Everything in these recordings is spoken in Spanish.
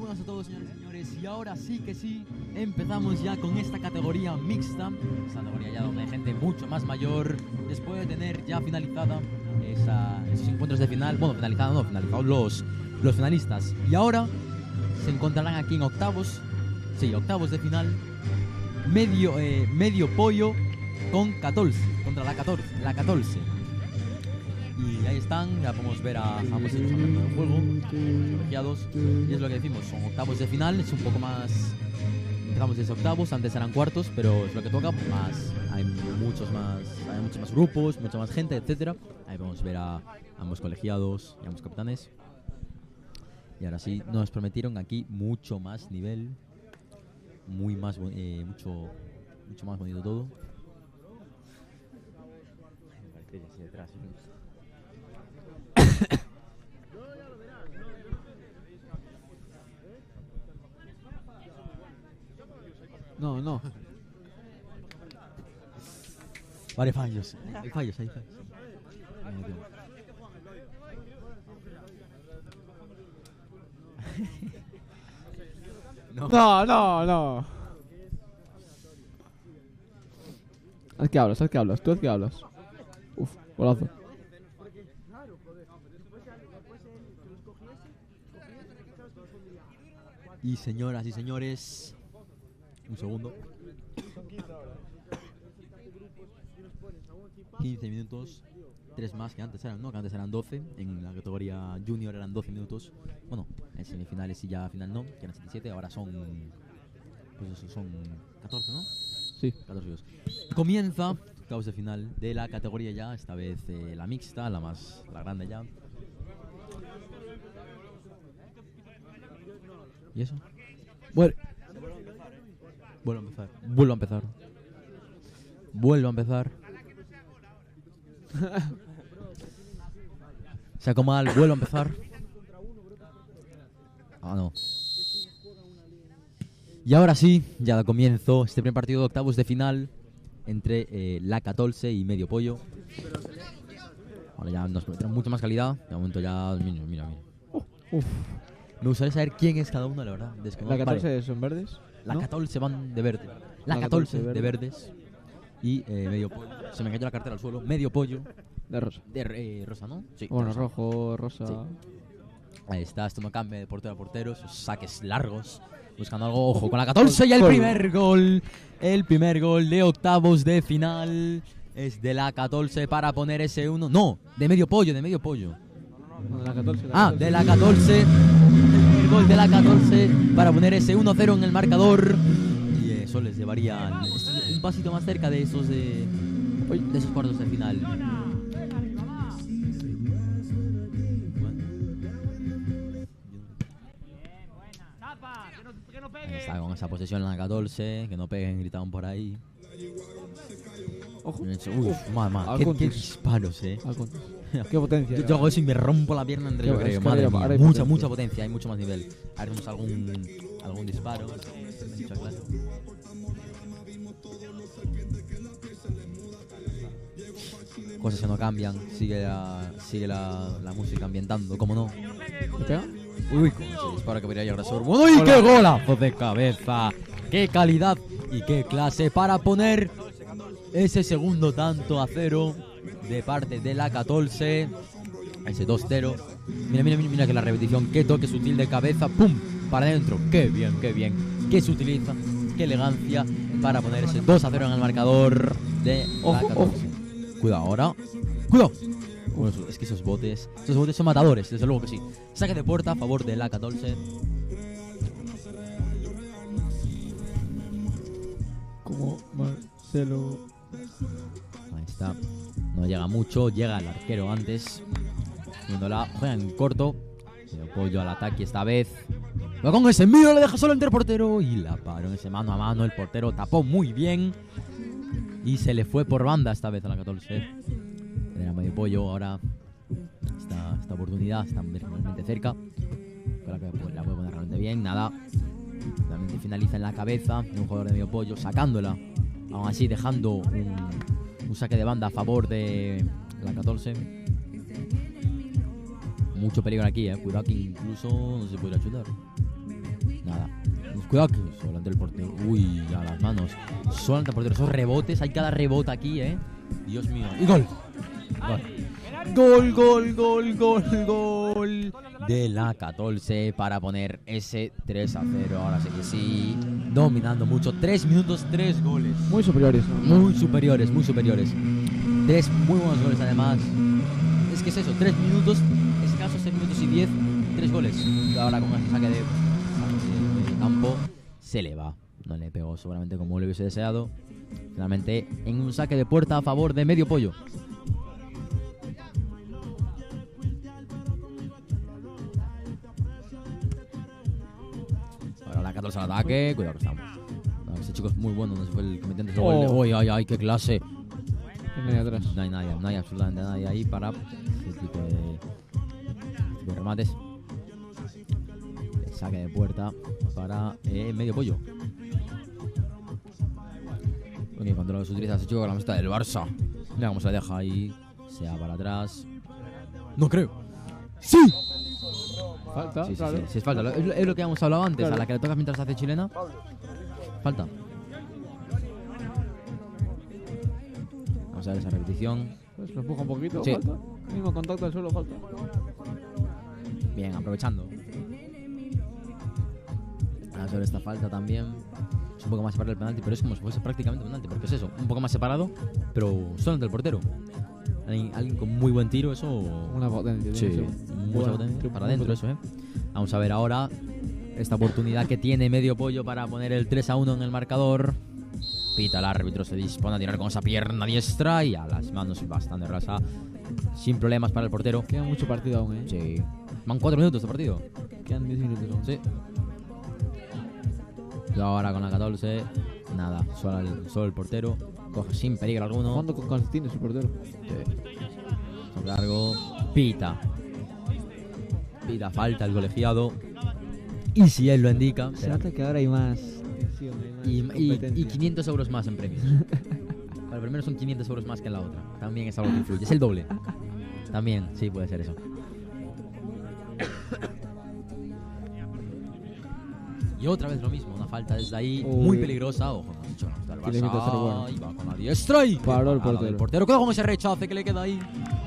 buenas a todos, señores y señores. Y ahora sí que sí, empezamos ya con esta categoría mixta. Esta categoría ya donde hay gente mucho más mayor. Después de tener ya finalizada esos encuentros de final. Bueno, finalizados los finalistas. Y ahora se encontrarán aquí en octavos. Sí, octavos de final. Medio pollo con 14. Contra la 14. Y ahí están, ya podemos ver a ambos equipos en el juego, colegiados. Y es lo que decimos, son octavos de final, es un poco más. Empezamos desde octavos, antes eran cuartos, pero es lo que toca, más hay muchos más grupos, mucha más gente, etcétera. Ahí podemos ver a ambos colegiados y ambos capitanes. Y ahora sí, nos prometieron aquí mucho más nivel, mucho más bonito todo. Me parece que así detrás. No. Vale, fallos. Hay fallos. No. No. ¿Haz que hablas? ¿Tú haz que hablas? Uf, golazo. Y señoras y señores, un segundo. 15 minutos, 3 más que antes eran, ¿no? Que antes eran 12, en la categoría junior eran 12 minutos. Bueno, en semifinales y ya final no, que eran 77, ahora son, pues eso, son 14, ¿no? Sí. 14 minutos. Comienza octavos de final de la categoría ya, esta vez la mixta, la grande ya. ¿Y eso? Vuelvo a empezar. Saco mal, vuelvo a empezar. No. Y ahora sí, ya comienzo este primer partido de octavos de final entre la 14 y Medio Pollo. Ahora ya nos prometieron mucha más calidad. De momento ya... Mira. Me gustaría saber quién es cada uno, la verdad. ¿La 14 son verdes? La ¿no? 14 van de verde. La 14 de verdes. Y Medio Pollo. Se me cayó la cartera al suelo. Medio Pollo. De rosa. De rosa, ¿no? Sí. Bueno, rosa. rojo, rosa. Sí. Ahí está, esto no cambia de portero a portero. Esos saques largos. Buscando algo, ojo, con la 14 y el primer gol. El primer gol de octavos de final. Es de la 14 para poner ese 1. No, de Medio Pollo. No, de la 14. De la 14. El gol de la 14 para poner ese 1-0 en el marcador. Y eso les llevaría un pasito más cerca de esos cuartos de final. Ahí está, con esa posesión en la 14. Que no peguen, gritaban por ahí. Ojo. Mamá, qué disparos, Qué potencia. Yo hago eso y me rompo la pierna entre yo creo. Madre mía, mucha potencia, hay mucho más nivel. Haremos algún disparo. Mucha clase. Cosas que no cambian, sigue la música ambientando, ¿cómo no? ¿Te pega? Uy, con ese disparo que podría llegar a ser. ¡Uy, qué golazo de cabeza! ¡Qué calidad y qué clase para poner ese segundo tanto a 0 de parte de la 14! Ese 2-0. Mira que la repetición, qué toque sutil de cabeza, ¡pum! Para adentro. ¡Qué bien! ¡Qué sutileza! ¡Qué elegancia! Para poner ese 2-0 en el marcador de la 14. Cuidado ahora. ¡Cuidado! Bueno, es que esos botes son matadores, desde luego que sí. Saque de puerta a favor de la 14. Como Marcelo. Ahí está. No llega mucho, llega el arquero antes. Viéndola, juega en corto. Se apoyo al ataque esta vez. Va con ese mío, le deja solo entre el portero. Y la paró en ese mano a mano. El portero tapó muy bien. Y se le fue por banda esta vez a la 14. Era Medio Pollo, ahora esta oportunidad está realmente cerca. La puede poner realmente bien, nada. Realmente finaliza en la cabeza de un jugador de Medio Pollo, sacándola. Aún así dejando un saque de banda a favor de la 14. Mucho peligro aquí, cuidado que incluso no se podrá chutar. Nada. Cuidado que solo ante el portero. Uy, a las manos. Solo ante el portero. Esos rebotes, hay cada rebote aquí, Dios mío. Y gol. Gol de la 14 para poner ese 3-0. Ahora sí que sí. Dominando mucho. 3 minutos, 3 goles. Muy superiores, ¿no? Muy superiores. 3 muy buenos goles además. Es que es eso, 3 minutos, escasos 6 minutos y 10, 3 goles. Y ahora con ese saque de campo se le va. No le pegó seguramente como le hubiese deseado. Finalmente en un saque de puerta a favor de Medio Pollo. Ahora la 14 al ataque. Cuidado que estamos. Ese chico es muy bueno. No se fue el cometiente. Uy, ay, qué clase. No hay atrás. No hay absolutamente nadie ahí para ese tipo de remates. El saque de puerta para Medio Pollo. Ok, cuando lo utiliza ese chico con la camiseta del Barça. Mira cómo se le deja ahí. Se va para atrás. No creo. ¡Sí! Falta, Sí, claro. es falta. Es lo que habíamos hablado antes. Claro. A la que le tocas mientras hace chilena. Falta. Vamos a ver esa repetición. Pues lo empuja un poquito, Sí. falta. Mismo contacto al suelo, falta. Bien, aprovechando. Vamos a ver esta falta también. Es un poco más separado del penalti, pero es como si fuese prácticamente un penalti. Porque es eso, un poco más separado, pero solo entre el portero. Alguien con muy buen tiro, eso. Una potencia. Sí, tiene que ser. mucha Buena, potencia. Para muy adentro, potente. eso, Vamos a ver ahora esta oportunidad que tiene Medio Pollo para poner el 3-1 en el marcador. Pita el árbitro, se dispone a tirar con esa pierna diestra y a las manos bastante rasa. Sin problemas para el portero. Queda mucho partido aún, Sí. Van 4 minutos de partido. Quedan 10 minutos aún. Sí. Y ahora con la 14, nada, solo el portero. Coge sin peligro alguno. Jugando con calcetines el portero. Sobre largo. Pita falta el colegiado. Y si él lo indica. Se nota que ahora hay más tensión, hay más Y competencia. 500 euros más en premios. Para el primero son 500 euros más que en la otra. También es algo que influye. Es el doble. También, sí, puede ser eso. Y otra vez lo mismo, una falta desde ahí, Uy. muy peligrosa. Ojo, no has dicho nada. Está el Tiene que ser Barça, bueno. y va con la diestra y Paró el parada portero. del portero. Cuidado con ese rechace que le queda ahí.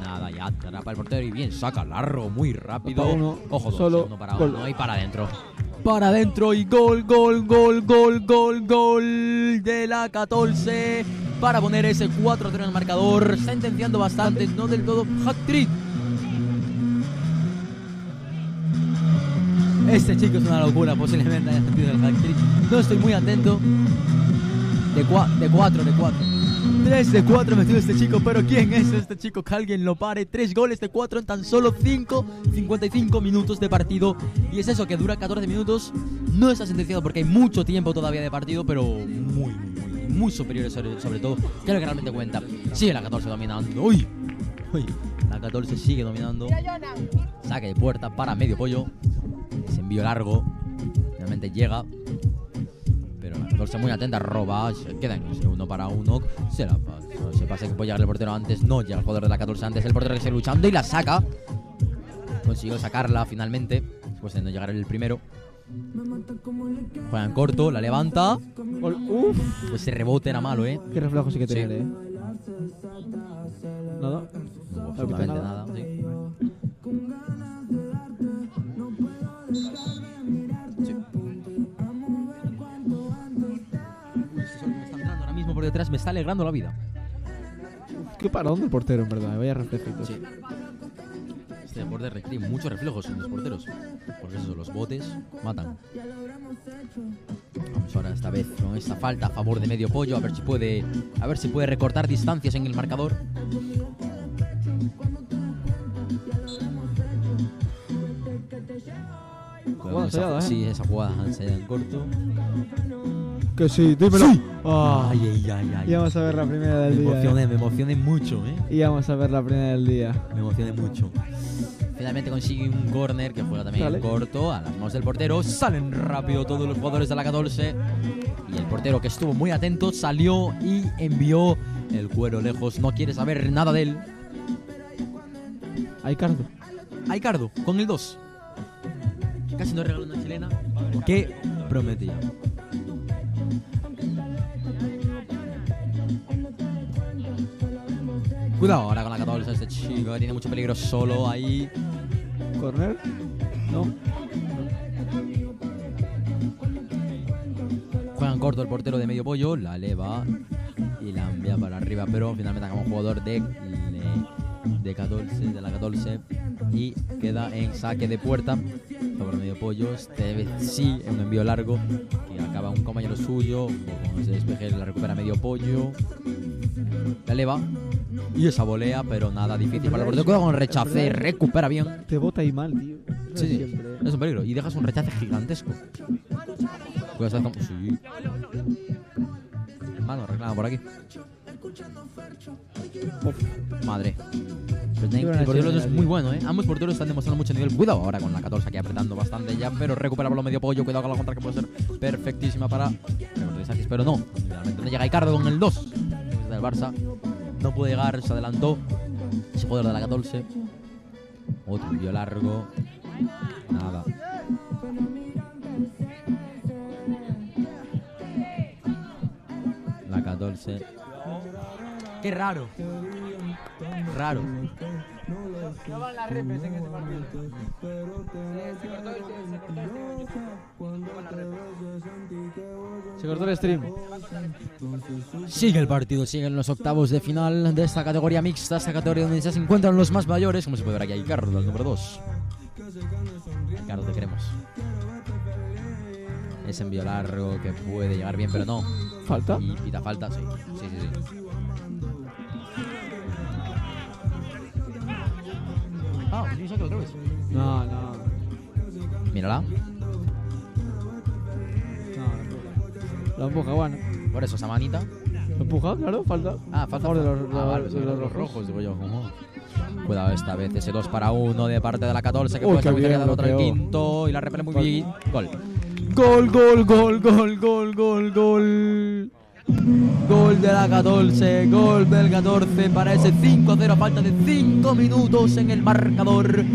Nada, ya atrapa el portero y bien, saca largo, muy rápido. Para uno, Ojo, solo, uno para gol. uno y para adentro. Para adentro y gol de la 14 para poner ese 4-0 en el marcador, sentenciando bastante, no del todo hat-trick. Este chico es una locura, posiblemente haya sentido el hat-trick. No estoy muy atento. De 4. 3 de 4 metió este chico, pero ¿quién es este chico? Que alguien lo pare. 3 goles de 4 en tan solo 55 minutos de partido. Y es eso, que dura 14 minutos. No está sentenciado porque hay mucho tiempo todavía de partido, pero muy superiores sobre todo. Que es lo que realmente cuenta. Sigue la 14 dominando. Uy, la 14 sigue dominando. Saque de puerta para Medio Pollo. Ese envío largo. Finalmente llega. Pero la 14 muy atenta, roba, se queda en ese 1 para 1. Se la pasa, se pasa que puede llegar el portero antes. No llega el jugador de la 14 antes. El portero que sigue luchando y la saca. Consiguió sacarla finalmente. Después de no llegar el primero. Juega en corto, la levanta. Gol. Uf, Ese rebote era malo, qué reflejo sí que Sí. tiene, Nada. No hubo absolutamente nada. nada. Sí. Sí. Uy, ese sol que me está entrando ahora mismo por detrás me está alegrando la vida. Qué parón del portero, en verdad. Vaya reflejitos. Sí. Este deporte requiere muchos reflejos en los porteros. Porque eso, los botes matan. Vamos ahora esta vez con esta falta a favor de Medio Pollo. A ver si puede recortar distancias en el marcador. Jugada ensayada, Sí, esa jugada ensayada en corto. Que sí, dímelo. ¡Sí! Ah, Ay. y vamos a ver la primera del día. Me emocioné mucho, Y vamos a ver la primera del día. Me emocioné mucho. Finalmente consigue un córner que juega también Sale. en corto a las manos del portero. Salen rápido todos los jugadores de la 14. Y el portero, que estuvo muy atento, salió y envió el cuero lejos. No quiere saber nada de él. Hay cardo. Aicardo, con el 2. Casi nos regaló una chilena. ¿Qué prometía? Cuidado ahora con la 14 este chico, que tiene mucho peligro solo ahí. ¿Corner? No. Juegan corto el portero de medio pollo, la eleva y la envía para arriba, pero finalmente acaba un jugador de la 14 y queda en saque de puerta sobre medio pollo. Este vez sí, en un envío largo que acaba un compañero suyo, con ese despeje la recupera medio pollo, la eleva y esa volea, pero nada difícil para el portero. Cuidado con el rechace, recupera bien. Te bota ahí mal, tío. Sí, Siempre. es un peligro y dejas un rechace gigantesco. Cuidado, como... Sí. Mano, reclama por aquí. Madre. Pero el portero es muy bueno, ¿eh? Ambos porteros están demostrando mucho nivel. Cuidado ahora con la 14 aquí apretando bastante ya, pero recupera por lo medio pollo. Cuidado con la contra que puede ser perfectísima para pero no. Finalmente no llega Icardo con el 2 del Barça. No puede llegar, se adelantó ese jugador de la 14. Otro envío largo. Nada. La 14. Qué raro. Raro. No van las repes en este partido. Se cortó el stream. Sigue el partido, siguen los octavos de final de esta categoría mixta, esta categoría donde ya se encuentran los más mayores. Como se puede ver aquí a Icardo, el número 2. Icardo, te queremos. Ese envío largo que puede llegar bien, pero no. ¿Falta? Y pita falta, sí. Sí. Ah, sí, saca otra vez. No. Mírala. Lo empuja, bueno. Por eso, esa manita. Lo empuja, claro, falta. Ah, falta Favor de vale, de los los rojos. rojos, digo yo. Cuidado esta vez, ese 2 para 1 de parte de la 14 que Uy, puede ser qué muy cerca bien, del otro el bloqueó. quinto y la repele muy bien. Gol. Gol de la 14, gol del 14 para ese 5-0 a falta de 5 minutos en el marcador.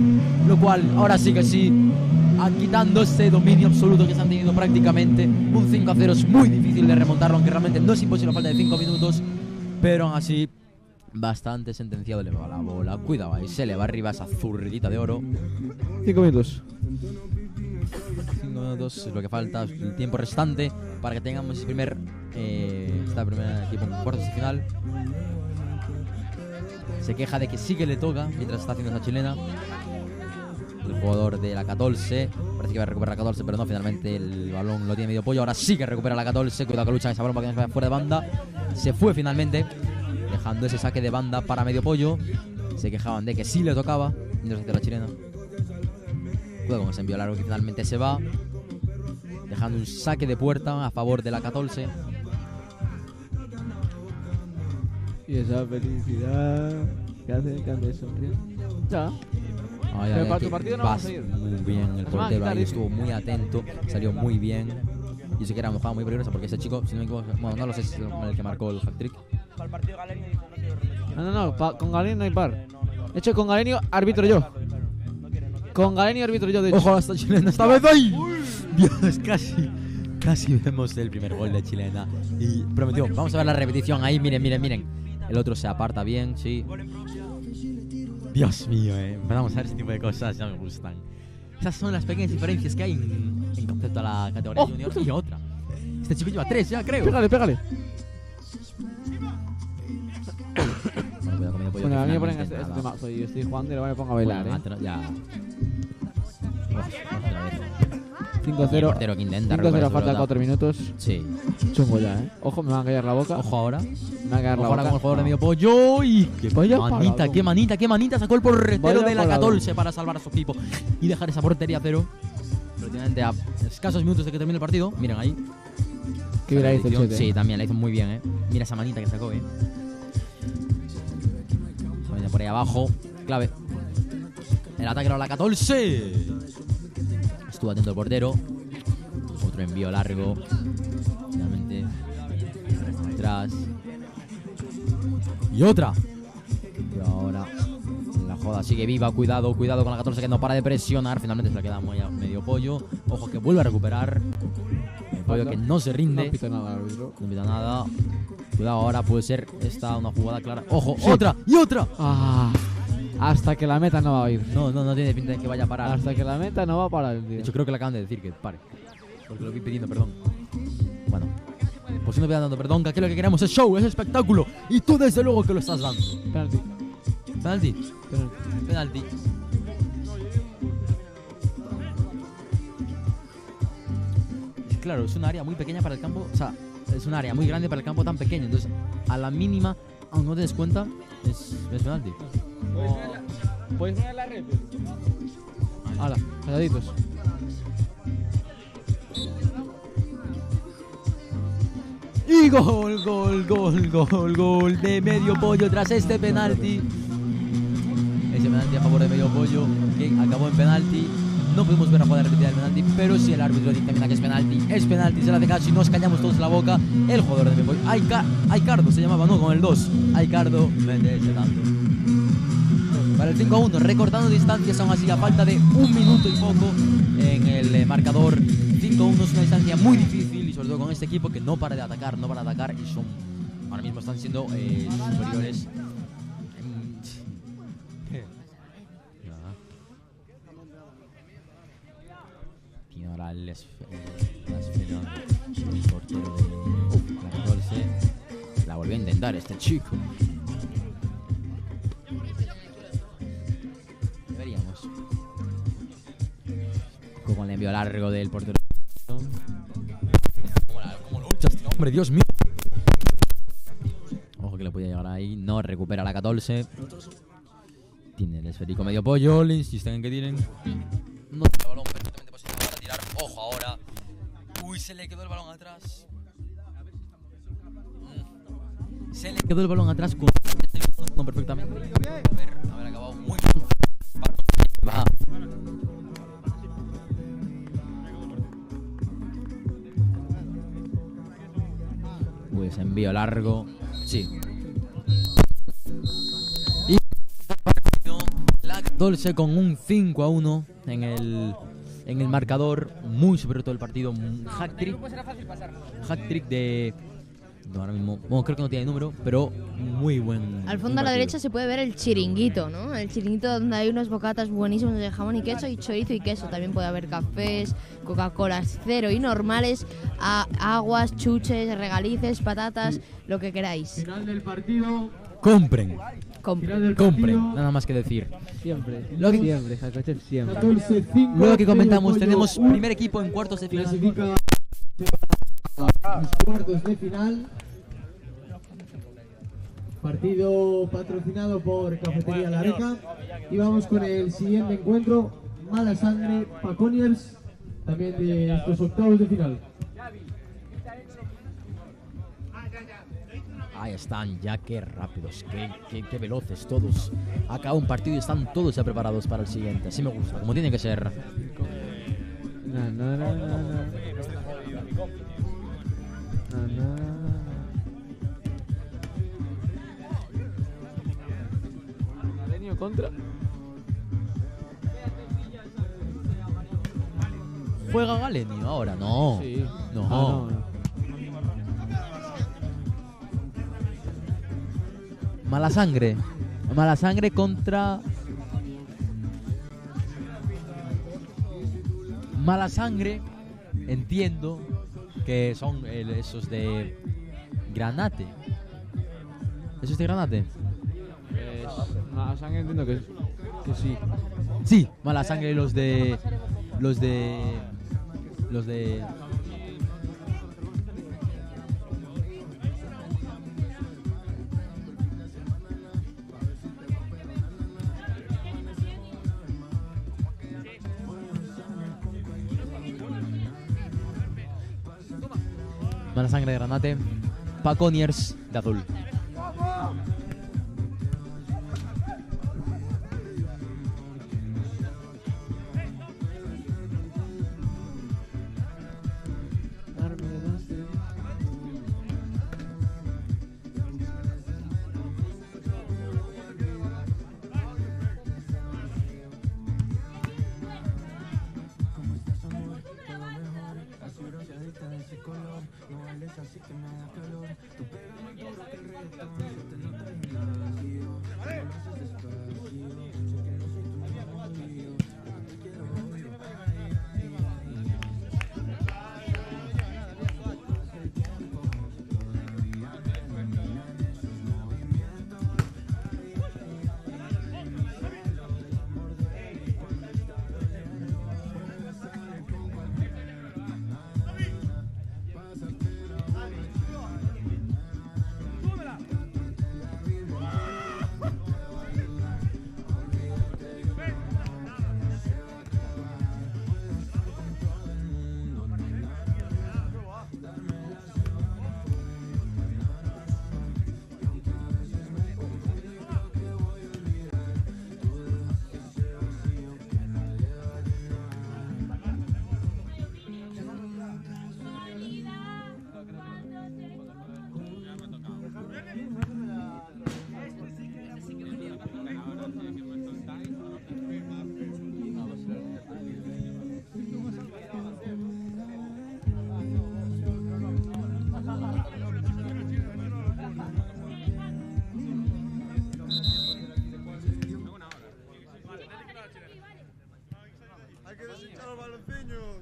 Lo cual, ahora sí que sí, quitando ese dominio absoluto que se han tenido prácticamente, un 5-0 es muy difícil de remontarlo, aunque realmente no es imposible a falta de 5 minutos. Pero aún así, bastante sentenciado. Le va la bola, cuidado ahí, se le va arriba esa zurridita de oro. 5 minutos. 5 minutos es lo que falta, el tiempo restante para que tengamos ese primer equipo en cuartos de final. Se queja de que sí que le toca mientras está haciendo esa chilena. El jugador de la 14 parece que va a recuperar la 14, pero no, finalmente el balón lo tiene medio pollo. Ahora sí que recupera la 14. Cuidado que lucha en ese balón para que no se vaya fuera de banda. Se fue finalmente, dejando ese saque de banda para medio pollo. Se quejaban de que sí le tocaba mientras hacía la chilena. Cuidado con ese envío largo que finalmente se va, dejando un saque de puerta a favor de la 14. Y esa felicidad que hace sonriendo. Ya. Pero para tu partido no vamos a ir. Muy bien, el Nos van a portero quitar, ahí dice. estuvo muy atento, salió muy bien. Y sé que era una jugada muy peligrosa porque ese chico, si no me equivoco, bueno, no lo sé si es el que marcó el hat-trick. Para el partido Galenio dijo, no quiero repetición. No, con Galenio no hay par. De hecho, con Galenio arbitro yo. No quiere. Con Galenio arbitro yo, de hecho. Ojo a esta chilena esta vez. ¡Ay! Dios, casi vemos el primer gol de chilena. Y prometió, vamos a ver la repetición ahí, miren. El otro se aparta bien, sí. Dios mío, empezamos a ver ese tipo de cosas, ya me gustan. Esas son las pequeñas diferencias que hay en concepto a la categoría junior y otra. Este chico lleva 3 ya, creo. Pégale. Bueno, cuidado con medio pollo, Bueno, que a mí me ponen finalmente este nada. temazo y estoy jugando y luego me pongo a bailar, Bueno, ya. Otra vez. 5-0. Portero que intenta 5-0 recuperar su falta pelota. 4 minutos. Sí. Chungo ya, Ojo, me van a callar la boca. Ojo ahora. Me van a callar la Ojo ahora boca. con el jugador de medio pollo. Y qué Vaya manita, paradón. qué manita sacó el portero Vaya de la paradón. 14 para salvar a su equipo y dejar esa portería a 0. Prácticamente a escasos minutos de que termine el partido. Miren ahí. Que hubiera hizo el Edición. 7. Sí, también la hizo muy bien, Mira esa manita que sacó, Manita por ahí abajo. Clave. El ataque era la 14. Estuvo atento el portero. Otro envío largo. Finalmente. Atrás. Y otra. Y ahora la joda, sigue viva. Cuidado con la 14 que no para de presionar. Finalmente se le queda medio pollo. Ojo que vuelve a recuperar. El pollo que no se rinde. No pita nada, árbitro. No pita nada. Cuidado, ahora puede ser esta una jugada clara. ¡Ojo! Sí. ¡Otra! ¡Y otra! Hasta que la meta no va a ir. No tiene pinta de que vaya a parar. Hasta que la meta no va a parar, tío. De hecho, creo que le acaban de decir que pare. Porque lo vi pidiendo perdón. Bueno, pues si no voy dando perdón, que aquí lo que queremos es show, es espectáculo. Y tú desde luego que lo estás dando. Penalti. Claro, es un área muy pequeña para el campo. O sea, es un área muy grande para el campo tan pequeño. Entonces, a la mínima, aunque no te des cuenta, es penalti. ¿Puedes mirar la red? Hala, calladitos. Y gol de Medio Pollo tras este penalti. Ese penalti a favor de Medio Pollo que acabó en penalti. No pudimos ver a jugar repetida el penalti, pero si el árbitro dictamina que es penalti, se la hace caso y nos callamos todos la boca. El jugador de Medio Pollo, Aicardo se llamaba, no, con el 2. Aicardo mete ese tanto. Para el 5-1, recortando distancias, aún así a falta de 1 minuto y poco en el marcador. 5-1 es una distancia muy difícil y sobre todo con este equipo que no para de atacar y son, ahora mismo están siendo superiores. Tiene ahora el portero de la 14. La volvió a intentar este chico. Deberíamos. Como le envió largo del portero. Como lo lucha este hombre, Dios mío. Ojo que le podía llegar ahí. No recupera la 14. Tiene el esférico Medio Pollo. Le insisten en que tiren. No tiene el balón perfectamente posible para tirar. Ojo ahora. Uy, se le quedó el balón atrás. Se le quedó el balón atrás con perfectamente. Haber acabado muy bien. Va. Pues envío largo. Sí. Y la 14 con un 5-1 en el marcador. Muy superior todo el partido. Un hack-trick de... No, ahora mismo, bueno, creo que no tiene número, pero muy buen. Al fondo a la derecha se puede ver el chiringuito, ¿no? El chiringuito donde hay unos bocatas buenísimos de jamón y queso y chorizo y queso. También puede haber cafés, Coca-Colas cero y normales, aguas, chuches, regalices, patatas, lo que queráis. Final del partido. Compren. Compren. Nada más que decir. Siempre, Jacochev siempre. Luego que comentamos, tenemos primer equipo en cuartos de final. Clasifica a los cuartos de final. Partido patrocinado por Cafetería La Areca. Y vamos con el siguiente encuentro. Mala Sangre, Paconiers. También de estos octavos de final. Ahí están, ya qué rápidos, qué veloces todos. Acaba un partido y están todos ya preparados para el siguiente. Así me gusta, como tiene que ser. Galenio contra. ¿Juega Galenio ahora? No. Sí. No. No. Mala Sangre contra... Mala Sangre. Entiendo que son esos de Granate. ¿Esos de Granate? Mala Sangre entiendo que sí. Sí, Mala Sangre los de... Mala Sangre de Granate, Paconiers de azul. Hay que desechar los baloncillos.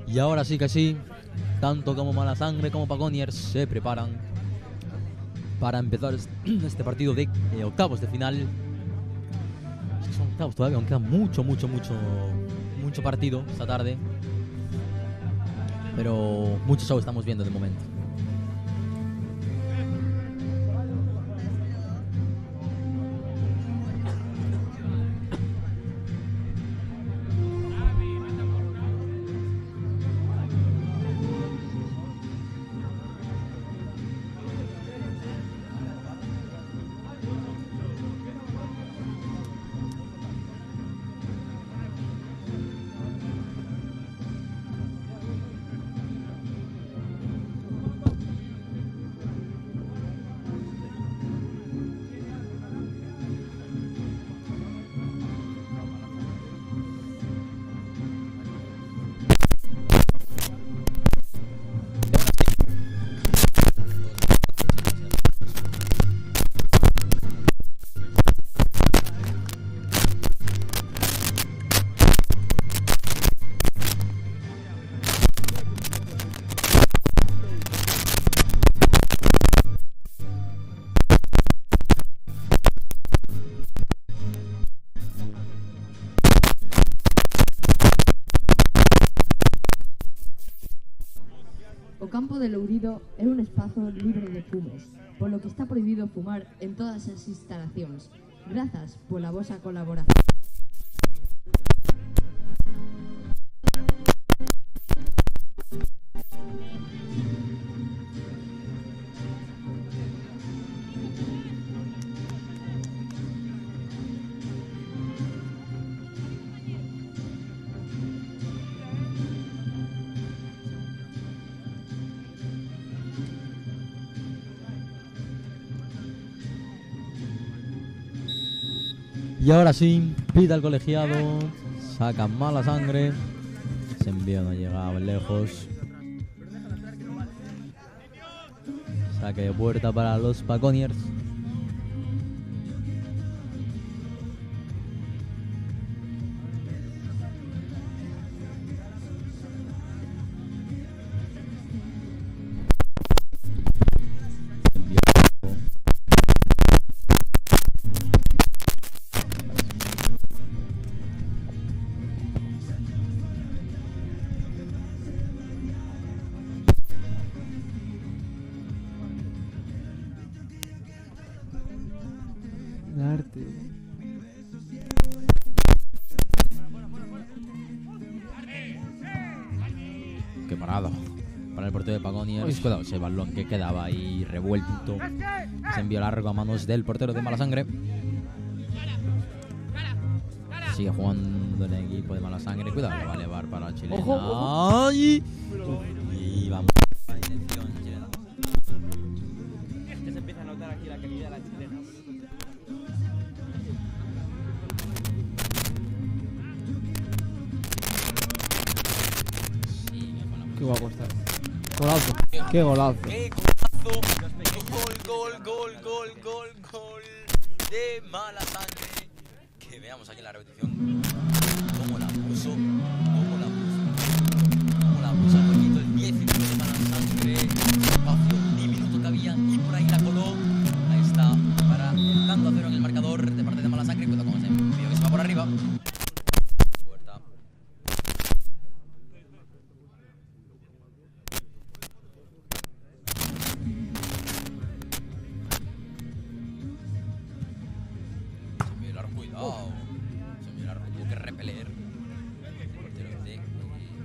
Y ahora sí que sí, tanto como Mala Sangre como Paconiers se preparan para empezar este partido de octavos de final. Es que son octavos todavía, aún queda mucho partido esta tarde. Pero mucho show estamos viendo de momento. O campo de Lourido é un espazo libre de fumes, polo que está prohibido fumar en todas as instalacións. Grazas pola vosa colaboración. Y ahora sí, pita el colegiado, saca Mala Sangre, ese envío no ha llegado lejos. Saque de puerta para los Paconiers. Arte. Qué parado para el portero de Paconiers. Cuidado, ese balón que quedaba ahí revuelto. Se envió largo a manos del portero de Mala Sangre. Sigue jugando el equipo de Mala Sangre. Cuidado, lo va a elevar para el chileno. Ojo. ¡Ay! Y vamos a la dirección chilena. Es que se empieza a notar aquí la calidad de las chilenas. Qué guapo está. Golazo. Qué golazo. ¡Qué golazo! Gol de Mala Sangre. Que veamos aquí en la repetición cómo la puso el jueguito, el 19 de Mala Sangre. Espacio diminuto que había y por ahí la coló. Ahí está, para el tanto a cero en el marcador de parte de Mala Sangre. Cuidado con ese envío que se va por arriba. Puerta. Cuidado, se me largo, tuvo que repeler. Portero de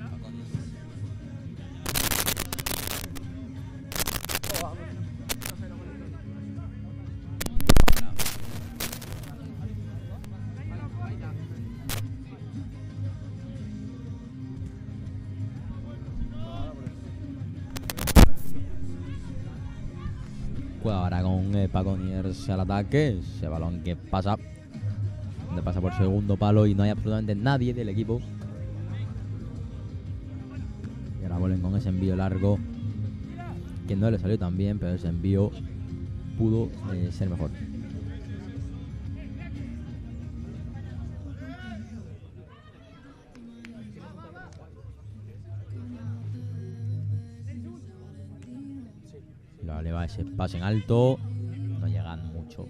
Paconiers. Cuidado ahora con Paconiers al ataque. Ese balón que pasa. Donde pasa por segundo palo y no hay absolutamente nadie del equipo. Y ahora vuelven con ese envío largo que no le salió tan bien, pero ese envío pudo ser mejor. Vale, va ese pase en alto. No llegan mucho.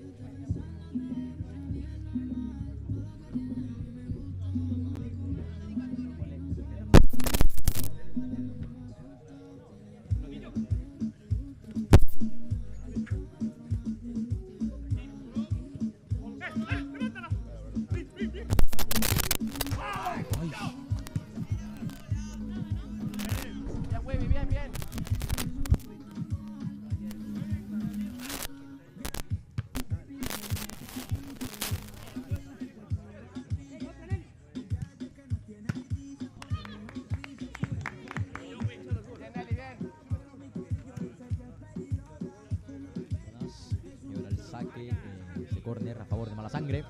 Ese córner a favor de Malasangre.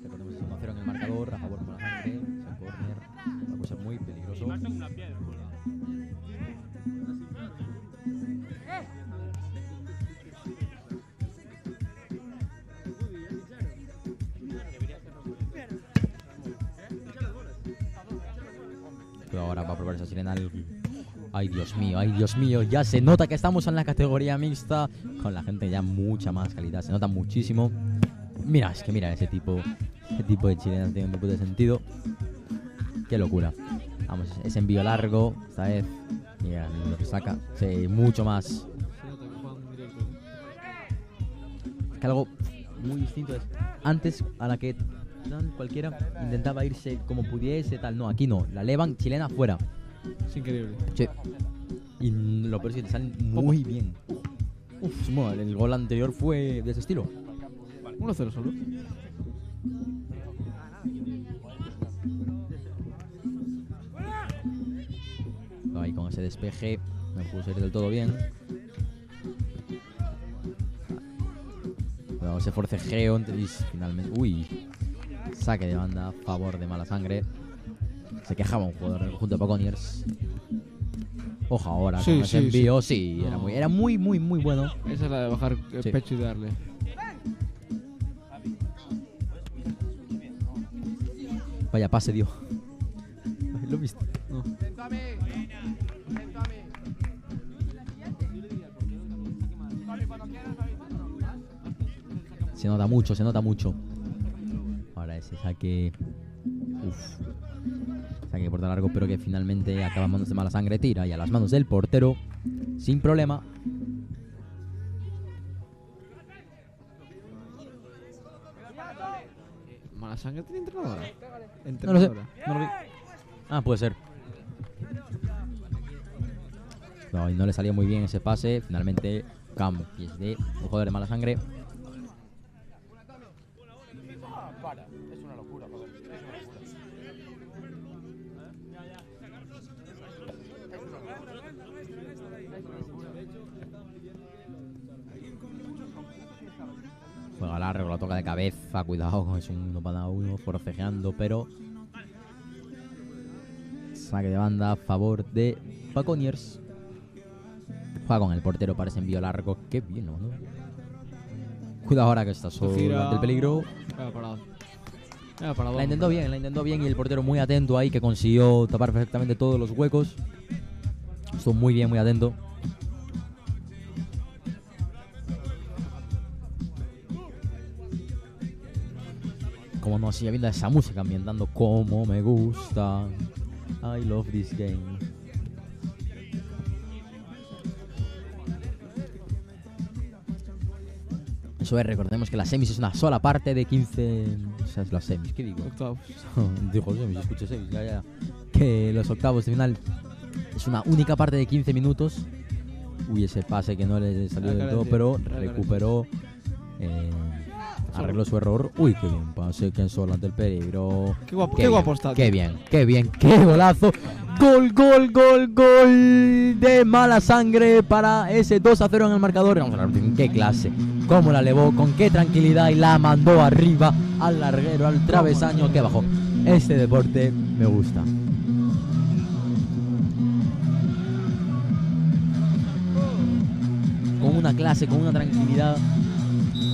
Recordemos que 1-0 en el marcador a favor de Malasangre. Ese córner va a ser muy peligroso. Pero ahora va a probar esa sirena al... Ay, Dios mío, ya se nota que estamos en la categoría mixta con la gente ya mucha más calidad, se nota muchísimo. Mira, es que mira ese tipo de chilenas tiene un poco de sentido. Qué locura. Vamos, ese envío largo, esta vez, mira lo que saca, sí, mucho más. Es que algo muy distinto es, antes a la que cualquiera intentaba irse como pudiese, tal, no, aquí no, la elevan chilena fuera. Es increíble. Sí. Y lo peor es que te salen muy bien. Bueno, el gol anterior fue de ese estilo. 1-0 solo. Ahí con ese despeje no pudo salir del todo bien. Cuidado ese forcejeo y finalmente. Uy. Saque de banda a favor de Malasangre. Se quejaba un jugador del conjunto de Paconiers. Ojo ahora con ese envío. Sí, era muy bueno. Esa es la de bajar el pecho y darle. Vaya pase dio. ¿Lo viste? No. Se nota mucho. Ahora ese saque. Saque por largo, pero que finalmente acaba en manos de Malasangre. Tira y a las manos del portero sin problema. ¿Malasangre tiene entrenadora? No lo sé, no lo vi. Ah, puede ser. No, y no le salía muy bien ese pase. Finalmente, cambios de un jugador de Malasangre. Es una locura, joder. Juega largo, la toca de cabeza. Cuidado, es un 1-1 forcejeando, pero saque de banda a favor de Paconiers. Juega con el portero para ese envío largo. Qué bien, ¿no? Cuidado ahora que está solo ante el peligro. La intentó bien y el portero muy atento ahí, que consiguió tapar perfectamente todos los huecos. Estuvo muy bien, muy atento. Como no, sigue viendo esa música ambientando como me gusta. I love this game. Eso es, recordemos que las semis es una sola parte de 15... O sea, es las semis, ¿qué digo? Octavos. Dijo semis, escuché semis, ya. Que los octavos de final es una única parte de 15 minutos. Uy, ese pase que no le salió del todo, pero recuperó... arregló su error. Uy, qué bien pase, que solo ante el peligro. Qué guapo está. Qué bien, qué golazo. Gol de Malasangre para ese 2-0 en el marcador. Vamos a ver qué clase, cómo la elevó, con qué tranquilidad y la mandó arriba al larguero, al travesaño que bajó. Este deporte me gusta. Con una clase, con una tranquilidad.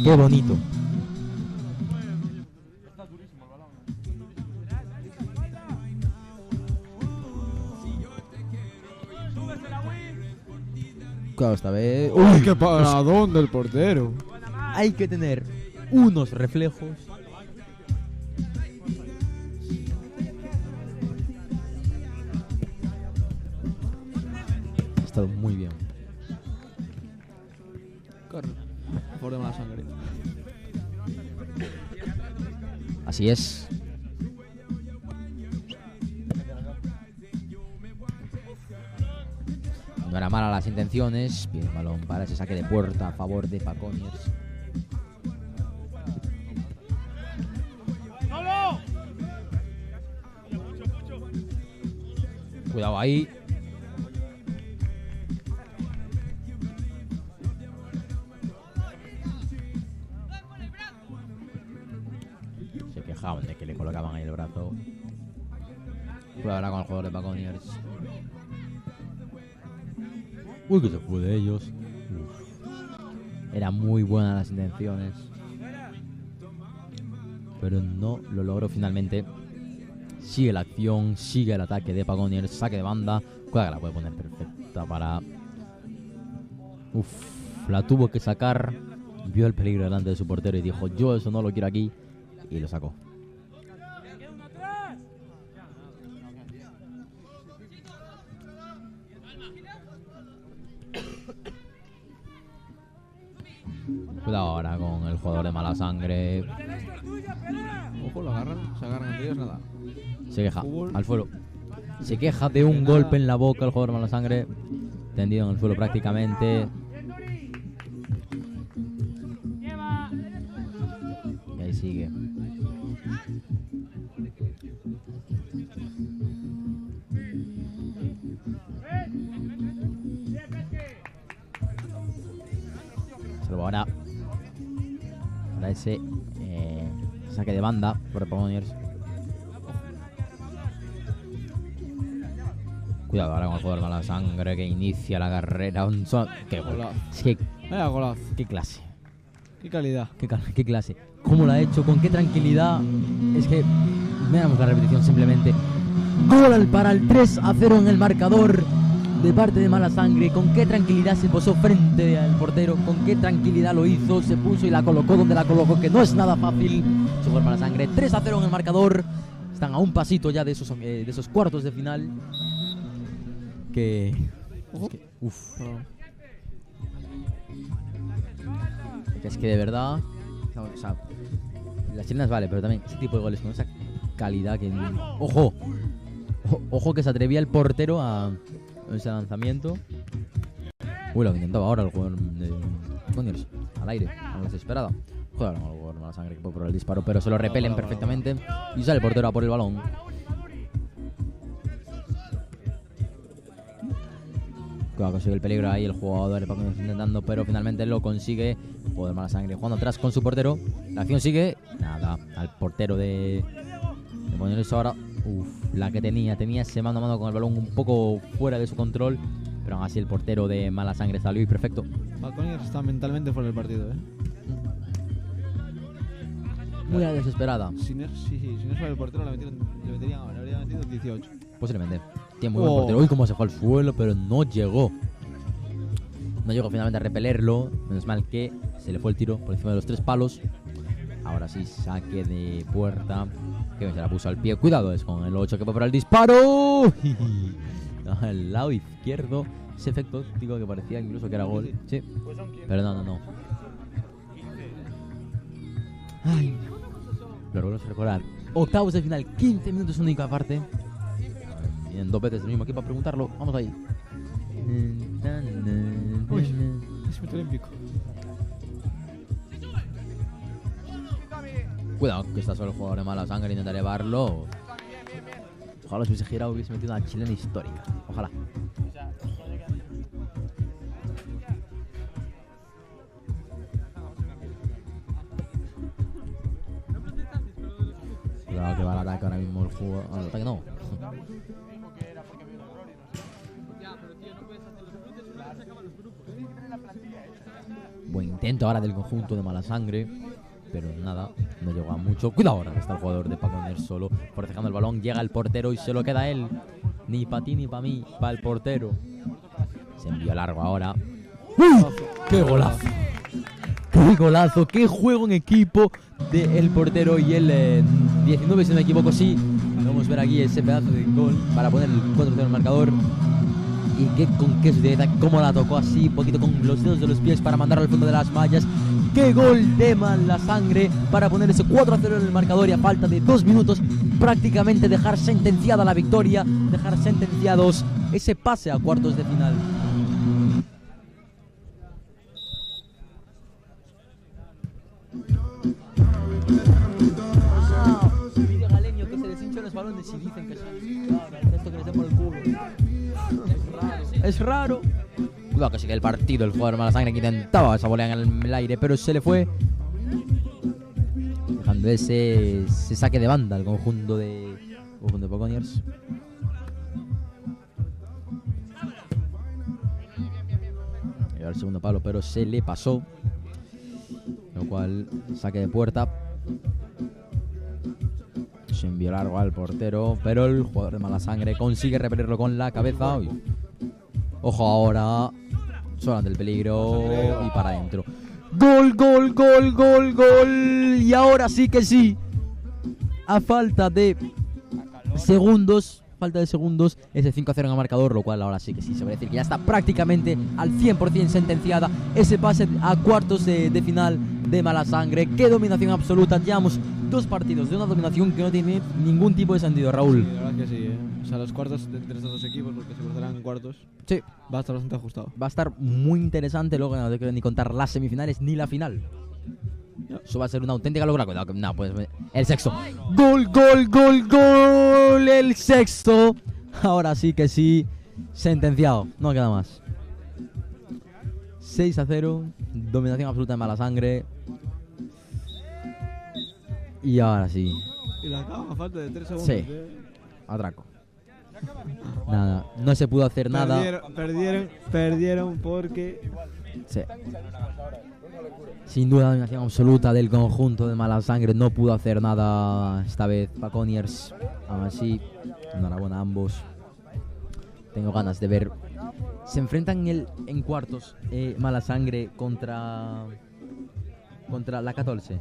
Qué bonito. Claro, esta vez. ¡Uy, qué paradón del portero! Hay que tener unos reflejos. Ha estado muy bien. Corre. Por de mala sangre. Así es. No era mala las intenciones. Pide el balón para ese saque de puerta a favor de Paconiers. Cuidado ahí. Se quejaban de que le colocaban ahí el brazo. Cuidado ahora con el jugador de Paconiers. Uy, que se fue de ellos. Uf. Eran muy buenas las intenciones, pero no lo logró finalmente. Sigue la acción, sigue el ataque de Paconiers. Saque de banda. Cuidado que la puede poner perfecta para... Uf, la tuvo que sacar. Vio el peligro delante de su portero y dijo, yo eso no lo quiero aquí. Y lo sacó. Cuidado ahora con el jugador de mala sangre. Ojo, lo agarran, se agarran entre ellos, nada. Se queja, al suelo. Se queja de un golpe en la boca el jugador de mala sangre. Tendido en el suelo prácticamente. Y ahí sigue. Salvo ahora para ese saque de banda por Paconiers. Cuidado ahora con el jugador de mala sangre que inicia la carrera. ¡Qué gol! Es que, Vaya golazo. ¡qué clase! ¡Qué calidad! ¡Qué clase! ¿Cómo lo ha hecho? ¿Con qué tranquilidad? Es que veamos la repetición simplemente. Gol para el 3-0 en el marcador de parte de mala sangre. Con qué tranquilidad se posó frente al portero. Con qué tranquilidad lo hizo. Se puso y la colocó donde la colocó, que no es nada fácil. Su gol mala sangre. 3-0 en el marcador. Están a un pasito ya de esos cuartos de final. Uf. Es que de verdad, o sea, las chilenas vale, pero también ese tipo de goles con esa calidad que... ¡Ojo! Ojo que se atrevía el portero a ese lanzamiento. Uy, lo que intentaba ahora el jugador de Paconiers, al aire, a la desesperada. Joder, el jugador de mala sangre que puede por el disparo, pero se lo repelen perfectamente. Y sale el portero a por el balón. Cuidado, consigue el peligro ahí el jugador de Paconiers intentando, pero finalmente lo consigue. Joder, mala sangre jugando atrás con su portero. La acción sigue. Nada, al portero de Paconiers ahora. Uf, la que tenía ese mano a mano con el balón un poco fuera de su control. Pero aún así el portero de mala sangre salió y perfecto. Paconiers está mentalmente fuera del partido, Muy desesperada. Si no es para el portero, le habría metido 18. Posiblemente. Tiene muy buen portero. Uy, cómo se fue al suelo, pero no llegó. No llegó finalmente a repelerlo. Menos mal que se le fue el tiro por encima de los 3 palos. Ahora sí, saque de puerta. Que se la puso al pie. Cuidado, es con el 8 que va para el disparo. Al lado izquierdo. Ese efecto óptico que parecía incluso que era gol. Sí. Pero no. Ay. Lo volvemos a recordar. Octavos de final, 15 minutos única parte. Vienen 2 veces del mismo equipo a preguntarlo. Vamos ahí. Uy, es muy olímpico. Cuidado, que está solo el jugador de mala sangre. Intenta elevarlo. Ojalá se hubiese girado, hubiese metido una chilena histórica. Ojalá. Cuidado que va al ataque ahora mismo el jugador. Al ataque no. Buen intento ahora del conjunto de mala sangre, pero nada, no llegó a mucho. Cuidado ahora, está el jugador de Paconiers solo, protegiendo el balón, llega el portero y se lo queda él. Ni para ti ni para mí, para el portero. Se envió largo ahora. ¡Uy! ¡Qué golazo! ¡Qué golazo! ¡Qué juego en equipo del portero! Y el 19, si no me equivoco, sí. Vamos a ver aquí ese pedazo de gol para poner el 4-0 en el marcador. Y con qué sutileza, cómo la tocó así, un poquito con los dedos de los pies para mandarlo al fondo de las mallas. ¡Qué gol de Malasangre para poner ese 4-0 en el marcador! Y a falta de 2 minutos, prácticamente dejar sentenciada la victoria, dejar sentenciados ese pase a cuartos de final. Vídeo Galenio que se les hinchan los balones y dicen que son esto que les den por el culo. Es raro. Cuidado que sigue el partido. El jugador Malasangre que intentaba esa volea en el aire, pero se le fue, dejando ese saque de banda al conjunto de Paconiers. Llegó al segundo palo, pero se le pasó, lo cual saque de puerta sin violar al portero, pero el jugador de Malasangre consigue repelerlo con la cabeza. Uy. Ojo ahora, solo ante el peligro y para adentro. Gol, gol, gol, gol, gol. Y ahora sí que sí, a falta de segundos, ese 5-0 en el marcador, lo cual ahora sí que sí se va a decir que ya está prácticamente al 100% sentenciada ese pase a cuartos de final de Malasangre. Qué dominación absoluta. Llevamos 2 partidos de una dominación que no tiene ningún tipo de sentido, Raúl. Sí, la verdad que sí, O sea, los cuartos de entre estos dos equipos, porque se cruzarán en cuartos, sí, va a estar bastante ajustado. Va a estar muy interesante. Luego no te quiero ni contar las semifinales ni la final. Eso va a ser una auténtica locura. Cuidado, no, pues el sexto. Gol, gol, gol, gol. El sexto. Ahora sí que sí. Sentenciado. No queda más. 6-0. Dominación absoluta de Malasangre. Y ahora sí. Y la acaba a falta de 3 segundos. Sí. Atraco. Nada. No se pudo hacer nada. Perdieron porque... Sí. Sin duda, dominación absoluta del conjunto de Malasangre. No pudo hacer nada esta vez Paconiers. Aún así, enhorabuena a ambos. Tengo ganas de ver. Se enfrentan en cuartos Malasangre contra la 14.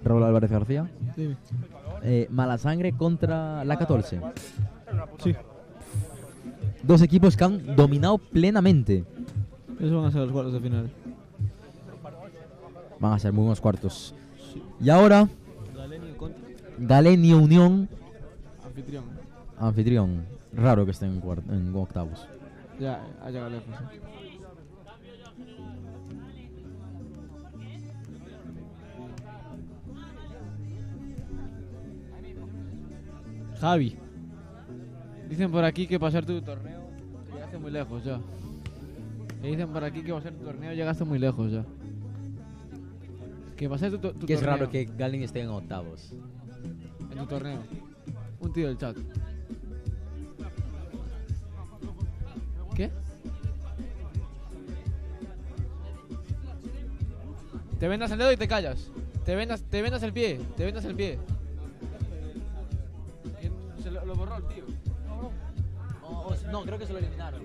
Raúl Álvarez García. Sí. Malasangre contra la 14. Sí. 2 equipos que han dominado plenamente. Esos van a ser los cuartos de final. Van a ser muy buenos cuartos. Sí. Y ahora, Galenio Unión. Anfitrión. Raro que estén en octavos. Ya, ha llegado lejos. Javi, dicen por aquí que para ser tu torneo llegaste muy lejos ya. Dicen por aquí que para ser tu torneo llegaste muy lejos ya. Que para ser tu torneo. Que es raro que Galen esté en octavos. En tu torneo. Un tío del chat. ¿Qué? Te vendas el dedo y te callas. Te vendas el pie. Lo borró el tío. No, creo que se lo eliminaron.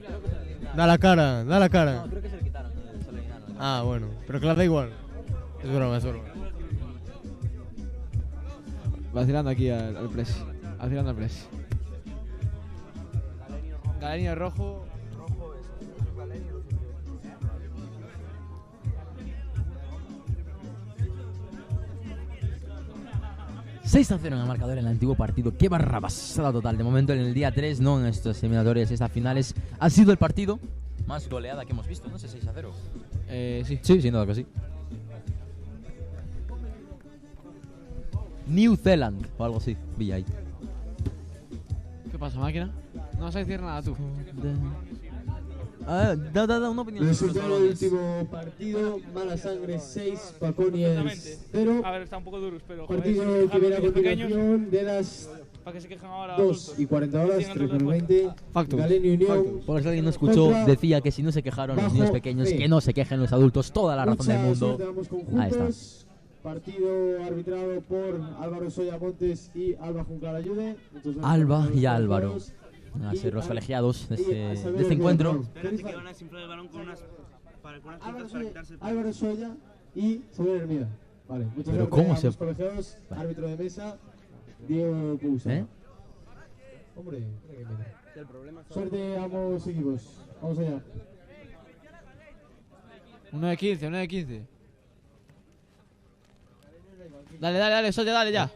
Da la cara. No, creo que se lo quitaron. Se lo eliminaron. Ah, bueno. Pero claro, da igual. Es broma. Vacilando aquí al press. Vacilando al press. Galenio rojo. 6-0 en el marcador en el antiguo partido. Qué barrabasada total. De momento en el día 3, no en estas eliminatorias, estas finales, ha sido el partido más goleada que hemos visto, ¿no? Ese 6-0. Sí, sin duda que sí. New Zealand o algo así, vi ahí. ¿Qué pasa, máquina? No vas a decir nada tú. Da una opinión. Resultado del último partido: Malasangre 6, Paconiers 0. A ver, está un poco duros, pero Partido que viene a continuación de las para que se quejan ahora 2:40, 3:20. Galenio Unión. Por si alguien no escuchó, decía que si no se quejaron los niños pequeños, que no se quejen los adultos. Toda la razón del mundo. Ahí está. Partido arbitrado por Álvaro Soya Montes y Alba Juncal Ayude. Alba y Álvaro van a ser los colegiados de este encuentro. Espérate que van a desinflar el balón con unas cintas para quitarse el Álvaro Soya y Xavier Hermida. Vale, muchas Pero gracias ¿cómo a se- los colegiados. Vale. Árbitro de mesa, Diego Cousa. ¿Eh? Hombre, mira que mira. El problema es Suerte a ambos equipos. Vamos allá. 1 de 15, 1 de 15. Dale, dale, dale, Soya, dale ya.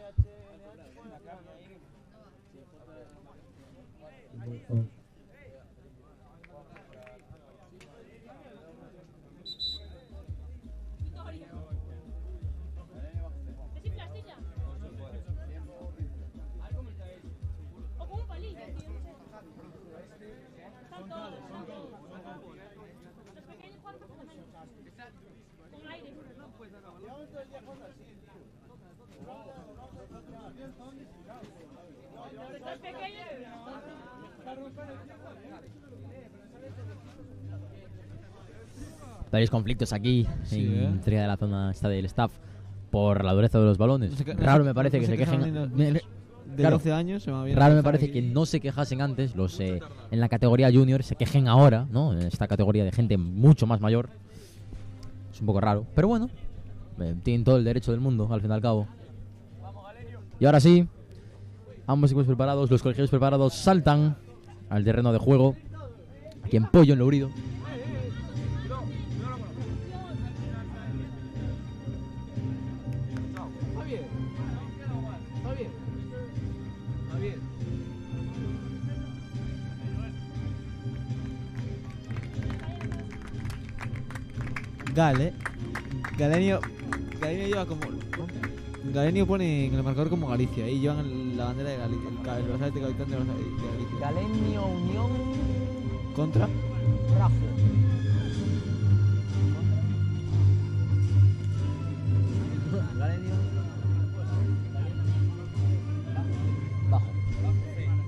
Varios conflictos aquí Sí, entre de la zona esta del staff por la dureza de los balones. No sé qué- Raro no me sé- parece no que sé se qué quejen. son me- De Claro. 12 años se me había Raro me empezado parece aquí. que no se quejasen antes, los en la categoría junior se quejen ahora, ¿no? En esta categoría de gente mucho más mayor. Es un poco raro, pero bueno, tienen todo el derecho del mundo, al fin y al cabo. Y ahora sí, ambos equipos preparados, los colegiados preparados, saltan al terreno de juego. Aquí en Pollo, en Lourido. Está bien. Está bien. Está bien. Galenio lleva como... Galenio pone en el marcador como Galicia y llevan la bandera de Galicia, el brazalete capitán de Galicia. Galenio Unión Contra.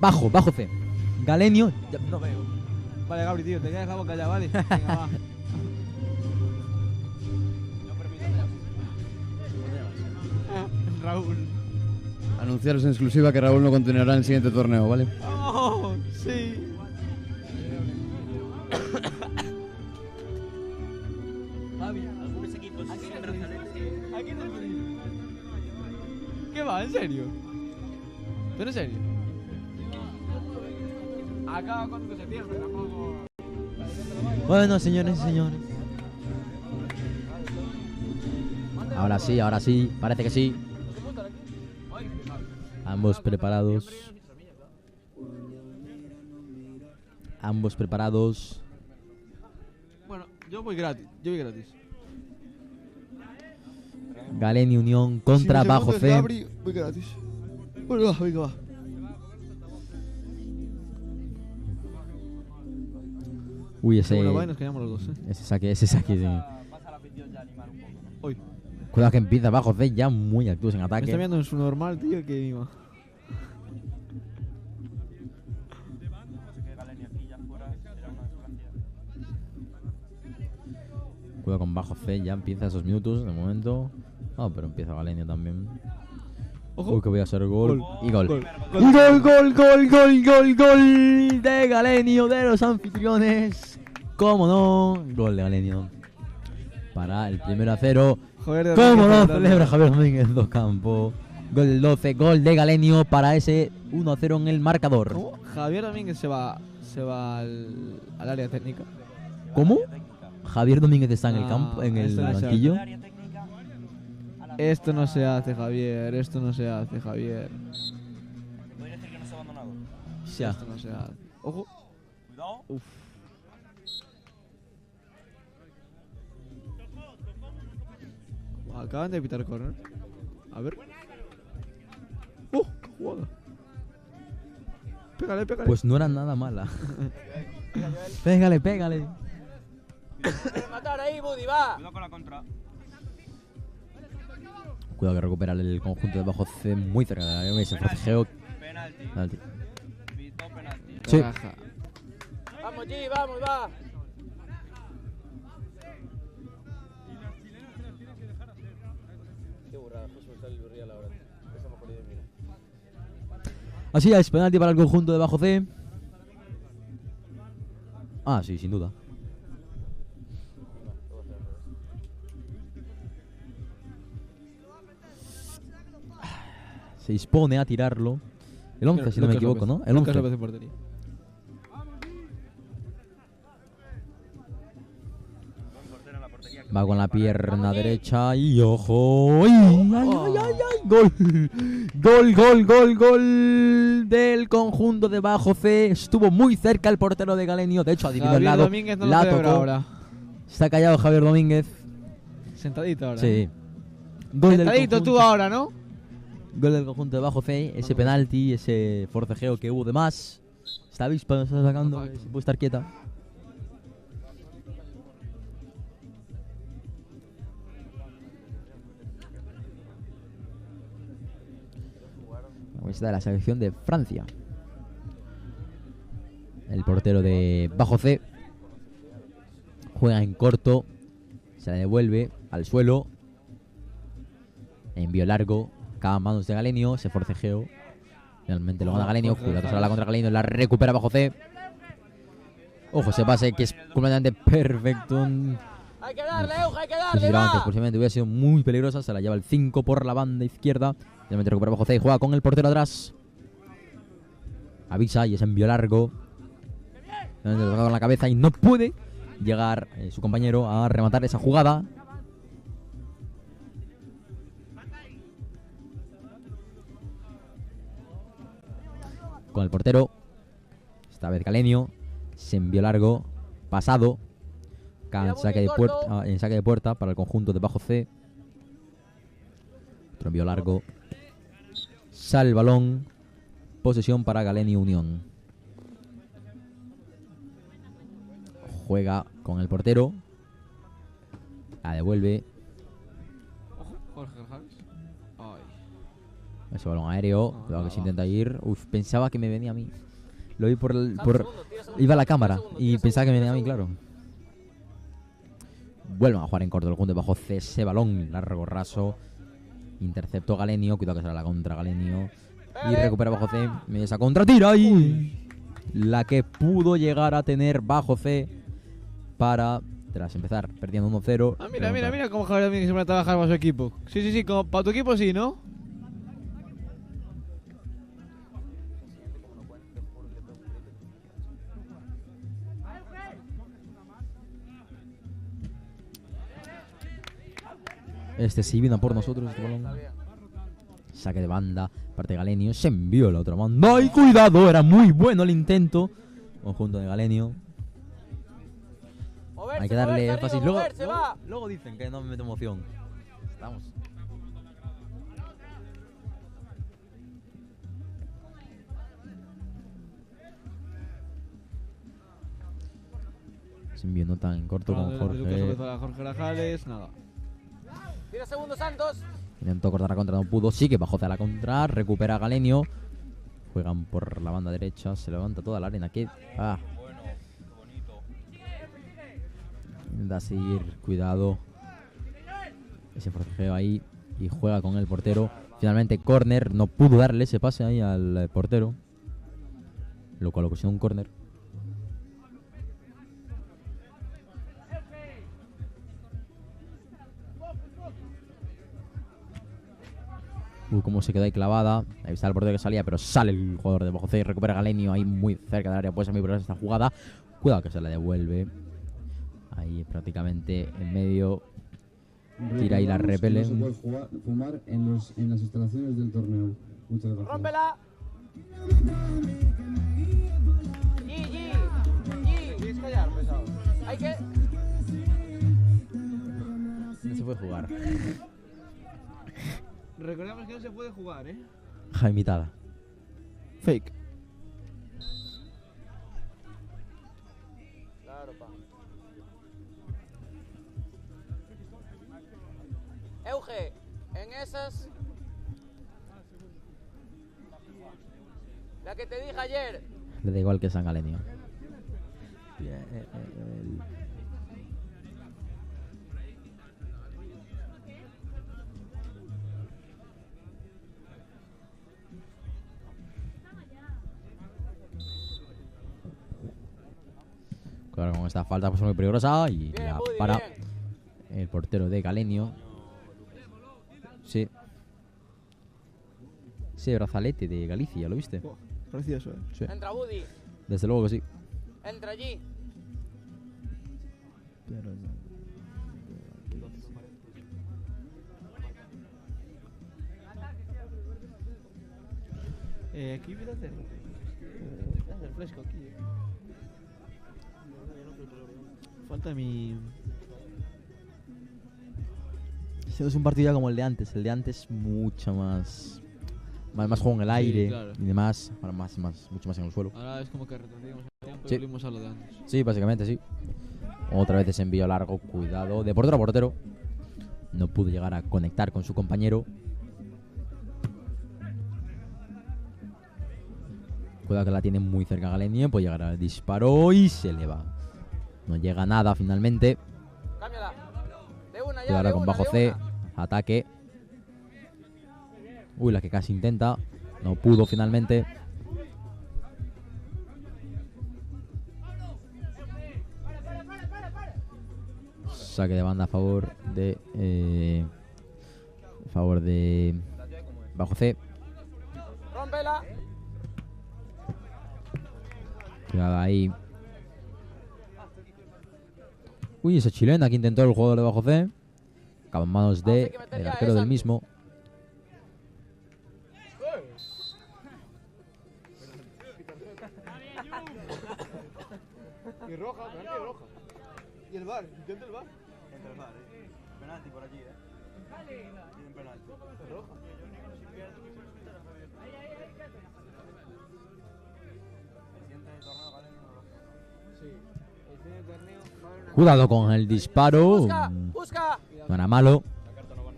Rajo. Bajo C. Galenio. No veo. Vale, Gabri, tío, te quedas la boca ya, ¿vale? Venga, va. Raúl. Anunciaros en exclusiva que Raúl no continuará en el siguiente torneo, ¿vale? ¡Oh! Sí. algunos equipos sin brazalete. ¿Qué va? ¿En serio? ¿Pero en serio? Acaba cuando se pierde, tampoco. Bueno, señores y señores. Ahora sí, parece que sí. Ambos preparados. Ambos preparados. Bueno, yo voy gratis. Galenio Unión contra Bajo C. voy gratis. Bueno, venga, va. Uy, ese. Bueno, va y nos quedamos los dos, Ese saque, sí. Pasa a la afición ya a animar un poco. Hoy. Cuidado que empieza Bajo C ya muy activos en Me está ataque. viendo en su normal, tío, que mima. Que Galenio aquí ya fuera será una desgracia. Cuidado con Bajo C, ya empieza esos minutos de momento. Oh, pero empieza Galenio también. Ojo. Uy, que voy a hacer gol. Y gol. Gol. Gol de Galenio, de los anfitriones. ¿Cómo no? Gol de Galenio. Para el 1-0. Joder, ¿Cómo no? Celebra Javier Domínguez Docampo. Gol del 12, gol de Galenio para ese 1-0 en el marcador. ¿Cómo? Javier Domínguez se va al área técnica. ¿Cómo? Javier Domínguez está en el Ah, campo, en el esto no se hace. banquillo. Área técnica. A la Esto no se hace, Javier. Esto no se hace, Javier. podría decir que no se ha abandonado. Ya. Esto no se hace. Ojo. Cuidado. Uf. Acaban de pitar corner. A ver. ¡Qué jugada! Pégale, pégale. Pues no era nada mala. Pégale. matar ahí, Buddy, va. Cuidado con la contra. Cuidado que recupera el conjunto de Bajo C muy cerca de la área. Ese forcejeo. Penalti. Penalti. Pito penalti. Sí. Vamos, G, vamos, va. Así es, penalti para el conjunto de Bajo C. Ah, sí, sin duda. Se dispone a tirarlo. El 11, si no me equivoco, ¿no? El 11. Lucas López en portería. Va con la pierna derecha y ojo. ¡Ay, ay, ay, ay, ay! ¡Gol! ¡Gol, gol, gol, gol! Del conjunto de Bajo C. Estuvo muy cerca el portero de Galenio. De hecho, adivinó el Javier lado. Domínguez no La lo celebra tocó. ahora. Está callado Javier Domínguez. Sentadito ahora. Sí. Gol del Sentadito tú conjunto. ahora, ¿no? Gol del conjunto de Bajo C. Ese penalti, ese forcejeo que hubo de más. Esta avispa nos está sacando. Se puede estar quieta. Esta de la selección de Francia. El portero de Bajo C juega en corto, se la devuelve al suelo, envío largo, cae a manos de Galenio, se forcejeo, finalmente lo gana Galenio, cuidado que sale la contra Galenio, la recupera Bajo C. Ojo ese pase que es completamente perfecto. Hay que darle, Euge, hay que Si darle, tiraba va. antes, posiblemente hubiera sido muy peligrosa. Se la lleva el 5 por la banda izquierda. Finalmente recupera Bajo C y juega con el portero atrás. Avisa y es envío largo. Finalmente lo toca con la cabeza y no puede llegar su compañero a rematar esa jugada. Con el portero. Esta vez Galenio. Se envió largo. Pasado. En saque de puerta para el conjunto de Bajo C. Otro envío largo. Sale el balón. Posesión para Galenio Unión. Juega con el portero. La devuelve. Ojo, Jorge Grajales. Ay. Ese balón aéreo. Cuidado que se intenta ir. Uf, pensaba que me venía a mí. Lo vi iba a la cámara y pensaba que me venía a mí, claro. Vuelven a jugar en corto el conjunto de Bajo C. Ese balón largo, raso. Interceptó Galenio. Cuidado que será la contra Galenio. Y recupera Bajo C. Esa contra tira y la que pudo llegar a tener Bajo C para, tras empezar perdiendo 1-0. Ah, mira cómo Javier Domínguez se pone a trabajar para su equipo. Sí, como para tu equipo sí, ¿no? Este sí vino por nosotros, este balón. Saque de banda, parte de Galenio. Se envió la otra banda. ¡Ay, cuidado! Era muy bueno el intento. Conjunto de Galenio. Moverse, Hay que darle moverse, énfasis. arriba, Luego, moverse, va. luego dicen que no me meto emoción. Estamos. Se envió no tan corto con Lucas López Jorge. para Jorge Grajales, nada. 10 segundos, Santos. Intentó cortar la contra, no pudo. Sí que bajó hacia la contra. Recupera a Galenio. Juegan por la banda derecha. Se levanta toda la arena. Intenta seguir. Cuidado. Ese forcejeo ahí. Y juega con el portero. Finalmente, córner. No pudo darle ese pase ahí al portero. Lo cual ocasionó un córner. Cómo se quedó ahí clavada. Ahí está el portero que salía, pero sale el jugador de Bajo C y recupera Galenio ahí muy cerca del área. Puede ser muy peligrosa esta jugada. Cuidado que se la devuelve. Ahí prácticamente en medio. Tira y la repele. No se puede fumar en las instalaciones del torneo. Muchas gracias. ¡Rómpela! Tienes que callar, pesado. Hay que... No se puede jugar. Recordemos que no se puede jugar, ¿eh? Jaimitada. Fake. Claro, pa. Euge, en esas... La que te dije ayer. Le da igual que San Galenio. Ahora con esta falta pues muy peligrosa y la para el portero de Galenio. Sí. Ese brazalete de Galicia, ¿lo viste? Precioso, Sí. Entra Buddy. Desde luego que sí. Entra allí. Aquí voy a hacer. Hacer fresco aquí. Falta mi. Este es un partido ya como el de antes. El de antes mucho más juego en el aire claro. y demás. Ahora mucho más en el suelo. Ahora es como que retrocedimos el tiempo Sí. y volvimos a lo de antes. Sí, básicamente sí. Otra vez ese envío largo, cuidado. De portero a portero. No pudo llegar a conectar con su compañero. Cuidado que la tiene muy cerca Galenio. Puede llegar al disparo y se le va. No llega nada finalmente. Cámbiala. De una ya. Cuidado ahora de con una, bajo de C. una. Ataque. Uy, la que casi intenta. No pudo finalmente. Saque de banda a favor de bajo C. Rómpela. Cuidado ahí. Uy, esa chilena que intentó el jugador de bajo C. Acaba en manos de el arquero del mismo. Y roja, penalti roja. Y el bar, intenta el bar. Entra el bar, Penalti por aquí, Tienen penalti. Roja. Cuidado con el disparo. Busca, busca. No era malo,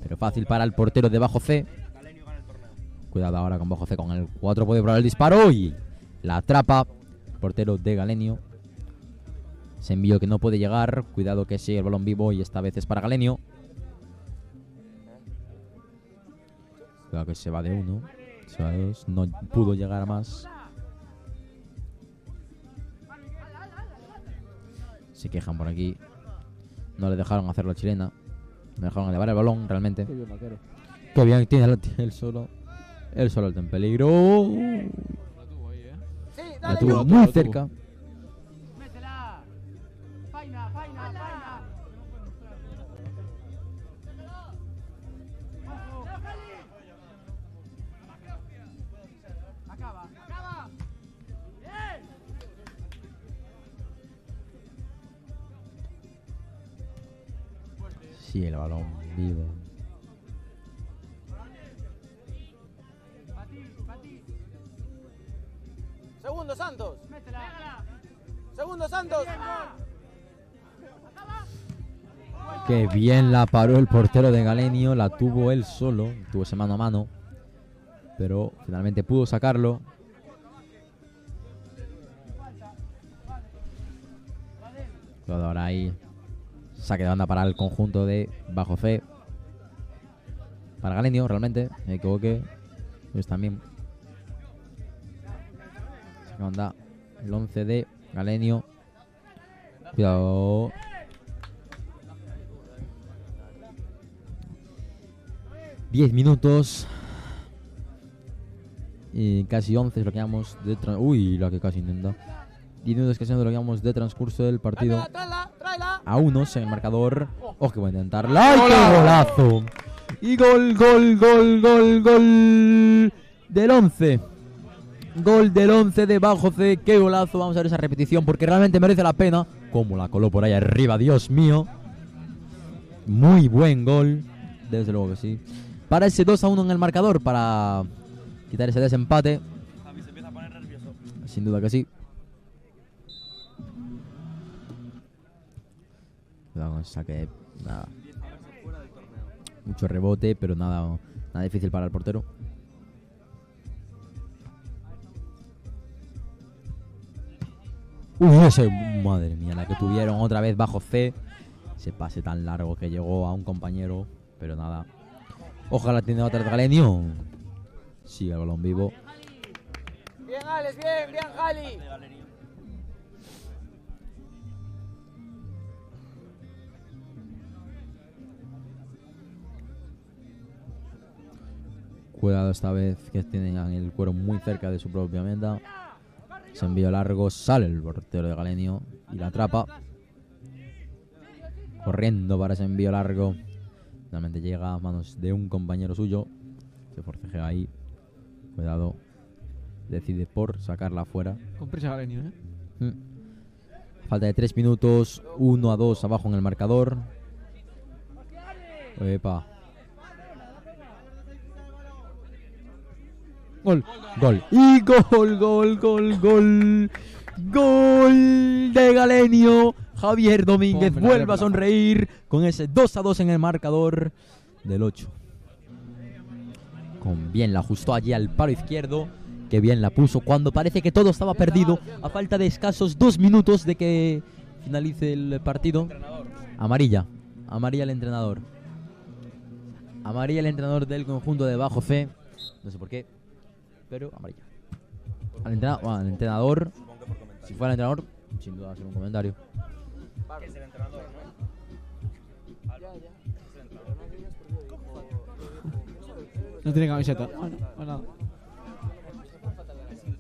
pero fácil para el portero de bajo C. Cuidado ahora con bajo C con el 4. Puede probar el disparo y la atrapa. Portero de Galenio. Se envío que no puede llegar. Cuidado que sigue el balón vivo y esta vez es para Galenio. Cuidado que se va de 1. Se va de 2. No pudo llegar a más. Se quejan por aquí. No le dejaron hacer la chilena. No dejaron elevar el balón realmente. Qué bien tiene el solo. El solo está en peligro. Sí, La dale. tuvo muy cerca. Métela. Faina, faina, faina. Acaba, acaba. Bien. Sí, el balón vivo. Segundo Santos. Segundo Santos. Qué bien la paró el portero de Galenio. La tuvo él solo. Tuvo ese mano a mano. Pero finalmente pudo sacarlo. Cuidado ahora ahí. Saque de banda para el conjunto de bajo C. Para Galenio, realmente. Me equivoqué. Pues también. Saque de banda. El 11 de Galenio. Cuidado. ...10 minutos... y casi 11 es lo que llamamos de... Uy, la que casi intenta... 10 minutos casi 11 es lo que llamamos de transcurso del partido... Tráela. A 1 en el marcador... ¡Oh, que voy a intentarla! ¡Ay, qué golazo! Y gol del 11. Gol del 11 de bajo C. ¡Qué golazo! Vamos a ver esa repetición porque realmente merece la pena. Como la coló por ahí arriba, Dios mío. Muy buen gol. Desde luego que sí. Para ese 2-1 en el marcador. Para quitar ese desempate. Javi se empieza a poner nervioso. Sin duda que sí. Cuidado con el saque. Nada. Mucho rebote, pero nada difícil para el portero. Uy, ese, madre mía, la que tuvieron otra vez bajo C. Ese pase tan largo que llegó a un compañero, pero nada. Ojalá tiene otra de Galenio. Sigue el balón vivo. Bien, Alex, bien, Jali. Cuidado esta vez que tienen el cuero muy cerca de su propia meta. Se envío largo, sale el portero de Galenio y la atrapa. Corriendo para ese envío largo. Finalmente llega a manos de un compañero suyo. Se forcejea ahí. Cuidado. Decide por sacarla afuera. Con prisa Galenio, Falta de 3 minutos. 1-2 abajo en el marcador. Epa. Gol. Gol. Y gol. Gol de Galenio. Javier Domínguez Hombre, vuelve a sonreír con ese 2-2 en el marcador del 8. Con bien la ajustó allí al palo izquierdo. Que bien la puso cuando parece que todo estaba perdido. A falta de escasos 2 minutos de que finalice el partido. Amarilla. Amarilla el entrenador. Amarilla el entrenador del conjunto de Bajo Fe. No sé por qué, pero amarilla. Al entrenador. Si fuera el entrenador, sin duda va a ser un comentario. Es el entrenador, ¿no? No tiene camiseta. Bueno, nada.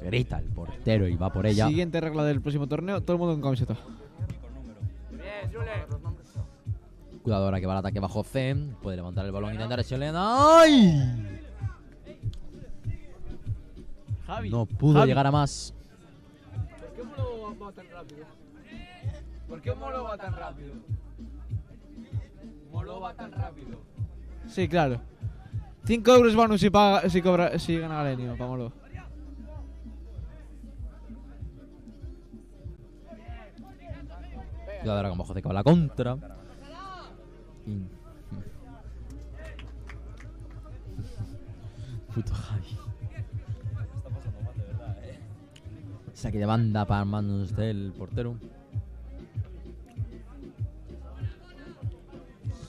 Grita el portero y va por ella. Siguiente regla del próximo torneo, todo el mundo con camiseta. Cuidado ahora que va al ataque Bajo Fe. Puede levantar el balón e intentar Selena. ¡Ay! Javi. No pudo Javi. llegar a más. ¿Por qué Molo va tan rápido? ¿Por qué Molo va tan rápido? Molo va tan rápido. Sí, claro. 5 euros bonus si gana Galenio, para Molo. Cuidado ahora con Bajo Fe que va a la contra. Puto Javi. Saque de banda para manos del portero.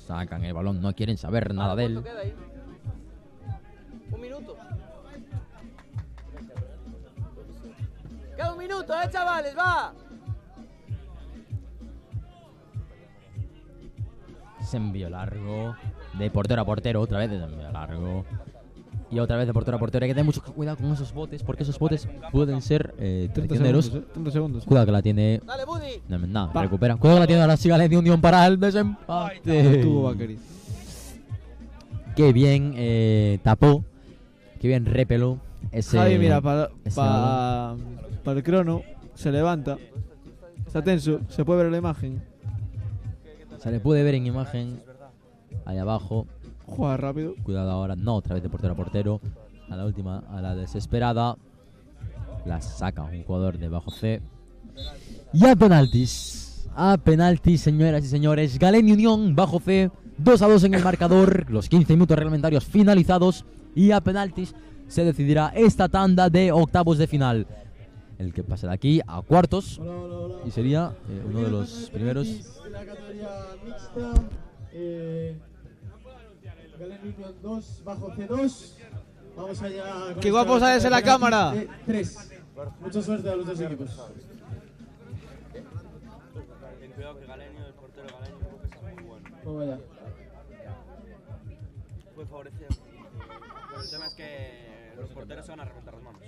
Sacan el balón, no quieren saber nada de él. Queda ahí? Un minuto. Queda un minuto, chavales, va. Se envío largo. De portero a portero, otra vez de envío largo. Y otra vez de portero a portero. Hay que tener mucho cuidado con esos botes, porque esos botes pueden ser 30 traicioneros. segundos, 30 segundos. Cuidado que la tiene. Dale, Buddy. No, recupera. Cuidado que la tiene ahora sí de Unión para el desempate. Tuvo Bakary. Qué bien tapó. Qué bien repeló ese. Javi, mira, ese para el crono, se levanta. Está tenso, se puede ver la imagen. Se le puede ver en imagen. Ahí abajo. Juega rápido. Cuidado ahora, no, otra vez de portero a portero. A la última, a la desesperada. La saca un jugador de Bajo C. Y a penaltis. A penaltis, señoras y señores. Galenio Unión, Bajo C. 2-2 en el marcador. Los 15 minutos reglamentarios finalizados. Y a penaltis se decidirá esta tanda de octavos de final. El que pase de aquí a cuartos. Y sería uno de los primeros. De la categoría mixta. Galenio Unión 2, Bajo C2. Vamos allá. con ¡Qué esta guapo sales en la categoría cámara! de 3. Mucha suerte a los dos equipos. Ten cuidado que Galenio, el portero Galenio, creo que es muy bueno. Vamos allá. Puede favorecer. Pero el tema es que los porteros se van a reventar las manos.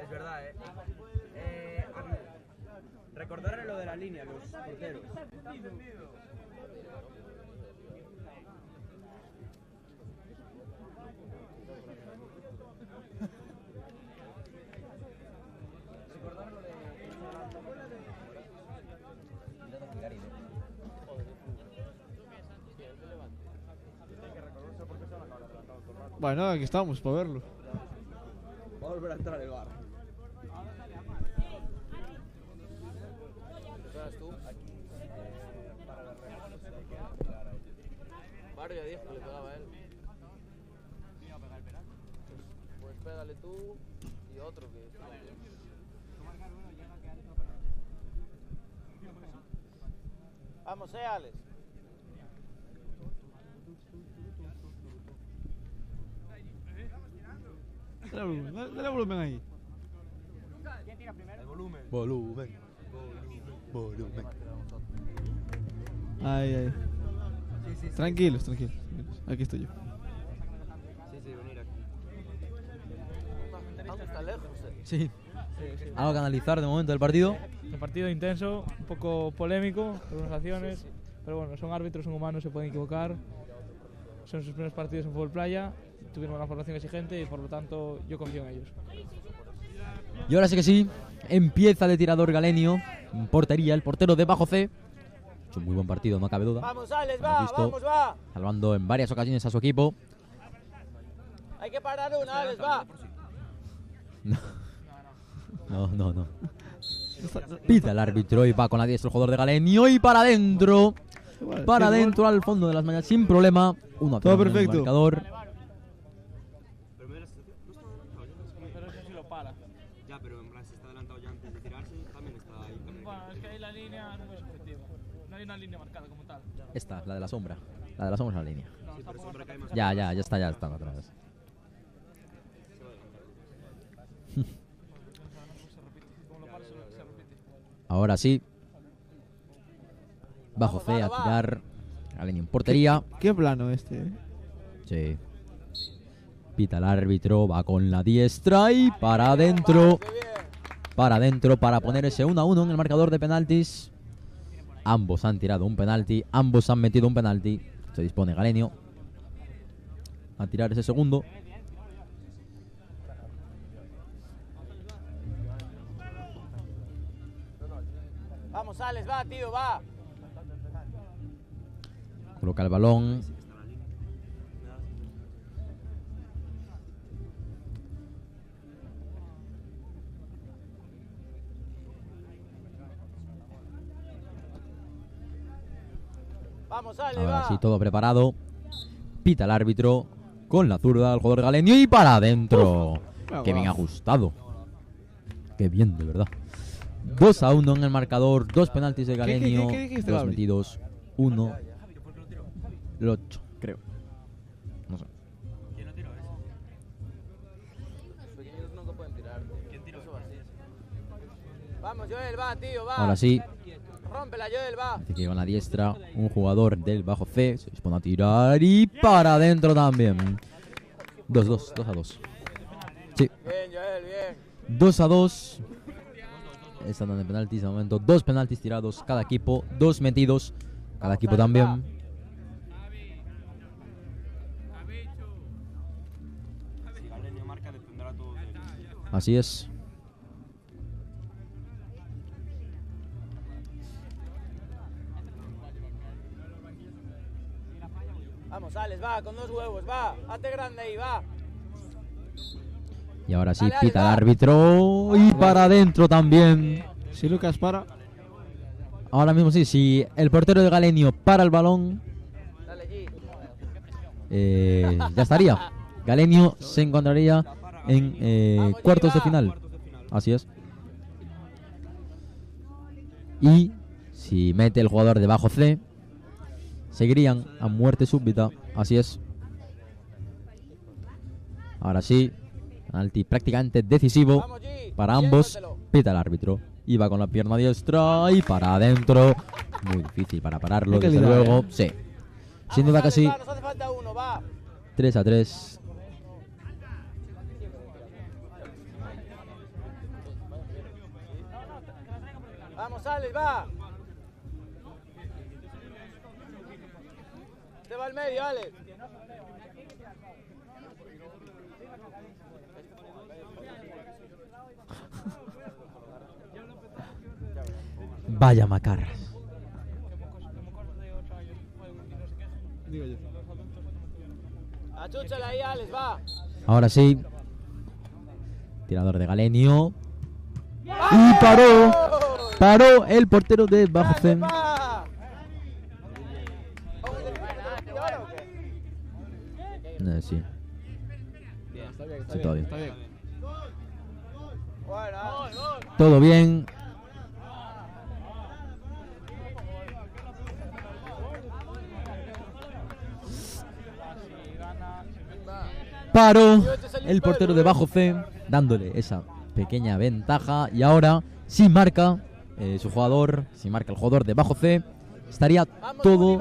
Es verdad, recordarle lo de la línea, los porteros. Bueno, aquí estamos para verlo. Va a volver a entrar el bar. Mario ya dijo que le pegaba a él. Pues pégale tú y otro que... Vamos, Alex. Dale volumen ahí. El volumen. Volumen. Ay. Sí, Tranquilos. Aquí estoy yo. Sí. ¿Algo que analizar de momento del partido? Un partido intenso, un poco polémico, algunas acciones, pero bueno, son árbitros, son humanos, se pueden equivocar. Son sus primeros partidos en fútbol playa, tuvieron una formación exigente y por lo tanto yo confío en ellos. Y ahora sí que sí, empieza de tirador Galenio, en portería, el portero de Bajo C. Ha hecho un muy buen partido, no cabe duda. Vamos, Alex, Hemos va, visto vamos, va. salvando en varias ocasiones a su equipo. Hay que parar una, Alex, va. No. Pita el árbitro y va con la diestra el jugador de Galenio y para adentro. Para adentro, al fondo de las mallas, sin problema. 1-0 Todo en el perfecto. marcador. Pero eso sí lo para. Ya, pero en plan, si está adelantado ya antes de tirarse, también está ahí. Bueno, es que ahí la línea no es objetiva. No hay una línea marcada como tal. Esta, la de la sombra. La de la sombra es la línea. No, está por marcar. Ya está otra vez. Ahora sí. Bajo C a tirar. Galenio en portería. Qué plano este, Sí. Pita el árbitro, va con la diestra y para adentro. Para adentro para poner ese 1-1 en el marcador de penaltis. Ambos han tirado un penalti, ambos han metido un penalti. Se dispone Galenio a tirar ese segundo. Vamos, Alex, va, tío, va. Coloca el balón. Vamos, Alex, Ahora va. sí, todo preparado. Pita el árbitro con la zurda al jugador Galenio y para adentro. Qué bien ajustado. Qué bien, de verdad. 2-1 en el marcador. 2 penaltis de Galenio. ¿Qué dijiste, 2 Gabri? metidos. 1. El 8, creo. No sé. ¿Quién no tiró eso? Los pequeños nunca pueden tirar. ¿Quién tiró eso así? Vamos, Joel, va, tío, va. Ahora sí. Rómpela, Joel, va. Parece que con la diestra un jugador del Bajo C se dispone a tirar y para adentro también. 2-2. Sí. Bien, Joel, bien. 2-2. Están dando penaltis de momento. 2 penaltis tirados cada equipo. 2 metidos. Cada equipo también. Si Galenio marca, dependerá todo de él. Así es. Vamos, Alex, va, con 2 huevos, va. Hazte grande ahí, va. Y ahora sí, Dale, pita el va. árbitro. Y para adentro también. Si Lucas para. Ahora mismo sí, si el portero de Galenio para el balón, Dale, G. ya estaría. Galenio se encontraría en cuartos de final. Así es. Y si mete el jugador de Bajo C, seguirían a muerte súbita. Así es. Ahora sí, penalti prácticamente decisivo para ambos. Pita el árbitro. Iba con la pierna diestra y para adentro. Muy difícil para pararlo, Qué desde calidad, luego. Sí. Sin duda casi Va, nos hace falta uno, va. 3-3. Vamos, Alex, va. Te va al medio, Alex. Vaya macarras. Achúchala ahí, Alex, va. Ahora sí. Tirador de Galenio. Y paró. Paró el portero de Bajo C. Va. Sí. Sí, todo bien. Todo bien. Paró el portero de Bajo C, dándole esa pequeña ventaja. Y ahora, si marca su jugador, si marca el jugador de Bajo C, estaría todo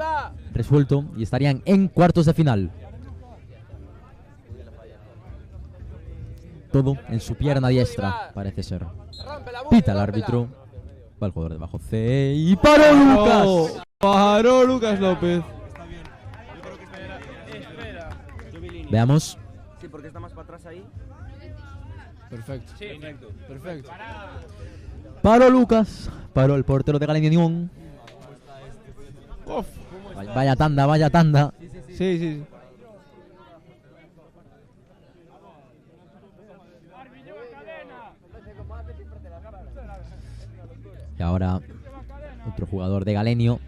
resuelto y estarían en cuartos de final. Todo en su pierna diestra, parece ser. Pita el árbitro. Va el jugador de bajo C y paró Lucas. Paró Lucas López. Veamos. Sí, porque está más para atrás ahí. Perfecto. Sí, perfecto. Perfecto. Paró Lucas. Paró el portero de Galenio Unión. Uf. Vaya tanda, vaya tanda. Sí, sí. Y ahora otro jugador de Galenio.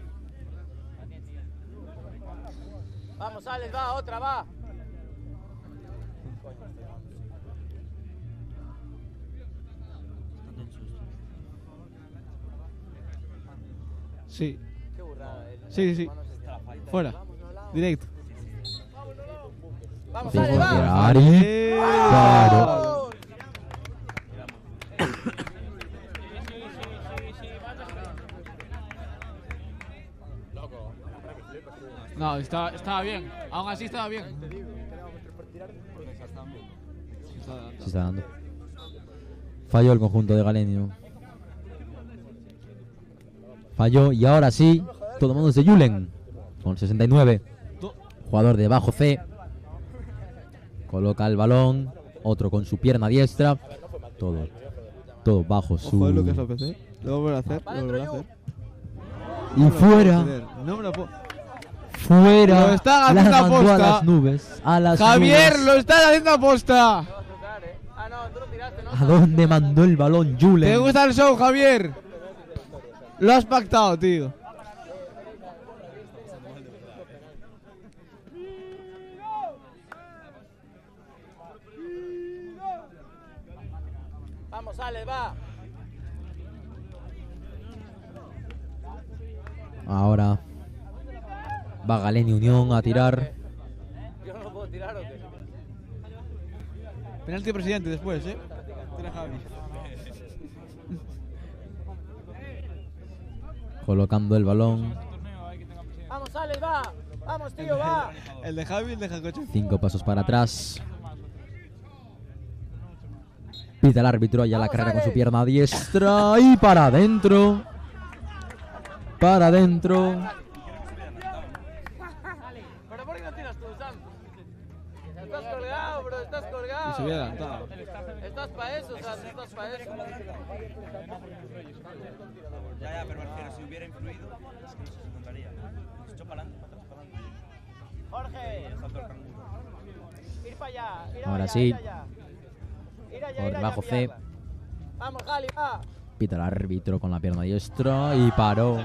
Vamos, Alex, va, otra, va. Sí. Qué burrada. Sí, sí. Fuera. Directo. Vamos, Sí, Alex, va. Ari. Paró. No, estaba bien. Aún así estaba bien. Se está dando. Falló el conjunto de Galenio. Falló y ahora sí, todo el mundo es de Julen. Con 69. Jugador de bajo C. Coloca el balón. Otro con su pierna diestra. Todo bajo su... Ojo, Lucas López, ¿eh? Lo voy a hacer, lo voy a hacer. Y fuera. No me lo puedo. Fuera. Lo están La haciendo mandó a aposta. las nubes. A las Javier, nubes. lo están haciendo aposta. ¿A dónde mandó el balón Julen? ¿Te gusta el show, Javier? Lo has pactado, tío. Vamos, Alex, va. Ahora va Galenio Unión a tirar. Yo no lo puedo tirar o qué. Penalti presidente después, ¿eh? Tira Javi. Colocando el balón. Vamos, Alex, va. Vamos, tío, va. El de Javi, el de Jacoche. 5 pasos para atrás. Pita el árbitro allá la carrera con su pierna diestra. Y para adentro. Para adentro. ¿Pero por qué no tiras tú, Sam? Estás colgado, bro, estás colgado. Y se hubiera adelantado. Estás para eso, Sam, estás para eso. Ya, pero refiero, si hubiera influido, es que no se contaría. Se echó para adelante, para atrás, para adelante. Jorge, ir para allá, ir Ahora allá, sí. ir allá. Por debajo C. Vamos, Gali, va. Pita el árbitro con la pierna diestra. Y paró.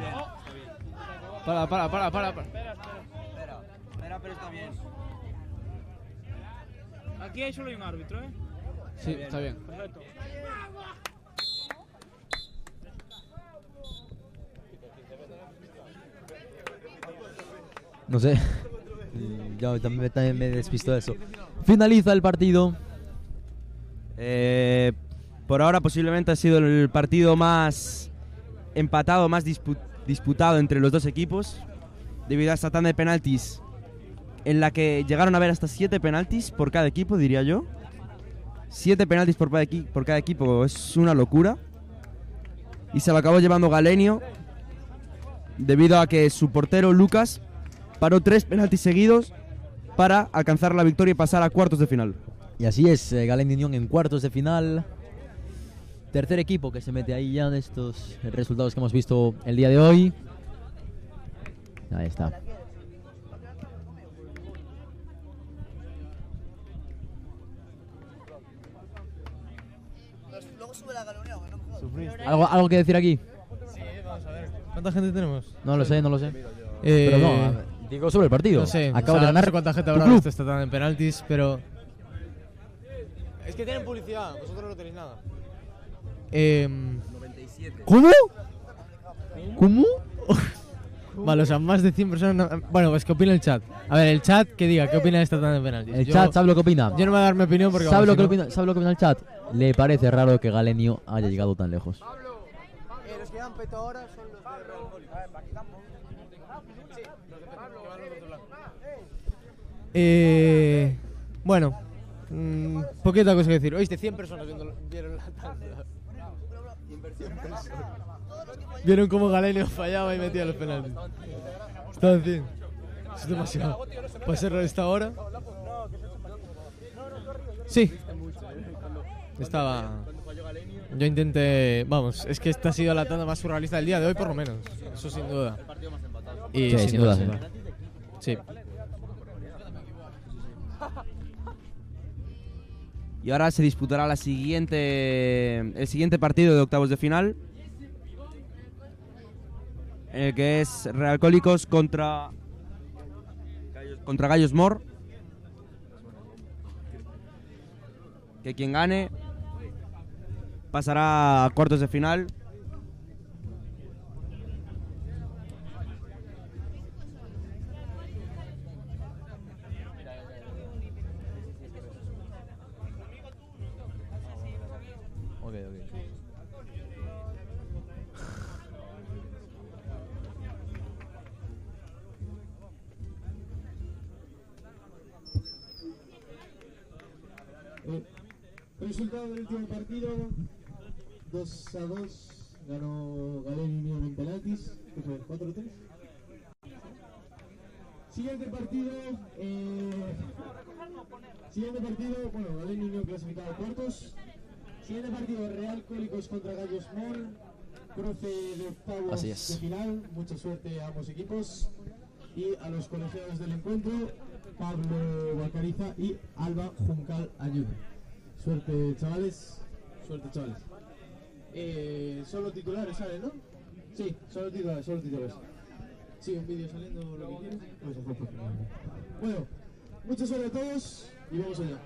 Para. Espera, pero está bien. Aquí hay solo un árbitro, ¿eh? Sí, está bien. Perfecto. No sé. Yo también me despisto de eso. Finaliza el partido. Por ahora posiblemente ha sido el partido más empatado, más disputado entre los dos equipos, debido a esta tanda de penaltis en la que llegaron a haber hasta 7 penaltis por cada equipo, diría yo. 7 penaltis por cada equipo, es una locura. Y se lo acabó llevando Galenio, debido a que su portero Lucas paró 3 penaltis seguidos para alcanzar la victoria y pasar a cuartos de final. Y así es, Galenio Unión en cuartos de final. Tercer equipo que se mete ahí ya de estos resultados que hemos visto el día de hoy. Ahí está. Luego sube la galonea, no me jodas. ¿Algo que decir aquí? Sí, vamos a ver. ¿Cuánta gente tenemos? No lo sé. Pero no, digo sobre el partido. No sé, Acabo de no ganar sé cuánta gente tu habrá club. visto esta tanda en penaltis, pero... Es que tienen publicidad, vosotros no tenéis nada. 97. ¿Cómo? ¿Cómo? Vale, o sea, más de 100 personas... Bueno, pues ¿qué opina el chat? A ver, el chat, ¿qué diga? ¿Qué opina de esta tanda en penaltis? El chat sabe lo que opina. Yo no me voy a dar mi opinión porque... ¿Sabe vamos, lo que opina el chat? Le parece raro que Galenio haya llegado tan lejos. quedan peto ahora son los de Real Cólicos. Sí, los de Peto. Bueno, poquita cosa que decir. Oíste, 100 personas vieron la tanda. Vieron cómo Galenio fallaba y metía los penaltis. Estaban 100. Es demasiado. ¿Puede serlo a esta hora? Sí. Estaba... Yo intenté... Vamos, es que esta ha sido la tanda más surrealista del día de hoy, por lo menos. Eso sin duda. Y Sí, sin duda, sí. Y ahora se disputará el siguiente partido de octavos de final, en el que es Real Cólicos contra Gallos Mor. Que quien gane pasará a cuartos de final. Resultado del último partido: 2-2. Ganó Galenio en penaltis. ¿Qué fue? ¿4-3? Siguiente partido, bueno, Galenio clasificado a cuartos. Siguiente partido: Real Cólicos contra Gallos Mor. Cruce de octavos Así de es. final. Mucha suerte a ambos equipos. Y a los colegiados del encuentro: Pablo Bacariza y Alba Juncal Ayuda. Suerte, chavales. Suerte, chavales. Solo titulares salen, ¿no? Sí, solo titulares. Sí, un vídeo saliendo lo que quieres. Bueno, mucha suerte a todos y vamos allá.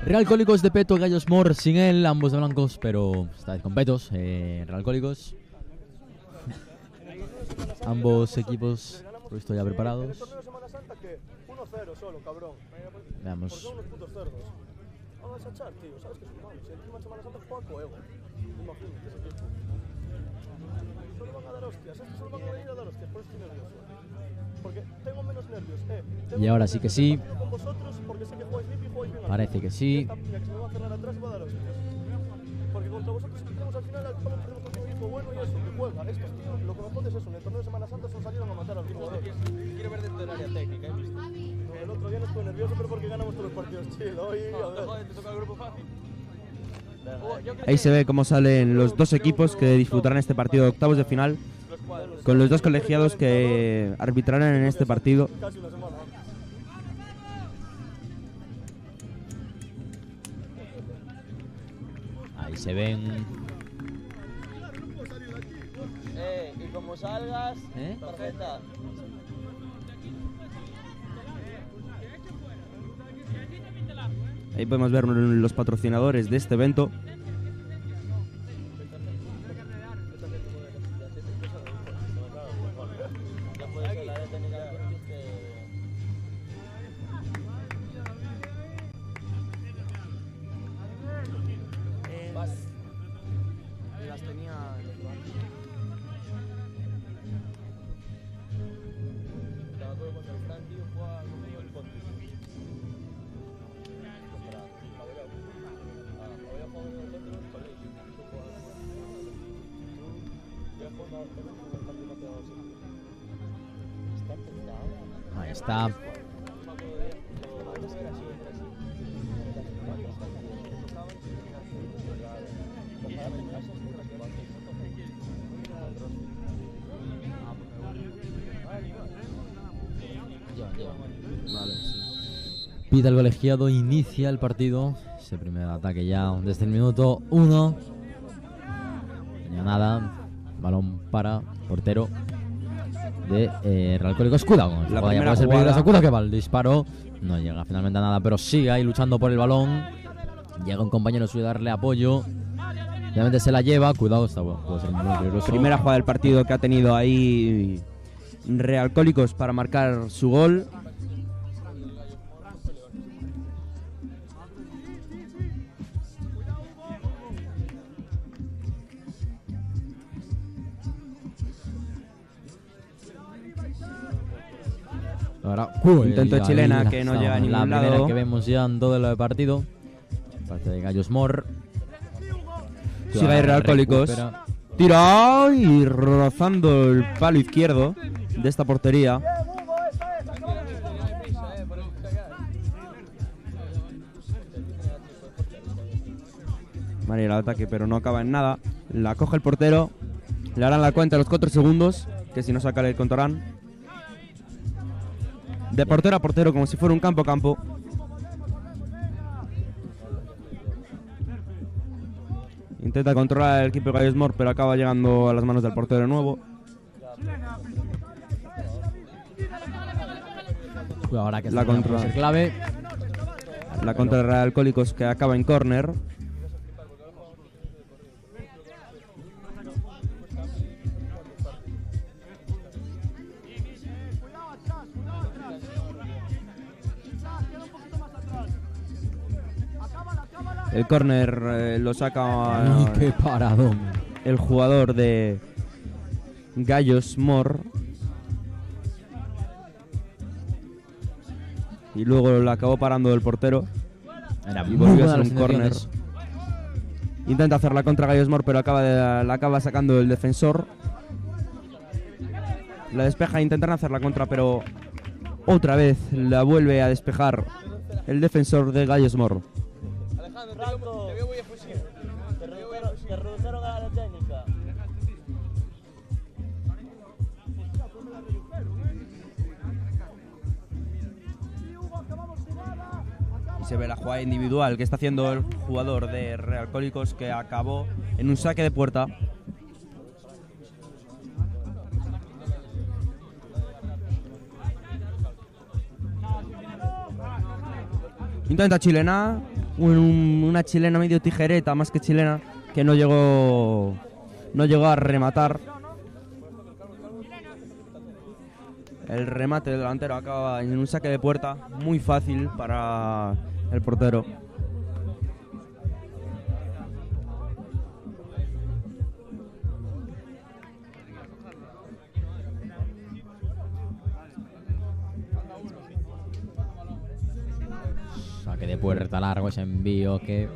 Real Cólicos de Peto, Gallos Mor sin él, ambos de blancos, pero esta vez con petos. Real Cólicos. Ambos equipos, por esto ya preparados. 1-0 solo, cabrón. Veamos. Porque son unos putos cerdos. Vamos a echar, tío. ¿Sabes que es humano? Si encima en Semana Santa juega Coego. Imagínate ese equipo. Solo van a dar hostias. Estos solo van a venir a dar hostias. Por eso estoy nervioso. Porque tengo menos nervios. Y ahora sí que sí. Con vosotros porque sé que jugáis limpio y jugáis bien. Parece que sí. Mira, que se me va a cerrar atrás y va a dar hostias. Porque contra vosotros tenemos al final estamos perdemos contra un equipo bueno y eso, que juega. Estos tíos, lo que me jode es eso. En el torneo de Semana Santa solo salieron a matar al jugador. Quiero ver dentro del área técnica, ¿eh? No, el otro día no estuve nervioso, pero porque ganamos todos los partidos chill. Hoy, a ver. Joder, te toca el grupo fácil. Ahí se ve cómo salen los dos equipos que disputarán este partido de octavos de final, con los dos colegiados que arbitrarán en este partido. Casi una semana. Ahí se ven. Y como salgas, ¿Eh? tarjeta. Ahí podemos ver los patrocinadores de este evento. Las tenía. Estaba todo contra el Fran, tío, jugaba conmigo el Ponte. Ahí está. Pita el colegiado, inicia el partido. Ese primer ataque ya desde el minuto 1. Ya nada. Balón para portero de Real Cólicos. Cuidado. La Puede primera ser peligrosa. jugada. Cuidado que va el disparo. No llega finalmente a nada, pero sigue ahí luchando por el balón. Llega un compañero suyo a darle apoyo. Finalmente se la lleva. Cuidado, está bueno. Puede ser muy peligroso. Primera jugada del partido que ha tenido ahí Real Cólicos para marcar su gol. Ahora, intento ahí chilena la que no estaba, llega a ningún la primera lado. que vemos ya en todo el partido. Parte de Gallos Mor. Sigue ahí Real Alcohólicos. Tira y rozando el palo izquierdo de esta portería. María el ataque, pero no acaba en nada. La coge el portero. Le harán la cuenta a los 4 segundos. Que si no saca le contarán. De portero a portero, como si fuera un campo a campo. Intenta controlar el equipo de Gallos Mor, pero acaba llegando a las manos del portero de nuevo. Ahora que la contra puede ser clave. La contra de Real Alcohólicos que acaba en córner. El córner lo saca ¡Qué paradón! el jugador de Gallos Mor. Y luego lo acabó parando el portero. Y volvió a ser un córner. Intenta hacer la contra Gallos Mor, pero la acaba sacando el defensor. La despeja, intentan hacer la contra, pero otra vez la vuelve a despejar el defensor de Gallos Mor. Franco, te veo muy efusivo. Te redujeron a la técnica. Y se ve la jugada individual que está haciendo el jugador de Real Alcohólicos, que acabó en un saque de puerta. Intenta chilena, una chilena medio tijereta, más que chilena, que no llegó a rematar. El remate del delantero acaba en un saque de puerta muy fácil para el portero. Saque de puerta largo, ese envío que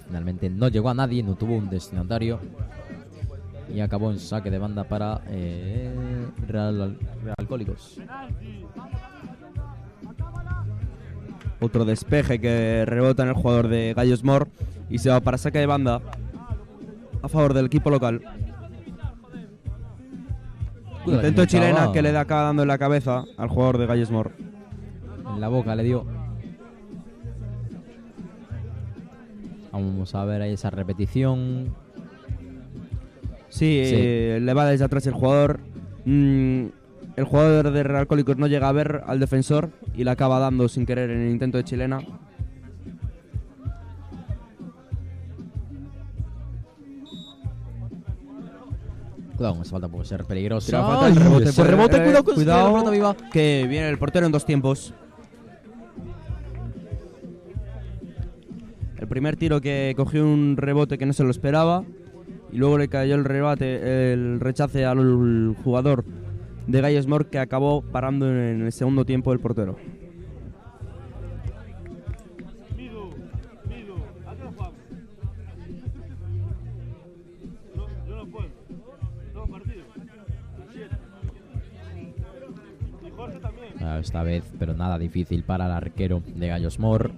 finalmente no llegó a nadie, no tuvo un destinatario y acabó en saque de banda para Real Alcohólicos. Otro despeje que rebota en el jugador de Gallos Mor y se va para saque de banda a favor del equipo local. Intento chilena que le acaba dando en la cabeza al jugador de Gallos Mor. En la boca le dio. Vamos a ver ahí esa repetición. Sí, le va desde atrás el jugador. El jugador de Real Alcohólicos no llega a ver al defensor y le acaba dando sin querer en el intento de chilena. Cuidado con esa falta, puede ser peligrosa. Tira falta, el rebote, ese rebote, cuidado con cuidado, esa pelota viva. Que viene el portero en 2 tiempos. El primer tiro que cogió un rebote que no se lo esperaba y luego le cayó el rechace al jugador de Gallos Mor, que acabó parando en el segundo tiempo el portero. Esta vez, pero nada difícil para el arquero de Gallos Mor.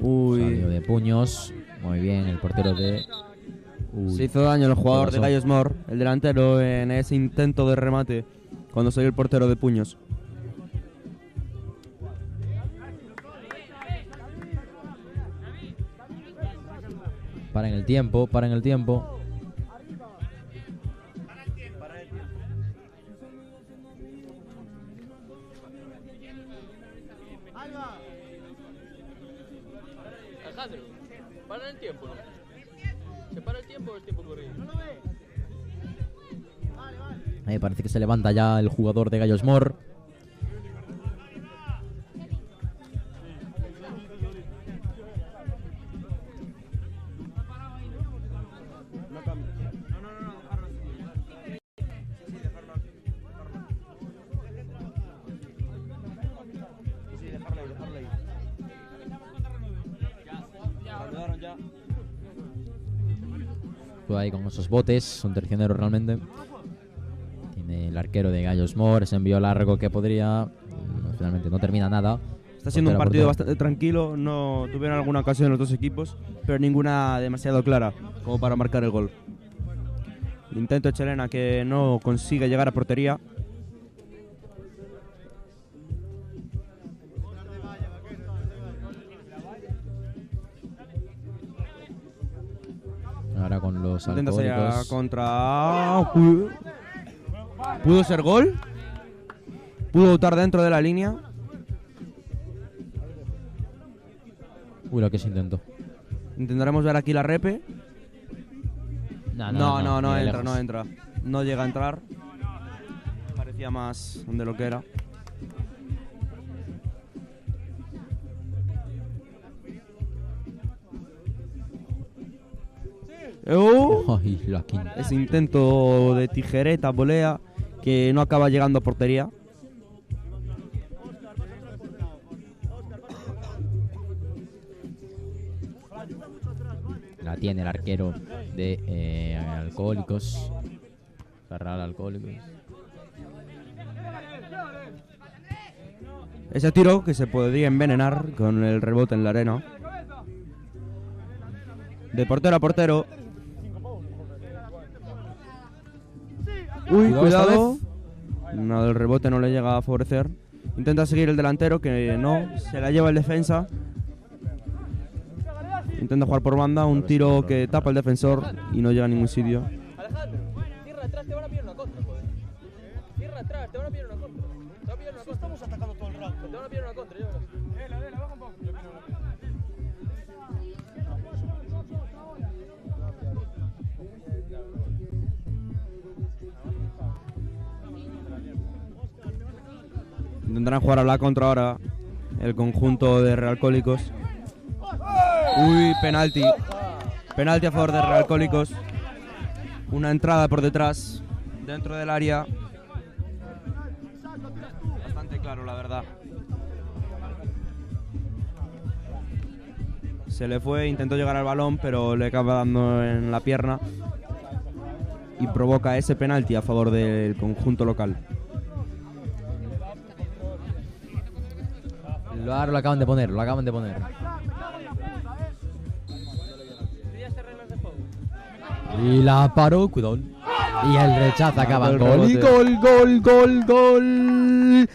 Salió de puños. Muy bien, el portero de... Se hizo daño el jugador de Gallos Mor, el delantero, en ese intento de remate cuando salió el portero de puños. Paren el tiempo, paren el tiempo. Alejandro, para el tiempo, ¿no? ¿Se para el tiempo o el tiempo corrido? Ahí parece que se levanta ya el jugador de Gallos Mor. Cuidado ahí con esos botes, son traicioneros realmente. Tiene el arquero de Gallos Mor, se envió largo que podría. Finalmente no termina nada. Está siendo un Portero a partido portero. bastante tranquilo, no tuvieron alguna ocasión los dos equipos, pero ninguna demasiado clara como para marcar el gol. El intento de Chelena que no consigue llegar a portería. Ahora con los Intenta salir a la alcohólicos. contra. ¿Pudo ser gol? ¿Pudo botar dentro de la línea? Uy, lo que se intentó. Intentaremos ver aquí la repe. No, No ni de entra, lejos. no entra. No llega a entrar. Parecía más de lo que era. Ay, la quinta. Ese intento de tijereta, volea, que no acaba llegando a portería. La tiene el arquero de Alcohólicos. Ferral Alcohólicos. Ese tiro que se podría envenenar con el rebote en la arena. De portero a portero. Uy, cuidado. No, el rebote no le llega a favorecer. Intenta seguir el delantero, que no. Se la lleva el defensa. Intenta jugar por banda. Un tiro que tapa el defensor y no llega a ningún sitio. Alejandro, cierra atrás, te van a pillar una contra, joder. Cierra atrás, te van a pillar una contra. Te van a pillar una contra. Estamos atacando todo el rato. Te van a pillar una contra, ya verás. Baja un poco. Intentarán jugar a la contra ahora el conjunto de Realcólicos. Uy, penalti. Penalti a favor de Realcólicos. Una entrada por detrás, dentro del área. Bastante claro, la verdad. Se le fue, intentó llegar al balón, pero le acaba dando en la pierna. Y provoca ese penalti a favor del conjunto local. Ahora lo acaban de poner, lo acaban de poner. Y la paró, cuidado. Y el rechazo acaba. el Gol y rebote. gol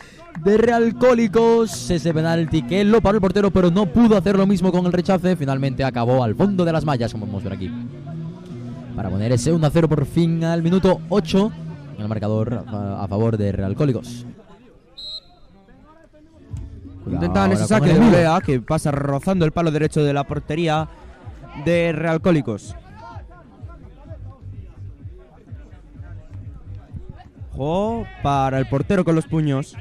de Realcólicos. Ese penalti que lo paró el portero, pero no pudo hacer lo mismo con el rechace. Finalmente acabó al fondo de las mallas, como podemos ver aquí. Para poner ese 1-0 por fin al minuto 8 en el marcador a favor de Realcólicos. Intentan ese saque de volea que pasa rozando el palo derecho de la portería de Realcólicos. Juego para el portero con los puños.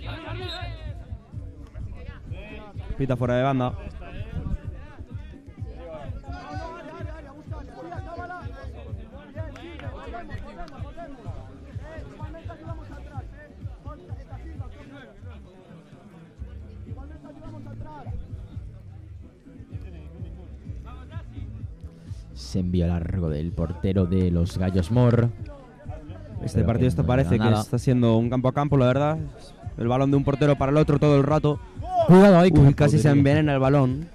Pita fuera de banda. Se envió largo del portero de los Gallos Mor. Este Pero partido que no parece llega que nada. está siendo un campo a campo, la verdad. El balón de un portero para el otro todo el rato. Cuidado ahí, Uy, que casi se podría. envenena el balón.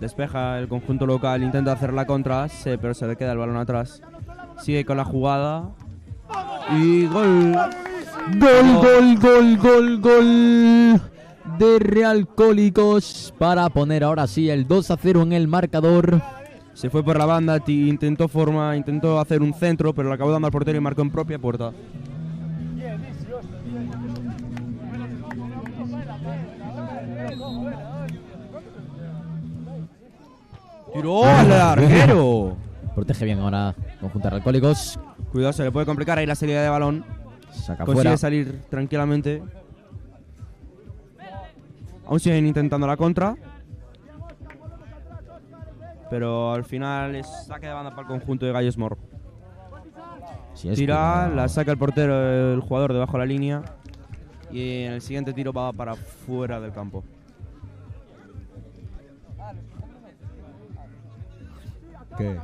Despeja el conjunto local, intenta hacer la contra, pero se le queda el balón atrás. Sigue con la jugada. Y gol. Gol de Realcólicos para poner ahora sí el 2-0 en el marcador. Se fue por la banda, intentó hacer un centro, pero le acabó dando al portero y marcó en propia puerta. ¡Tiró al arquero! Protege bien ahora conjunto de Realcólicos. Cuidado, se le puede complicar ahí la salida de balón. Saca Consigue fuera. salir tranquilamente. Aún siguen intentando la contra. Pero al final es saque de banda para el conjunto de Gallos Mor. Sí, es Tira, que no. la saca el portero, el jugador debajo de la línea. Y en el siguiente tiro va para fuera del campo. qué?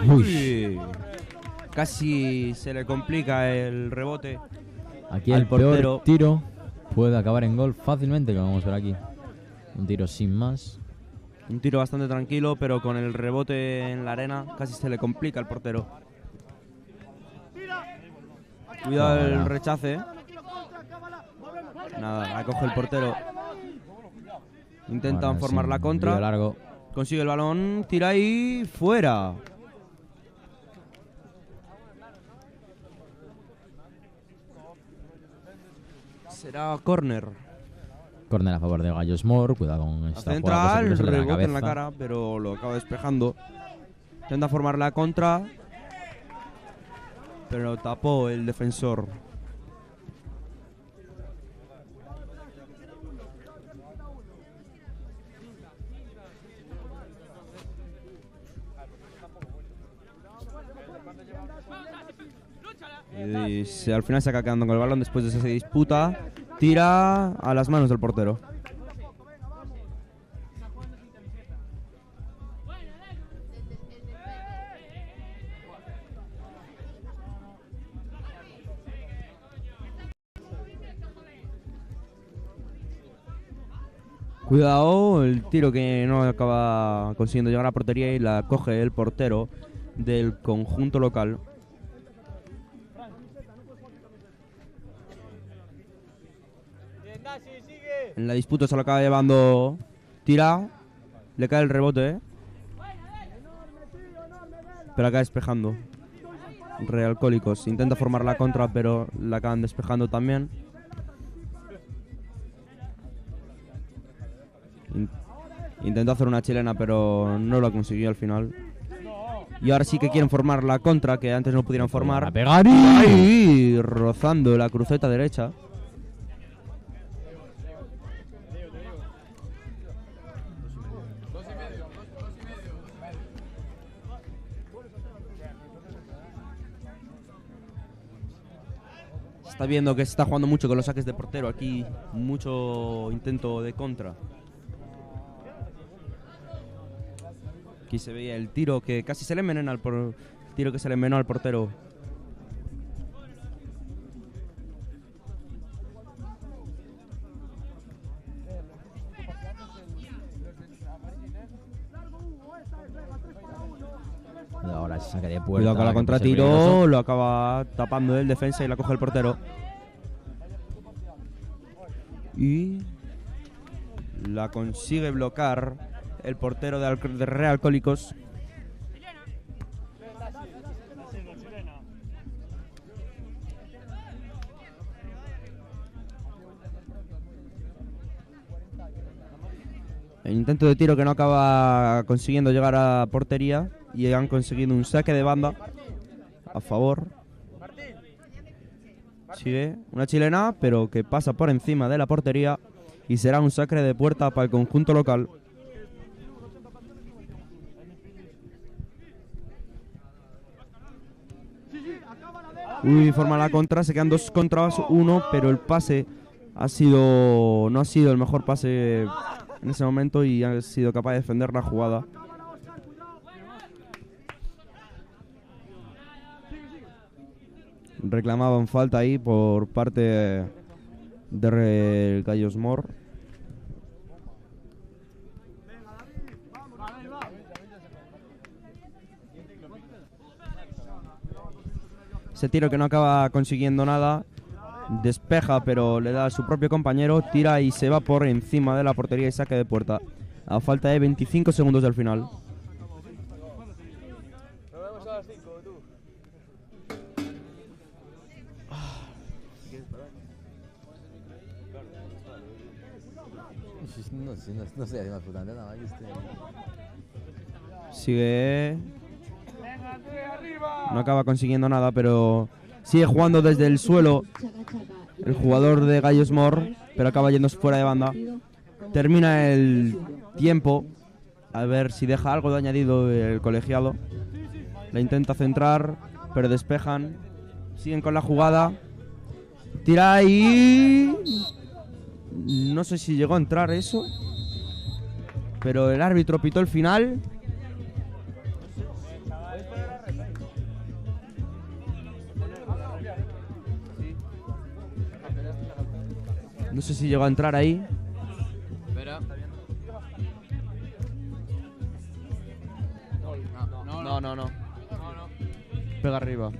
Uy. Casi se le complica el rebote. Aquí al el portero. peor tiro puede acabar en gol fácilmente, que vamos a ver aquí. Un tiro sin más. Un tiro bastante tranquilo, pero con el rebote en la arena casi se le complica al portero. Cuidado el rechace. Nada, la coge el portero. Intentan Ahora formar sí, la contra. lío largo. Consigue el balón, tira ahí, fuera. Será córner. Córner a favor de Gallos Mor. Cuidado con esta jugada. Central, que se le rebote sale en la cara, pero lo acaba despejando. Intenta formar la contra, pero tapó el defensor. Y al final se acaba quedando con el balón después de esa disputa. Tira a las manos del portero. Cuidado, el tiro que no acaba consiguiendo llegar a la portería y la coge el portero del conjunto local. En la disputa se lo acaba llevando. Tira. Le cae el rebote. Pero acaba despejando. Realcólicos. Intenta formar la contra, pero la acaban despejando también. Intentó hacer una chilena, pero no lo consiguió al final. Y ahora sí que quieren formar la contra, que antes no pudieron formar. ¡A pegar! ¡Ay! Rozando la cruceta derecha. Está viendo que se está jugando mucho con los saques de portero aquí. Mucho intento de contra. Aquí se veía el tiro que casi se le envenena al tiro que se le envenenó al portero. Ahora se saca de puerta. Cuidado con la que contratiro, puede ser peligroso. lo acaba tapando el defensa y la coge el portero. Y la consigue bloquear el portero de Realcólicos. El intento de tiro que no acaba consiguiendo llegar a portería y han conseguido un saque de banda a favor. Sigue una chilena, pero que pasa por encima de la portería y será un saque de puerta para el conjunto local. Uy, forma la contra, se quedan 2 contra 1, pero el pase no ha sido el mejor pase en ese momento y ha sido capaz de defender la jugada. Reclamaban falta ahí por parte de Gallos Mor. Ese tiro que no acaba consiguiendo nada. Despeja, pero le da a su propio compañero. Tira y se va por encima de la portería y saque de puerta. A falta de 25 segundos del final. No estoy haciendo absolutamente nada. Sigue. No acaba consiguiendo nada, pero sigue jugando desde el suelo el jugador de Gallos Mor, pero acaba yéndose fuera de banda. Termina el tiempo. A ver si deja algo de añadido el colegiado. La intenta centrar, pero despejan. Siguen con la jugada. Tira y... No sé si llegó a entrar eso. pero el árbitro pitó el final. No sé si llegó a entrar ahí. Espera. No. Pega arriba.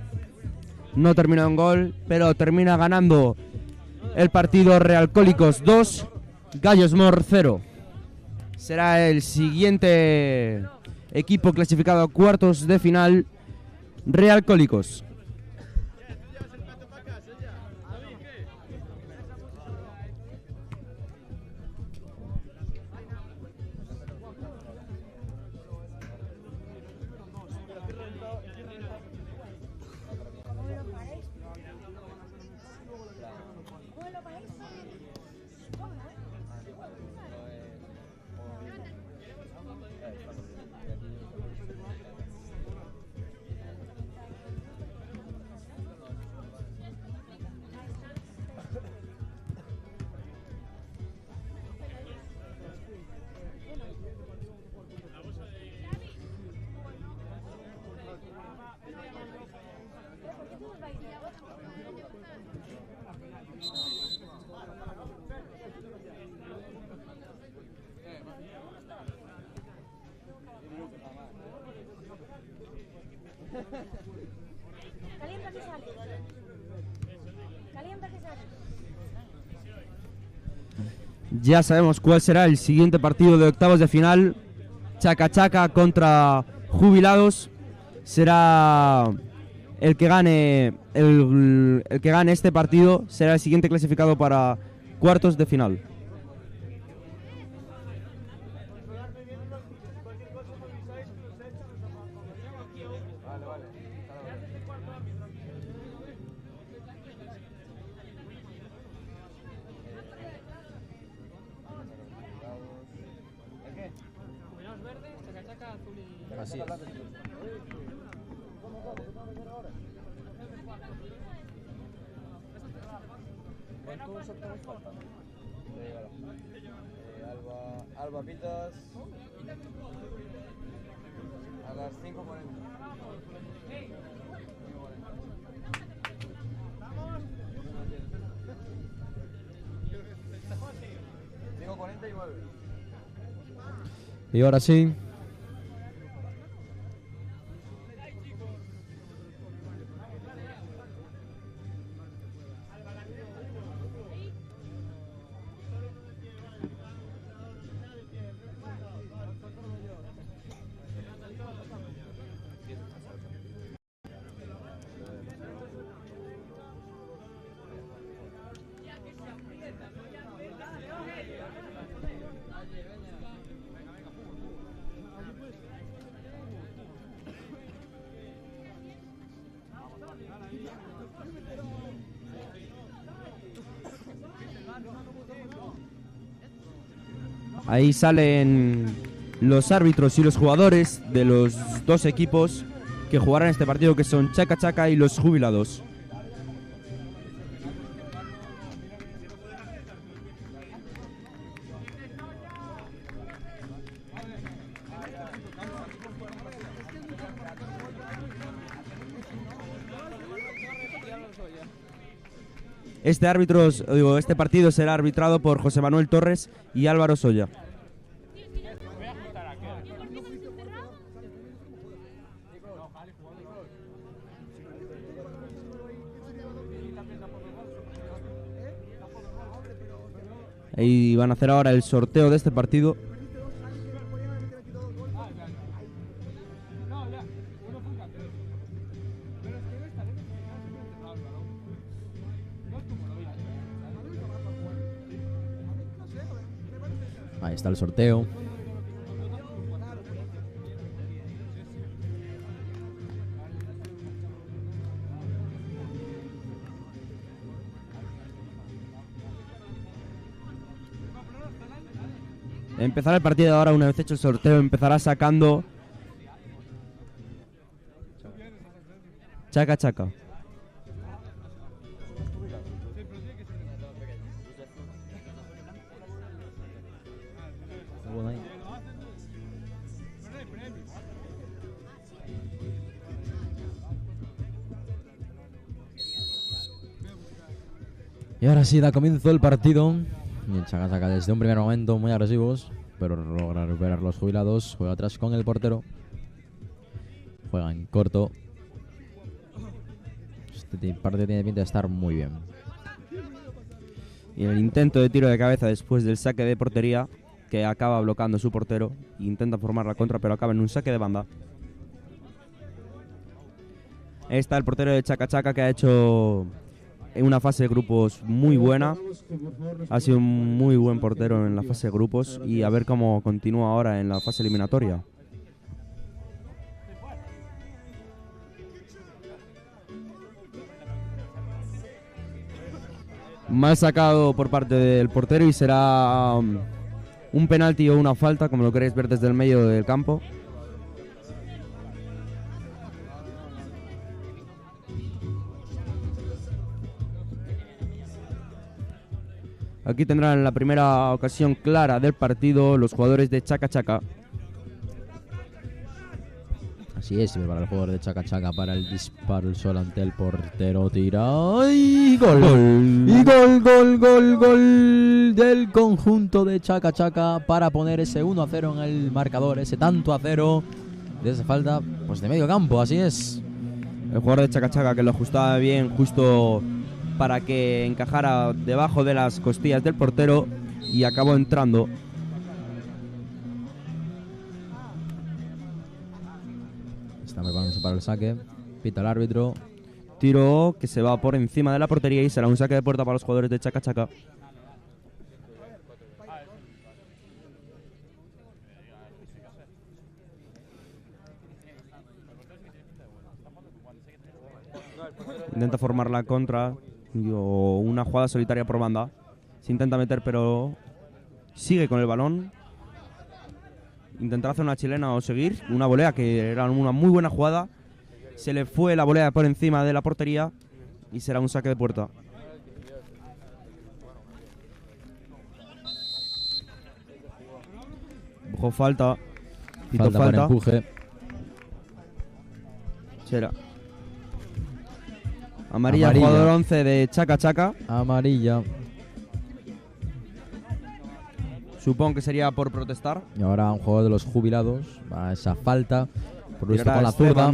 No terminó en gol, pero termina ganando el partido Realcólicos 2, Gallos Mor 0. Será el siguiente equipo clasificado a cuartos de final, Realcólicos. Ya sabemos cuál será el siguiente partido de octavos de final. Chaca Chaca contra Jubilados. Será el que gane el que gane este partido será el siguiente clasificado para cuartos de final. Así es. ¿Cuántos octavos faltan? Alba Pitas a las 5:40. 5:49. Y ahora sí. Ahí salen los árbitros y los jugadores de los dos equipos que jugarán este partido, que son Chaca Chaca y los Jubilados. Este partido será arbitrado por José Manuel Torres y Álvaro Soya. Ahí van a hacer ahora el sorteo de este partido. Ahí está el sorteo. Empezará el partido ahora, una vez hecho el sorteo, empezará sacando Chaca Chaca. Y ahora sí, da comienzo el partido. Y el Chaca Chaca desde un primer momento muy agresivos, pero logra recuperar los jubilados. Juega atrás con el portero. Juega en corto. Este partido tiene pinta de estar muy bien. Y en el intento de tiro de cabeza después del saque de portería, que acaba bloqueando su portero, intenta formar la contra, pero acaba en un saque de banda. Ahí está el portero de Chaca Chaca, que ha hecho en una fase de grupos muy buena. Ha sido un muy buen portero en la fase de grupos y a ver cómo continúa ahora en la fase eliminatoria. Mal sacado por parte del portero y será un penalti o una falta, como lo queréis ver desde el medio del campo. Aquí tendrán la primera ocasión clara del partido los jugadores de Chaca Chaca. Así es, para el jugador de Chaca Chaca para el disparo, el sol ante el portero, tira y gol. Y gol del conjunto de Chaca Chaca para poner ese 1-0 en el marcador, ese tanto a 0 de esa falta pues de medio campo, así es. El jugador de Chaca Chaca que lo ajustaba bien justo para que encajara debajo de las costillas del portero y acabó entrando. Está preparándose para el saque. Pita el árbitro. Tiro que se va por encima de la portería y será un saque de puerta para los jugadores de Chaca Chaca. Intenta formar la contra o una jugada solitaria por banda. Se intenta meter pero sigue con el balón. Intentar hacer una chilena o seguir. Una volea que era una muy buena jugada. Se le fue la volea por encima de la portería y será un saque de puerta. Ojo, falta. Pito Falta por empuje. Será amarilla, jugador 11 de Chaca Chaca. Amarilla. Supongo que sería por protestar. Y ahora un jugador de los jubilados. Va a esa falta. Por visto Tirará con la zurda.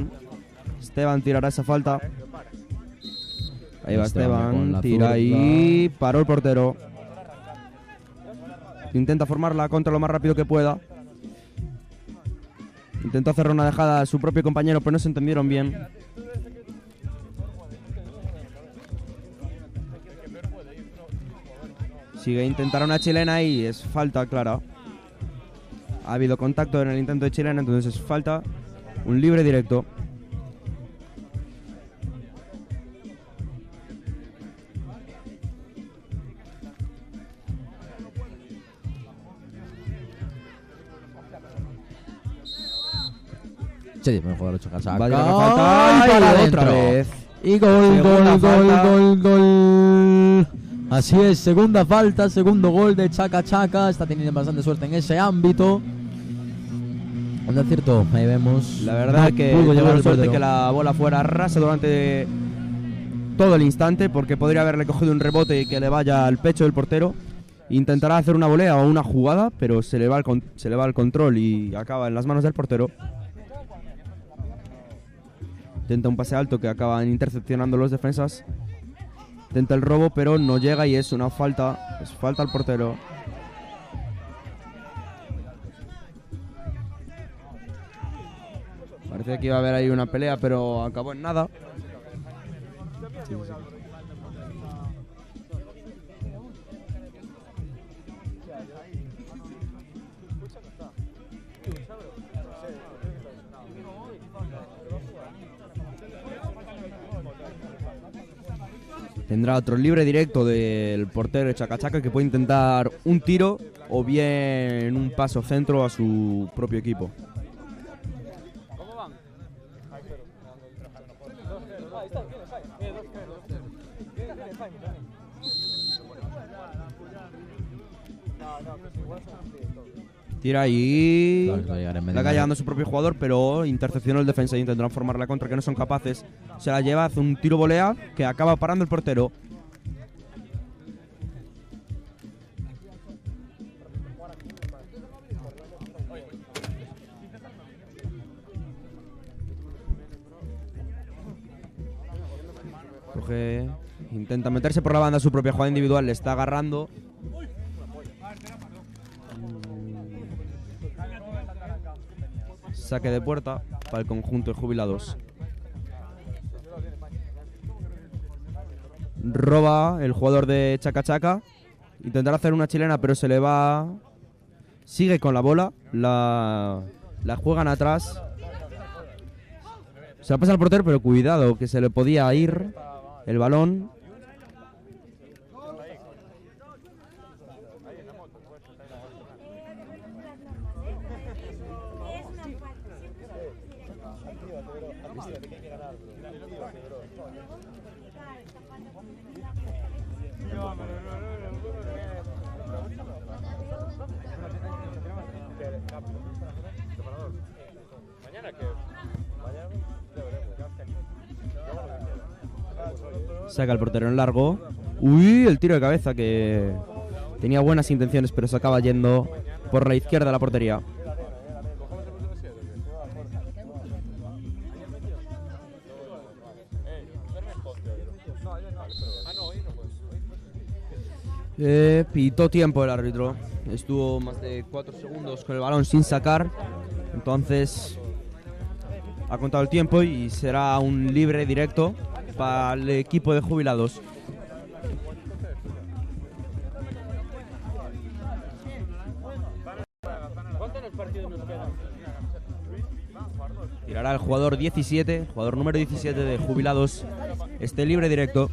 Esteban tirará esa falta. Ahí va Esteban con Esteban. la Tira zurda. y paró el portero. Intenta formar la contra lo más rápido que pueda. Intentó hacer una dejada a su propio compañero, pero no se entendieron bien. Sigue, intentar una chilena y es falta clara. Ha habido contacto en el intento de chilena, entonces es falta. Un libre directo. Sí, buen jugador de Chaca Chaca. Va a llegar la falta. ¡Ay, para Y adentro! otra vez. Y gol, Segunda falta. gol. Así es, segunda falta, segundo gol de Chaca Chaca. Está teniendo bastante suerte en ese ámbito. Cuando es cierto, ahí vemos. La verdad no que pudo tuvo llegar la el suerte portero. que la bola fuera rasa durante todo el instante, porque podría haberle cogido un rebote y que le vaya al pecho del portero. Intentará hacer una volea o una jugada, pero se le va el control y acaba en las manos del portero. Intenta un pase alto que acaban intercepcionando los defensas. Intenta el robo, pero no llega y es una falta. Es falta al portero. Parece que iba a haber ahí una pelea, pero acabó en nada. Tendrá otro libre directo del portero de Chaca Chaca, que puede intentar un tiro o bien un paso centro a su propio equipo. Tira ahí. La cae llegando a su propio jugador, pero intercepcionó el defensa y intentarán formar la contra, que no son capaces. Se la lleva, hace un tiro volea que acaba parando el portero. Coge, intenta meterse por la banda, su propia jugada individual, le está agarrando. Saque de puerta para el conjunto de jubilados. Roba el jugador de Chaca Chaca. Intentará hacer una chilena, pero se le va. Sigue con la bola. La juegan atrás. Se la pasa al portero, pero cuidado, que se le podía ir el balón. Saca el portero en largo. Uy, el tiro de cabeza que tenía buenas intenciones, pero se acaba yendo por la izquierda de la portería. Pitó tiempo el árbitro. Estuvo más de 4 segundos con el balón sin sacar. Entonces ha contado el tiempo y será un libre directo para el equipo de jubilados. Tirará el jugador 17, jugador número 17 de jubilados, este libre directo.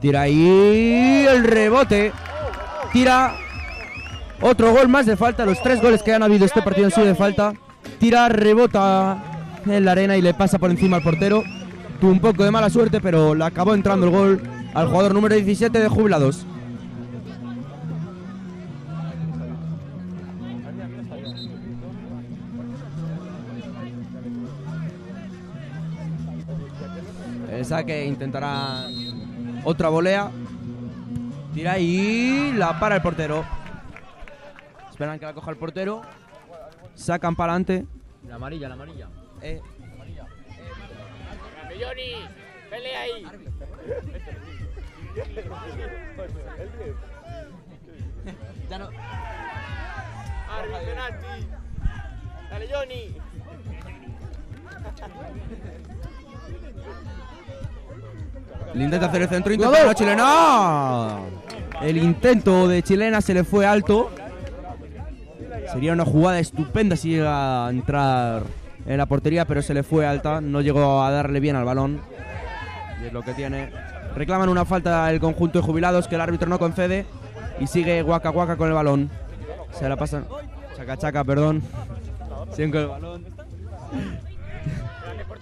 Tira ahí el rebote. Tira otro gol más de falta. Los 3 goles que han habido este partido han sido de falta. Tira, rebota en la arena y le pasa por encima al portero. Tuvo un poco de mala suerte, pero le acabó entrando el gol al jugador número 17 de jubilados. El saque intentará otra volea. Tira y la para el portero. Esperan que la coja el portero. Sacan para adelante. La amarilla, la amarilla. Johnny, pelea ahí. Ya no. Árbitro, penalti. Dale, Johnny. Le intenta hacer el centro, intenta la chilena. El intento de chilena se le fue alto. Sería una jugada estupenda si llega a entrar en la portería, pero se le fue alta. No llegó a darle bien al balón. Y es lo que tiene. Reclaman una falta el conjunto de jubilados que el árbitro no concede. Y sigue Guaca Guaca con el balón. Se la pasan. Chaca Chaca, perdón. Siguen con el balón.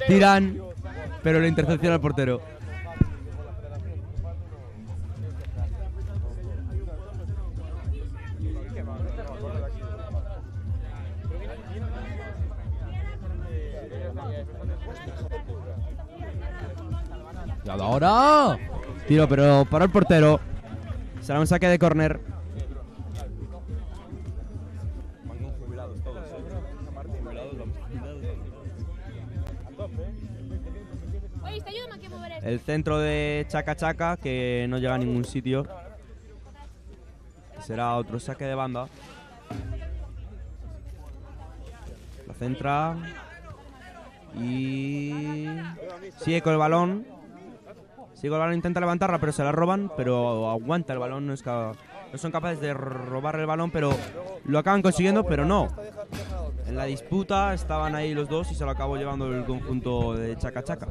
Tiran, pero la intercepción al portero. Ahora tiro, pero para el portero. Será un saque de córner. El centro de Chaca Chaca, que no llega a ningún sitio. Será otro saque de banda. La centra. Y sigue con el balón. Sigue con el balón, intenta levantarla, pero se la roban. Pero aguanta el balón. No son capaces de robar el balón, pero lo acaban consiguiendo, pero no. En la disputa estaban ahí los dos y se lo acabó llevando el conjunto de Chaca Chaca.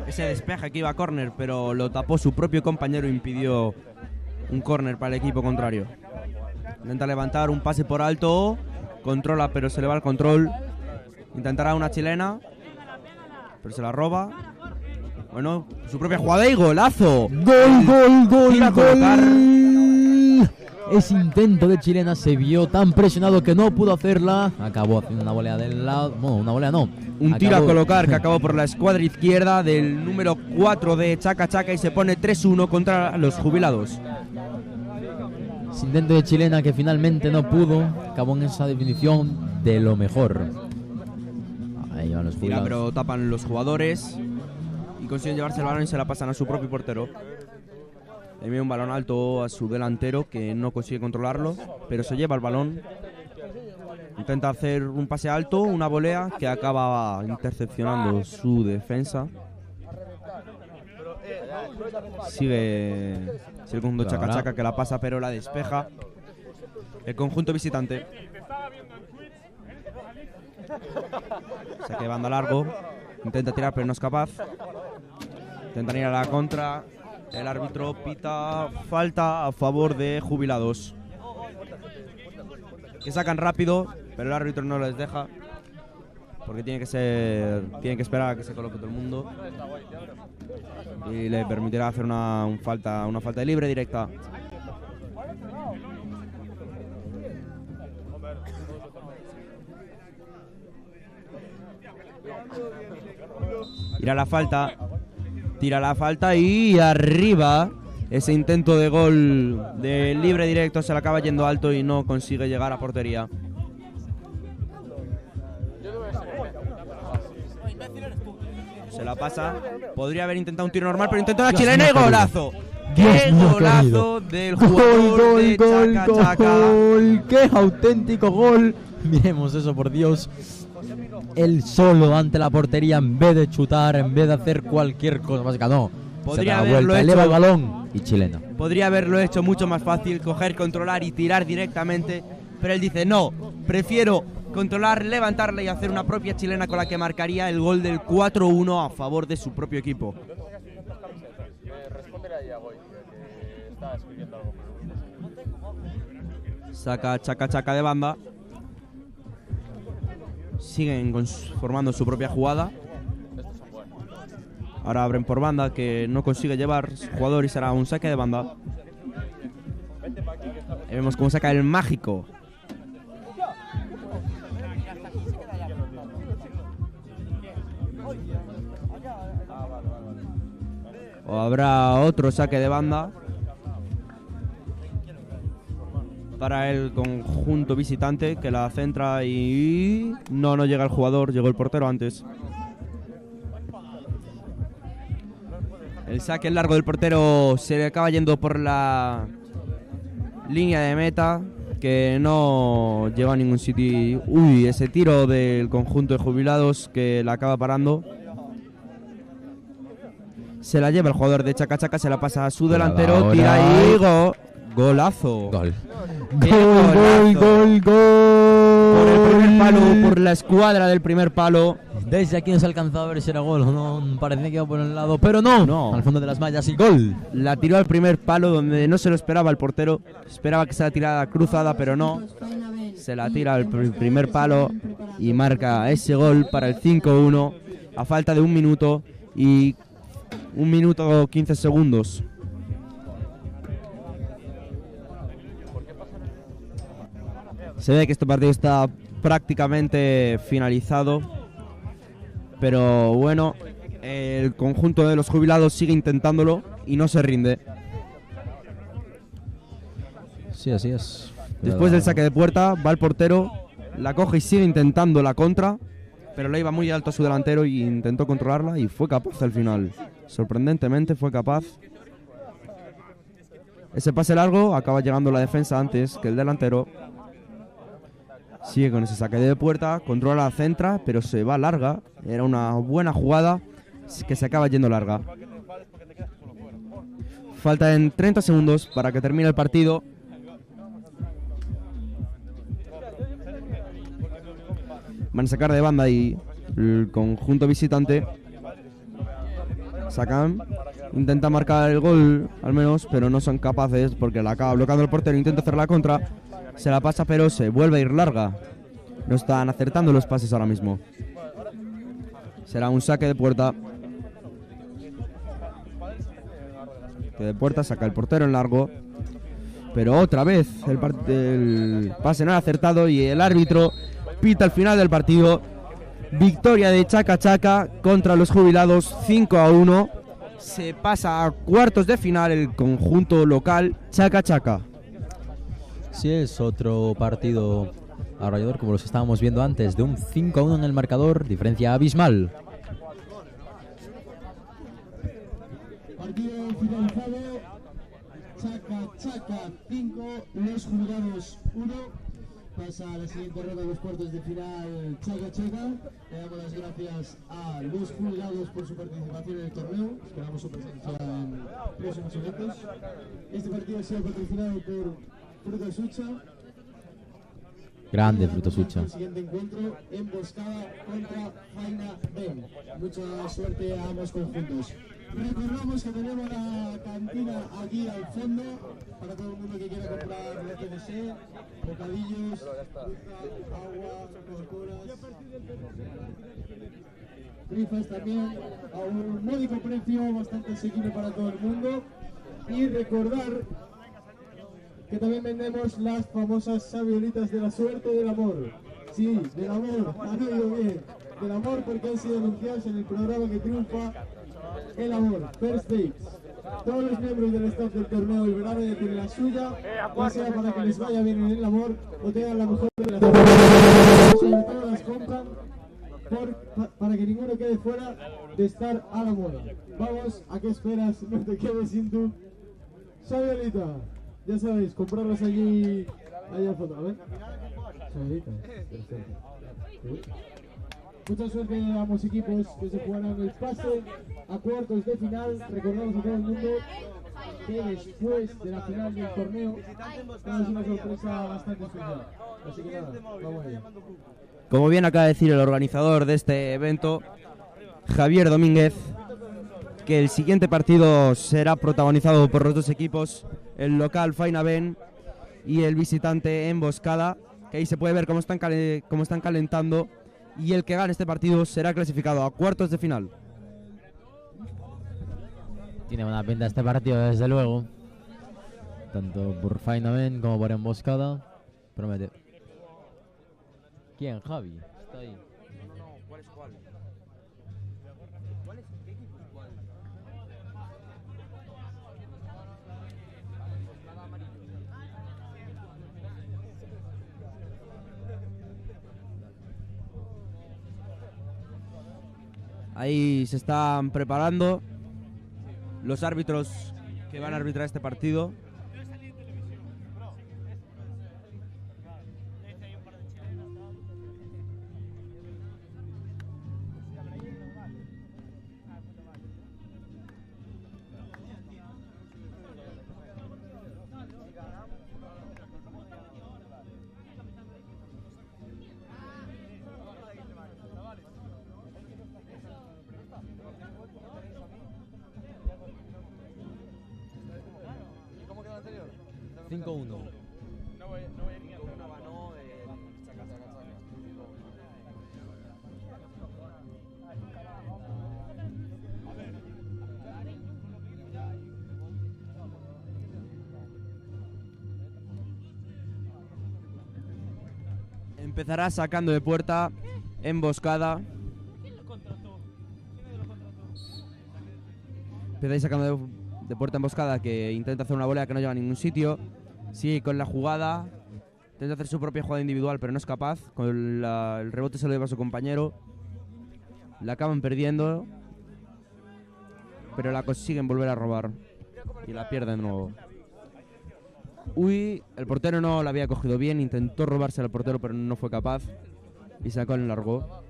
Ese despeje que iba a córner, pero lo tapó su propio compañero e impidió un córner para el equipo contrario. Intenta levantar un pase por alto. Controla, pero se le va el control. Intentará una chilena, pero se la roba. Bueno, su propia jugada y golazo. Gol, gol, gol, Tira a colocar ese intento de Chilena se vio tan presionado que no pudo hacerla. Acabó haciendo una volea del lado. No, una volea no. Un tiro a colocar que acabó por la escuadra izquierda del número 4 de Chaca Chaca y se pone 3-1 contra los jubilados. Ese intento de Chilena que finalmente no pudo. Acabó en esa definición de lo mejor. Ahí van los Tira, jubilados. pero tapan los jugadores y consiguen llevarse el balón y se la pasan a su propio portero. Le envía un balón alto a su delantero que no consigue controlarlo, pero se lleva el balón. Intenta hacer un pase alto, una volea que acaba intercepcionando su defensa. Sigue el conjunto Chaca Chaca que la pasa, pero la despeja el conjunto visitante. Saque de banda largo. Intenta tirar, pero no es capaz. Intentan ir a la contra. El árbitro pita falta a favor de jubilados. Que sacan rápido, pero el árbitro no les deja. Porque tiene que esperar a que se coloque todo el mundo. Y le permitirá hacer una falta de libre directa. Tira la falta y arriba. Ese intento de gol de libre directo se le acaba yendo alto y no consigue llegar a portería. Se la pasa. Podría haber intentado un tiro normal, pero intentó la chilena y golazo. ¡Qué golazo del jugador de Chaca Chaca! ¡Gol! ¡Qué auténtico gol! Miremos eso, por Dios. Él solo ante la portería, en vez de chutar, en vez de hacer cualquier cosa básica, no. Podría se da la vuelta, eleva el balón y chilena. Podría haberlo hecho mucho más fácil, coger, controlar y tirar directamente, pero él dice no, prefiero controlar, levantarla y hacer una propia chilena con la que marcaría el gol del 4-1 a favor de su propio equipo. Saca Chaca Chaca de banda. Siguen formando su propia jugada. Ahora abren por banda, que no consigue llevar su jugador y será un saque de banda. Y vemos cómo saca el mágico. O habrá otro saque de banda para el conjunto visitante, que la centra y... No llega el jugador, llegó el portero antes. El saque largo del portero se le acaba yendo por la línea de meta, que no lleva a ningún sitio. Uy, ese tiro del conjunto de jubilados que la acaba parando. Se la lleva el jugador de Chaca Chaca, se la pasa a su delantero, tira y golazo. Gol. Gol. Por el primer palo, por la escuadra del primer palo. Desde aquí no se alcanzaba a ver si era gol o no. Parecía que iba por el lado, pero no. Al fondo de las mallas y gol. La tiró al primer palo donde no se lo esperaba el portero. Esperaba que se la tirara cruzada, pero no. Se la tira al primer palo y marca ese gol para el 5-1 a falta de 1 minuto y 1 minuto 15 segundos. Se ve que este partido está prácticamente finalizado, pero bueno, el conjunto de los jubilados sigue intentándolo y no se rinde. Sí, así es. Después del saque de puerta, va el portero, la coge y sigue intentando la contra, pero le iba muy alto a su delantero y intentó controlarla y fue capaz al final. Sorprendentemente fue capaz. Ese pase largo acaba llegando la defensa antes que el delantero. Sigue con ese saque de puerta, controla la centra, pero se va larga. Era una buena jugada que se acaba yendo larga. Faltan 30 segundos para que termine el partido. Van a sacar de banda y el conjunto visitante sacan, intenta marcar el gol al menos, pero no son capaces porque la acaba bloqueando el portero. Intenta hacer la contra, se la pasa, pero se vuelve a ir larga. No están acertando los pases ahora mismo. Será un saque de puerta. Que de puerta saca el portero en largo. pero otra vez el pase no era acertado y el árbitro pita al final del partido. Victoria de Chaca Chaca contra los jubilados 5-1. Se pasa a cuartos de final el conjunto local Chaca Chaca. Sí, es otro partido arrollador, como los estábamos viendo antes, de un 5-1 en el marcador, diferencia abismal. Partido finalizado. Chaca Chaca 5, los jubilados 1. Pasa a la siguiente ronda de los cuartos de final Chaca Chaca. Le damos las gracias a los jubilados por su participación en el torneo. Esperamos su presencia en próximos eventos. Este partido ha sido patrocinado por Fruta Sucha. Grande Fruta Sucha. El siguiente encuentro, Emboscada contra Faina Ben. Mucha suerte a ambos conjuntos. Recordamos que tenemos la cantina aquí al fondo para todo el mundo que quiera comprar la TNC, bocadillos, fruta, agua, Coca-Colas, rifas también a un módico precio, bastante asequible para todo el mundo. Y recordar que también vendemos las famosas sabiolitas de la suerte del amor. Sí, del amor, han oído bien, del amor, porque han sido anunciados en el programa que triunfa el amor, First Dates. Todos los miembros del staff del torneo del verano ya tienen la suya, ya sea para que les vaya bien en el amor o tengan la mejor de las sobre todo las compran para que ninguno quede fuera de estar a la moda. Vamos, ¿a qué esperas? No te quedes sin tu sabiolita. Ya sabéis, comprarlas allí al fondo, ¿vale? Sabiolitas, perfecto. Mucha suerte a ambos equipos que se jugarán el pase a cuartos de final. Recordamos a todo el mundo que después de la final del torneo tenemos una sorpresa bastante especial. Así que nada, vamos allá. Como bien acaba de decir el organizador de este evento, Javier Domínguez, que el siguiente partido será protagonizado por los dos equipos, el local Faina Ben y el visitante Emboscada, que ahí se puede ver cómo están calentando, y el que gane este partido será clasificado a cuartos de final. Tiene buena pinta este partido, desde luego. Tanto por Faina Ben como por Emboscada. Promete. ¿Quién? Javi. Está ahí. No, ¿cuál es cuál? ¿Cuál es? ¿Qué equipo es cuál? Ahí se están preparando los árbitros que van a arbitrar este partido. ¿Cómo quedó el anterior? 5-1. No voy a ir con una mano de Chaca Chaca Chaca. Empezará sacando de puerta Emboscada. Empezáis sacando de puerta Emboscada, que intenta hacer una volea que no llega a ningún sitio. Sigue con la jugada. Intenta hacer su propia jugada individual, pero no es capaz. Con el rebote se lo lleva a su compañero. La acaban perdiendo, pero la consiguen volver a robar. Y la pierden de nuevo. Uy, el portero no la había cogido bien. Intentó robarse al portero, pero no fue capaz. Y sacó el largo.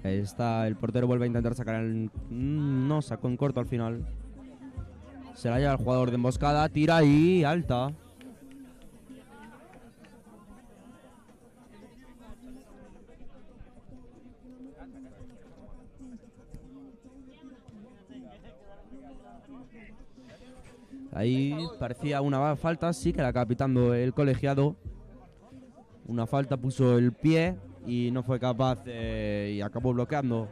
Ahí está, el portero vuelve a intentar sacar el... No, sacó en corto al final. Se la lleva el jugador de Emboscada, tira y alta. Ahí parecía una falta, sí que la acaba pitando el colegiado. Una falta, puso el pie y no fue capaz y acabó bloqueando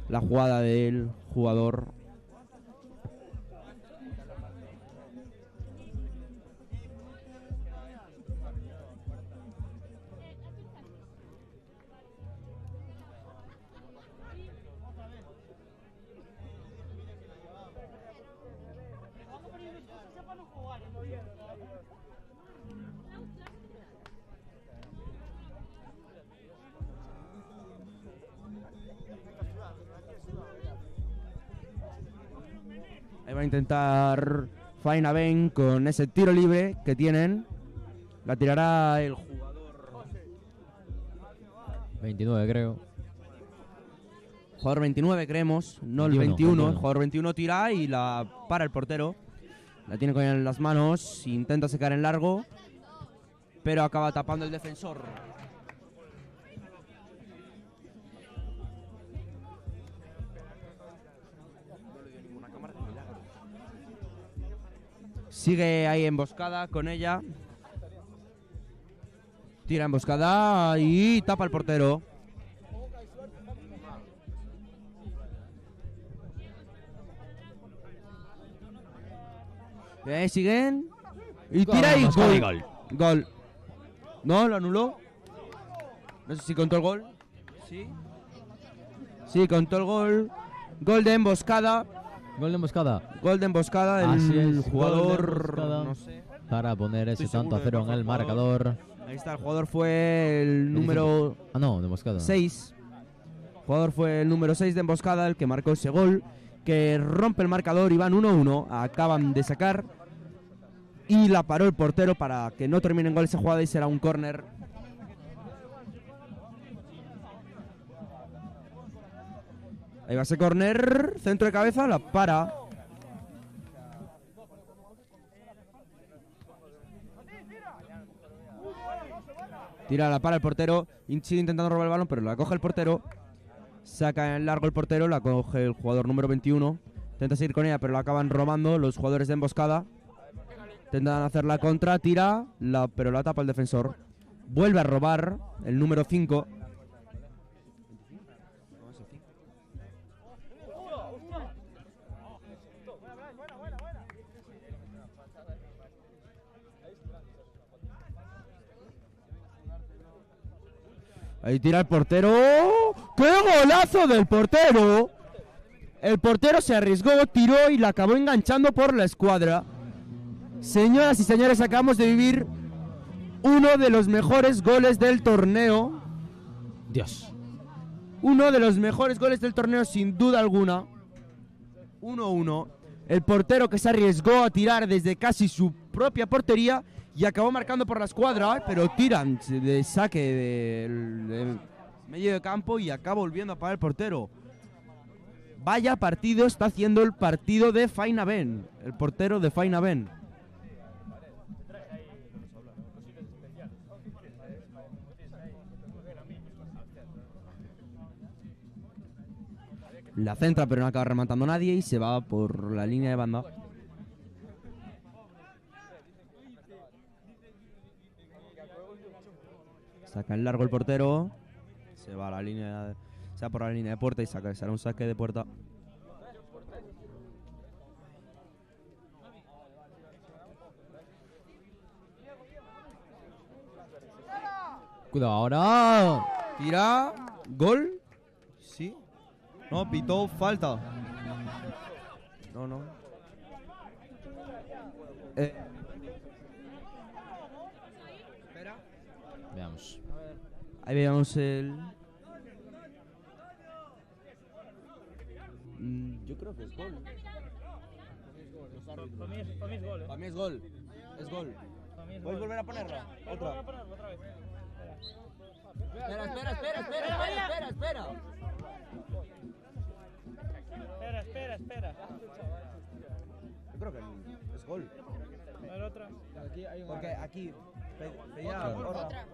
la jugada del jugador. Ahí va a intentar Faina Ben con ese tiro libre que tienen. La tirará el jugador 29, creo. Jugador 29, creemos. No el 21. El jugador 21 tira y la para el portero. La tiene con ella en las manos. Intenta secar en largo. Pero acaba tapando el defensor. Sigue ahí emboscada con ella. Tira emboscada y tapa el portero. Ahí siguen. Y tira y gol. Gol. ¿No? ¿Lo anuló? No sé si contó el gol. Sí. Sí, contó el gol. Gol de emboscada. Gol de emboscada. Gol de emboscada del jugador. No sé. Para poner ese tanto a cero en el marcador. Ahí está, el jugador fue el número. Ah, no, de emboscada. 6. El jugador fue el número 6 de emboscada, el que marcó ese gol. Que rompe el marcador y van 1-1. Acaban de sacar. Y la paró el portero para que no termine en gol esa jugada y será un córner. Ahí va ese córner. Centro de cabeza, la para. Tira la para el portero. Sigue intentando robar el balón, pero la coge el portero. Saca en largo el portero, la coge el jugador número 21. Intenta seguir con ella, pero la acaban robando los jugadores de emboscada. Intentan hacer la contra, tira, pero la tapa el defensor. Vuelve a robar el número 5. Ahí tira el portero. ¡Qué golazo del portero! El portero se arriesgó, tiró y la acabó enganchando por la escuadra. Señoras y señores, acabamos de vivir uno de los mejores goles del torneo. Dios. Uno de los mejores goles del torneo, sin duda alguna. 1-1. El portero que se arriesgó a tirar desde casi su propia portería y acabó marcando por la escuadra, pero tiran de saque del medio de campo y acaba volviendo a parar el portero. Vaya partido está haciendo el partido de Faina Ben, el portero de Faina Ben. La centra, pero no acaba rematando nadie y se va por la línea de banda. Saca en largo el portero. Se va a la línea, se va por la línea de puerta y será un saque de puerta. Cuidado ahora. Tira. Gol. Sí. No, pitó falta. No. Veamos. Ahí veamos el... yo creo que es gol. Para mí es gol, ¿eh? Para mí es gol. Es gol. ¿Puedes volver a ponerla? Otra. Otra vez. Espera. Yo creo que es gol. A ver, otra. Aquí hay Porque aquí pedía Otra. otra.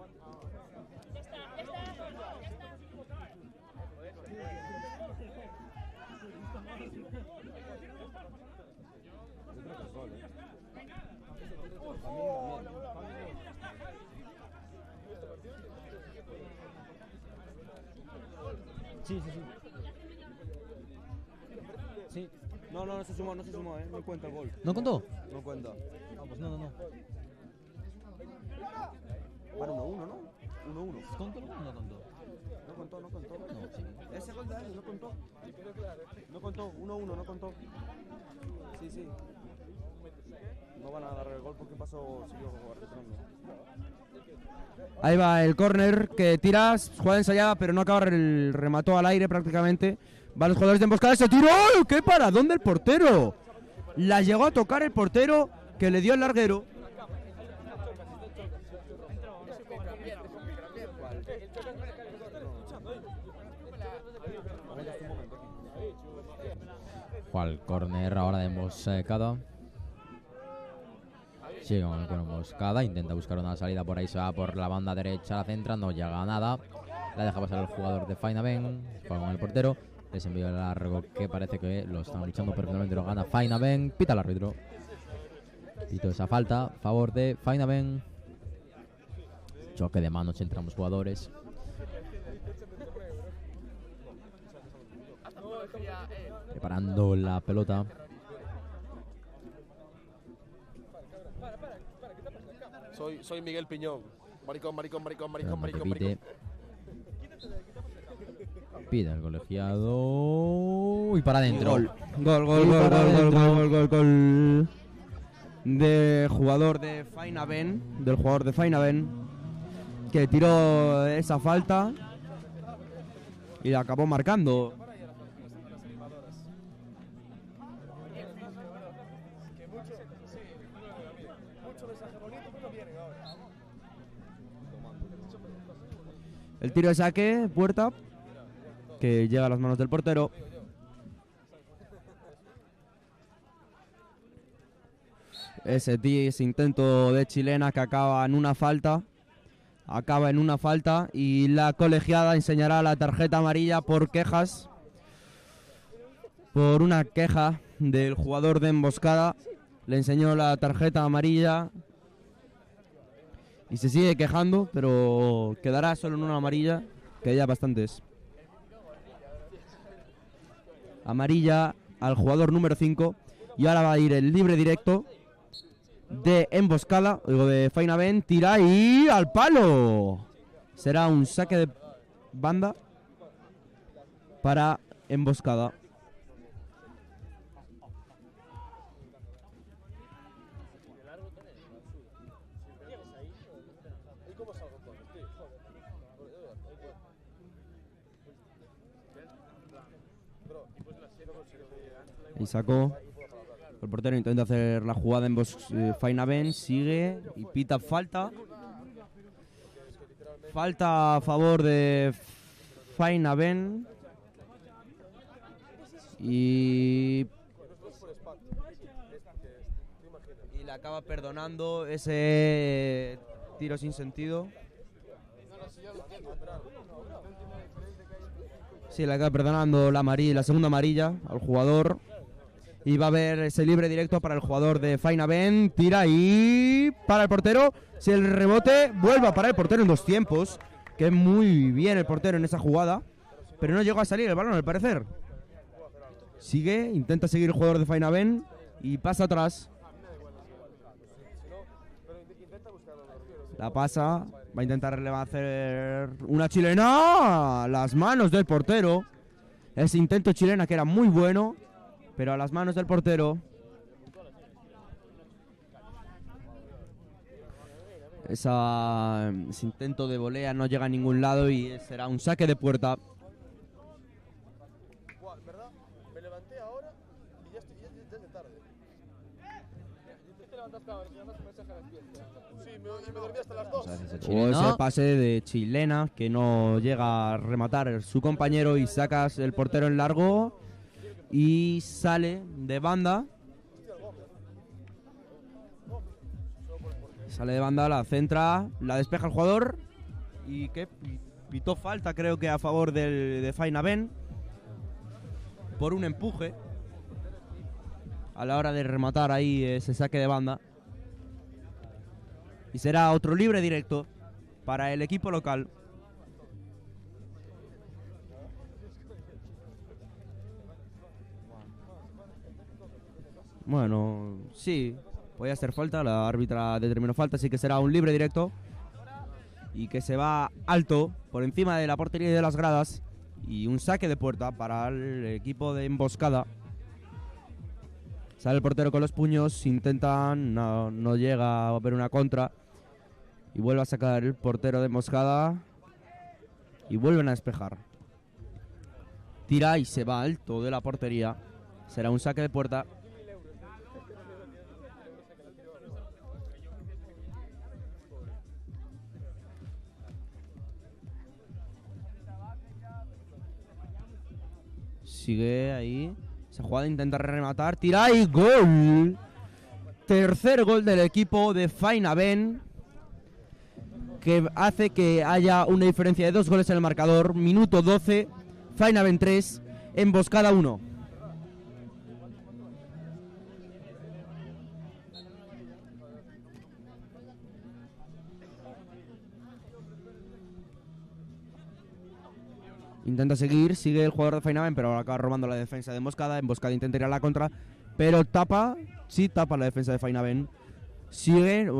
Sí. Sí. No se sumó, no cuenta el gol. ¿No contó? No cuenta. Vamos, no. Para 1-1, ¿no? 1-1. ¿Contó o no contó? No contó. No, sí. Ese gol de ahí no contó. No contó, 1-1, no contó. Sí. No van a dar el gol porque siguió arbitrando. Ahí va el córner que tiras, jugada ensayada, pero no acaba, remató al aire prácticamente. Van los jugadores de emboscada, se tiró. ¡Oh! ¡Qué paradón del portero! La llegó a tocar el portero que le dio el larguero. Juega el córner ahora de emboscada. Sigue con emboscada, intenta buscar una salida por ahí, se va por la banda derecha, la centra, no llega a nada. La deja pasar el jugador de Fainaben, juega con el portero. Les envío el largo que parece que lo están luchando perfectamente, lo gana Fainaben, pita el árbitro. Pito esa falta, a favor de Fainaben. Choque de manos entre ambos jugadores. Preparando la pelota. Soy Miguel Piñón. Maricón. Pide el colegiado. Y para adentro. Gol. Del jugador de Fainaben. Que tiró esa falta. Y la acabó marcando. El tiro de saque, puerta, que llega a las manos del portero. Ese intento de chilena que acaba en una falta. Y la colegiada enseñará la tarjeta amarilla por quejas. Por una queja del jugador de emboscada. Le enseñó la tarjeta amarilla. Y se sigue quejando, pero quedará solo en una amarilla, que ya bastantes. Amarilla al jugador número 5. Y ahora va a ir el libre directo de emboscada, de Fainaben, tira y al palo. Será un saque de banda para emboscada. Y sacó. El portero intenta hacer la jugada en Fainaben, sigue y pita falta. Falta a favor de Fainaben. Y le acaba perdonando ese tiro sin sentido. Sí, le acaba perdonando la segunda amarilla al jugador. Y va a haber ese libre directo para el jugador de Fainaben. Tira y para el portero. Si el rebote vuelve a parar el portero en 2 tiempos. Que muy bien el portero en esa jugada. Pero no llegó a salir el balón al parecer. Sigue, intenta seguir el jugador de Fainaben. Y pasa atrás. La pasa. Va a intentar hacer una chilena. Las manos del portero. Ese intento chilena que era muy bueno. Pero a las manos del portero. Ese intento de volea no llega a ningún lado y será un saque de puerta. ¿Verdad? Me levanté ahora y ya es de tarde. ¿Te levantaste ahora? ¿Me mandas un mensaje a las 10? Sí, y me dormí hasta las 2. O ese pase de chilena que no llega a rematar su compañero y sacas el portero en largo. Y sale de banda. Sale de banda, la centra, la despeja el jugador. Y que pitó falta, creo que a favor de Fainaben. Por un empuje. A la hora de rematar ahí ese saque de banda. Y será otro libre directo para el equipo local. Bueno, sí, podía ser falta. La árbitra determinó falta, así que será un libre directo. Y que se va alto, por encima de la portería y de las gradas. Y un saque de puerta para el equipo de Emboscada. Sale el portero con los puños, intentan, no llega a haber una contra. Y vuelve a sacar el portero de Emboscada. Y vuelven a despejar. Tira y se va alto de la portería. Será un saque de puerta. Sigue ahí. Esa jugada intenta rematar. Tira y gol. Tercer gol del equipo de Fainaben, que hace que haya una diferencia de 2 goles en el marcador. Minuto 12. Fainaben 3. Emboscada 1. Intenta seguir, sigue el jugador de Fainaben, pero ahora acaba robando la defensa de Emboscada. Emboscada intenta ir a la contra, pero tapa la defensa de Fainaben. Sigue,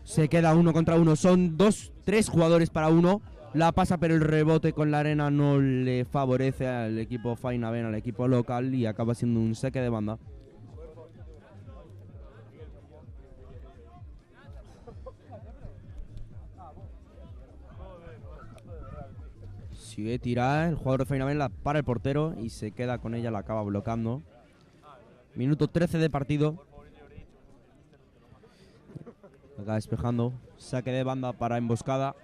se queda 1 contra 1. Son 3 jugadores para 1. La pasa, pero el rebote con la arena no le favorece al equipo Fainaben, al equipo local, y acaba siendo un saque de banda. Sigue tirar, el jugador de Fainaben la para el portero y se queda con ella, la acaba bloqueando. Minuto 13 de partido. Acaba despejando, saque de banda para Emboscada.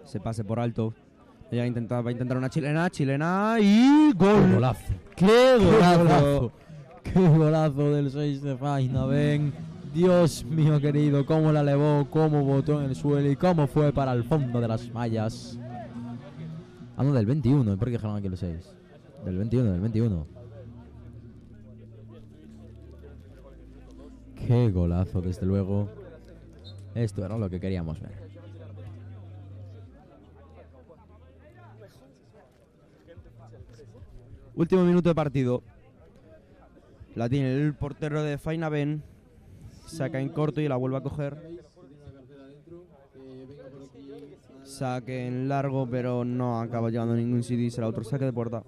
Se pase por alto. Ella va a intentar una chilena y gol. ¡Qué golazo! ¡Qué golazo! ¡Qué golazo del 6 de Fainaben! Dios mío querido, cómo la elevó, cómo botó en el suelo y cómo fue para el fondo de las mallas. Ah, no, del 21, ¿por qué dejaron aquí los 6? Del 21. ¡Qué golazo, desde luego! Esto era lo que queríamos ver. Último minuto de partido. La tiene el portero de Fainaben. Saca en corto y la vuelve a coger. Saque en largo, pero no acaba llegando a ningún sitio y será otro saque de puerta.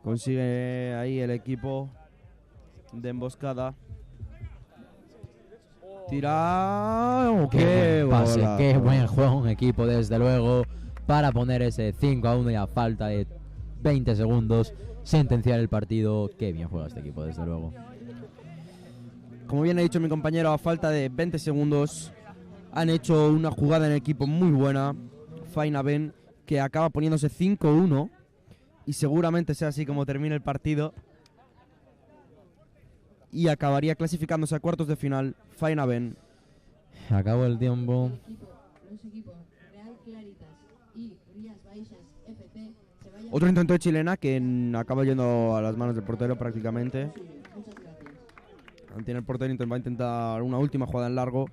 Consigue ahí el equipo de Emboscada. Tira. ¡Qué pase! ¡Qué buen juego un equipo, desde luego! Para poner ese 5-1 y a falta de 20 segundos sentenciar el partido. ¡Qué bien juega este equipo, desde luego! Como bien ha dicho mi compañero, a falta de 20 segundos han hecho una jugada en equipo muy buena. Fainaben, que acaba poniéndose 5-1 y seguramente sea así como termine el partido. Y acabaría clasificándose a cuartos de final Fainaben. Acabó el tiempo. Los equipos Real Claritas y Rías Baixas FC se vayan. Otro intento de chilena que acaba yendo a las manos del portero prácticamente. Muchas gracias. Tiene el portero, va a intentar una última jugada en largo.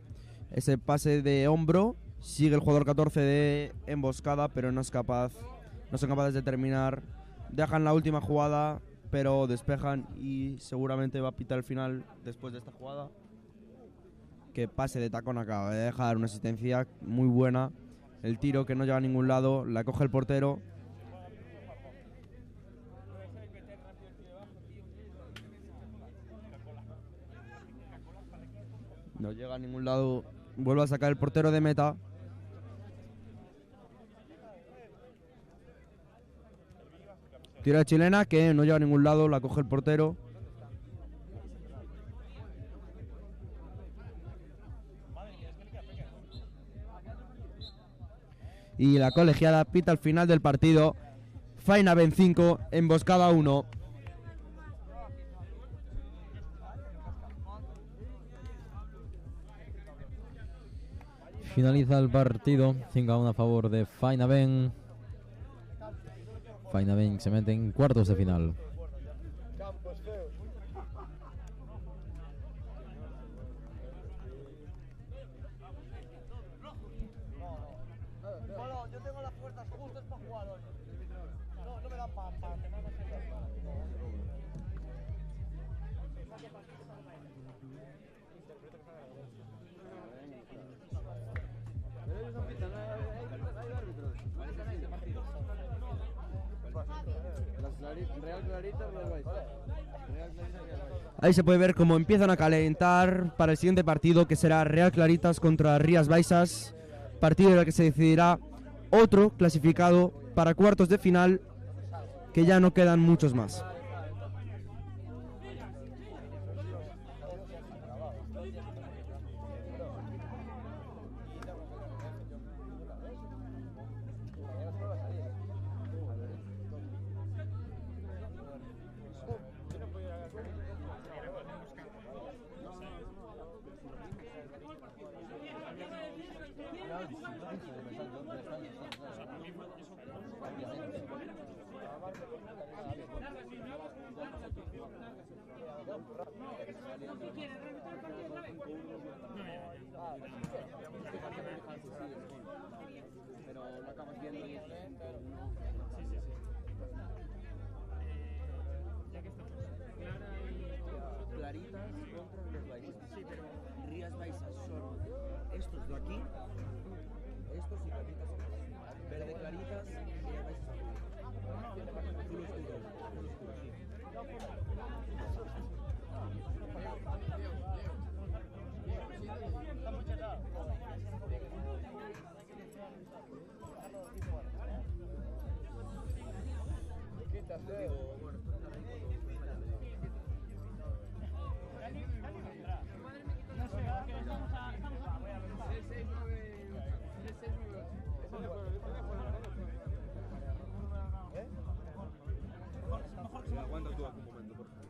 Ese pase de hombro. Sigue el jugador 14 de Emboscada, pero no son capaces de terminar. Dejan la última jugada, pero despejan y seguramente va a pitar el final después de esta jugada. Que pase de tacón acaba de dejar una asistencia muy buena. El tiro que no llega a ningún lado, la coge el portero. No llega a ningún lado, vuelve a sacar el portero de meta. Tira chilena que no llega a ningún lado, la coge el portero. Y la colegiada pita al final del partido. Fainaben 5, Emboscada 1. Finaliza el partido, 5-1 a favor de Fainaven. Fainaven se mete en cuartos de final. Bueno, yo tengo las fuerzas justas para jugar hoy. No me dan para tener más. Real Claritas, Real Baixas. Ahí se puede ver cómo empiezan a calentar para el siguiente partido, que será Real Claritas contra Rías Baixas. Partido en el que se decidirá otro clasificado para cuartos de final, que ya no quedan muchos más. Pero lo acabas viendo y Claritas contra Rías Baixas. Sí, pero Rías Baixas son estos de aquí, estos y Claritas. Verde Claritas, Rías Baixas. Azul oscuro, sí. Aguanta tú un momento, por favor.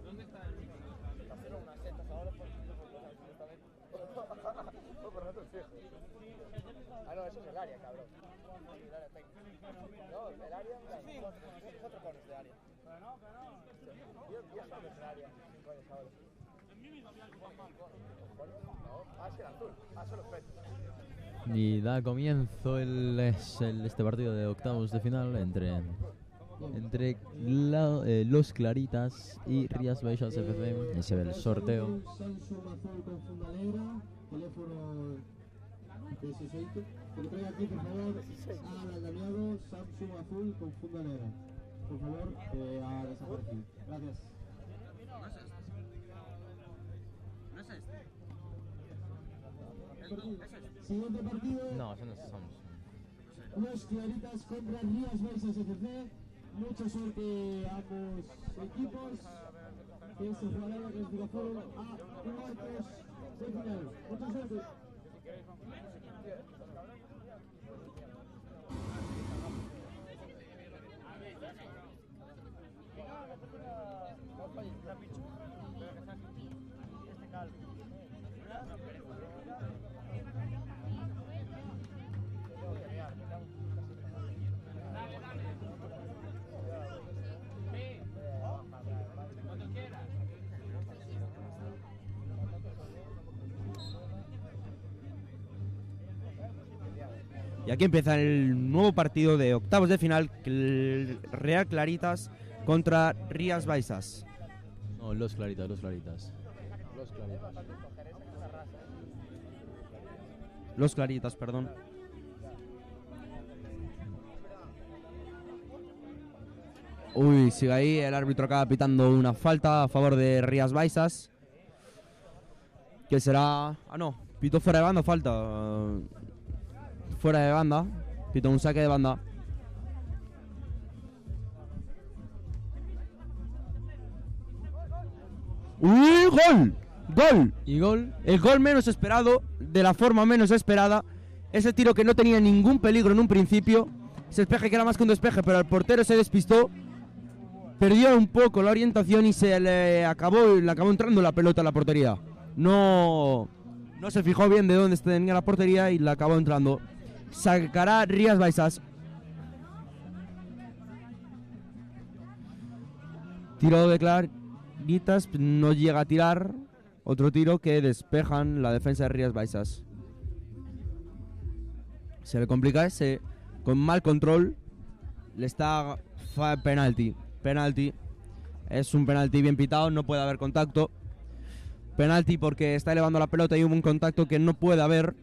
¿Dónde está el micro? Hacer unas setas ahora por nosotros fijo. Ah, no, eso es el área, cabrón. El área técnica. No, el área, es otro conos de área. Pero no. 10 conos de área. 5 años ahora. Ah, es el azul. Ah, son los petos. Y da comienzo este partido de octavos de final entre los Claritas y Rías Baixas FC. Se ve el sorteo. Samsung azul con funda negra, teléfono 16. Que lo traiga aquí, por favor, al andamiado Samsung azul con funda negra. Por favor, a desaparecer. Gracias. ¿No es este? Siguiente partido. No, eso no es Samsung. Los Claritas contra Rías Baixas FC. Mucha suerte a ambos equipos. Que se jugará la clasificación a cuartos de final. Mucha suerte. Y aquí empieza el nuevo partido de octavos de final, Real Claritas contra Rías Baixas. No, los Claritas. Los Claritas, perdón. Uy, sigue ahí, el árbitro acaba pitando una falta a favor de Rías Baixas. Que será... Ah, no, pitó fuera de banda, falta. Fuera de banda, pitó un saque de banda. ¡Uy, gol! ¡Gol! Y gol. El gol menos esperado, de la forma menos esperada. Ese tiro que no tenía ningún peligro en un principio. Ese despeje que era más que un despeje, pero el portero se despistó. Perdió un poco la orientación y le acabó entrando la pelota a la portería. No se fijó bien de dónde tenía la portería y la acabó entrando. Sacará Rías Baixas. Tiro de Claritas, no llega a tirar. Otro tiro que despejan la defensa de Rías Baixas. Se le complica ese con mal control. Le está penalti. Penalti. Es un penalti bien pitado, no puede haber contacto. Penalti porque está elevando la pelota y hubo un contacto que no puede haber.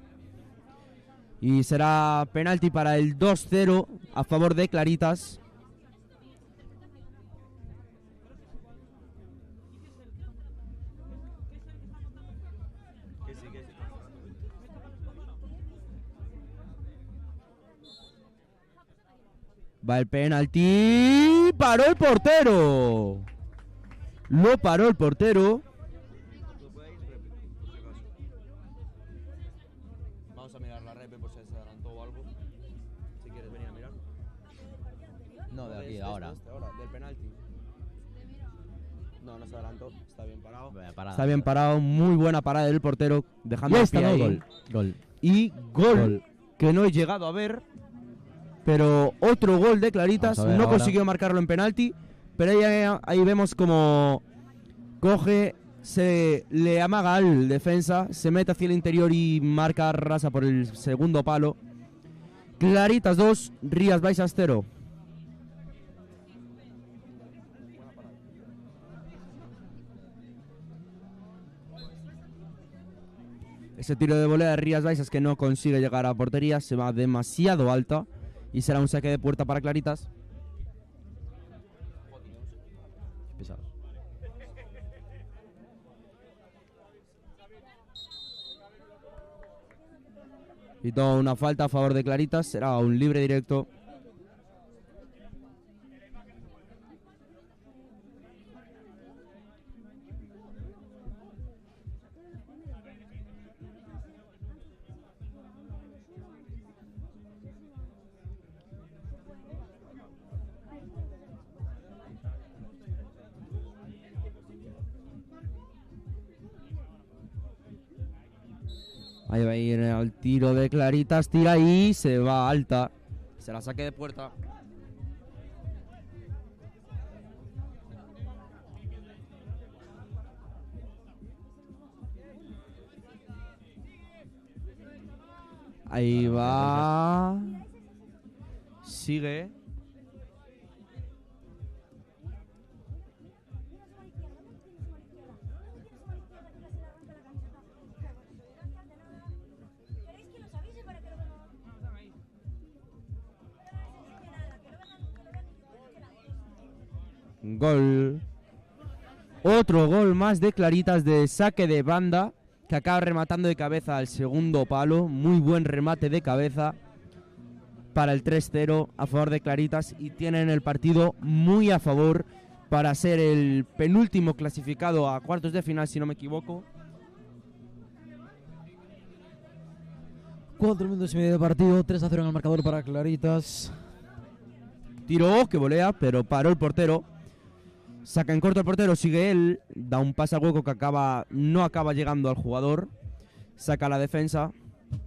Y será penalti para el 2-0 a favor de Claritas. Va el penalti. ¡Paró el portero! Lo paró el portero. Vamos a mirar la repe por si se adelantó o algo. Si quieres venir a mirar. No, de aquí, ahora. Del penalti. No se adelantó. Está bien parado. Está bien parado. Muy buena parada del portero. Dejando el pie ahí. Gol. Y gol que no he llegado a ver. Pero otro gol de Claritas. No ahora. consiguió marcarlo en penalti. Pero ahí vemos como coge, se le amaga al defensa, se mete hacia el interior y marca rasa por el segundo palo. Claritas 2, Rías Baixas 0. Ese tiro de volea de Rías Baixas que no consigue llegar a portería, se va demasiado alta y será un saque de puerta para Claritas. Pesados. Y toda una falta a favor de Claritas, será un libre directo. Ahí va a ir al tiro de Claritas, tira y se va alta. Se la saque de puerta. Ahí va. Sigue. Gol. Otro gol más de Claritas de saque de banda, que acaba rematando de cabeza al segundo palo. Muy buen remate de cabeza para el 3-0 a favor de Claritas. Y tienen el partido muy a favor para ser el penúltimo clasificado a cuartos de final, si no me equivoco. 4 minutos y medio de partido, 3-0 en el marcador para Claritas. Tiró, que volea, pero paró el portero. Saca en corto el portero, sigue él, da un pase al hueco que no acaba llegando al jugador. Saca la defensa,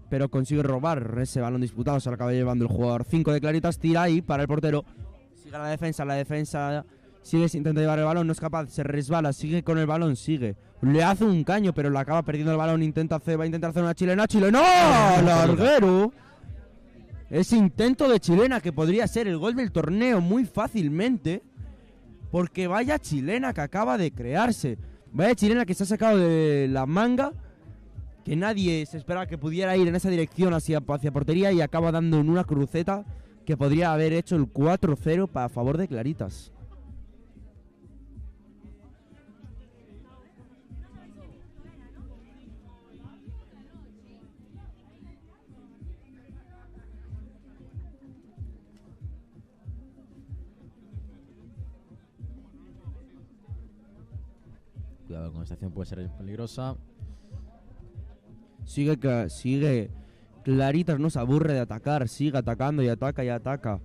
pero consigue robar ese balón disputado, se lo acaba llevando el jugador 5 de Claritas, tira ahí para el portero. Sigue la defensa sigue, intenta llevar el balón, no es capaz, se resbala, sigue con el balón, sigue. Le hace un caño, pero le acaba perdiendo el balón, va a intentar hacer una chilena, ¡no! ¡Larguero! Ese intento de chilena que podría ser el gol del torneo muy fácilmente. Porque vaya chilena que acaba de crearse. Vaya chilena que se ha sacado de la manga. Que nadie se esperaba que pudiera ir en esa dirección hacia portería. Y acaba dando en una cruceta que podría haber hecho el 4-0 a favor de Claritas. Cuidado con esta acción, puede ser peligrosa. Sigue Claritas, no se aburre de atacar, sigue atacando y ataca y ataca.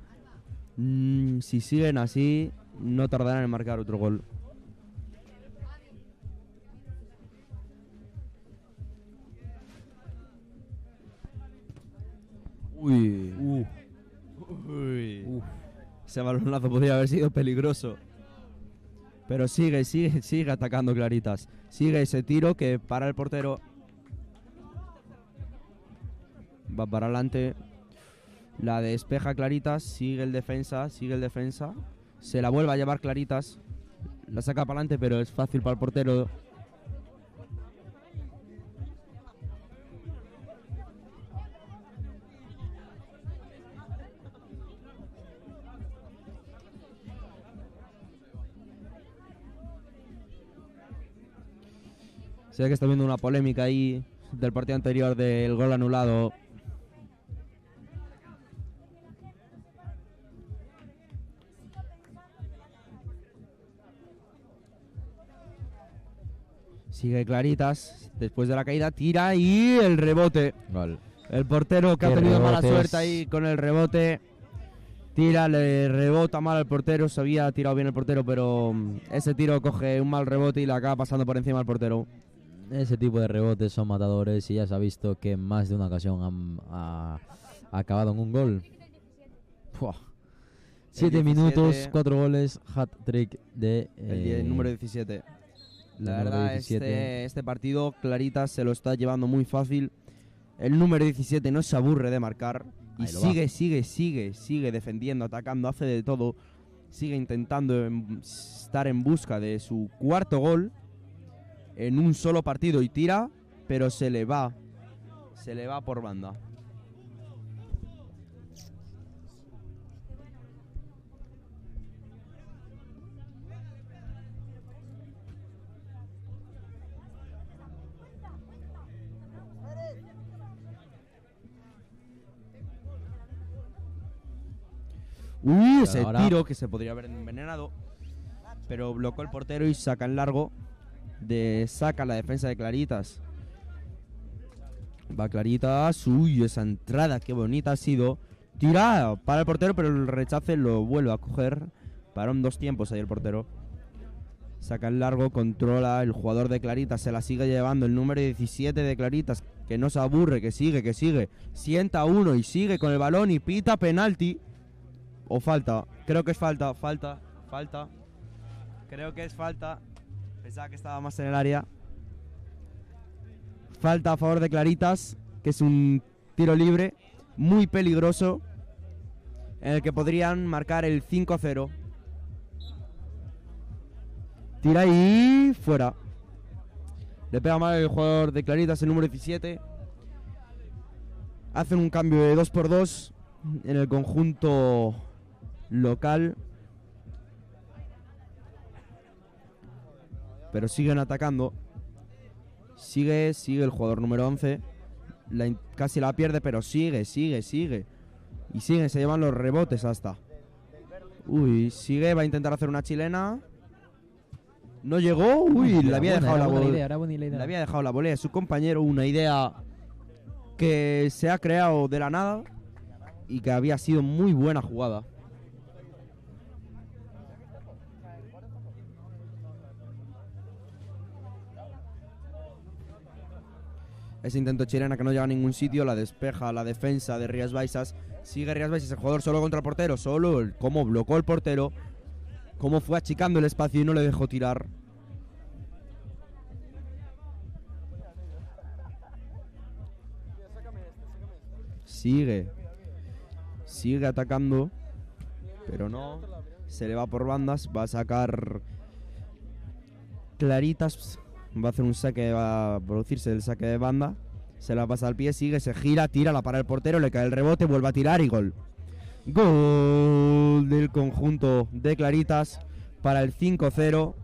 Si siguen así, no tardarán en marcar otro gol. Uy. Uy. Ese balonazo podría haber sido peligroso. Pero sigue atacando Claritas. Sigue ese tiro que para el portero. Va para adelante. La despeja Claritas. Sigue el defensa. Se la vuelve a llevar Claritas. La saca para adelante, pero es fácil para el portero. Sé que está viendo una polémica ahí del partido anterior del gol anulado. Sigue Claritas, después de la caída tira y el rebote. Gol. El portero que ha tenido mala suerte ahí con el rebote. Tira, le rebota mal al portero, se había tirado bien el portero, pero ese tiro coge un mal rebote y le acaba pasando por encima al portero. Ese tipo de rebotes son matadores y ya se ha visto que en más de una ocasión ha acabado en un gol. 7 minutos, 4 goles, hat-trick de... el número 17. La verdad, 17. Este partido Claritas se lo está llevando muy fácil. El número 17 no se aburre de marcar. Y sigue defendiendo, atacando, hace de todo. Sigue intentando estar en busca de su cuarto gol en un solo partido y tira, pero se le va por banda. Ese tiro que se podría haber envenenado, pero bloqueó el portero y saca en largo. Saca la defensa de Claritas. Va Claritas. Uy, esa entrada, qué bonita ha sido. Tira para el portero, pero el rechace lo vuelve a coger. Pararon 2 tiempos ahí el portero. Saca en largo, controla el jugador de Claritas. Se la sigue llevando el número 17 de Claritas, que no se aburre, que sigue. Sienta uno y sigue con el balón y pita penalti. O falta, creo que es falta. Creo que es falta. Pensaba que estaba más en el área. Falta a favor de Claritas, que es un tiro libre muy peligroso, en el que podrían marcar el 5-0. Tira y fuera. Le pega mal el jugador de Claritas, el número 17. Hacen un cambio de 2x2 en el conjunto local, pero siguen atacando. Sigue el jugador número 11. Casi la pierde, pero sigue. Y siguen, se llevan los rebotes hasta. Uy, sigue, va a intentar hacer una chilena. No llegó. Uy, le había dejado la volea. Le había dejado la volea a su compañero. Una idea que se ha creado de la nada y que había sido muy buena jugada. Ese intento chilena que no llega a ningún sitio, la despeja la defensa de Rías Baixas. Sigue Rías Baixas, el jugador solo contra el portero, cómo bloqueó el portero, cómo fue achicando el espacio y no le dejó tirar. Sigue atacando, pero no, se le va por bandas, va a sacar Claritas. Va a hacer un saque, va a producirse el saque de banda. Se la pasa al pie, sigue, se gira, tira, la para el portero, le cae el rebote, vuelve a tirar y gol. Gol del conjunto de Claritas para el 5-0.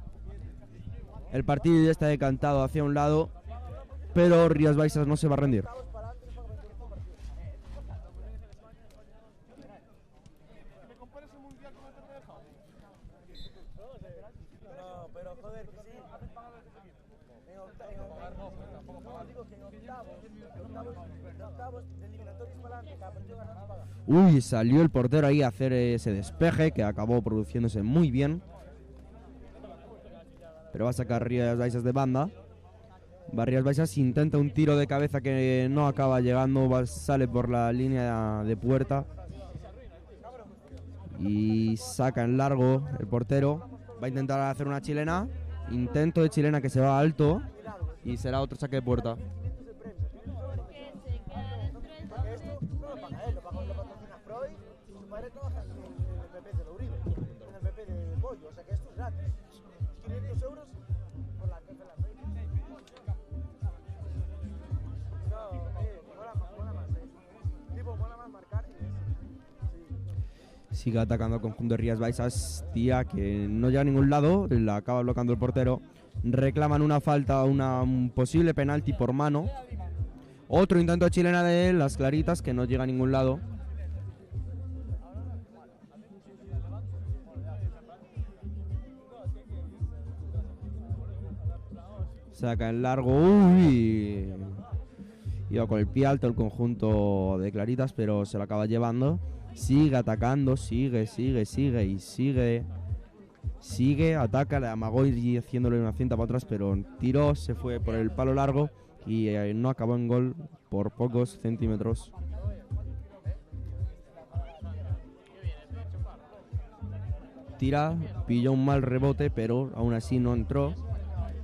El partido ya está decantado hacia un lado, pero Rías Baixas no se va a rendir. No, pero joder, que sí. Digo que en octavos de eliminatorios para adelante, cada partido ganas paga. Uy, salió el portero ahí a hacer ese despeje que acabó produciéndose muy bien. Pero va a sacar Rías Baixas de banda. Rías Baixas intenta un tiro de cabeza que no acaba llegando, sale por la línea de puerta. Y saca en largo el portero. Va a intentar hacer una chilena. Intento de chilena que se va alto. Y será otro saque de puerta. Porque esto no lo paga él, lo patrocina Freud y su padre trabaja en el PP de Lourido, en el PP de Pollo, o sea que esto es gratis. 500 euros por la jefe de la Freud. No, mola más, Tipo, mola más marcar y Sigue atacando al conjunto de Rías Baixas. Tía que no llega a ningún lado. La acaba bloqueando el portero. Reclaman una falta, un posible penalti por mano. Otro intento de chilena de las Claritas que no llega a ningún lado. Saca en largo. Uy. Iba con el pie alto el conjunto de Claritas, pero se lo acaba llevando. Sigue atacando, sigue. Sigue, ataca, le amagó y haciéndole una cinta para atrás, pero tiró, se fue por el palo largo y no acabó en gol por pocos centímetros. Tira, pilló un mal rebote, pero aún así no entró.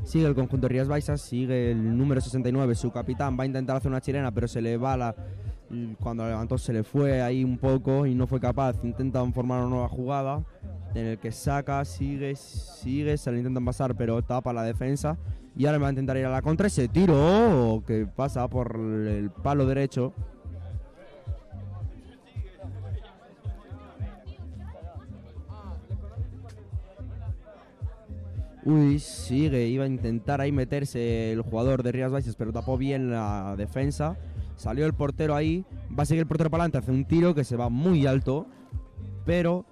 Sigue el conjunto de Rías Baixas, sigue el número 69, su capitán, va a intentar hacer una chilena, pero se le va cuando la levantó se le fue ahí un poco y no fue capaz. Intentan formar una nueva jugada en el que saca, sigue, se le intentan pasar, pero tapa la defensa. Y ahora va a intentar ir a la contra. Ese tiro que pasa por el palo derecho. Uy, sigue, iba a intentar ahí meterse el jugador de Rías Baixas, pero tapó bien la defensa. Salió el portero ahí, va a seguir el portero para adelante, hace un tiro que se va muy alto, pero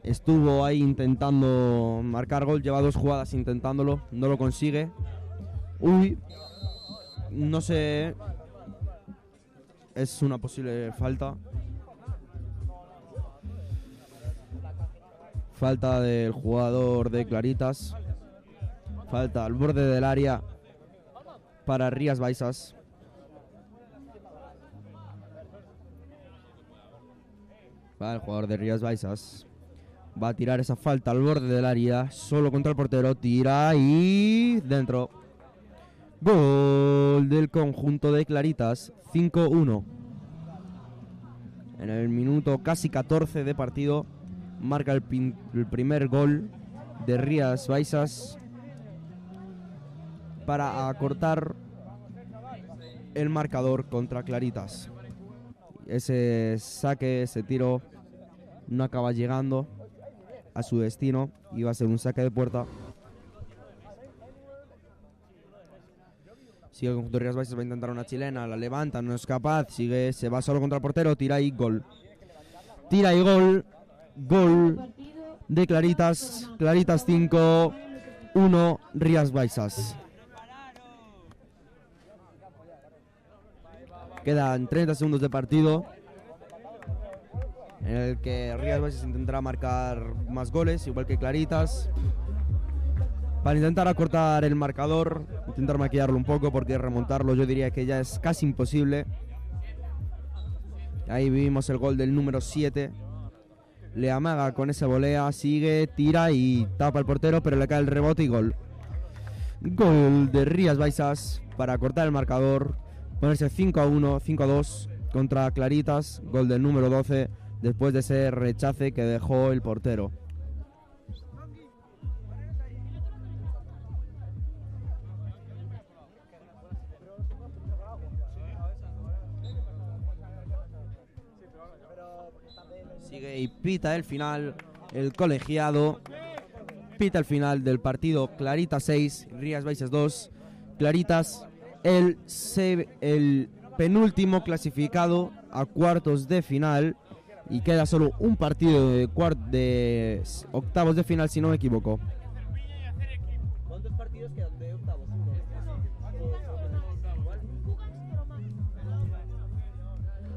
estuvo ahí intentando marcar gol, lleva 2 jugadas intentándolo, no lo consigue. Uy, no sé, es una posible falta. Falta del jugador de Claritas. Falta al borde del área para Rías Baixas. Va el jugador de Rías Baixas. Va a tirar esa falta al borde del área. Solo contra el portero. Tira y dentro. Gol del conjunto de Claritas. 5-1. En el minuto casi 14 de partido. Marca el primer gol de Rías Baixas para acortar el marcador contra Claritas. Ese saque, ese tiro no acaba llegando a su destino y va a ser un saque de puerta. Sigue el conjunto de Rías Baixas, va a intentar una chilena, la levanta, no es capaz, sigue, se va solo contra el portero, tira y gol. Tira y gol. Gol de Claritas. Claritas 5, 1 Rías Baixas. Quedan 30 segundos de partido en el que Rías Baixas intentará marcar más goles, igual que Claritas, para intentar acortar el marcador, intentar maquillarlo un poco, porque remontarlo yo diría que ya es casi imposible. Ahí vimos el gol del número 7. Le amaga con esa volea, sigue, tira y tapa el portero, pero le cae el rebote y gol. Gol de Rías Baixas para cortar el marcador, ponerse 5-1, 5-2 contra Claritas. Gol del número 12 después de ese rechace que dejó el portero. Sigue y pita el final, el colegiado pita el final del partido. Claritas 6, Rías Baixas 2. Claritas el penúltimo clasificado a cuartos de final y queda solo un partido de octavos de final, si no me equivoco. ¿Cuántos partidos quedan de octavos? Uno.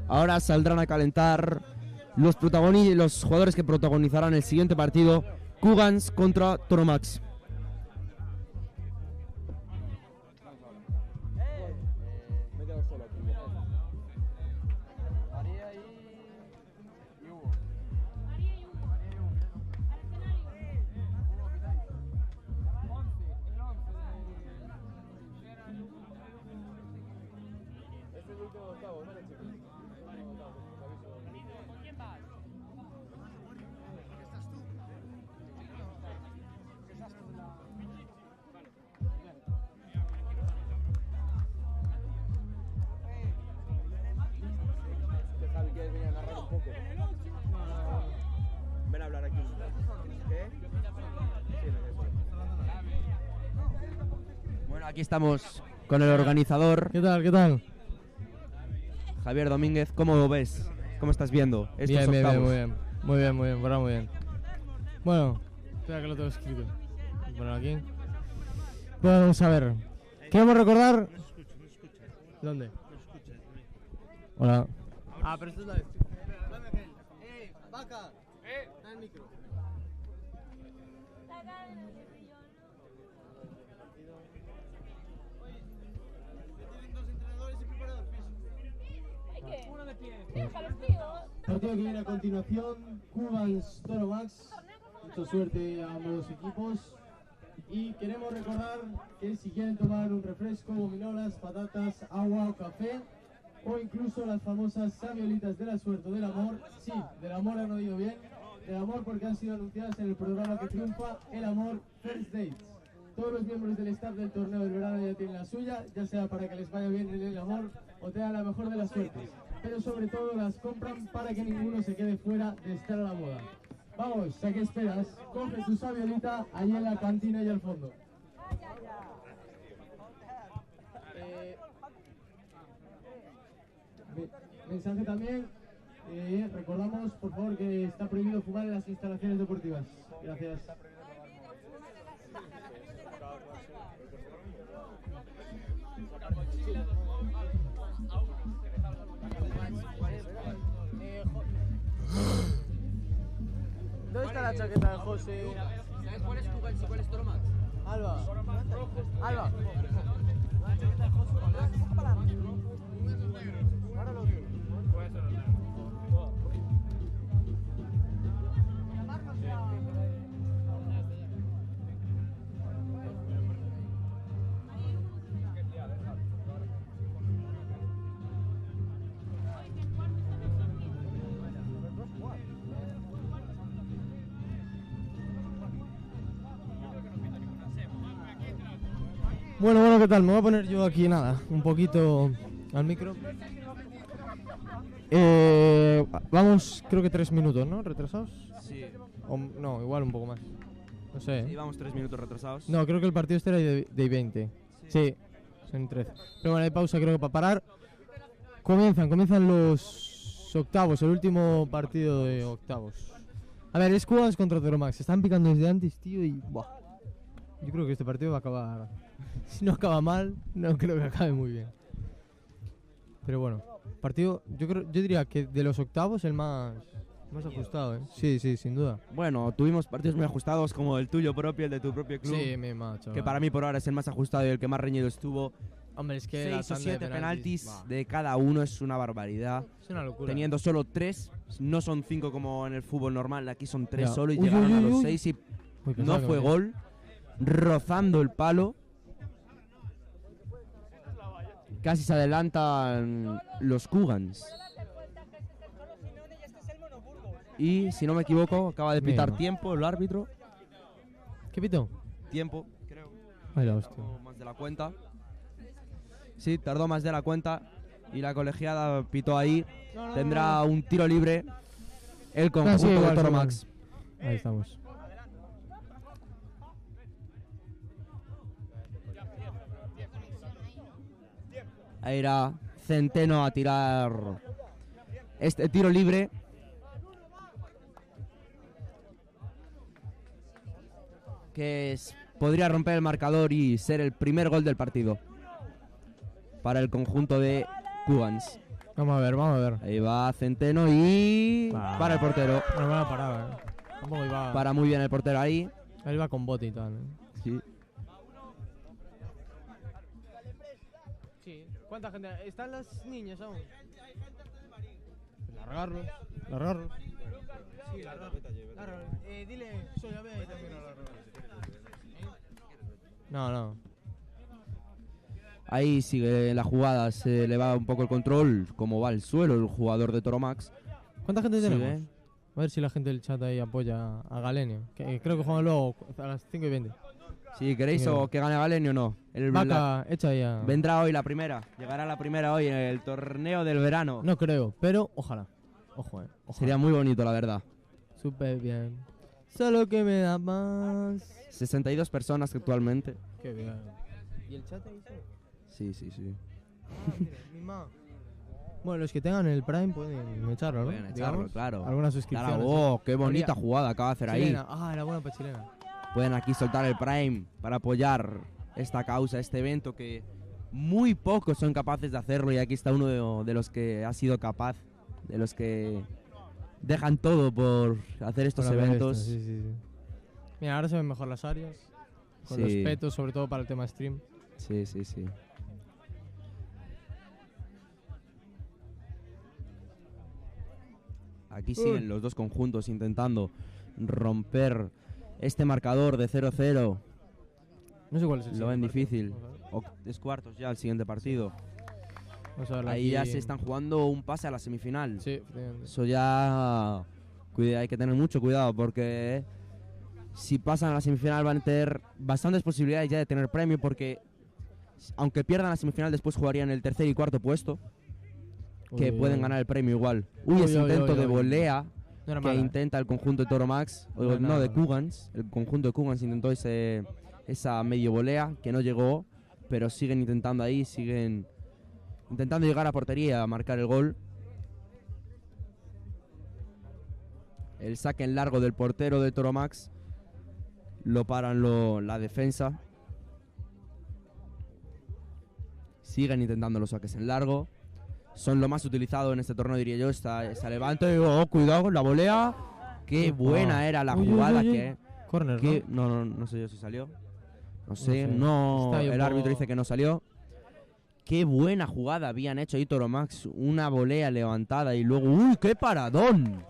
Ahora saldrán a calentar los jugadores que protagonizarán el siguiente partido, Cugans contra Toromax. Me he quedado solo aquí. María y Hugo. Este es el último octavo, ¿no, chicos? ¿Con quién vas? Que Javi quiere venir a narrar un poco. Ven a hablar aquí. ¿Qué? Bueno, aquí estamos con el organizador. ¿Qué tal? ¿Qué tal? Javier Domínguez, ¿cómo lo ves? ¿Cómo estás viendo estos Bien, bien, octavos? muy bien. Muy bien, muy bien, verdad, muy bien. Bueno, espera que lo tengo escrito. Bueno, aquí. Bueno, vamos a ver. Queremos recordar. ¿Dónde? Hola. Ah, pero esto es la vez. Dame aquel. Vaca. Da el micro. Partido que viene a continuación, Cugans Toromax. Mucha suerte a ambos equipos. Y queremos recordar que si quieren tomar un refresco, gominolas, patatas, agua o café, o incluso las famosas sabiolitas de la suerte o del amor, sí, del amor han oído bien, del amor porque han sido anunciadas en el programa que triunfa, El Amor First Dates. Todos los miembros del staff del torneo del verano ya tienen la suya, ya sea para que les vaya bien en el amor o tengan la mejor de las suertes. Pero sobre todo las compran para que ninguno se quede fuera de estar a la moda. Vamos, ¿a qué esperas? Coge tu sabiolita allí en la cantina y al fondo. Mensaje también, recordamos por favor que está prohibido fumar en las instalaciones deportivas. Gracias. ¿Dónde está la chaqueta de José? ¿Sabes cuál es Cugans y cuál es Toromax? Alba. Alba. La chaqueta de José, ¿cuál es? Ahora lo digo. Bueno, ¿qué tal? Me voy a poner yo aquí, nada, un poquito al micro. Vamos, creo que 3 minutos, ¿no? ¿Retrasados? Sí. O, no, igual un poco más. No sé. Sí, vamos 3 minutos retrasados. No, creo que el partido este era de 20. Sí, son 13. Pero bueno, hay pausa creo que para parar. Comienzan los octavos, el último partido de octavos. A ver, es Cugans contra Toromax. Se están picando desde antes, tío, y... Buah. Yo creo que este partido va a acabar... Si no acaba mal, no creo que acabe muy bien. Pero bueno, partido... Yo diría que de los octavos el más ajustado, ¿eh? Sí, sin duda. Bueno, tuvimos partidos muy ajustados como el tuyo propio, el de tu propio club. Sí, mi macho. Que para mí por ahora es el más ajustado y el que más reñido estuvo. Hombre, es que 6 o 7 penaltis bah, de cada uno es una barbaridad. es una locura. Teniendo solo 3, no son 5 como en el fútbol normal, aquí son 3 Ya. solo y Uy, llegaron uy, a uy, los uy. 6 y Uy, pensaba no que fue venía. gol, rozando el palo. Casi se adelantan los Cugans. Y si no me equivoco, acaba de pitar Mira. tiempo el árbitro. ¿Qué pito? Tiempo, creo. Ay, la hostia. Tardó más de la cuenta. Sí, tardó más de la cuenta. Y la colegiada pitó ahí. Tendrá un tiro libre el conjunto de igual, Toromax. Ahí estamos. Ahí irá Centeno a tirar este tiro libre. que podría romper el marcador y ser el primer gol del partido para el conjunto de Cugans. Vamos a ver, vamos a ver. Ahí va Centeno y para el portero. No me la paraba, Tampoco iba... Para muy bien el portero ahí. Él va con bote y tal. Sí. Sí. ¿Cuánta gente? ¿Están las niñas aún? Largarlos. Largarlos. Sí, largarlos. Dile, soy a ver también a largarlos. No. Ahí sigue la jugada, se le va un poco el control, como va al suelo el jugador de Toromax. ¿Cuánta gente tenemos? Sigue. A ver si la gente del chat ahí apoya a Galenio. Que creo que juegan luego a las 5:20. Si queréis o que gane Galenio o no. Vaca, echa ahí a... Vendrá hoy la primera. Llegará la primera hoy en el torneo del verano. No creo, pero ojalá. Ojalá. Sería muy bonito, la verdad. Súper bien. Solo que me da más. 62 personas actualmente. Qué bien. ¿Y el chat ahí? Sí. Bueno, los que tengan el Prime pueden echarlo, ¿no? Pueden echarlo, claro. Alguna suscripción. Claro, oh, qué bonita jugada acaba de hacer chilena. ahí. Era buena para chilena. Pueden aquí soltar el Prime para apoyar esta causa, este evento que muy pocos son capaces de hacerlo y aquí está uno de los que ha sido capaz, de los que dejan todo por hacer estos eventos. Sí. Mira, ahora se ven mejor las áreas, con los petos, sobre todo para el tema stream. Sí. Aquí siguen los dos conjuntos intentando romper este marcador de 0-0. No sé cuál es el Lo ven siguiente difícil. Es cuartos ya el siguiente partido. Vamos a verlo Ahí aquí. ya se están jugando un pase a la semifinal. Sí. Eso ya... hay que tener mucho cuidado porque si pasan a la semifinal van a tener bastantes posibilidades ya de tener premio porque aunque pierdan la semifinal después jugarían el tercer y cuarto puesto. Que pueden ganar el premio igual. Ese intento de volea que intenta el conjunto de Toromax, de Cugans. El conjunto de Cugans intentó esa medio volea que no llegó, pero siguen intentando ahí, siguen intentando llegar a portería a marcar el gol. El saque en largo del portero de Toromax lo paran la defensa. Siguen intentando los saques en largo. Son lo más utilizado en este torneo, diría yo. Esa levante. Cuidado con la volea. Qué buena era la jugada. Corner, no sé yo si salió. No sé. El árbitro dice que no salió. Qué buena jugada habían hecho ahí Toromax. Una volea levantada y luego... ¡Uy, qué paradón!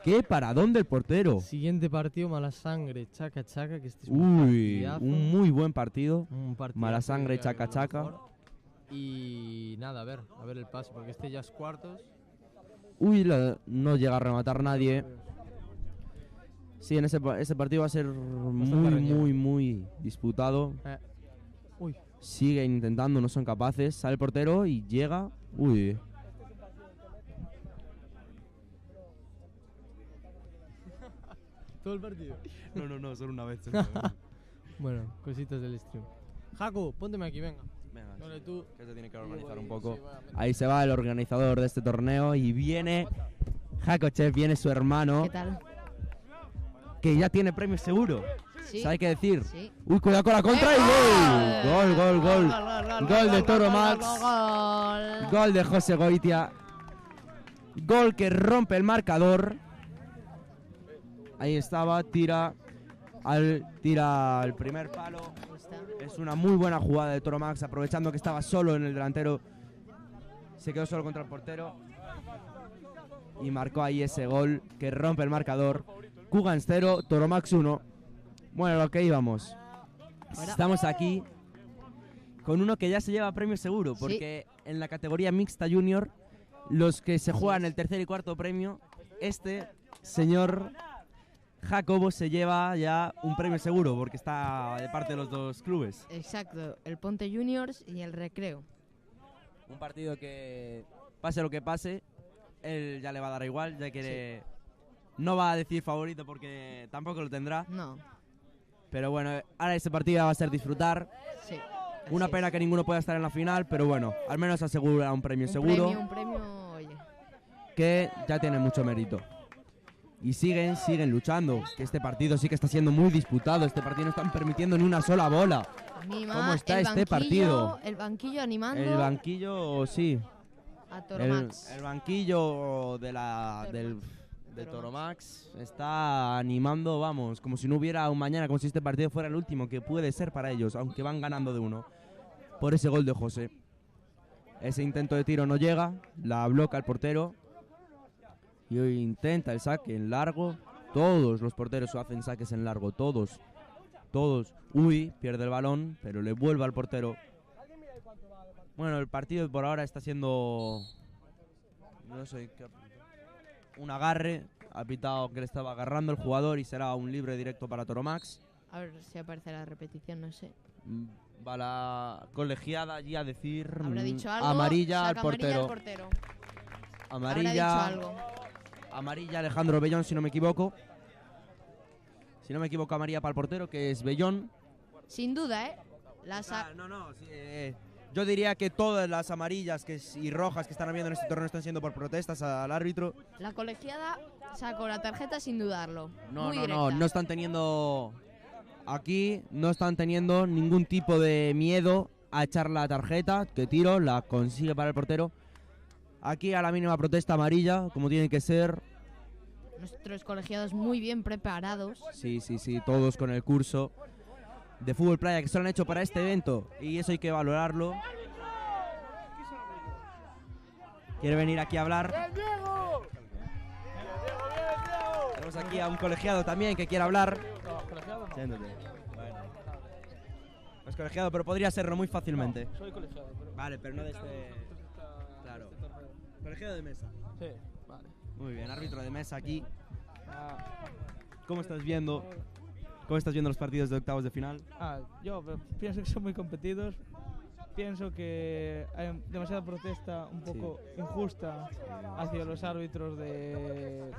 ¡Qué paradón del portero! Siguiente partido, Malasangre, Chaca. Que este es un muy buen partido. Malasangre, Chaca. Y nada, a ver el pase, porque este ya es cuartos. No llega a rematar nadie. Sí, en ese partido va a ser muy disputado. Siguen intentando, no son capaces. Sale el portero y llega. ¿Todo el partido? No, solo una vez. Bueno, cositas del stream. Jaco, pónteme aquí, venga. Venga, tú. Que se tiene que organizar un poco. Ahí se va el organizador de este torneo y viene Jaco Chef, viene su hermano. ¿Qué tal? Que ya tiene premio seguro. Sí. ¿Sabe qué decir? Sí. Cuidado con la contra y gol. Gol de Toromax. Gol de José Goitia. Gol que rompe el marcador. Ahí estaba, tira al primer palo. Es una muy buena jugada de Toromax, aprovechando que estaba solo en el delantero. Se quedó solo contra el portero y marcó ahí ese gol que rompe el marcador. Cugans 0, Toromax 1. Bueno, lo que íbamos. Estamos aquí con uno que ya se lleva premio seguro, porque en la categoría mixta junior, los que se juegan el tercer y cuarto premio, este señor Jacobo se lleva ya un premio seguro porque está de parte de los dos clubes. Exacto, el Ponte Juniors y el Recreo. Un partido que, pase lo que pase, él ya le va a dar igual, ya quiere... No va a decir favorito porque tampoco lo tendrá. No. Pero bueno, ahora ese partido va a ser disfrutar. Sí. Una pena que ninguno pueda estar en la final, pero bueno, al menos asegura un premio seguro. Un premio, oye. Que ya tiene mucho mérito. Y siguen luchando. Que este partido sí que está siendo muy disputado. Este partido no están permitiendo ni una sola bola. ¿Cómo está este partido? El banquillo animando. El banquillo, sí. A Toromax. El banquillo de Toromax está animando, vamos, como si no hubiera un mañana, como si este partido fuera el último, que puede ser para ellos, aunque van ganando de 1 por ese gol de José. Ese intento de tiro no llega, la bloca el portero y hoy intenta el saque en largo. Todos los porteros hacen saques en largo, todos. Uy, pierde el balón, pero le vuelve al portero. Bueno, el partido por ahora está siendo, no sé qué, un agarre. Ha pitado que le estaba agarrando el jugador y será un libre directo para Toromax. A ver si aparece la repetición, no sé. Va la colegiada allí a decir ¿Habrá dicho algo? amarilla al Saca portero. Habrá dicho algo. Amarilla Alejandro Bellón, si no me equivoco. Si no me equivoco, amarilla para el portero, que es Bellón. Sin duda, ¿eh? Yo diría que todas las amarillas y rojas que están habiendo en este torneo están siendo por protestas al árbitro. La colegiada sacó la tarjeta sin dudarlo. No Muy están teniendo... Aquí no están teniendo ningún tipo de miedo a echar la tarjeta, que tiro, la consigue para el portero. Aquí a la mínima protesta amarilla, como tiene que ser. Nuestros colegiados muy bien preparados. Sí, todos con el curso de fútbol playa que se lo han hecho para este evento y eso hay que valorarlo. Quiere venir aquí a hablar. Tenemos aquí a un colegiado también que quiere hablar. Siéntate. Bueno. No es colegiado, pero podría serlo muy fácilmente. No, soy colegiado. Vale, pero no de este... Claro. Colegiado de mesa. Sí, vale. Muy bien, árbitro de mesa aquí. ¿Cómo estás viendo los partidos de octavos de final? Yo pienso que son muy competidos. Pienso que hay demasiada protesta un poco injusta hacia los árbitros de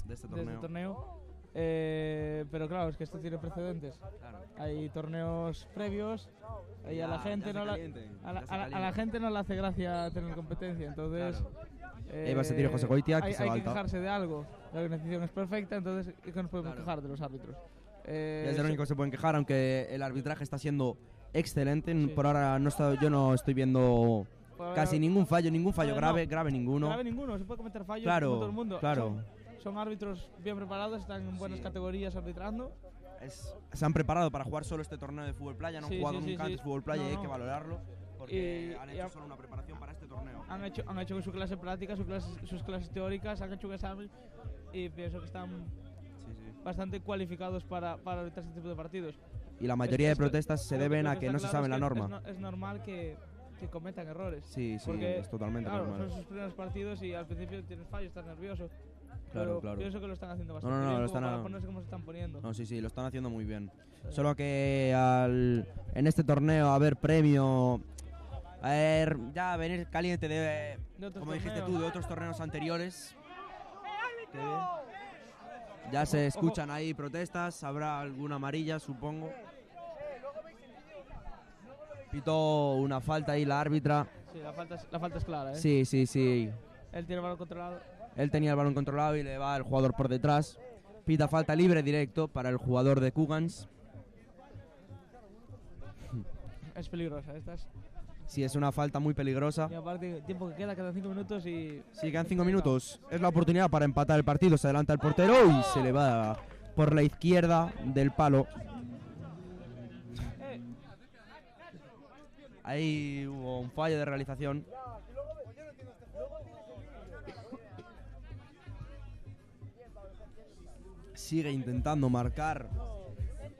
este torneo. Pero claro, es que esto tiene precedentes. Claro. Hay torneos previos y a la gente no a la gente no le hace gracia tener competencia, entonces Ahí va a sentir José Goitia, que hay se que falta. quejarse de algo. La organización es perfecta, entonces ¿qué nos podemos quejar de los árbitros? Es lo único que se pueden quejar, aunque el arbitraje está siendo excelente. Por ahora yo no estoy viendo casi ningún fallo grave ninguno. Grave ninguno, se puede cometer fallos Claro, como todo el mundo. claro. Son árbitros bien preparados, están en buenas categorías arbitrando. Se han preparado para jugar solo este torneo de fútbol playa, no han jugado nunca antes fútbol playa y hay que valorarlo porque han hecho solo una preparación para este torneo. Han hecho su clase práctica, sus clases teóricas, han hecho un examen y pienso que están bastante cualificados para arbitrar este tipo de partidos. Y la mayoría de protestas se deben a que no se sabe la norma. Es normal que cometan errores. Sí, porque, es totalmente claro, normal. son sus primeros partidos y al principio tienes fallos, estás nervioso. Claro. Pienso que lo están haciendo bastante bien, lo están para ponerse como se están poniendo. No, sí, lo están haciendo muy bien. Solo que en este torneo a ver premio, ya venir caliente de como dijiste tú, de otros torneos anteriores. Ya se escuchan ahí protestas, habrá alguna amarilla, supongo. Pitó una falta ahí la árbitra. Sí, la falta es clara, ¿eh? Sí. Él tiene el balón controlado. Él tenía el balón controlado y le va el jugador por detrás. Pita falta libre directo para el jugador de Cugans. Es peligrosa, Sí, es una falta muy peligrosa. Y aparte, tiempo que quedan 5 minutos y... Sí, quedan 5 minutos. Es la oportunidad para empatar el partido. Se adelanta el portero y se le va por la izquierda del palo. Ahí hubo un fallo de realización. Sigue intentando marcar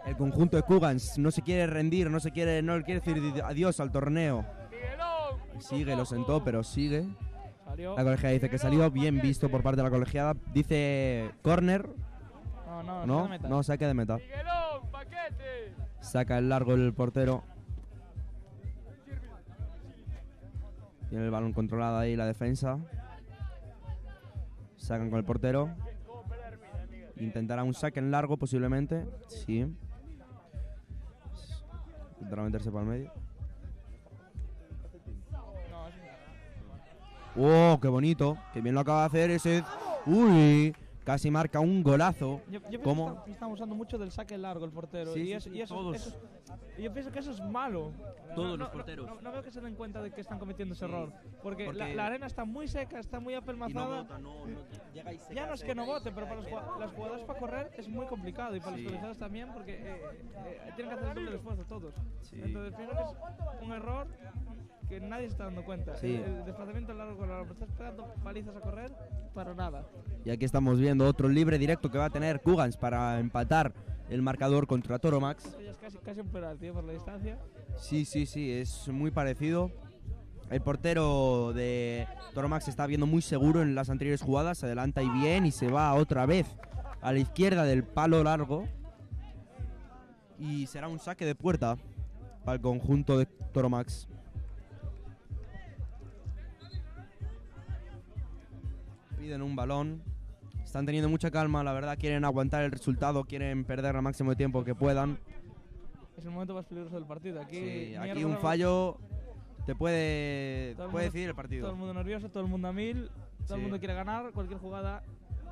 el conjunto de Cugans. No se quiere rendir, no le quiere decir adiós al torneo. Sigue, lo sentó, pero sigue. La colegiada dice que salió, bien visto por parte de la colegiada. Dice córner. No, saque de meta. Saca el largo el portero. Tiene el balón controlado ahí la defensa. Sacan con el portero. Intentará un saque en largo posiblemente. Sí. Intentará meterse para el medio. ¡Oh, qué bonito! ¡Qué bien lo acaba de hacer ese! ¡Uy! casi marca un golazo. Yo pienso como que estamos usando mucho del saque largo el portero. Sí, y sí, eso, sí, y eso, todos. yo pienso que eso es malo. Todos los porteros. No veo que se den cuenta de que están cometiendo ese Sí, error. Porque la arena está muy seca, está muy apelmazada. Llega y se Ya no es cae, que no se cae, vote, se pero cae, para se cae. los jugadores para correr es muy complicado. Y para Sí. los colegiados también, porque tienen que hacer el doble de esfuerzo todos. Sí. Entonces pienso que es un error que nadie se está dando cuenta. Sí. El desplazamiento largo con la balón. Estás pegando palizas a correr para nada. Y aquí estamos viendo otro libre directo que va a tener Cugans para empatar el marcador contra Toromax. Esto ya es casi un penalti por la distancia. Sí, sí, sí, es muy parecido. El portero de Toromax se está viendo muy seguro en las anteriores jugadas, se adelanta y bien y se va otra vez a la izquierda del palo largo. Y será un saque de puerta para el conjunto de Toromax. Piden un balón. Están teniendo mucha calma, la verdad quieren aguantar el resultado, quieren perder el máximo de tiempo que puedan. Es el momento más peligroso del partido. Aquí, Sí, aquí mierda, un fallo te puede todo el puede mundo- decidir el partido. Todo el mundo nervioso, todo el mundo a mil, todo el Sí. mundo quiere ganar. Cualquier jugada,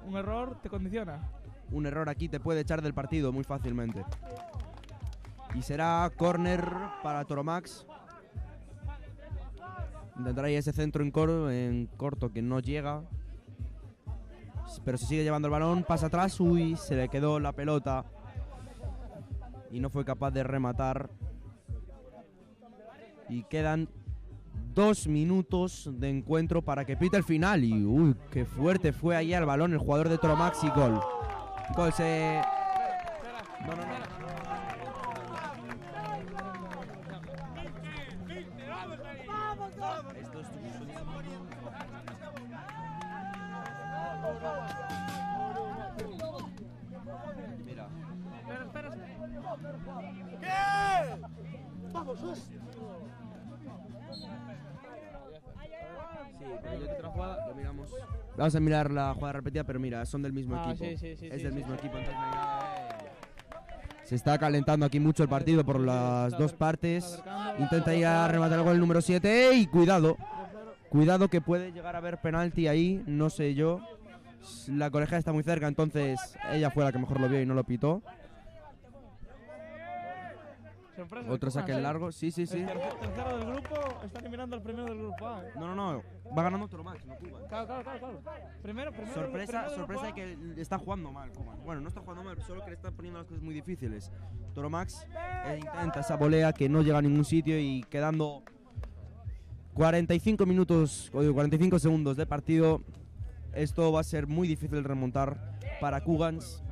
un error te condiciona. Un error aquí te puede echar del partido muy fácilmente. Y será córner para Toromax. Intentará ir ese centro en corto que no llega. Pero se sigue llevando el balón, pasa atrás, uy, se le quedó la pelota. Y no fue capaz de rematar. Y quedan 2 minutos de encuentro para que pite el final. Y uy, qué fuerte fue ahí al balón el jugador de Toromax y gol. Gol se... No, no, no. Esto es Mira. Espera. ¡Bien! ¡Vamos, hostia! Sí, otra jugada, lo miramos. Vamos a mirar la jugada repetida, pero mira, son del mismo Ah, equipo. sí, es sí, del sí, mismo sí. equipo, entonces se está calentando aquí mucho el partido por las dos partes. Intenta ir a rematar el gol número 7. ¡Ey! Cuidado. Cuidado que puede llegar a haber penalti ahí, no sé yo. La colegiada está muy cerca, entonces ella fue la que mejor lo vio y no lo pitó. Sorpresa, Otro Cubas, saque largo, sí, sí, sí. El tercero del grupo está eliminando al primero del grupo A. No, no, no. Va ganando Toromax, no Cuba. Claro. Primero. Sorpresa del grupo de A. que está jugando mal Cuba. Bueno, no está jugando mal, solo que le está poniendo las cosas muy difíciles. Toromax intenta esa volea que no llega a ningún sitio y quedando 45 minutos, o digo, 45 segundos de partido, esto va a ser muy difícil de remontar para Cugans.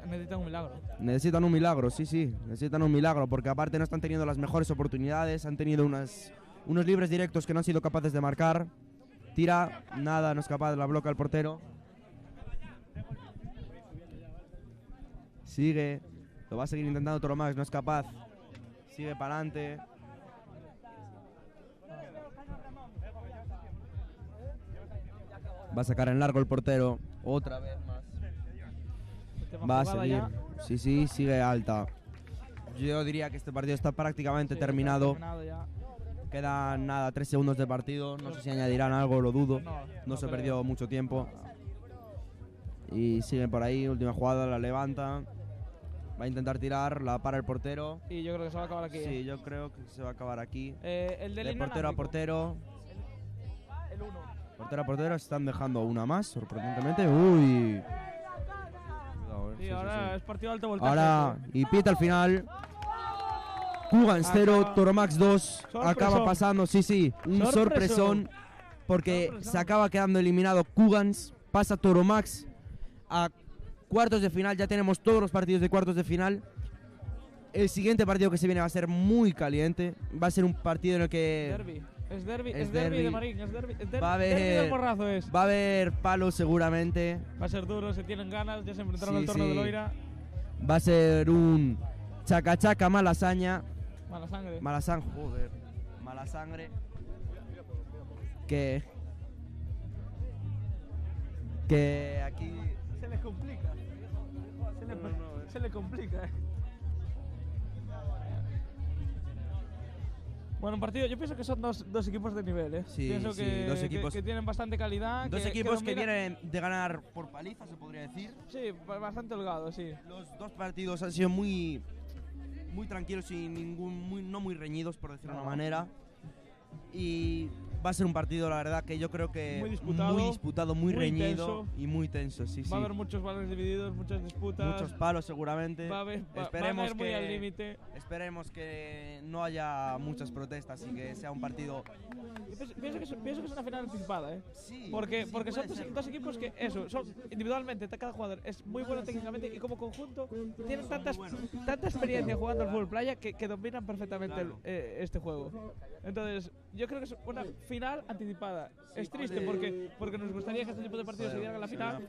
Necesitan un milagro. Necesitan un milagro, sí, necesitan un milagro, porque aparte no están teniendo las mejores oportunidades, han tenido unos libres directos que no han sido capaces de marcar. Tira, nada, no es capaz, la bloca el portero. Sigue, lo va a seguir intentando Toromax, no es capaz. Sigue para adelante. Va a sacar en largo el portero, otra vez más. Va a seguir. Sí, sigue alta. Yo diría que este partido está prácticamente terminado. Quedan nada, 3 segundos de partido. No sé si añadirán algo, lo dudo. No se perdió mucho tiempo. Y siguen por ahí, última jugada, la levanta. Va a intentar tirar, la para el portero. Y yo creo que se va a acabar aquí. Sí, yo creo que se va a acabar aquí. El del de portero a inalámbrico. portero. El 1. Portero a portero, se están dejando una más, sorprendentemente. Uy. Y ahora es partido de alto voltaje. Ahora, y pita al final. Cugans 0, Acaba- Toromax 2. Sorpresón. Acaba pasando, sí, un Sorpresón. sorpresón. Porque se acaba quedando eliminado Cugans. Pasa Toromax a cuartos de final. Ya tenemos todos los partidos de cuartos de final. El siguiente partido que se viene va a ser muy caliente. Va a ser un partido en el que Derby. Es derby, Es es derby derbi. de Marín. Es derby, es va a derbi del haber, Morrazo es. va a haber palos seguramente. Va a ser duro, se tienen ganas. Ya se enfrentaron Sí, al torneo sí. de Loira. Va a ser un chacachaca malasaña. Mala sangre. Mala sangre, joder. Mala sangre. Que aquí Se le complica. Se le complica. Bueno, un partido, yo pienso que son dos equipos de nivel, ¿eh? Sí, pienso sí, que, dos equipos. que tienen bastante calidad. Dos que equipos que dominan. vienen de ganar por paliza, se podría decir. Sí, bastante holgado, sí. Los dos partidos han sido muy tranquilos y no muy reñidos, por decirlo de una manera. Y va a ser un partido, la verdad, que yo creo que Muy disputado, muy muy reñido intenso. y muy tenso, sí, sí. Va a haber muchos balones divididos, muchas disputas. Muchos palos seguramente. Va a haber muy al límite. Esperemos que no haya muchas protestas y que sea un partido. Pienso que es una final anticipada, ¿eh? Sí, porque sí, porque son puede ser. dos equipos que, son individualmente, cada jugador es muy bueno técnicamente y como conjunto tienen tanta experiencia jugando al fútbol playa que dominan perfectamente este juego. Entonces, yo creo que es una final anticipada. Es triste porque nos gustaría que este tipo de partidos se dieran a la final.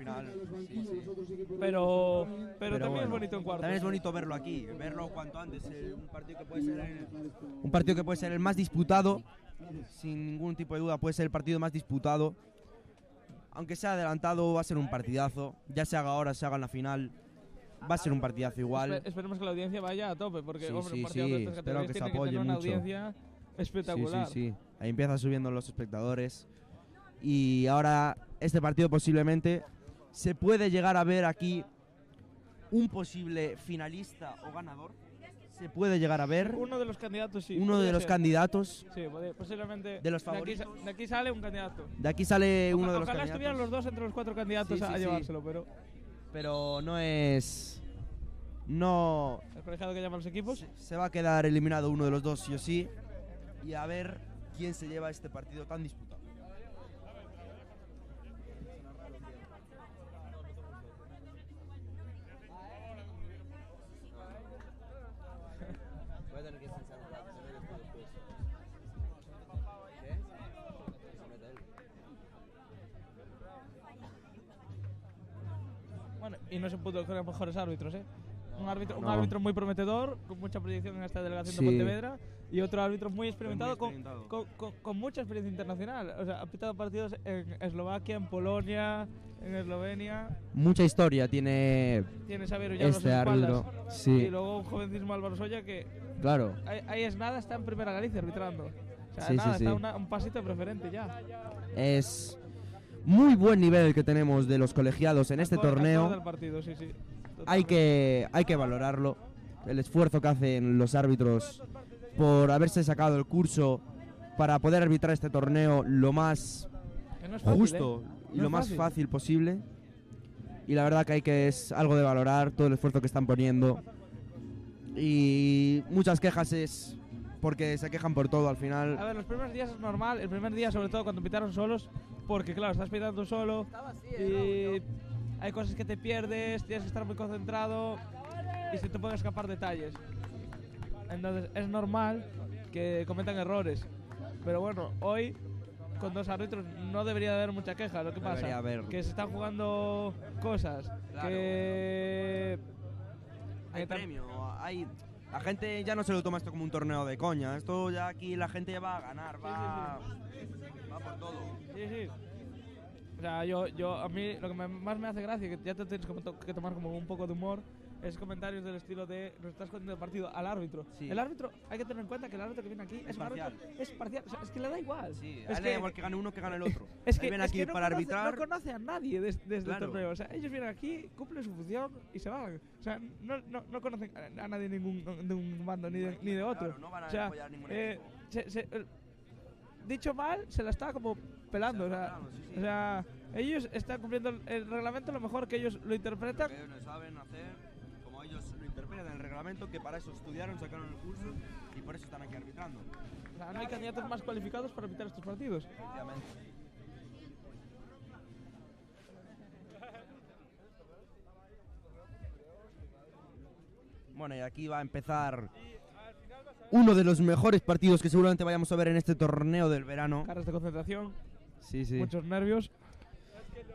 Pero también bueno, es bonito en cuartos. También es bonito verlo aquí, verlo cuanto antes. Un partido que puede ser el más disputado, sin ningún tipo de duda, puede ser el partido más disputado. Aunque sea adelantado, va a ser un partidazo. Ya se haga ahora, se haga en la final, va a ser un partidazo igual. Esperemos que la audiencia vaya a tope, porque Sí, hombre, sí, un partido sí, de estas espero categorías que se tiene que apoye tener una mucho. audiencia espectacular. Sí. Ahí empieza subiendo los espectadores. Y ahora este partido posiblemente se puede llegar a ver aquí un posible finalista o ganador. Se puede llegar a ver. Uno de los candidatos, sí. Uno de podría los ser. candidatos. Sí, posiblemente. De los De aquí, favoritos. de aquí sale un candidato. De aquí sale uno de los Ojalá candidatos. estuvieran los dos entre los 4 candidatos Sí, sí, a sí. llevárselo, Pero no es. No. el colegiado que llama a los equipos. Se va a quedar eliminado uno de los dos, sí o sí. Y a ver quién se lleva este partido tan disputado. Voy a tener que censar un rato, se ve esto después. ¿Qué? Que se meta él. Bueno, y no se pudo con los mejores árbitros, ¿eh? Un árbitro No. muy prometedor, con mucha proyección en esta delegación Sí. de Pontevedra, y otro árbitro muy experimentado, Muy experimentado. con mucha experiencia internacional. O sea, ha pitado partidos en Eslovaquia, en Polonia, en Eslovenia. Mucha historia tiene Saber ya este árbitro. Sí, Y luego un jovencísimo Álvaro Soya que claro. ahí es nada, está en Primera Galicia arbitrando. O sea, Sí, nada, sí, sí. está un pasito preferente ya. Es muy buen nivel el que tenemos de los colegiados en este Acorde torneo. al partido, sí, sí. Hay que valorarlo. El esfuerzo que hacen los árbitros por haberse sacado el curso para poder arbitrar este torneo lo más Que no es fácil, justo ¿eh? y No lo es más fácil. fácil posible. Y la verdad que es algo de valorar todo el esfuerzo que están poniendo. Y muchas quejas es porque se quejan por todo al final. A ver, los primeros días es normal, el primer día sobre todo cuando pitaron solos, porque claro, estás pitando solo y hay cosas que te pierdes, tienes que estar muy concentrado y se te pueden escapar detalles. Entonces es normal que cometan errores, pero bueno, hoy con dos árbitros no debería de haber mucha queja. Lo que pasa Debería haber. que se están jugando cosas que Hay premio, la gente ya no se lo toma esto como un torneo de coña. Esto ya aquí la gente ya va a ganar, va por todo. Sí, sí. O sea, a mí lo que más me hace gracia, que ya te tienes que tomar como un poco de humor, es comentarios del estilo de nos estás contando el partido al árbitro. Sí. El árbitro, hay que tener en cuenta que el árbitro que viene aquí es un parcial. árbitro, es parcial. O sea, es que le da igual. Sí, es a él le da igual que gane uno que gane el otro. Es Él que, viene es aquí que no para conoce, arbitrar. no conoce a nadie desde Claro. el torneo. O sea, ellos vienen aquí, cumplen su función y se van. O sea, no conocen a nadie de un bando ni de otro. Claro, no van a o sea, apoyar ningún dicho mal, se la está como pelando. O sea, ellos están cumpliendo el reglamento lo mejor que ellos lo interpretan. Que ellos no saben hacer, como ellos lo interpretan el reglamento, que para eso estudiaron, sacaron el curso y por eso están aquí arbitrando. O sea, no hay candidatos más cualificados para arbitrar estos partidos. Efectivamente. Bueno, y aquí va a empezar uno de los mejores partidos que seguramente vayamos a ver en este torneo del verano. Caras de concentración, Sí, sí. muchos nervios.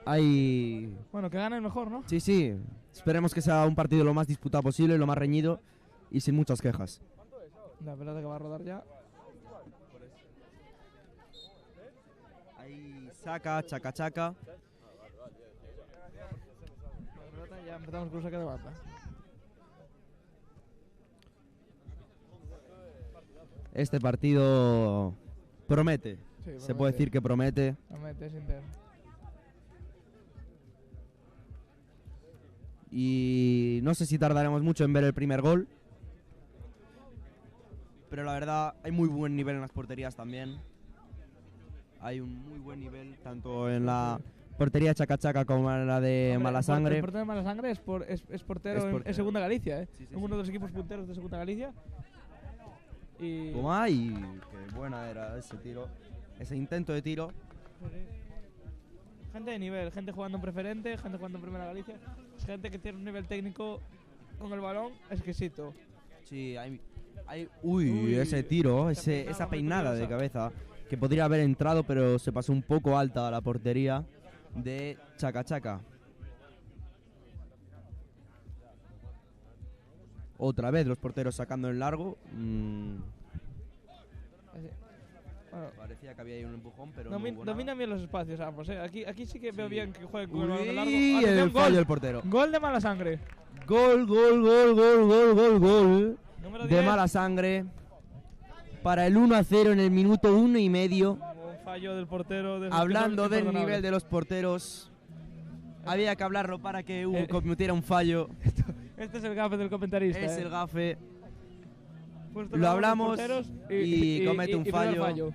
Hay... Bueno, que gane el mejor, ¿no? Sí, sí. Esperemos que sea un partido lo más disputado posible, lo más reñido y sin muchas quejas. La pelota que va a rodar ya. Ahí saca, chaca, chaca. La pelota ya empezamos con un saque de banda. Este partido promete. Sí, Se puede promete. decir que promete. Promete, es interno. Y no sé si tardaremos mucho en ver el primer gol. Pero la verdad, hay muy buen nivel en las porterías también. Hay un muy buen nivel tanto en la portería de Chacachaca como en la de Hombre, Malasangre. El portero de Malasangre es portero, Es en portero. Segunda Galicia, ¿eh? Sí, sí, Es uno de los equipos punteros de Segunda Galicia. Y... ¡Ay! ¡Qué buena era ese tiro! Ese intento de tiro. Gente de nivel, gente jugando en preferente, gente jugando en Primera Galicia. Es gente que tiene un nivel técnico con el balón exquisito. Sí, uy, ese tiro, esa peinada de cabeza que podría haber entrado, pero se pasó un poco alta a la portería de Chacachaca. Otra vez los porteros sacando el largo. Bueno, parecía que había ahí un empujón, pero no hubo nada. Dominan bien los espacios ambos, ¿eh? Aquí sí que veo bien que jueguen con el Uy, balón de largo. el Atención, fallo del portero. Gol de Malasangre. Gol Número de 10. Malasangre para el 1-0 en el minuto 1 y medio. Un fallo del portero. Hablando del imperdonable. nivel de los porteros, había que hablarlo para que Hugo cometiera un fallo. Este es el gafe del comentarista. Es el gafe. Justo Lo hablamos hablamos de porteros y comete un primer fallo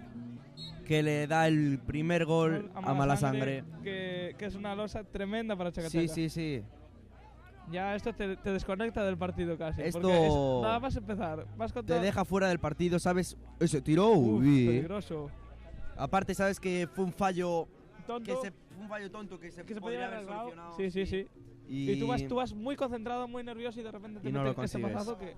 que le da el primer gol a Malasangre. Que es una losa tremenda para Chacachaca. Sí. Ya esto te desconecta del partido casi. Esto porque nada más empezar. Vas con Te todo- deja fuera del partido, ¿sabes? Ese tiro, Uf, uy. peligroso. Aparte, ¿sabes que fue un fallo Tonto. fue un fallo tonto que se podría podría haber haber arreglado. solucionado? Sí. Y tú vas muy concentrado, muy nervioso y de repente te Y no lo meten ese consigues. mazazo que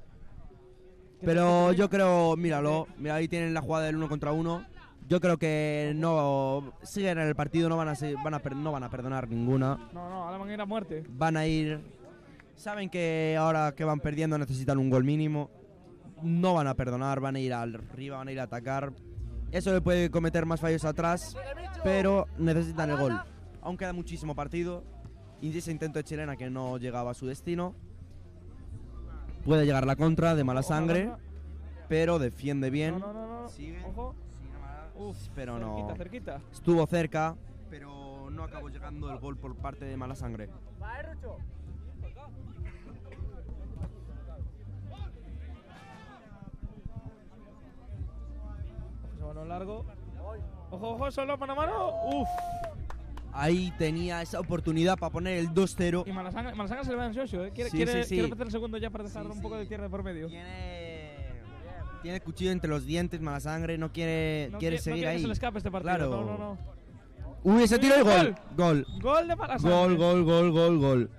Pero yo creo, míralo, mira, ahí tienen la jugada del 1 contra 1. Yo creo que no siguen en el partido, no van a perdonar ninguna. No, ahora van a ir a muerte. Van a ir. Saben que ahora que van perdiendo necesitan un gol mínimo. No van a perdonar, van a ir arriba, van a ir a atacar. Eso le puede cometer más fallos atrás, pero necesitan el gol. Aún queda muchísimo partido. Y ese intento de Chilena que no llegaba a su destino. Puede llegar la contra de Malasangre, pero defiende bien. No. Sigue. Ojo. Uf, Pero no. cerquita. Estuvo cerca, pero no acabó llegando el gol por parte de Malasangre. Va, Rucho. Ese balón largo. Ojo, solo mano a mano. Uf. Ahí tenía esa oportunidad para poner el 2-0. Y Malasangre se le va ansioso, ¿eh? Quiere Sí. quiere meter el segundo ya para dejar un poco de tierra por medio. Tiene el cuchillo entre los dientes, Malasangre, no quiere seguir no quiere ahí. que se le escape este partido. Claro. No. Uy, ese tiro y gol. Gol. Gol de Malasangre. Gol.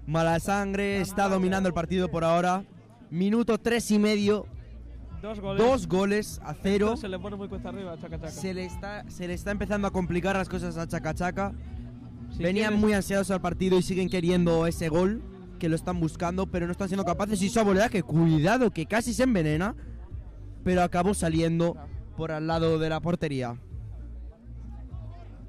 Malasangre está dominando el partido por ahora. Minuto 3 y medio. 2 goles a 0. Esto se le pone muy cuesta arriba a Chacachaca. Se le está empezando a complicar las cosas a Chacachaca. Si Venían quieres- muy ansiados al partido y siguen queriendo ese gol, que lo están buscando, pero no están siendo capaces. Y esa volea, que cuidado, que casi se envenena, pero acabó saliendo por al lado de la portería.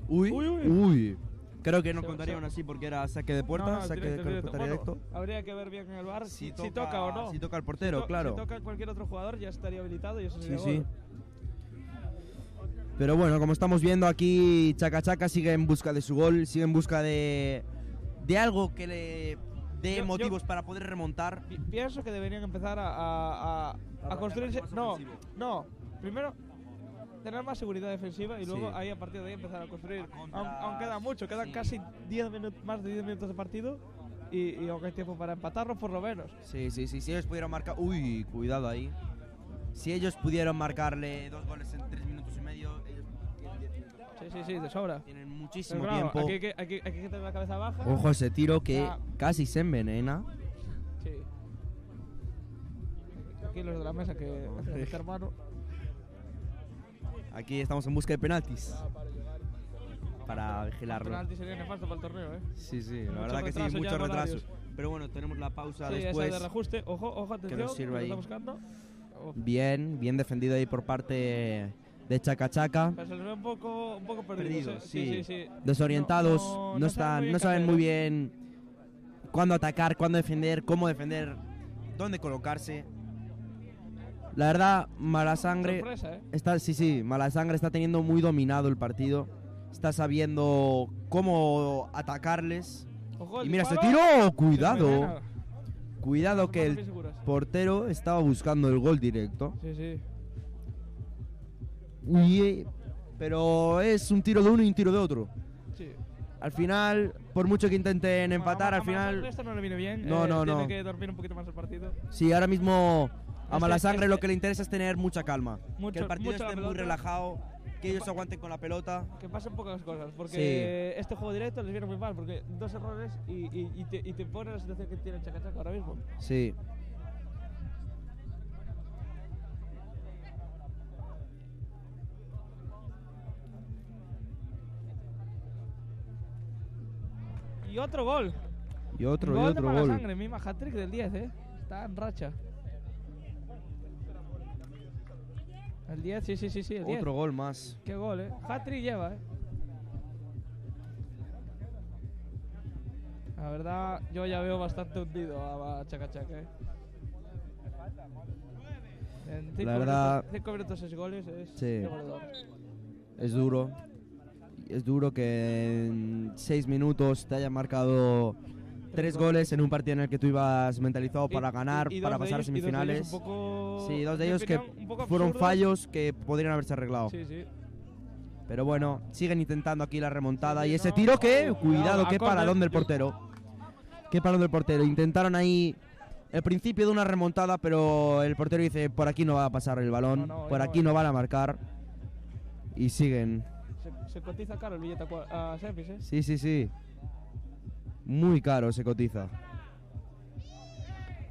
Uy. Creo que no contarían así porque era saque de puerta, saque directo. de puerta directo. Habría que ver bien en el bar si toca- toca o no. si toca el portero, Si claro. Si toca cualquier otro jugador ya estaría habilitado y eso sería Sí. gol. Pero bueno, como estamos viendo aquí, Chacachaca sigue en busca de su gol, sigue en busca de algo que le dé Yo- motivos para poder remontar. Pienso que deberían empezar a construirse. No. Primero tener más seguridad defensiva y luego Sí. ahí a partir de ahí empezar a construir. Aún queda mucho, quedan casi 10 minutos, más de 10 minutos de partido y aún hay tiempo para empatarlo por lo menos. Sí. Si ellos pudieran marcar. Uy, cuidado ahí. Si ellos pudieran marcarle 2 goles en 3 minutos y medio, ellos tienen 10 minutos. Sí, de sobra. Tienen muchísimo Pero claro, tiempo. Hay que tener la cabeza baja. Ojo ese tiro que Ya. casi se envenena. Sí. Aquí los de la mesa que hacen este hermano. Aquí estamos en busca de penaltis. Para vigilarlo. Penalti sería nefasto para el torneo, ¿eh? Sí, la Mucho verdad que sí, retraso ya mucho en retraso. horarios. Pero bueno, tenemos la pausa Sí, después. esa de reajuste. Ojo, atención. nos sirve lo ahí. está buscando. Uf. Bien defendido ahí por parte de Chacachaca. Pero se les ve un poco perdidos. Perdidos, Sí. Desorientados, no saben están, no saben muy bien cuándo atacar, cuándo defender, cómo defender, dónde colocarse. La verdad, Malasangre Sorpresa, ¿eh? sí, Malasangre está teniendo muy dominado el partido. Está sabiendo cómo atacarles. Ojo, el Y mira este disparo. tiro, Que cuidado. se envenena. Cuidado que el Seguras. portero estaba buscando el gol directo. Sí, sí. Uy, pero es un tiro de uno y un tiro de otro. Sí. Al final, por mucho que intenten empatar, A al final... Malasangre esto no le viene bien. No, no, Tiene no. que dormir un poquito más el partido. Sí, ahora mismo a Este- Malasangre lo este- que le interesa es tener mucha calma. Mucho- que el partido mucho la esté muy pelota. relajado, que ellos aguanten con la pelota. Que pasen pocas cosas, porque este juego directo les viene muy mal, porque 2 errores y te pone la situación que tiene el Chaca Chaca ahora mismo. Sí. Y otro gol. Y otro Gol de gol. Malasangre, misma hat-trick del 10, Está en racha. El 10, sí, el 10. Otro gol más. Qué gol, Hat-trick lleva, La verdad, yo ya veo bastante hundido a Chaca Chaca, En La verdad- 5 minutos 6 goles es Sí. demoledor. Es duro. Es duro que en 6 minutos te hayan marcado 3 goles en un partido en el que tú ibas mentalizado para ganar, y para dos de pasar a ellos- y dos de ellos semifinales. un poco, Sí, 2 de en mi ellos que opinión, un poco fueron absurdos. fallos que podrían haberse arreglado. Sí, sí. Pero bueno, siguen intentando aquí la remontada. Sí, y ese no, tiro que, cuidado, cuidado, qué a córner. paradón del portero. Qué paradón del portero. Intentaron ahí el principio de una remontada, pero el portero dice, por aquí no va a pasar el balón, por aquí no van a marcar. Y siguen. Se cotiza caro el billete a Sepis, Sí, sí, sí. Muy caro se cotiza.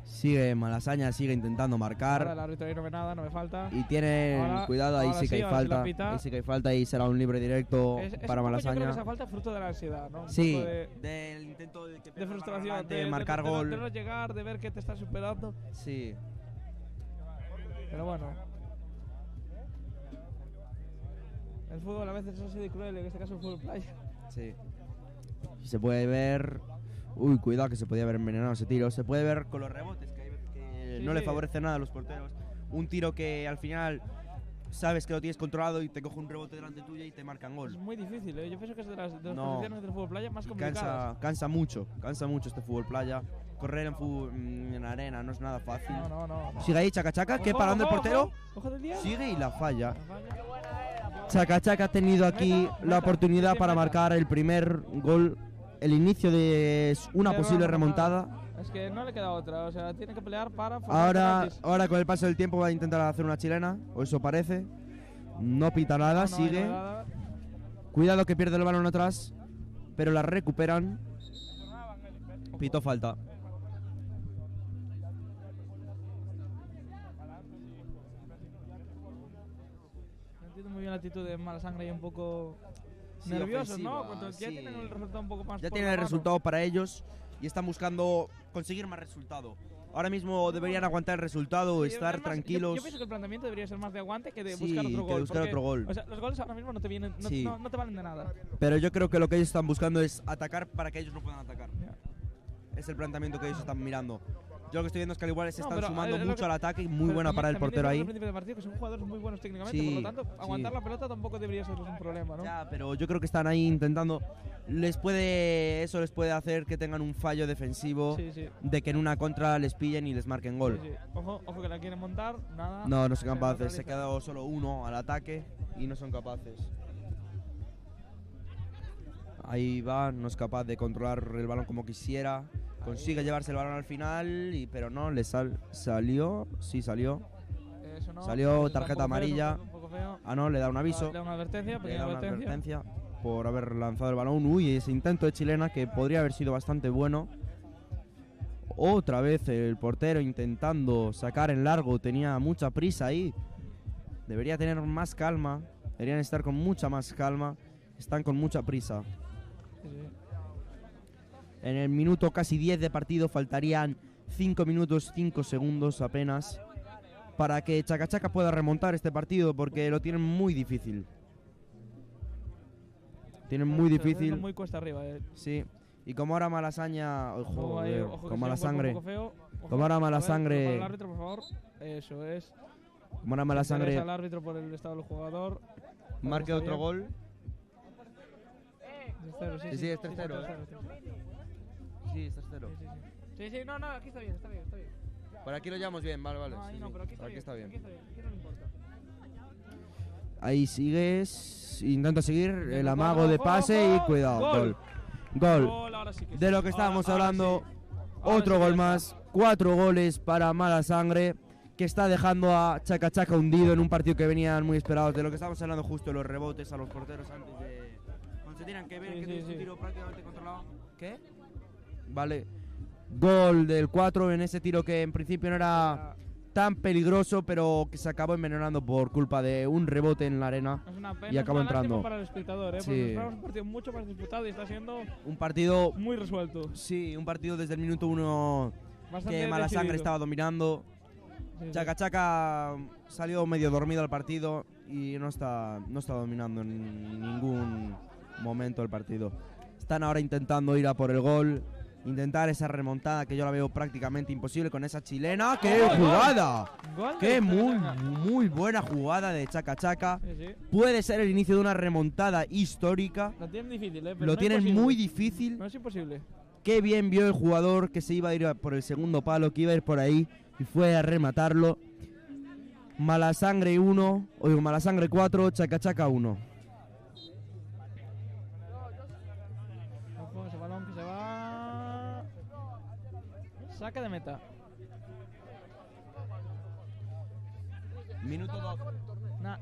Sigue Malasaña, sigue intentando Ahora marcar. el árbitro ahí no ve nada, no me falta. Y tiene Ahora- cuidado, ahí ahora sí que hay ahora sí la falta. pita. Ahí sí que hay falta y será un libre directo Es para un poco, yo creo que Malasaña. esa falta es fruto de la ansiedad, ¿no? Un Sí, poco de, del intento de, de frustración, de marcar gol. de no llegar, de ver que te estás superando. Sí. Pero bueno. El fútbol a veces es así de cruel, en este caso el fútbol playa. Sí. Se puede ver. Uy, cuidado que se podía haber envenenado ese tiro. Se puede ver con los rebotes que hay veces que Sí, no le sí. favorece nada a los porteros. Un tiro que al final sabes que lo tienes controlado y te coge un rebote delante tuya y te marcan gol. Es muy difícil, Yo pienso que es de las No. posiciones del fútbol playa más complicadas. Cansa mucho este fútbol playa. Correr en arena no es nada fácil. No. Sigue ahí Chaca Chaca, que Ojo, parando el ojo, portero. ojo del día. Sigue y la falla. Chaca Chaca ha tenido aquí la oportunidad para marcar el primer gol, el inicio de una Pero posible no, remontada. Es que no le queda otra, o sea, tiene que pelear para formar Ahora, penaltis. con el paso del tiempo va a intentar hacer una chilena, o eso parece. No pita nada, No, sigue. no hay nada. Cuidado que pierde el balón atrás, pero la recuperan. Pito falta. No entiendo muy bien la actitud de Malasangre y un poco Sí, nerviosos, ofensiva, ¿no? Cuando ya sí. tienen el resultado un poco más Ya por tienen la el mano. resultado para ellos y están buscando conseguir más resultado. Ahora mismo deberían aguantar el resultado, Sí, estar además, tranquilos. Yo pienso que el planteamiento debería ser más de aguante que de Sí, buscar otro que gol. buscar porque, otro gol. O sea, los goles ahora mismo no te vienen, no, Sí. no te valen de nada. Pero yo creo que lo que ellos están buscando es atacar para que ellos no puedan atacar. Es el planteamiento que ellos están mirando. Yo lo que estoy viendo es que al igual se No, están pero, sumando lo mucho que- al ataque y muy pero buena para el también portero decíamos ahí. al principio del partido que son jugadores muy buenos técnicamente, Sí, por lo tanto, aguantar sí. la pelota tampoco debería ser un problema, ¿no? Ya, pero yo creo que están ahí intentando. Eso les puede hacer que tengan un fallo defensivo Sí, sí. de que en una contra les pillen y les marquen gol. Sí, sí. Ojo que la quieren montar, nada. No, no son se capaces. Se neutraliza. quedó solo uno al ataque y no son capaces. Ahí va, no es capaz de controlar el balón como quisiera. Consigue llevarse el balón al final, pero no, le salió. Sí, salió. Eso no, Salió eso está tarjeta un poco feo, amarilla. un poco feo. Ah, no, le da un aviso. Le da una advertencia, Le pequeña da una advertencia. advertencia por haber lanzado el balón. Uy, ese intento de chilena que podría haber sido bastante bueno. Otra vez el portero intentando sacar en largo. Tenía mucha prisa ahí. Debería tener más calma. Deberían estar con mucha más calma. Están con mucha prisa. Sí, sí. En el minuto casi 10 de partido faltarían 5 minutos 5 segundos apenas para que Chaca Chaca pueda remontar este partido porque lo tienen muy difícil. Tienen muy Está difícil. yendo muy cuesta arriba, Sí. Y como ahora Malasaña, Ojo ahí, joder, ojo que con sea mala un golpe un sangre. poco feo. Ojo, Como ahora a mala ver, para el sangre. árbitro, por favor. Eso es. Como era mala sangre, al árbitro por el estado del jugador. marque otro gol. Tercero, Sí, es tercero, tercero. Sí, es tercero. Sí, no, aquí está bien, está bien. Por aquí lo llevamos bien, vale. No, ahí sí, no, sí. pero aquí está Por bien. está bien. Aquí no le importa. Ahí sigues. Intenta seguir el Gol, amago gol, de gol, pase gol, y cuidado. gol. Gol. Gol, ahora sí que sí. De lo que estábamos Ahora hablando. sí. Ahora Otro sí que gol ya más. 4 goles para Mala Sangre. Que está dejando a Chaca Chaca hundido en un partido que venían muy esperados. De lo que estábamos hablando justo, los rebotes a los porteros antes de. Cuando se tienen que ver que tienes un tiro prácticamente controlado. ¿Qué? Vale. Gol del 4 en ese tiro que en principio no era tan peligroso, pero que se acabó envenenando por culpa de un rebote en la arena. Es una pena, Y acabó es una lástima entrando. para el espectador, Sí. porque esperamos un partido mucho más disputado y está siendo Un partido muy resuelto. Sí, un partido desde el minuto 1 Bastante que Mala Sangre decidido. estaba dominando. Sí, sí. Chaca Chaca salió medio dormido al partido y no está dominando en ningún momento el partido. Están ahora intentando ir a por el gol, intentar esa remontada que yo la veo prácticamente imposible con esa chilena. ¡Qué ¡Gol! jugada! Gol ¡Qué de muy buena jugada de Chaca Chaca! Sí, sí. Puede ser el inicio de una remontada histórica. Lo tienen difícil, pero Lo no tienen imposible. muy difícil. No es imposible. Qué bien vio el jugador que se iba a ir por el segundo palo, que iba a ir por ahí y fue a rematarlo. Mala Sangre 1, oigo, Mala Sangre 4, Chaca Chaca 1. Ojo, ese balón que se va. Saca de meta. Minuto 12. Nah.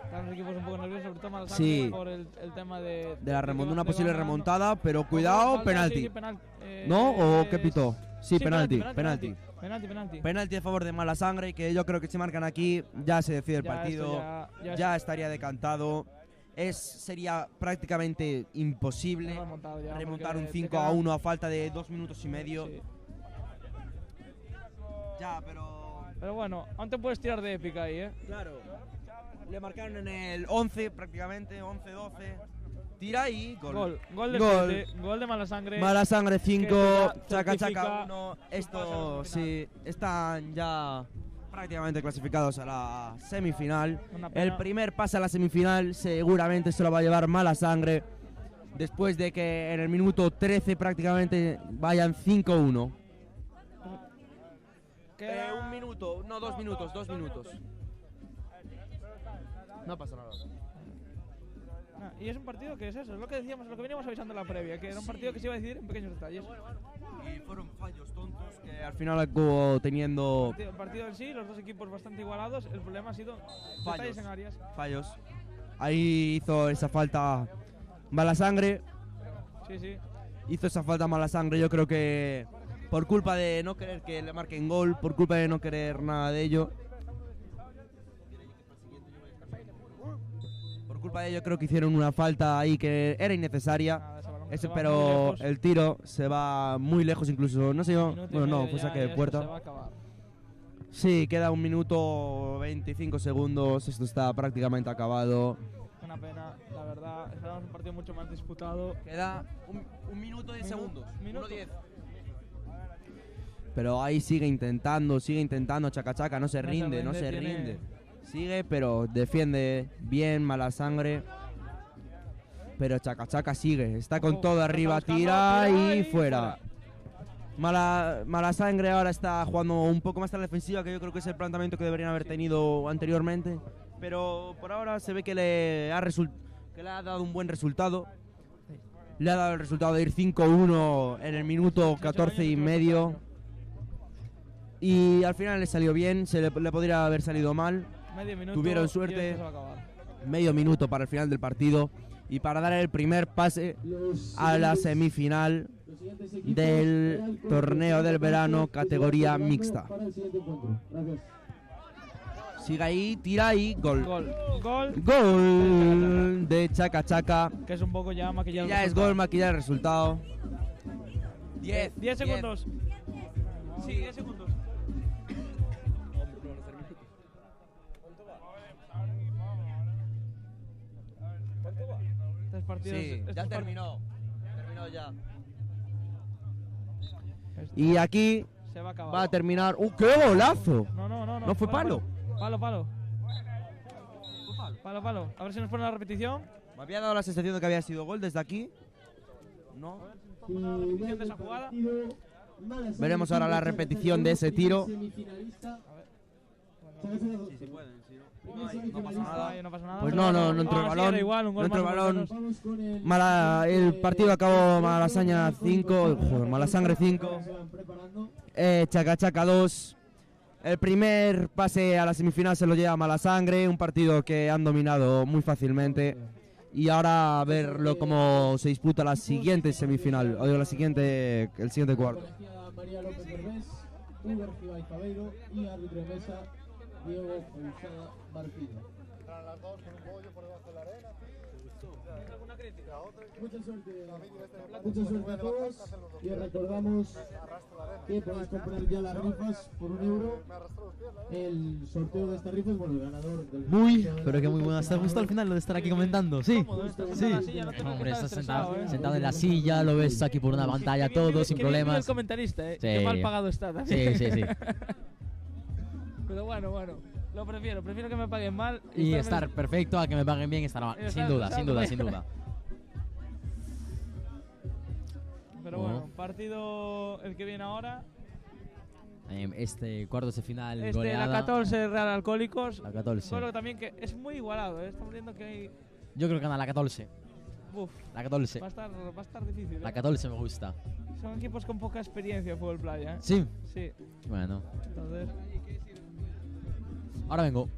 Están los equipos un poco nerviosos, sobre todo Mala Sangre Sí. por el tema de Una posible remontada, pero cuidado, falta, penalti. sí, sí, penal- ¿No? ¿O qué es- pitó? Sí, penalti. Penalti. Penalti a favor de Mala Sangre, que yo creo que si marcan aquí ya se decide el Ya, partido, esto ya ya estaría decantado. Sería prácticamente imposible remontar un porque 5-1 a falta de 2 minutos y medio. Sí. Ya, pero... Pero bueno, aún te puedes tirar de épica ahí, Claro. Le marcaron en el 11 prácticamente, 11-12. Tira y gol. Gol del gol de Mala Sangre. Mala Sangre 5, que Chaca certifica Chaca 1. Esto sí, están ya prácticamente clasificados a la semifinal. Una pena. El primer pase a la semifinal seguramente se lo va a llevar Mala Sangre. Después de que en el minuto 13 prácticamente vayan 5-1. Un minuto, no, 2 minutos, 2 minutos. No pasa nada. Y es un partido que es eso, es lo que decíamos, lo que veníamos avisando en la previa, que era un partido que se iba a decidir en pequeños detalles. Y fueron fallos tontos que al final acabó teniendo El partido en sí, los dos equipos bastante igualados, el problema ha sido detalles en áreas. fallos. Ahí hizo esa falta Mala Sangre. Sí, sí. Hizo esa falta Mala Sangre, yo creo que por culpa de no querer que le marquen gol, por culpa de no querer nada de ello. Por culpa de ello creo que hicieron una falta ahí que era innecesaria. se va muy Pero lejos. el tiro se va muy lejos incluso, no sé yo. Minuto y Bueno, no, medio fue ya, saque y de esto puerta. se va a acabar. Sí, queda 1 minuto 25 segundos. Esto está prácticamente acabado. Una pena, la verdad. Esperamos un partido mucho más disputado. Queda un minuto 10 segundos. Minuto 1:10. Pero ahí sigue intentando Chaca Chaca, no se rinde, no se tiene- rinde. Sigue, pero defiende bien Mala Sangre. Pero Chaca Chaca sigue, está con todo arriba, tira y fuera. Mala Sangre ahora está jugando un poco más a la defensiva, que yo creo que es el planteamiento que deberían haber tenido anteriormente. Pero por ahora se ve que le ha dado un buen resultado. Le ha dado el resultado de ir 5-1 en el minuto 14 y medio. Y al final le salió bien, le podría haber salido mal. Medio minuto Tuvieron y suerte. esto se va a acabar. Medio minuto para el final del partido y para dar el primer pase a la semifinal del torneo del verano categoría mixta. Para el siguiente encuentro. Gracias. Sigue ahí, tira y gol. Gol. Gol de Chaca Chaca. Que es un poco ya maquillado. Ya es gol, maquillar el resultado. 10 10 segundos. Sí, 10 segundos. Estos partidos. Sí, estos ya par- terminó. Terminó ya. Esto Y aquí se va a acabar. va a terminar. ¡Qué golazo! No. No, fue palo. Palo. Palo. A ver si nos pone la repetición. Me había dado la sensación de que había sido gol desde aquí. No. Repetición de esa jugada. Veremos ahora la repetición de ese tiro. No pasa nada. Pues no entró el balón. Igual, un No gol entró el más o balón. menos. El partido acabó Malasaña 5. Joder, Malasangre 5. Chaca 2. El primer pase a la semifinal se lo lleva Malasangre. Un partido que han dominado muy fácilmente. Y ahora a verlo cómo se disputa la siguiente semifinal. O el siguiente cuarto. María López Herbés, Uber Gibay Fabeiro y árbitro de mesa Diego Pousada Martínez. Las dos con un bollo por debajo de la arena. ¿Alguna crítica? Mucha suerte a todos y os recordamos que podéis comprar ya las rifas por €1. El sorteo de estas rifas, bueno, el ganador del... Muy, pero que muy buena. ¿Te gustó al final lo de estar aquí comentando? Sí, sí. Hombre, Estás sentado en la silla, lo ves aquí por una pantalla todo, sin problemas. El comentarista, Sí. Qué mal pagado está también. Sí. Pero bueno. Lo prefiero que me paguen mal. Y estar perfecto a que me paguen bien estar mal. Sin duda. Pero bueno, partido el que viene ahora. Este cuartos de final La goleada. 14 Real Alcohólicos. La 14. Creo también que es muy igualado, Estamos viendo que hay... Yo creo que gana la 14. Uf, La 14. va a estar difícil. La 14 me gusta. Son equipos con poca experiencia en fútbol playa, ¿Sí? Sí. Bueno. Entonces... Ahora vengo.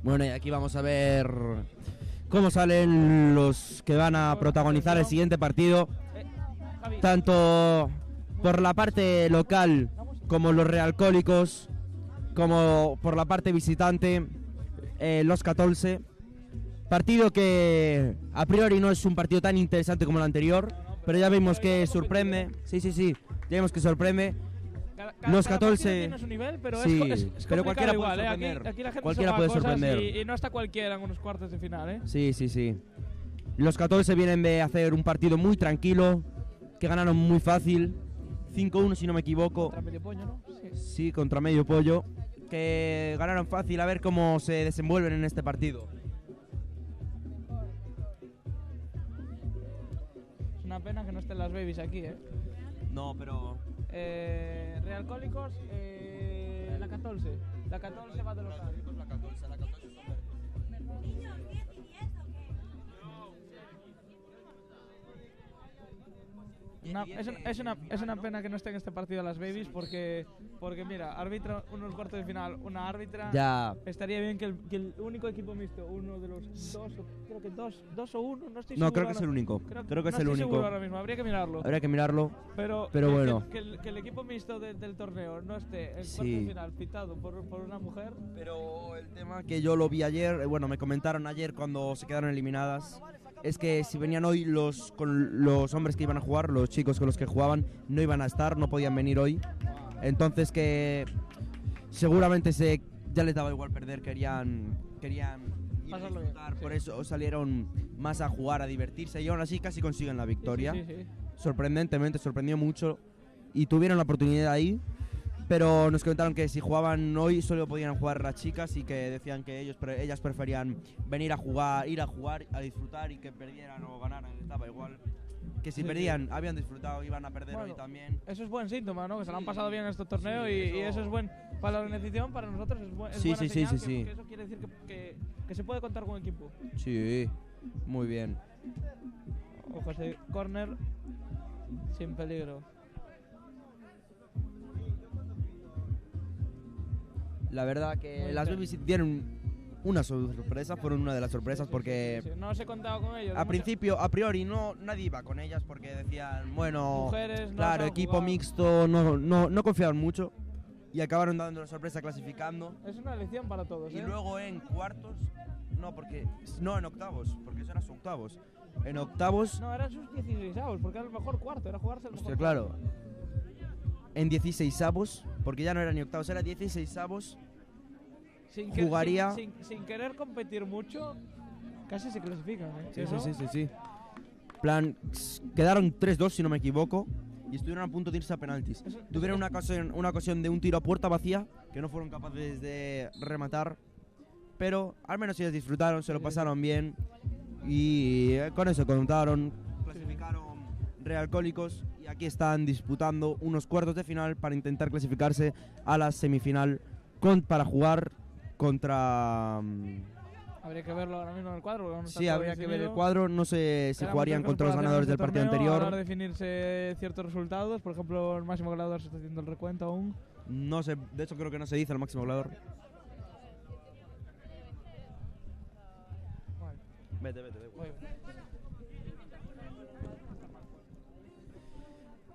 Bueno, y aquí vamos a ver cómo salen los que van a protagonizar el siguiente partido. Tanto por la parte local como los realcólicos, como por la parte visitante, los 14. Partido que a priori no es un partido tan interesante como el anterior, pero ya vimos que sorprende. Sí, ya vimos que sorprende. Los 14 tiene su nivel, pero sí, es pero complicado cualquiera igual, puede sorprender. Aquí la gente Cualquiera se puede juega cosas sorprender. y no está cualquiera en unos cuartos de final, Sí. Los 14 vienen de hacer un partido muy tranquilo, que ganaron muy fácil, 5-1 si no me equivoco. Contra Medio Pollo, ¿no? Sí, contra Medio Pollo, que ganaron fácil, a ver cómo se desenvuelven en este partido. Es una pena que no estén las babies aquí, No, pero... Realcólicos, la 14. La 14 va de local. Es una pena que no estén en este partido las babies porque mira, arbitra unos cuartos de final, una árbitra. Ya. Estaría bien que el único equipo mixto, uno de los dos, creo que dos o uno, no estoy No, seguro. creo que es el único. Creo que es el no estoy único. seguro ahora mismo, habría que mirarlo. Habría que mirarlo. Pero bueno. Que el equipo mixto del torneo no esté en Sí. cuartos de final pitado por una mujer. Pero el tema que yo lo vi ayer, bueno, me comentaron ayer cuando se quedaron eliminadas, es que si venían hoy los hombres que iban a jugar, los chicos con los que jugaban, no iban a estar, no podían venir hoy. Entonces que seguramente ya les daba igual perder, querían ir a disfrutar, por eso salieron más a jugar, a divertirse y aún así casi consiguen la victoria. Sí. Sorprendentemente, sorprendió mucho y tuvieron la oportunidad ahí. Pero nos comentaron que si jugaban hoy solo podían jugar las chicas y que decían que ellas preferían venir a jugar, ir a jugar, a disfrutar y que perdieran o ganaran. Les daba igual. Que si perdían, habían disfrutado, iban a perder hoy también. Eso es buen síntoma, ¿no? Que se lo han pasado bien en este torneo y eso es buen para la organización, para nosotros es buena señal, que eso quiere decir que se puede contar con equipo. Sí, muy bien. Ojo, ese córner sin peligro. La verdad que las babies dieron una sorpresa, fueron una de las sorpresas porque no se contaba con ellos. A priori nadie iba con ellas porque decían, bueno, mujeres, claro, equipo mixto, no confiaban mucho y acabaron dando la sorpresa clasificando. Es una lección para todos. Y luego en cuartos No, en octavos, porque eso era sus octavos. En octavos, No, eran sus 16avos, porque era el mejor cuarto, era jugarse el mejor hostia, claro. En 16avos, porque ya no era ni octavos, era 16avos. Sin jugaría- sin querer competir mucho, casi se clasifican, ¿eh? Sí, Eso- sí. Plan, quedaron 3-2 si no me equivoco y estuvieron a punto de irse a penaltis. Tuvieron una ocasión de un tiro a puerta vacía que no fueron capaces de rematar, pero al menos ellos disfrutaron, se lo pasaron bien y con eso contaron, clasificaron Realcólicos y aquí están disputando unos cuartos de final para intentar clasificarse a la semifinal para jugar contra... Habría que verlo ahora mismo en el cuadro. porque aún no está Sí, todo habría que ver el definido. cuadro. No sé si Quedan jugarían muchas contra los corporaciones ganadores de del partido torneo, anterior. Ahora definirse ciertos resultados. Por ejemplo, el máximo goleador se está haciendo el recuento aún. No sé, de hecho creo que no se dice el máximo goleador. Vete, da igual.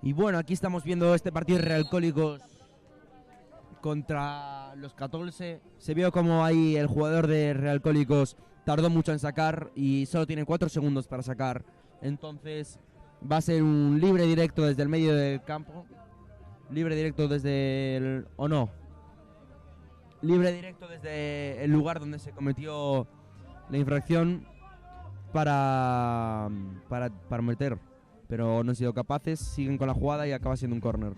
Y bueno, aquí estamos viendo este partido de Realcólicos contra los 14. Se vio como ahí el jugador de Realcólicos tardó mucho en sacar y solo tiene 4 segundos para sacar. Entonces va a ser un libre directo desde el medio del campo. Libre directo desde el... ¿O no? Libre directo desde el lugar donde se cometió la infracción para meter. Pero no han sido capaces, siguen con la jugada y acaba siendo un córner.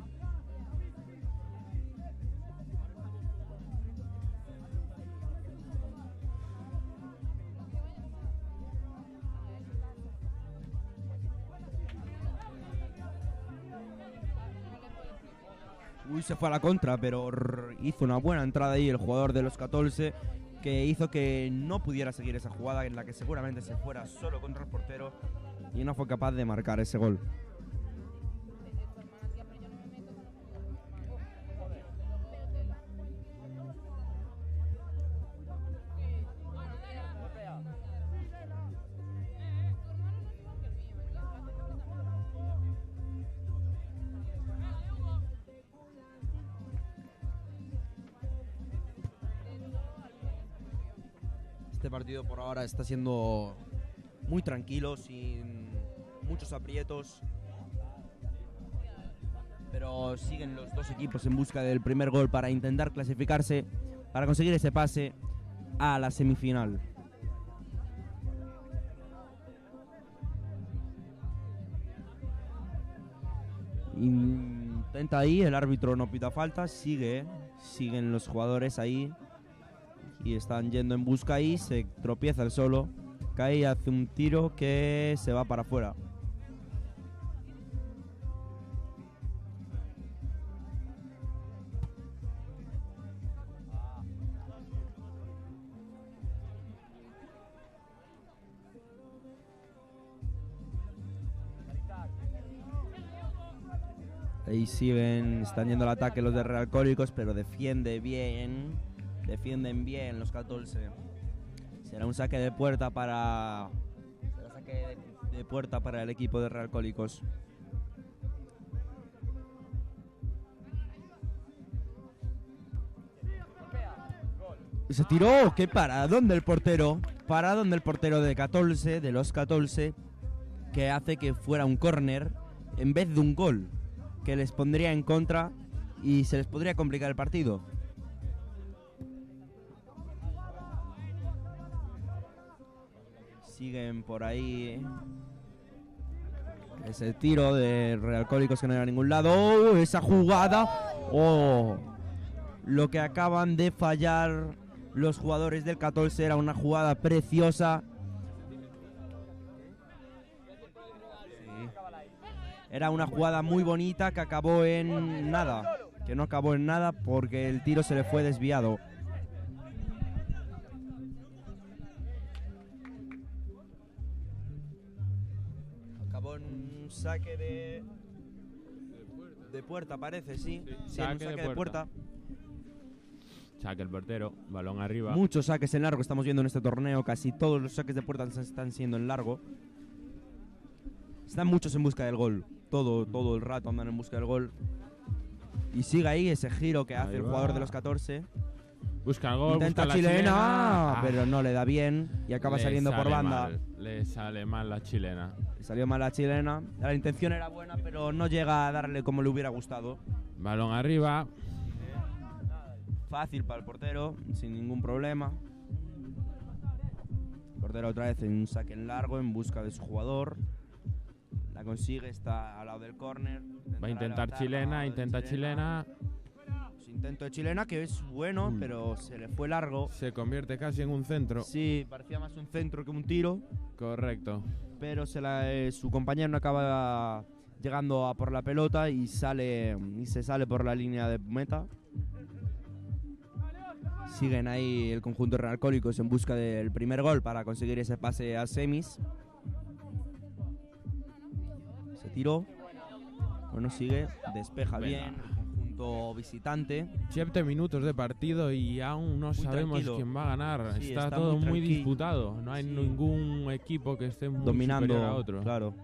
Uy, se fue a la contra, pero hizo una buena entrada ahí el jugador de los 14 que hizo que no pudiera seguir esa jugada en la que seguramente se fuera solo contra el portero y no fue capaz de marcar ese gol. Este partido por ahora está siendo muy tranquilo, sin muchos aprietos. Pero siguen los dos equipos en busca del primer gol para intentar clasificarse, para conseguir ese pase a la semifinal. Intenta ahí, el árbitro no pita falta, siguen los jugadores ahí. Y están yendo en busca ahí, se tropieza el solo, cae y hace un tiro que se va para afuera. Ahí siguen, están yendo al ataque los de Realcólicos, pero defienden bien los 14. Será un saque de puerta para el equipo de Realcólicos. Se tiró, qué paradón del portero de 14, de los 14, que hace que fuera un córner en vez de un gol, que les pondría en contra y se les podría complicar el partido. Siguen por ahí. Ese tiro de Realcólicos que no era a ningún lado. ¡Oh! Esa jugada. ¡Oh! Lo que acaban de fallar los jugadores del 14 era una jugada preciosa. Sí. Era una jugada muy bonita que acabó en nada. Que no acabó en nada porque el tiro se le fue desviado. Acabó en un saque de puerta, parece, sí. Sí, en un saque de puerta. Saque el portero, balón arriba. Muchos saques en largo estamos viendo en este torneo. Casi todos los saques de puerta están siendo en largo. Están muchos en busca del gol. Todo el rato andan en busca del gol. Y sigue ahí ese giro que hace el jugador de los 14. Busca el gol, Intenta busca la chilena, pero no le da bien y acaba Le saliendo por sale banda. mal, le sale mal la chilena. Le salió mal la chilena. La intención era buena, pero no llega a darle como le hubiera gustado. Balón arriba. Fácil para el portero, sin ningún problema. El portero otra vez en un saque en largo en busca de su jugador. La consigue, está al lado del córner. Va a intentar chilena, intenta chilena. Su intento de chilena, que es bueno, pero se le fue largo. Se convierte casi en un centro. Sí, parecía más un centro que un tiro. Correcto. Pero su compañero no acaba llegando a por la pelota y se sale por la línea de meta. Siguen ahí el conjunto de Real Alcohólicos en busca del primer gol para conseguir ese pase a semis. Se tiró. Bueno, sigue, despeja bien el conjunto visitante. 7 minutos de partido y aún no sabemos tranquilo. quién va a ganar. Sí, está está todo muy muy tranquilo. disputado. No hay ningún equipo que esté muy Dominando superior a otro. Claro.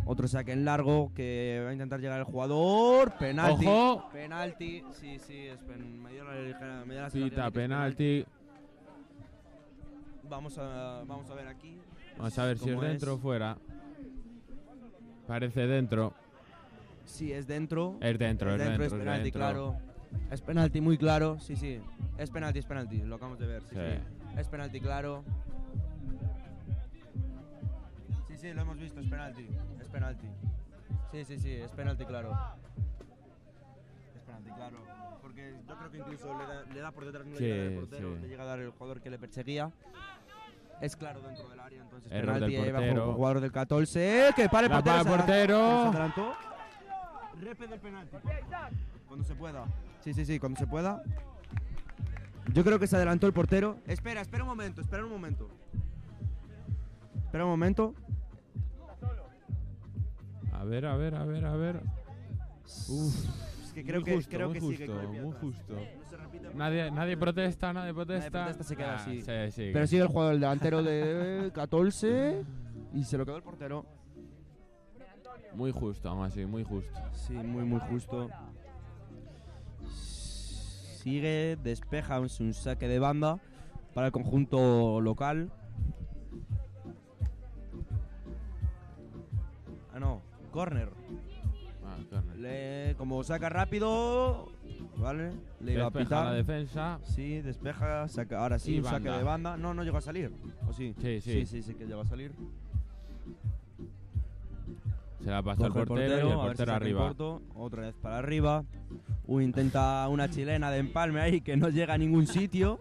Otro saque en largo que va a intentar llegar el jugador. Penalti. ¡Ojo! Penalti. Sí, me dio la sensación Pita, de que es penalti. Vamos a ver aquí. Vamos a ver si es cómo dentro o fuera. Parece dentro. Sí, es dentro. Es dentro, es dentro, es es penalti, dentro. claro. Es penalti, muy claro. Sí. Es penalti. Lo acabamos de ver. Sí. Es penalti, claro. Sí, lo hemos visto. Es penalti. Sí, es penalti, claro. Es penalti, claro. Porque yo creo que incluso le da por detrás, no Sí, le llega al portero, sí. le llega a dar el jugador que le perseguía. Es claro dentro del área, entonces Error penalti del ahí bajo portero. el jugador del 14. ¡Que pare el La portero! para el portero. Se adelantó. Repe del penalti. Cuando se pueda. Sí, cuando se pueda. Yo creo que se adelantó el portero. Espera un momento. Espera un momento. A ver. Uf. Es que creo Muy que justo, creo muy que sí, que justo, golpea muy atrás. justo. No se repite. Nadie protesta, nadie protesta. Nadie protesta, se queda así. Sí. Pero sigue el jugador, el delantero de 14 y se lo quedó el portero. Muy justo, aún así, muy justo. Sí, muy justo. Sigue, despeja, es un saque de banda para el conjunto local. Ah, no, córner. Como saca rápido, ¿vale? Le iba a Despeja pitar. la defensa. Sí, despeja, saca, ahora sí, Y un saque banda. de banda. No llegó a salir. ¿O sí? Sí. Sí que llegó a salir. Se la pasa el Coge portero y el a ver si portero saca en arriba. corto, otra vez para arriba. Intenta una chilena de empalme ahí que no llega a ningún sitio.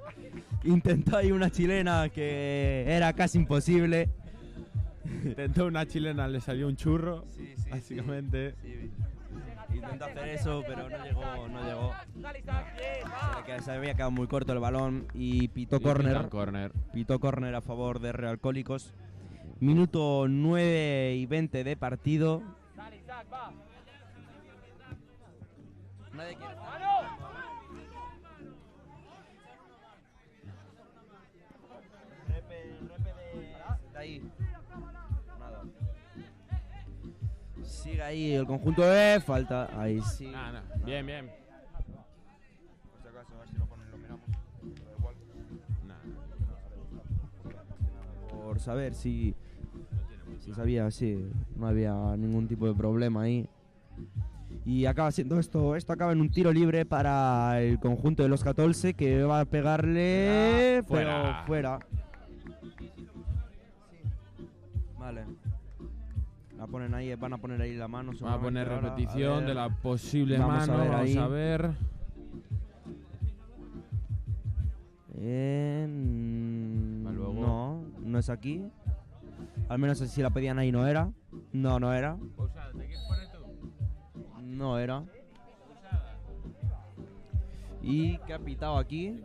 Intentó ahí una chilena que era casi imposible. Intentó una chilena, le salió un churro. Básicamente. Sí. Intentó hacer eso, pero no llegó. Se había quedado muy corto el balón y pitó Y pita córner. córner. Pitó córner a favor de Real Alcohólicos. Minuto 9 y 20 de partido. Nadie quiere. Repe de ahí. Nada. Sigue ahí el conjunto de falta. Ahí sí. Bien. Por si acaso, a ver si lo ponen, lo miramos. Da igual. Por saber si sabía, sí, no había ningún tipo de problema ahí. Y acaba siendo esto acaba en un tiro libre para el conjunto de los 14 que va a pegarle, Fuera. pero fuera. Vale. La ponen ahí, van a poner ahí la mano. Va a poner seguramente ahora. repetición A ver. de la posible Vamos mano. a ver ahí. Vamos a ver. No, no es aquí. Al menos si la pedían ahí no era. No era. No era. ¿Y qué ha pitado aquí?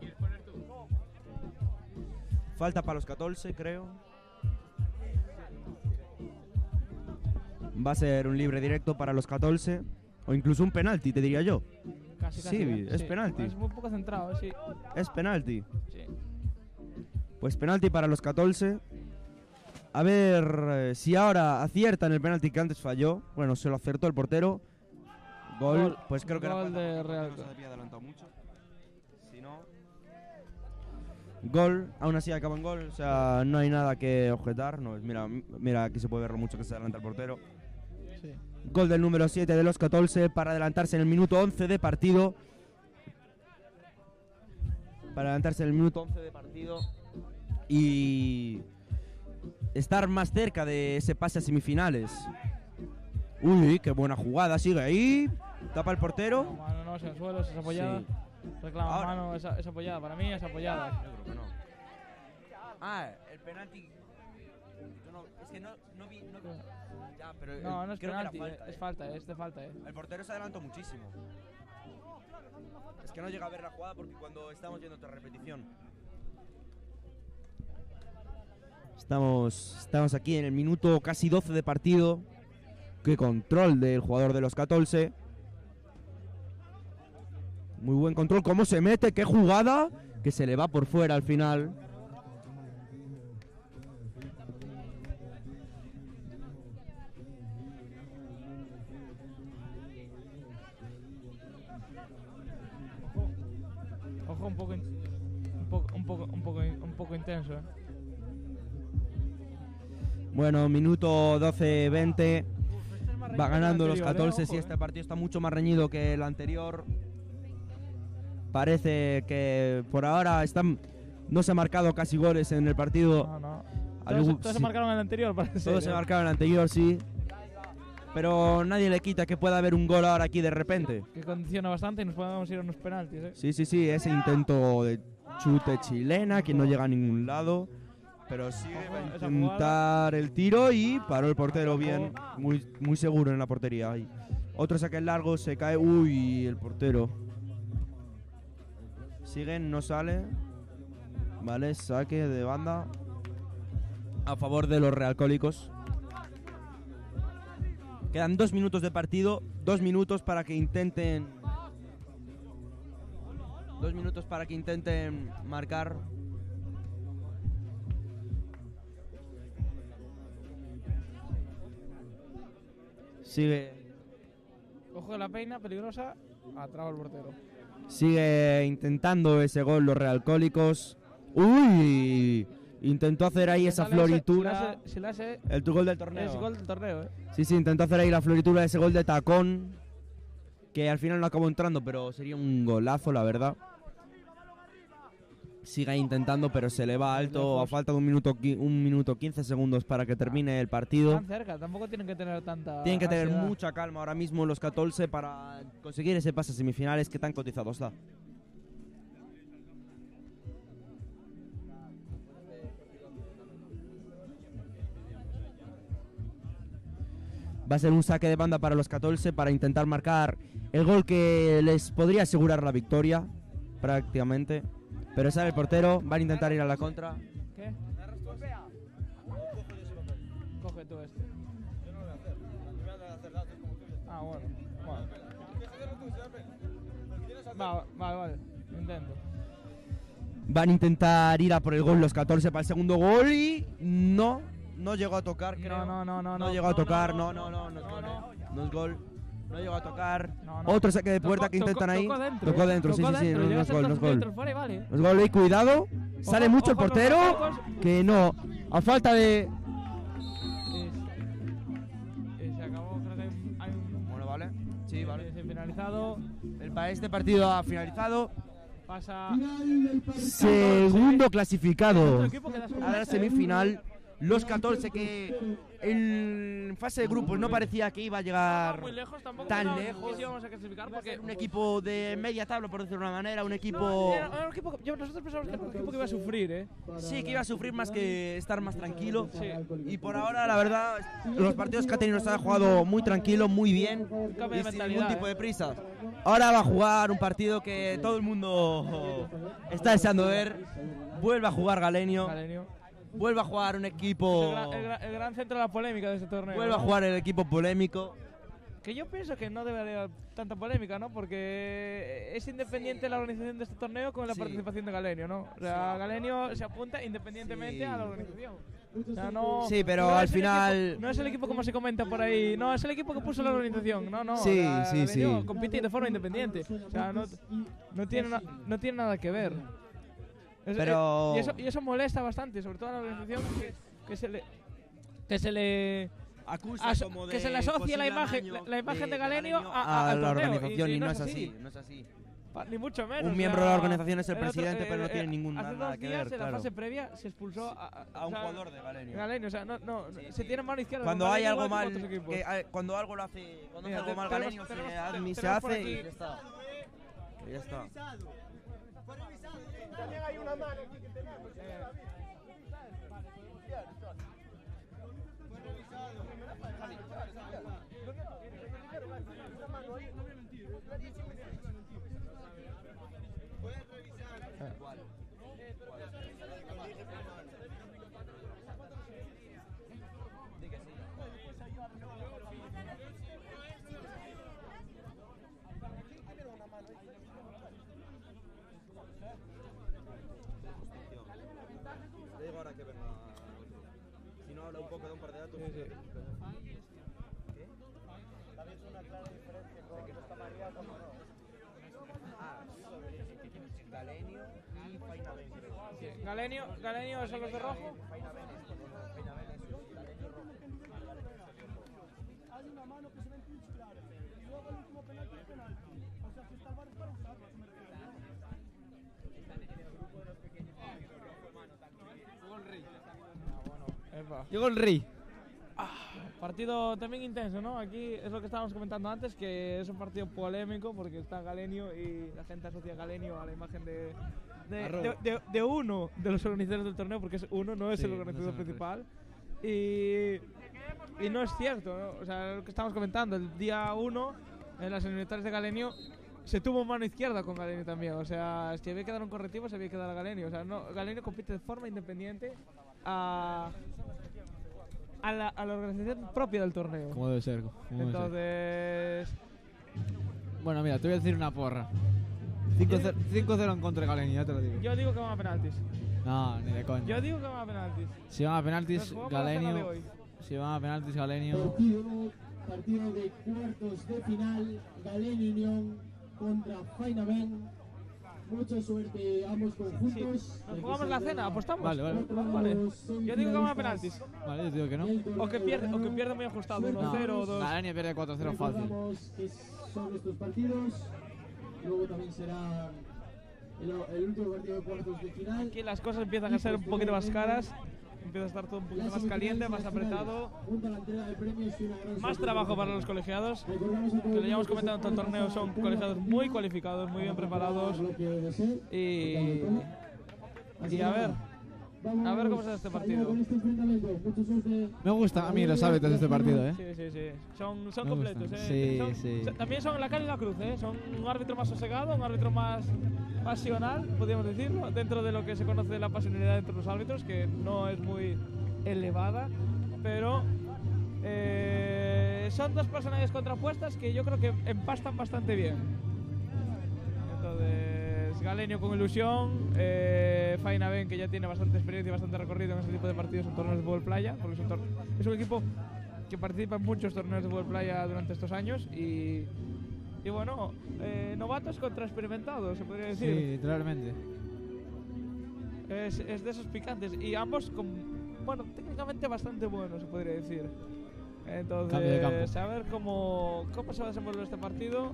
Falta para los 14, creo. Va a ser un libre directo para los 14. O incluso un penalti, te diría yo. Casi, Sí, es penalti. Es un poco centrado, sí. Es penalti. Sí. Pues penalti para los 14. A ver si ahora aciertan el penalti que antes falló. Bueno, se lo acertó el portero. Gol. Pues creo que Gol era de Real. no se había adelantado mucho. Si no, Gol, aún así acaba en gol, o sea, no hay nada que objetar. No, mira, aquí se puede ver lo mucho que se adelanta el portero. Sí. Gol del número 7 de los 14 para adelantarse en el minuto 11 de partido. Y estar más cerca de ese pase a semifinales. Uy, qué buena jugada, sigue ahí. Tapa el portero. No, mano, no, es en el suelo, es apoyada. Sí. Reclama Ahora. mano, es apoyada. Para mí es apoyada. Yo creo que no. Ah, el penalti. Yo no, es que no vi. Ya, pero No, no es creo que era penalti, es falta, es de falta, El portero se adelantó muchísimo. Es que no llega a ver la jugada porque cuando estamos viendo otra repetición. Estamos aquí en el minuto casi 12 de partido. Qué control del jugador de los 14. Muy buen control. ¿Cómo se mete? ¡Qué jugada! Que se le va por fuera al final. Ojo, un poco intenso, Bueno, minuto 12-20. Va ganando los anterior, 14. ojo, Sí, este partido está mucho más reñido que el anterior. Parece que por ahora no se han marcado casi goles en el partido. No, no. Algún- Todos se sí. marcaron en el anterior, parece. Todos se marcaron en el anterior, sí. Pero nadie le quita que pueda haber un gol ahora aquí de repente. Que condiciona bastante y nos podemos ir a unos penaltis, Sí, ese intento de chute chilena que no llega a ningún lado. Pero sigue va a esa intentar el tiro y paró el portero bien. Muy seguro en la portería. Ahí. Otro saque largo, se cae. Uy, el portero. Siguen, no sale. Vale, saque de banda. A favor de los realcólicos. Quedan 2 minutos de partido. 2 minutos para que intenten. 2 minutos para que intenten marcar. Sigue. Ojo de la peina, peligrosa. Atrapa el portero. Sigue intentando ese gol los realcólicos. ¡Uy! Intentó hacer ahí esa floritura. Si la hace, El gol del torneo. es gol del torneo, Sí, intentó hacer ahí la floritura de ese gol de tacón. Que al final no acabó entrando, pero sería un golazo, la verdad. Sigue intentando, pero se le va alto. A falta de un minuto 15 segundos para que termine el partido. Están cerca, tampoco tienen que tener tanta. Tienen que tener ansiedad. mucha calma ahora mismo los 14 para conseguir ese pase a semifinales que tan cotizado está. Va a ser un saque de banda para los 14 para intentar marcar el gol que les podría asegurar la victoria, prácticamente. Pero sale el portero, van a intentar ir a la contra. ¿Qué? Coge tú este. Yo no lo voy a hacer. Me van a hacer datos como tú. Ah, bueno. Tienes que hacerlo tú siempre. Vale. Intento. Van a intentar ir a por el gol los 14 para el segundo gol y no llegó a tocar, creo. No llegó a tocar, no es gol. No llegó a tocar. Otro saque de puerta que intentan ahí. Tocó dentro, sí, no es gol, no es gol. No es gol, y cuidado. Sale mucho el portero. Que no. A falta de. Se acabó, creo que hay un. Bueno, vale. Sí, vale. Finalizado. Este partido ha finalizado. Pasa. Segundo clasificado Otro equipo que da a la semifinal. Los 14 que en fase de grupos no parecía que iba a llegar muy lejos, tampoco tan pensábamos lejos. que íbamos a clasificar porque Un equipo de media tabla, por decirlo de una manera, un equipo. Era un equipo nosotros pensamos que era un equipo que iba a sufrir, Sí, que iba a sufrir más que estar más tranquilo. Sí. Y por ahora, la verdad, los partidos que ha tenido los ha jugado muy tranquilo, muy bien. Cambio de Y sin mentalidad, ningún tipo de prisa. Ahora va a jugar un partido que todo el mundo está deseando ver. Vuelve a jugar Galenio. Vuelve a jugar un equipo. El gran centro de la polémica de este torneo. Vuelve a jugar el equipo polémico. Que yo pienso que no debe haber tanta polémica, ¿no? Porque es independiente la organización de este torneo con la participación de Galenio, ¿no? O sea, Galenio se apunta independientemente a la organización. O sea, no, Sí, pero no al es el final. equipo- no es el equipo como se comenta por ahí. No, es el equipo que puso la organización. No. Sí, Galenio sí. compite de forma independiente. O sea, no tiene nada que ver. Pero- Y eso molesta bastante, sobre todo a la organización que se le acusa como de que se le asocie posible la imagen amaño la imagen de Galenio a al la torneo, organización y no es así, no es así. Ni mucho menos. Un miembro de la organización es el presidente, pero no tiene ningún hace nada dos que días, ver, en la claro. fase previa se expulsó a un jugador de Galenio. Galenio, o sea, se tiene mano izquierda. Cuando con hay Galenio algo igual mal, que otros equipos. cuando algo lo hace, cuando Mira, hace algo mal tenemos- Galenio, tenemos- se tenemos se hace por y aquí- ya está. Y ya está. También hay una mano aquí que tenemos. Le digo ahora que venga. Si no habla un poco de un par de datos. ¿Qué? También es una clara diferencia con esta María como no. Galenio y Fainaven. Galenio son los de rojo. Hay una mano que se ve en pinch claro. Y luego el último penalti es penalti. O sea, si está el bar es para usarlo, se me refiero. Llegó el rey. Partido también intenso, ¿no? Aquí es lo que estábamos comentando antes, que es un partido polémico porque está Galenio y la gente asocia a Galenio a la imagen de uno de los organizadores del torneo, porque es uno, no es Sí, el no organizador son los principal. Y no es cierto, ¿no? O sea, lo que estamos comentando, el día 1 en las eliminatorias de Galenio se tuvo mano izquierda con Galenio también. O sea, si había que dar un correctivo, se había que dar a Galenio. O sea, no, Galenio compite de forma independiente a la organización propia del torneo. Como debe ser. Entonces, Bueno, mira, te voy a decir una porra. 5-0 en contra de Galenio, ya te lo digo. yo digo que van a penaltis. No, ni de coña. Yo digo que van a penaltis. Si van a penaltis, Nos jugamos la cena de Galenio. hoy. Si van a penaltis, Galenio. Partido de cuartos de final, Galenio Unión contra Fainaven. Mucha suerte a ambos conjuntos. Nos jugamos la cena, apostamos. Vale. Yo digo que van a penaltis. Vale, yo te digo que no. O que pierde muy ajustado, 1-0 o 2. Galenio pierde 4-0 fácil. Recordamos que son estos partidos. Luego también será el último partido de cuartos de final. Aquí las cosas empiezan a ser un poquito más caras. Empieza a estar todo un poquito más caliente, más apretado. Más trabajo para los colegiados. Que lo llevamos comentando en todo el torneo, son colegiados muy cualificados, muy bien preparados. Y a ver cómo será este partido. Me gusta a mí los árbitros de este partido, Sí. Son Me completos, gustan. Sí, sí. También son la cal y la cruz, Son un árbitro más sosegado, un árbitro más pasional, podríamos decirlo, dentro de lo que se conoce la pasionalidad entre los árbitros, que no es muy elevada, pero son dos personalidades contrapuestas que yo creo que empastan bastante bien. Entonces, Galenio con ilusión, Fainaven, que ya tiene bastante experiencia y bastante recorrido en ese tipo de partidos en torneos de fútbol playa, porque es un equipo que participa en muchos torneos de fútbol playa durante estos años y bueno, novatos contra experimentados, se podría decir. Sí, literalmente. Es de esos picantes y ambos técnicamente bastante buenos, se podría decir. Cambio de campo. Entonces, a ver cómo se va a desenvolver este partido.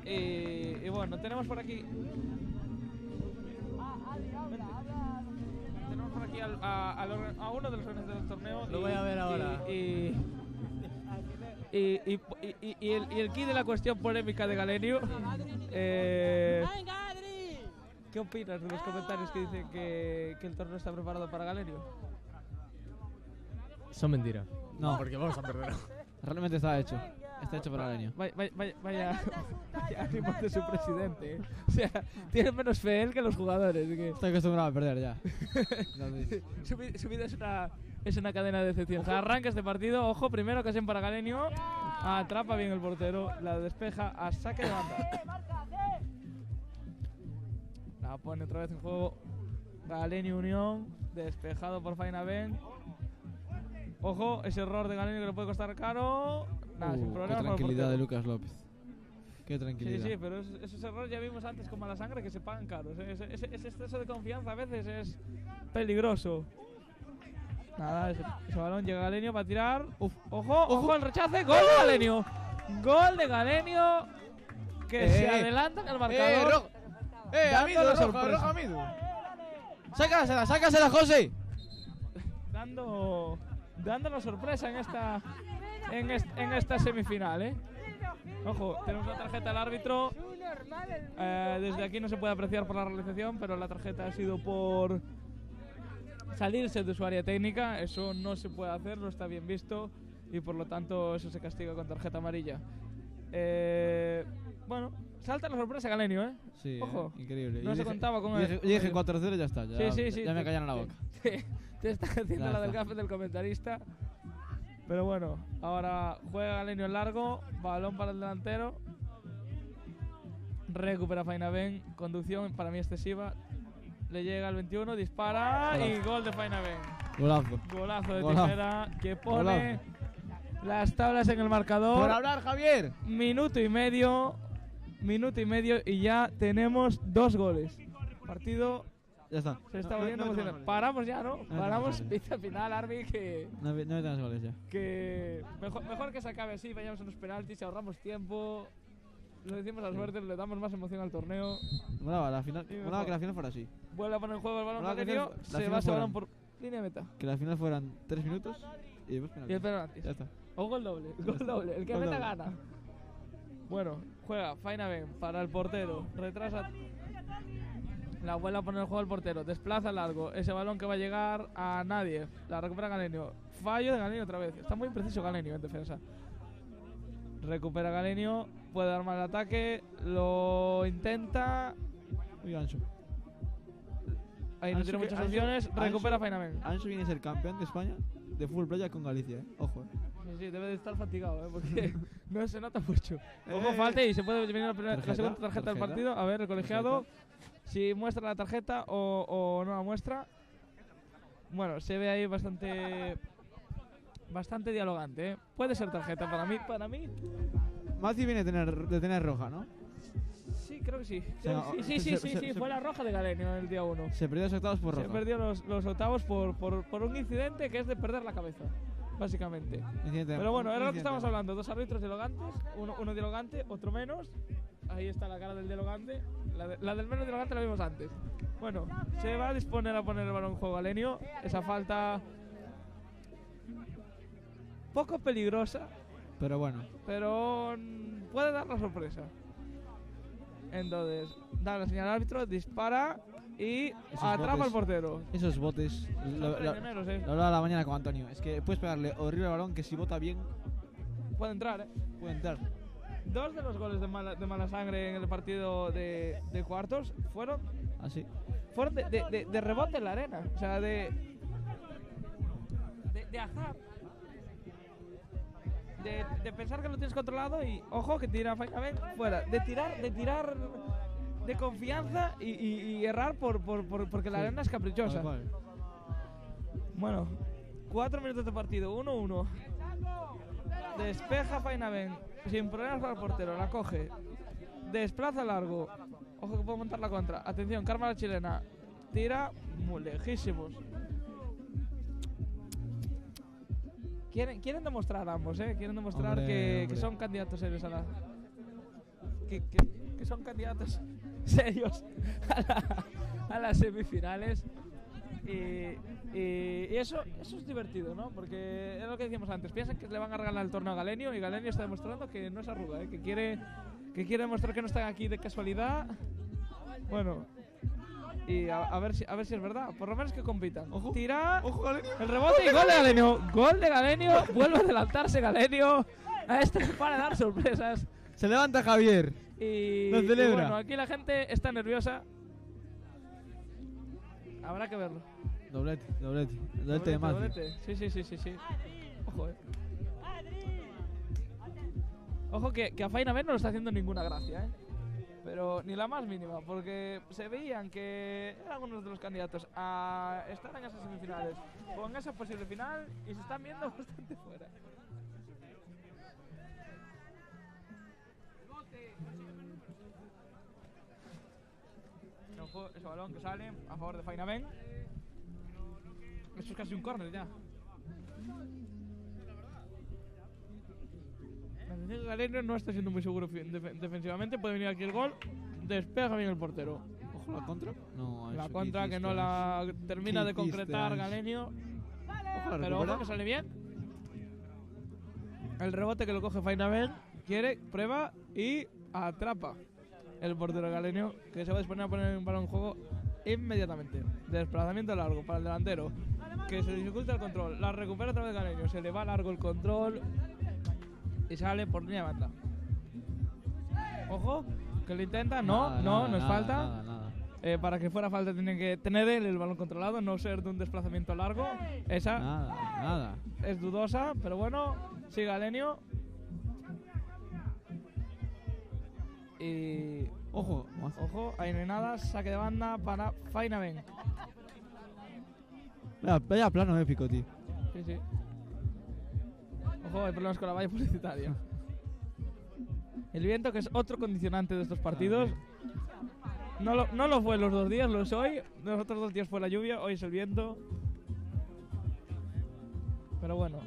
Y bueno, tenemos por aquí. Tenemos por aquí a uno de los organizadores del torneo. Lo voy a ver ahora. Y el key de la cuestión polémica de Galenio. ¿Qué opinas de los comentarios que dicen que el torneo está preparado para Galenio? Son mentiras. No, porque vamos a perder. Realmente está hecho. Está hecho para Galenio. Vaya ánimo de su presidente. O sea, tiene menos fe él que los jugadores. Estoy acostumbrado a perder ya. Su vida es una cadena de decepción. O sea, arranca este partido. Ojo, primero ocasión para Galenio. Atrapa bien el portero. La despeja a saque de banda. La pone otra vez en juego Galenio Unión. Despejado por Fainaven. Ojo, ese error de Galenio que le puede costar caro. Nada, sin problema. Qué tranquilidad de Lucas López. Qué tranquilidad. Sí, pero esos errores ya vimos antes con mala sangre que se pagan caros. Ese exceso de confianza a veces es peligroso. Nada, ese balón llega Galenio para tirar. Ojo el rechace. Gol de Galenio. Gol de Galenio que se adelanta en el marcador. Amido, roja, Amido. Sácasela, José. Dando la sorpresa en esta semifinal, Ojo, tenemos la tarjeta del árbitro. Desde aquí no se puede apreciar por la realización, pero la tarjeta ha sido por salirse de su área técnica. Eso no se puede hacer, no está bien visto y por lo tanto eso se castiga con tarjeta amarilla. Bueno, salta la sorpresa Galenio, Sí, ojo, increíble. No se contaba con él. Dije 4-0 y ya está. Sí. Ya me callaron la boca. Te está haciendo la del gafe del comentarista. Pero bueno, ahora juega Galenio en largo, balón para el delantero. Recupera Fainaben, conducción para mí excesiva. Le llega al 21, dispara y gol de Fainaben. Golazo de tijera que pone las tablas en el marcador. Por hablar, Javier. Minuto y medio y ya tenemos 2 goles. Partido ya está. Se está volviendo emocionante. Paramos ya, ¿no? Paramos. Pizza final, Arby, que... No tenemos goles ya. Que mejor que se acabe así, vayamos a los penaltis, ahorramos tiempo. Lo decimos a suerte, le damos más emoción al torneo. Molaba que la final fuera así. Vuelve a poner en juego el balón Galenio, se va ese balón por línea de meta. Que la final fueran 3 minutos y después penaltis. Y el penaltis. Ya está. O gol doble. El que meta gana. Bueno, juega Fainaben para el portero. Retrasa. La vuelve a poner en juego el portero. Desplaza largo. Ese balón que va a llegar a nadie. La recupera Galenio. Fallo de Galenio otra vez. Está muy impreciso Galenio en defensa. Recupera Galenio. Puede dar mal el ataque. Lo intenta. Muy ancho. Ahí no tiene muchas opciones. Recupera Fainaben. Ancho viene a ser campeón de España de fútbol playa con Galicia, Ojo, Sí, debe de estar fatigado, porque no se nota mucho. Ojo, falta y se puede venir la segunda tarjeta del partido. A ver, el colegiado. Si muestra la tarjeta o no la muestra. Bueno, se ve ahí bastante dialogante, Puede ser tarjeta para mí. Mazzi viene de tener roja, ¿no? Sí, creo que sí. Sí, fue la roja de Galenio el día 1. Se perdió los octavos por roja. Se perdió los octavos por un incidente que es de perder la cabeza, básicamente. Pero bueno, era lo que estábamos hablando. 2 árbitros dialogantes, uno dialogante, otro menos. Ahí está la cara del dialogante. La del menos dialogante la vimos antes. Bueno, se va a disponer a poner el balón en juego Galenio. Esa falta poco peligrosa. Pero bueno. Pero puede dar la sorpresa. Entonces, da la señal al árbitro, dispara y atrapa al portero. Esos botes. Lo hablaba la mañana con Antonio. Es que puedes pegarle horrible al balón que si bota bien. Puede entrar, Puede entrar. 2 de los goles de mala sangre en el partido de cuartos fueron. ¿Así? Fueron de rebote en la arena. O sea, de azar. De pensar que lo tienes controlado y ojo que tira Fainaben fuera. De tirar de confianza y errar porque la arena es caprichosa. Bueno, 4 minutos de partido, 1-1. Despeja Fainaben sin problemas para el portero, la coge. Desplaza largo. Ojo que puede montar la contra. Atención, Karma la chilena. Tira muy lejísimos. Quieren demostrar ambos, Quieren demostrar que son candidatos serios a la... Que son candidatos serios a las semifinales. Y eso es divertido, ¿no? Porque es lo que decíamos antes. Piensan que le van a regalar el torneo a Galenio y Galenio está demostrando que no es arruga, que quiere demostrar que no están aquí de casualidad. Bueno, y a ver si es verdad. Por lo menos que compitan. Tira el rebote y gol de Galenio. Gol de Galenio. Vuelve a adelantarse Galenio. A este para dar sorpresas. Se levanta Javier. Y lo celebra. Y bueno, aquí la gente está nerviosa. Habrá que verlo. Doblete de más. Sí. Ojo, Ojo que a Fainaben no lo está haciendo ninguna gracia, Pero ni la más mínima, porque se veían que eran algunos de los candidatos a estar en esas semifinales o en esa posible final y se están viendo bastante fuera. Ojo, ese balón que sale a favor de Fainaven. Esto es casi un córner ya. Galenio no está siendo muy seguro defensivamente. Puede venir aquí el gol. Despega bien el portero. Ojo, la contra. No, La eso, contra ¿qué que no hiciste? la termina ¿Qué de hiciste, concretar Ash? Galenio. Ojo, la Pero recupera. ojo que sale bien. El rebote que lo coge Fainaven. Quiere, prueba y atrapa el portero Galenio, que se va a disponer a poner un balón en juego inmediatamente. Desplazamiento largo para el delantero, que se dificulta el control. La recupera otra vez Galenio. Se le va largo el control y sale por línea de banda. Ojo, que lo intenta. No, Nada, no, nada, no es nada, falta. nada. Para que fuera falta tiene que tener él el balón controlado, no ser de un desplazamiento largo. Esa Nada. es dudosa, pero bueno, sigue Galenio. Y ojo, ahí no hay nada, saque de banda para Fainaven. Vaya plano épico, tío. Sí, sí. Ojo, hay problemas con la valla publicitaria. El viento, que es otro condicionante de estos partidos. No lo fue los 2 días, lo es hoy. Los otros 2 días fue la lluvia, hoy es el viento. Pero bueno.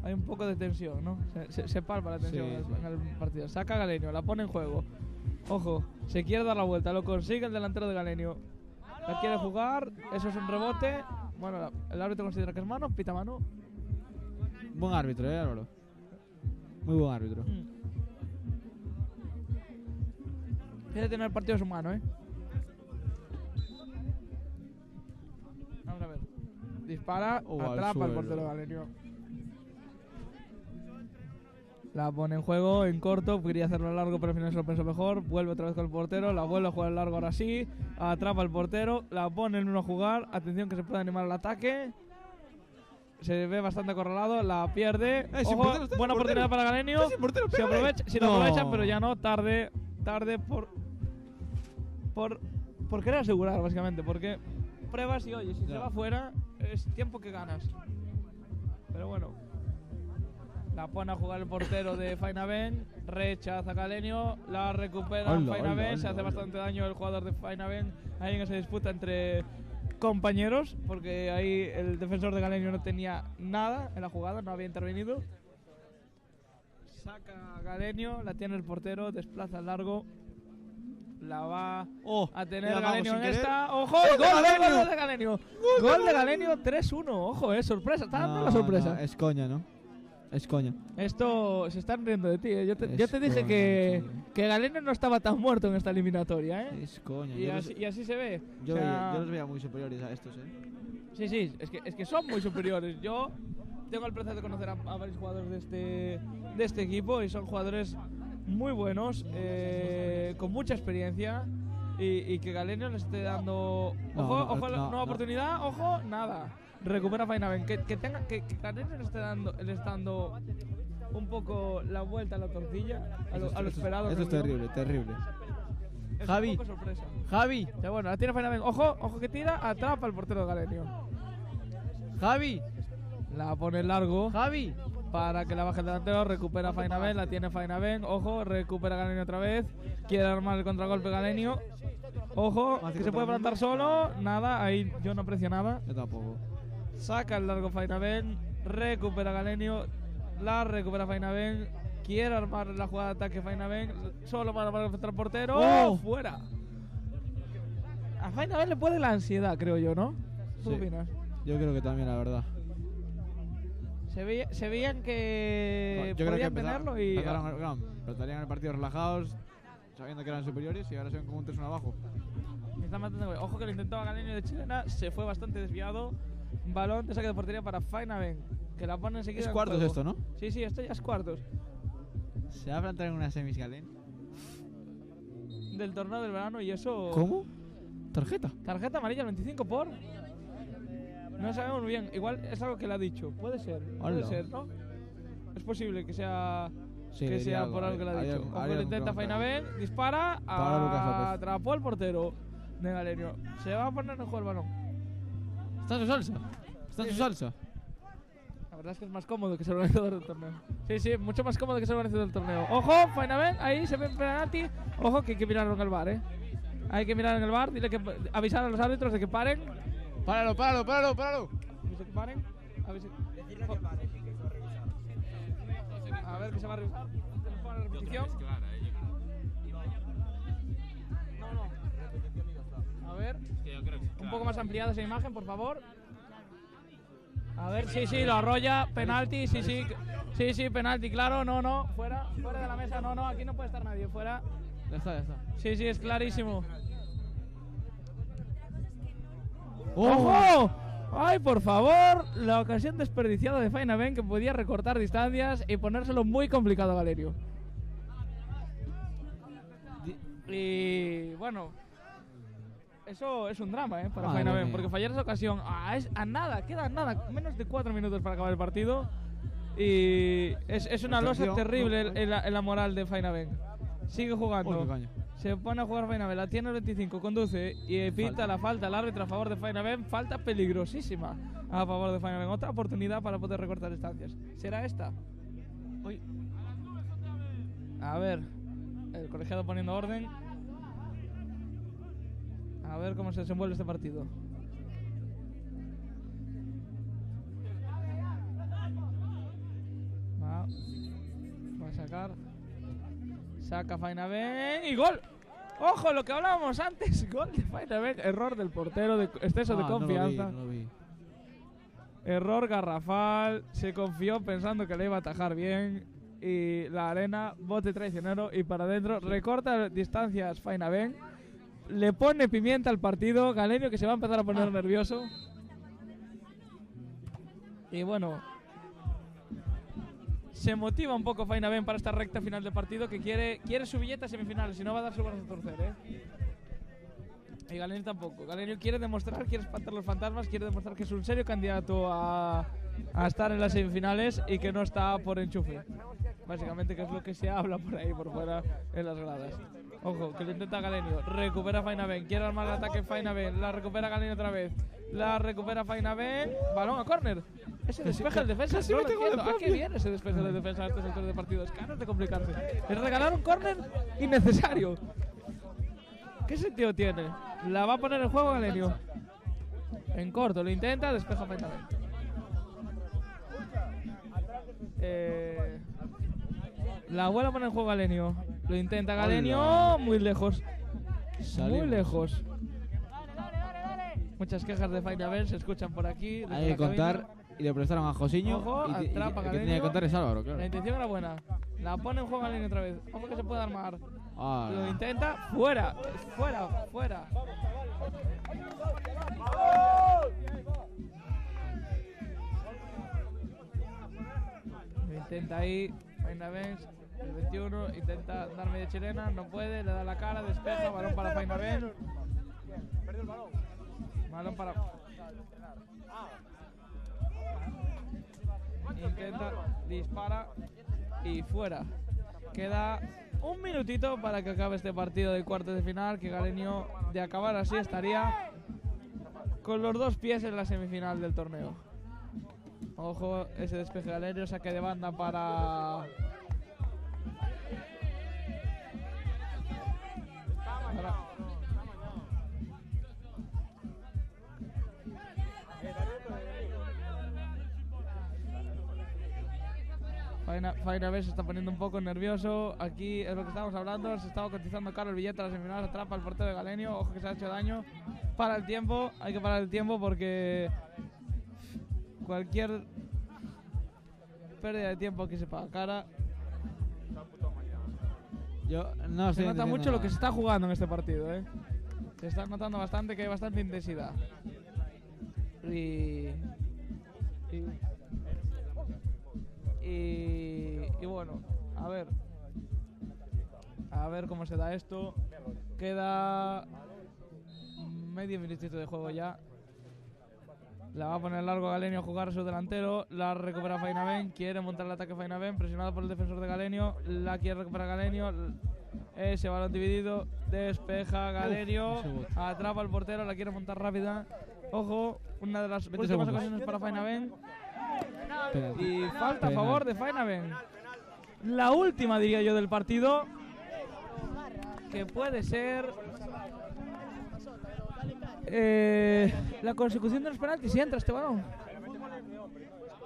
Hay un poco de tensión, ¿no? Se palpa la tensión en el partido. Saca Galenio, la pone en juego. Ojo, se quiere dar la vuelta, lo consigue el delantero de Galenio. La quiere jugar, eso es un rebote. Bueno, el árbitro considera que es mano, pita mano. Buen árbitro, Álvaro. Muy buen árbitro. Quiere tener el partido en su mano, Vamos a ver. Dispara, atrapa al portero Galenio. La pone en juego, en corto, quería hacerlo largo, pero al final se lo pensó mejor. Vuelve otra vez con el portero, la vuelve a jugar largo ahora sí. Atrapa al portero, la pone en uno a jugar. Atención que se puede animar el ataque. Se ve bastante acorralado, la pierde. Ojo, buena oportunidad para Galenio. Se aprovecha, si lo aprovechan, pero ya no, tarde por querer asegurar, básicamente. Porque pruebas y oye, si se va fuera, es tiempo que ganas. Pero bueno. La pone a jugar el portero de Fainaven, rechaza Galenio, la recupera Fainaven, se hace bastante daño el jugador de Fainaven ahí en esa disputa entre compañeros, porque ahí el defensor de Galenio no tenía nada en la jugada, no había intervenido. Saca Galenio, la tiene el portero, desplaza el largo, la va a tener Galenio en esta. ¡Ojo! ¡Gol de Galenio! ¡Gol de Galenio 3-1! ¡Ojo, sorpresa! Está dando la sorpresa. Es coña, ¿no? Es coña. Esto se están riendo de ti, Yo te dije que Galenio no estaba tan muerto en esta eliminatoria, Es coña. Y así se ve. Yo, O sea, los veía muy superiores a estos, Sí, es que son muy superiores. Yo tengo el placer de conocer a varios jugadores de este equipo y son jugadores muy buenos, con mucha experiencia y que Galenio le esté dando nueva oportunidad, nada. Recupera Fainaven, que Galenio le esté dando un poco la vuelta a la tortilla, a lo esperado. Esto es terrible. Es Javi. un poco sorpresa. Javi. Ya bueno, la tiene Fainaven. Ojo que tira, atrapa al portero de Galenio. Javi. La pone largo. Javi. Para que la baje el delantero, recupera Fainaven, la tiene Fainaven. Ojo, recupera Galenio otra vez. Quiere armar el contragolpe Galenio. Ojo, que se puede plantar solo. Nada, ahí yo no aprecio nada. Yo tampoco. Saca el largo Fainaven, recupera Galenio, la recupera Fainaven, quiere armar la jugada de ataque Fainaven, solo para enfrentar al portero, ¡fuera! A Fainaven le puede la ansiedad, creo yo, ¿no? ¿Tú Sí. opinas? Yo creo que también, la verdad. Se veían que Yo creo que podían tenerlo y... empezarían el partido relajados, sabiendo que eran superiores y ahora se ven como un 3-1 abajo. Están matando. Ojo que lo intentaba Galenio de chilena, se fue bastante desviado. Balón de saque de portería para Fainaven, que la pone enseguida. Es en cuartos juego. esto, ¿no? Sí, esto ya es cuartos. ¿Se va a plantar en una semis, Galen? Del torneo del verano y eso... ¿Cómo? ¿Tarjeta? Tarjeta amarilla, el 25 por... No sabemos muy bien, igual es algo que le ha dicho. Puede ser, ¿no? Es posible que sea... Sí, que sea algo, por algo que le ha dicho. Ojo, algo lo intenta que Fainaven, dispara, Para Lucas López. atrapó al portero de Galenio. Se va a poner en juego el balón. Está en su salsa. La verdad es que es más cómodo que ser organizador del torneo. Sí, sí, mucho más cómodo que ser organizador del torneo. Ojo, Fainaven, ahí se ve penalti. Ojo, que hay que mirar en el bar, Hay que mirar en el bar, dile que avisar a los árbitros de que paren. Páralo. Avise que paren. Decirle que pare, que se va a revisar. A ver, que se va a revisar. Ponga la repetición. No. A ver, un poco más ampliada esa imagen, por favor. A ver, sí, lo arrolla, penalti, sí, penalti, claro, no, fuera de la mesa, no, aquí no puede estar nadie, fuera. Ya está. Sí, es clarísimo. ¡Oh! ¡Ojo! ¡Ay, por favor! La ocasión desperdiciada de Fainaven, que podía recortar distancias y ponérselo muy complicado a Galerio. Y bueno, eso es un drama, para Madre Fainaven, mía. porque fallar esa ocasión queda nada, menos de 4 minutos para acabar el partido. Y es una losa terrible en la moral de Fainaven. Sigue jugando. Uy, qué caña. Se pone a jugar Fainaven, la tiene el 25, conduce y pita la falta al árbitro a favor de Fainaven. Falta peligrosísima a favor de Fainaven. Otra oportunidad para poder recortar distancias. ¿Será esta? Uy. A ver, el colegiado poniendo orden. A ver cómo se desenvuelve este partido. Va a sacar. Saca Fainaven y ¡gol! ¡Ojo! Lo que hablábamos antes. Gol de Fainaven. Error del portero, de exceso de confianza. No lo vi. Error garrafal. Se confió pensando que le iba a atajar bien. Y la arena, bote traicionero y para adentro. Recorta distancias Fainaven. Le pone pimienta al partido. Galerio, que se va a empezar a poner nervioso. Y bueno, se motiva un poco Fainaven para esta recta final del partido, que quiere su billete a semifinales, si no va a dar su brazo a torcer, Y Galerio tampoco. Galerio quiere espantar los fantasmas, quiere demostrar que es un serio candidato a estar en las semifinales y que no está por enchufe. Básicamente, que es lo que se habla por ahí, por fuera, en las gradas. Ojo, que lo intenta Galerio. Recupera Fainaven. Quiere armar el ataque Fainaven. La recupera Galerio otra vez. La recupera Fainaven. Balón a córner. Ese despeje el defensa. No lo entiendo. ¿A qué viene ese despeje del defensa a estos sectores de partido? Es ganas de complicarse. Es regalar un córner innecesario. ¿Qué sentido tiene? La va a poner en juego Galerio. En corto, lo intenta, despeja Fainaven. La vuelve a poner en juego Galenio. Lo intenta Galenio. Muy lejos. Muy lejos. Muchas quejas de Fainaven se escuchan por aquí. Hay que contar. Y le prestaron a Josiño. Ojo, y atrapa el que Galenio. tenía que contar es Álvaro, claro. La intención era buena. La pone en juego Galenio otra vez. Ojo que se puede armar. Ah, Lo intenta. Fuera. Fuera. Lo intenta ahí. Fainaven. El 21 intenta dar media chilena, no puede, le da la cara, despeja, balón para Fainaven. Perdió el balón. Balón para... Intenta, dispara y fuera. Queda un minutito para que acabe este partido de cuartos de final, que Galenio, de acabar así, estaría con los 2 pies en la semifinal del torneo. Ojo, ese despeje de Galenio, saque de banda para... Fainaven se está poniendo un poco nervioso. Aquí es lo que estábamos hablando. Se estaba cotizando caro el billete a la semifinal. Atrapa el portero de Galenio. Ojo que se ha hecho daño. Para el tiempo. Hay que parar el tiempo porque cualquier pérdida de tiempo aquí se paga cara. Yo no Se sé. nota mucho lo que se está jugando en este partido, Se está notando bastante que hay bastante intensidad. Y bueno, a ver cómo se da esto. Queda medio minutito de juego ya. La va a poner largo Galenio a jugar a su delantero. La recupera Fainaven. Quiere montar el ataque Fainaven, presionado por el defensor de Galenio. La quiere recuperar Galenio. Ese balón dividido. Despeja Galenio. Atrapa al portero. La quiere montar rápida. Ojo, una de las últimas ocasiones para Fainaven. Y falta a favor de Fainaven. La última, diría yo, del partido. Que puede ser la consecución de los penaltis. Si entra este balón.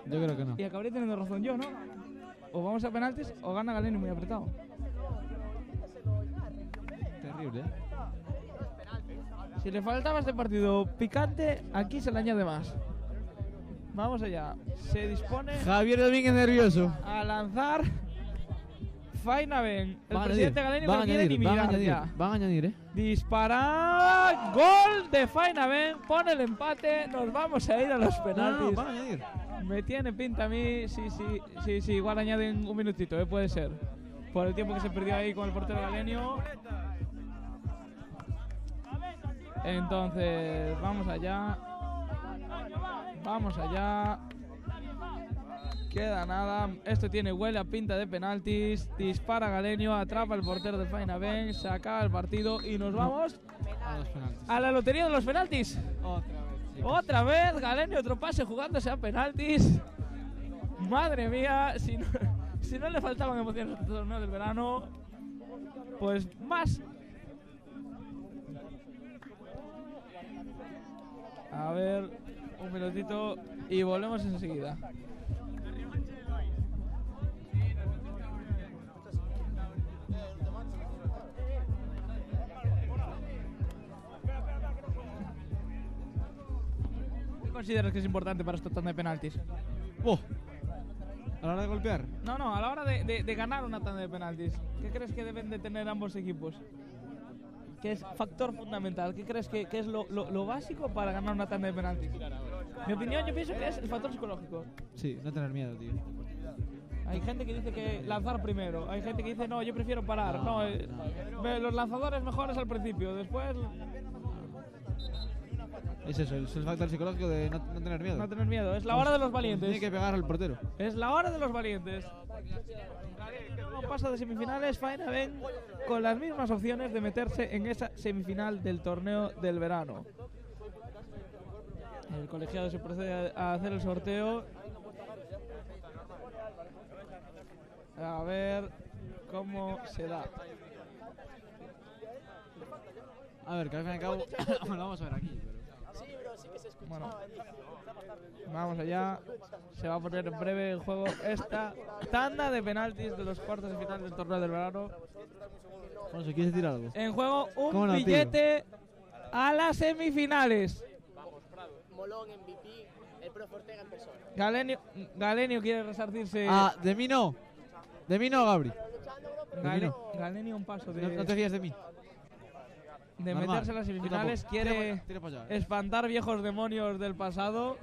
Yo creo que no. Y acabaría teniendo razón yo, ¿no? O vamos a penaltis o gana Galeno muy apretado. Terrible, Si le faltaba este partido picante, aquí se le añade más. Vamos allá. Se dispone Javier Domínguez nervioso. a lanzar Fainaven. El Van a presidente añadir, Galeno no quiere ni mirar ya. Van a añadir, Dispara. Gol de Fainaven. Pone el empate. Nos vamos a ir a los penaltis. van a añadir. Me tiene pinta a mí. Sí. Igual añaden un minutito, puede ser. Por el tiempo que se perdió ahí con el portero galenio. Entonces, vamos allá. Vamos allá. Queda nada. Esto huele a pinta de penaltis. Dispara Galenio, atrapa el portero del Fainaven, se acaba el partido y nos vamos A los penaltis. a la lotería de los penaltis. Otra vez Galenio, otro pase jugándose a penaltis. Madre mía, si no le faltaban emociones a este torneo del verano, pues más. A ver, un minutito y volvemos enseguida. ¿Qué consideras que es importante para esta tanda de penaltis? ¿A la hora de golpear? No, a la hora de ganar una tanda de penaltis. ¿Qué crees que deben de tener ambos equipos? ¿Qué es factor fundamental? ¿Qué crees que es lo básico para ganar una tanda de penaltis? Mi opinión, yo pienso que es el factor psicológico. Sí, no tener miedo, tío. Hay gente que dice que lanzar primero, hay gente que dice no, yo prefiero parar. No, los lanzadores mejores al principio, después Es eso, es el factor psicológico de no tener miedo. no tener miedo. Es la hora de los valientes. Tiene que pegar al portero. Es la hora de los valientes. No pasa de semifinales, Fainaven con las mismas opciones de meterse en esa semifinal del torneo del verano. El colegiado se procede a hacer el sorteo. A ver cómo se da. A ver, que al fin y al cabo lo vamos a ver aquí. Sí, bro, sí que se escuchaba. Bueno, vamos allá. Se va a poner en breve en juego esta tanda de penaltis de los cuartos de final del torneo del verano. Bueno, si quieres decir algo. En juego ¿Cómo un no, billete a las semifinales. Vamos, Prado. Molón, MVP, el profe Ortega en persona. Galenio quiere resarcirse. De mí no. De mí no, Gabri. Galenio un paso de... No te fías de mí. De Normal. meterse en las semifinales, Tira quiere para allá, espantar viejos demonios del pasado.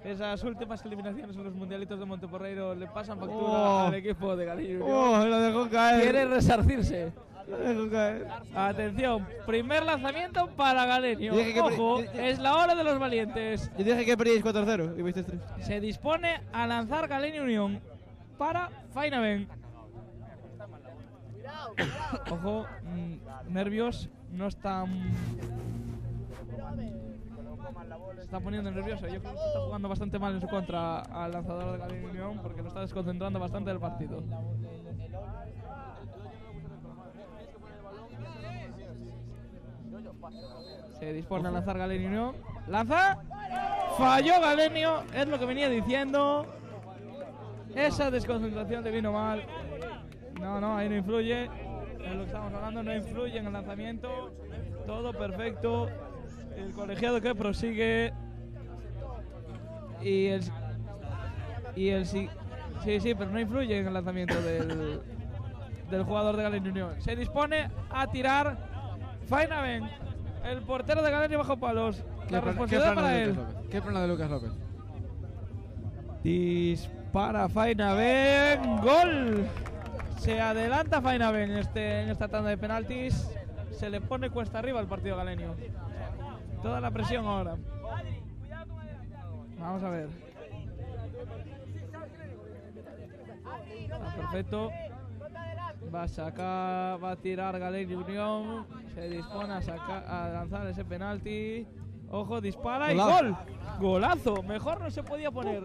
Esas últimas eliminaciones en los mundialitos de Monteporreiro le pasan factura al equipo de Galenio. Lo dejó caer. Quiere resarcirse. Lo dejó caer. Atención, primer lanzamiento para Galenio. Dije que Ojo, es la hora de los valientes. Yo dije que perdíais 4-0 y vais 3. Se dispone a lanzar Galenio Unión para Fainaven. Ojo, nervios, no están... Se está poniendo nervioso. Yo creo que está jugando bastante mal en su contra al lanzador de Galenio Unión porque lo está desconcentrando bastante del partido. Se dispone a lanzar Galenio Unión. ¡Lanza! Falló Galenio, es lo que venía diciendo. Esa desconcentración le vino mal. No, ahí no influye. Es lo que estamos hablando, no influye en el lanzamiento. Todo perfecto. El colegiado que prosigue. Y el sí, pero no influye en el lanzamiento del jugador de Galenio Unión. Se dispone a tirar Fainaven. El portero de Galenio bajo palos. La responsabilidad para él. ¿Qué plano de Lucas López? Dispara Fainaven. ¡Gol! Se adelanta Fainaven en esta tanda de penaltis. Se le pone cuesta arriba al partido galenio. Toda la presión ahora. Vamos a ver. Está perfecto. Va a sacar, va a tirar Galenio Unión. Se dispone a lanzar ese penalti. Ojo, dispara y Golazo. gol. Golazo. Mejor no se podía poner.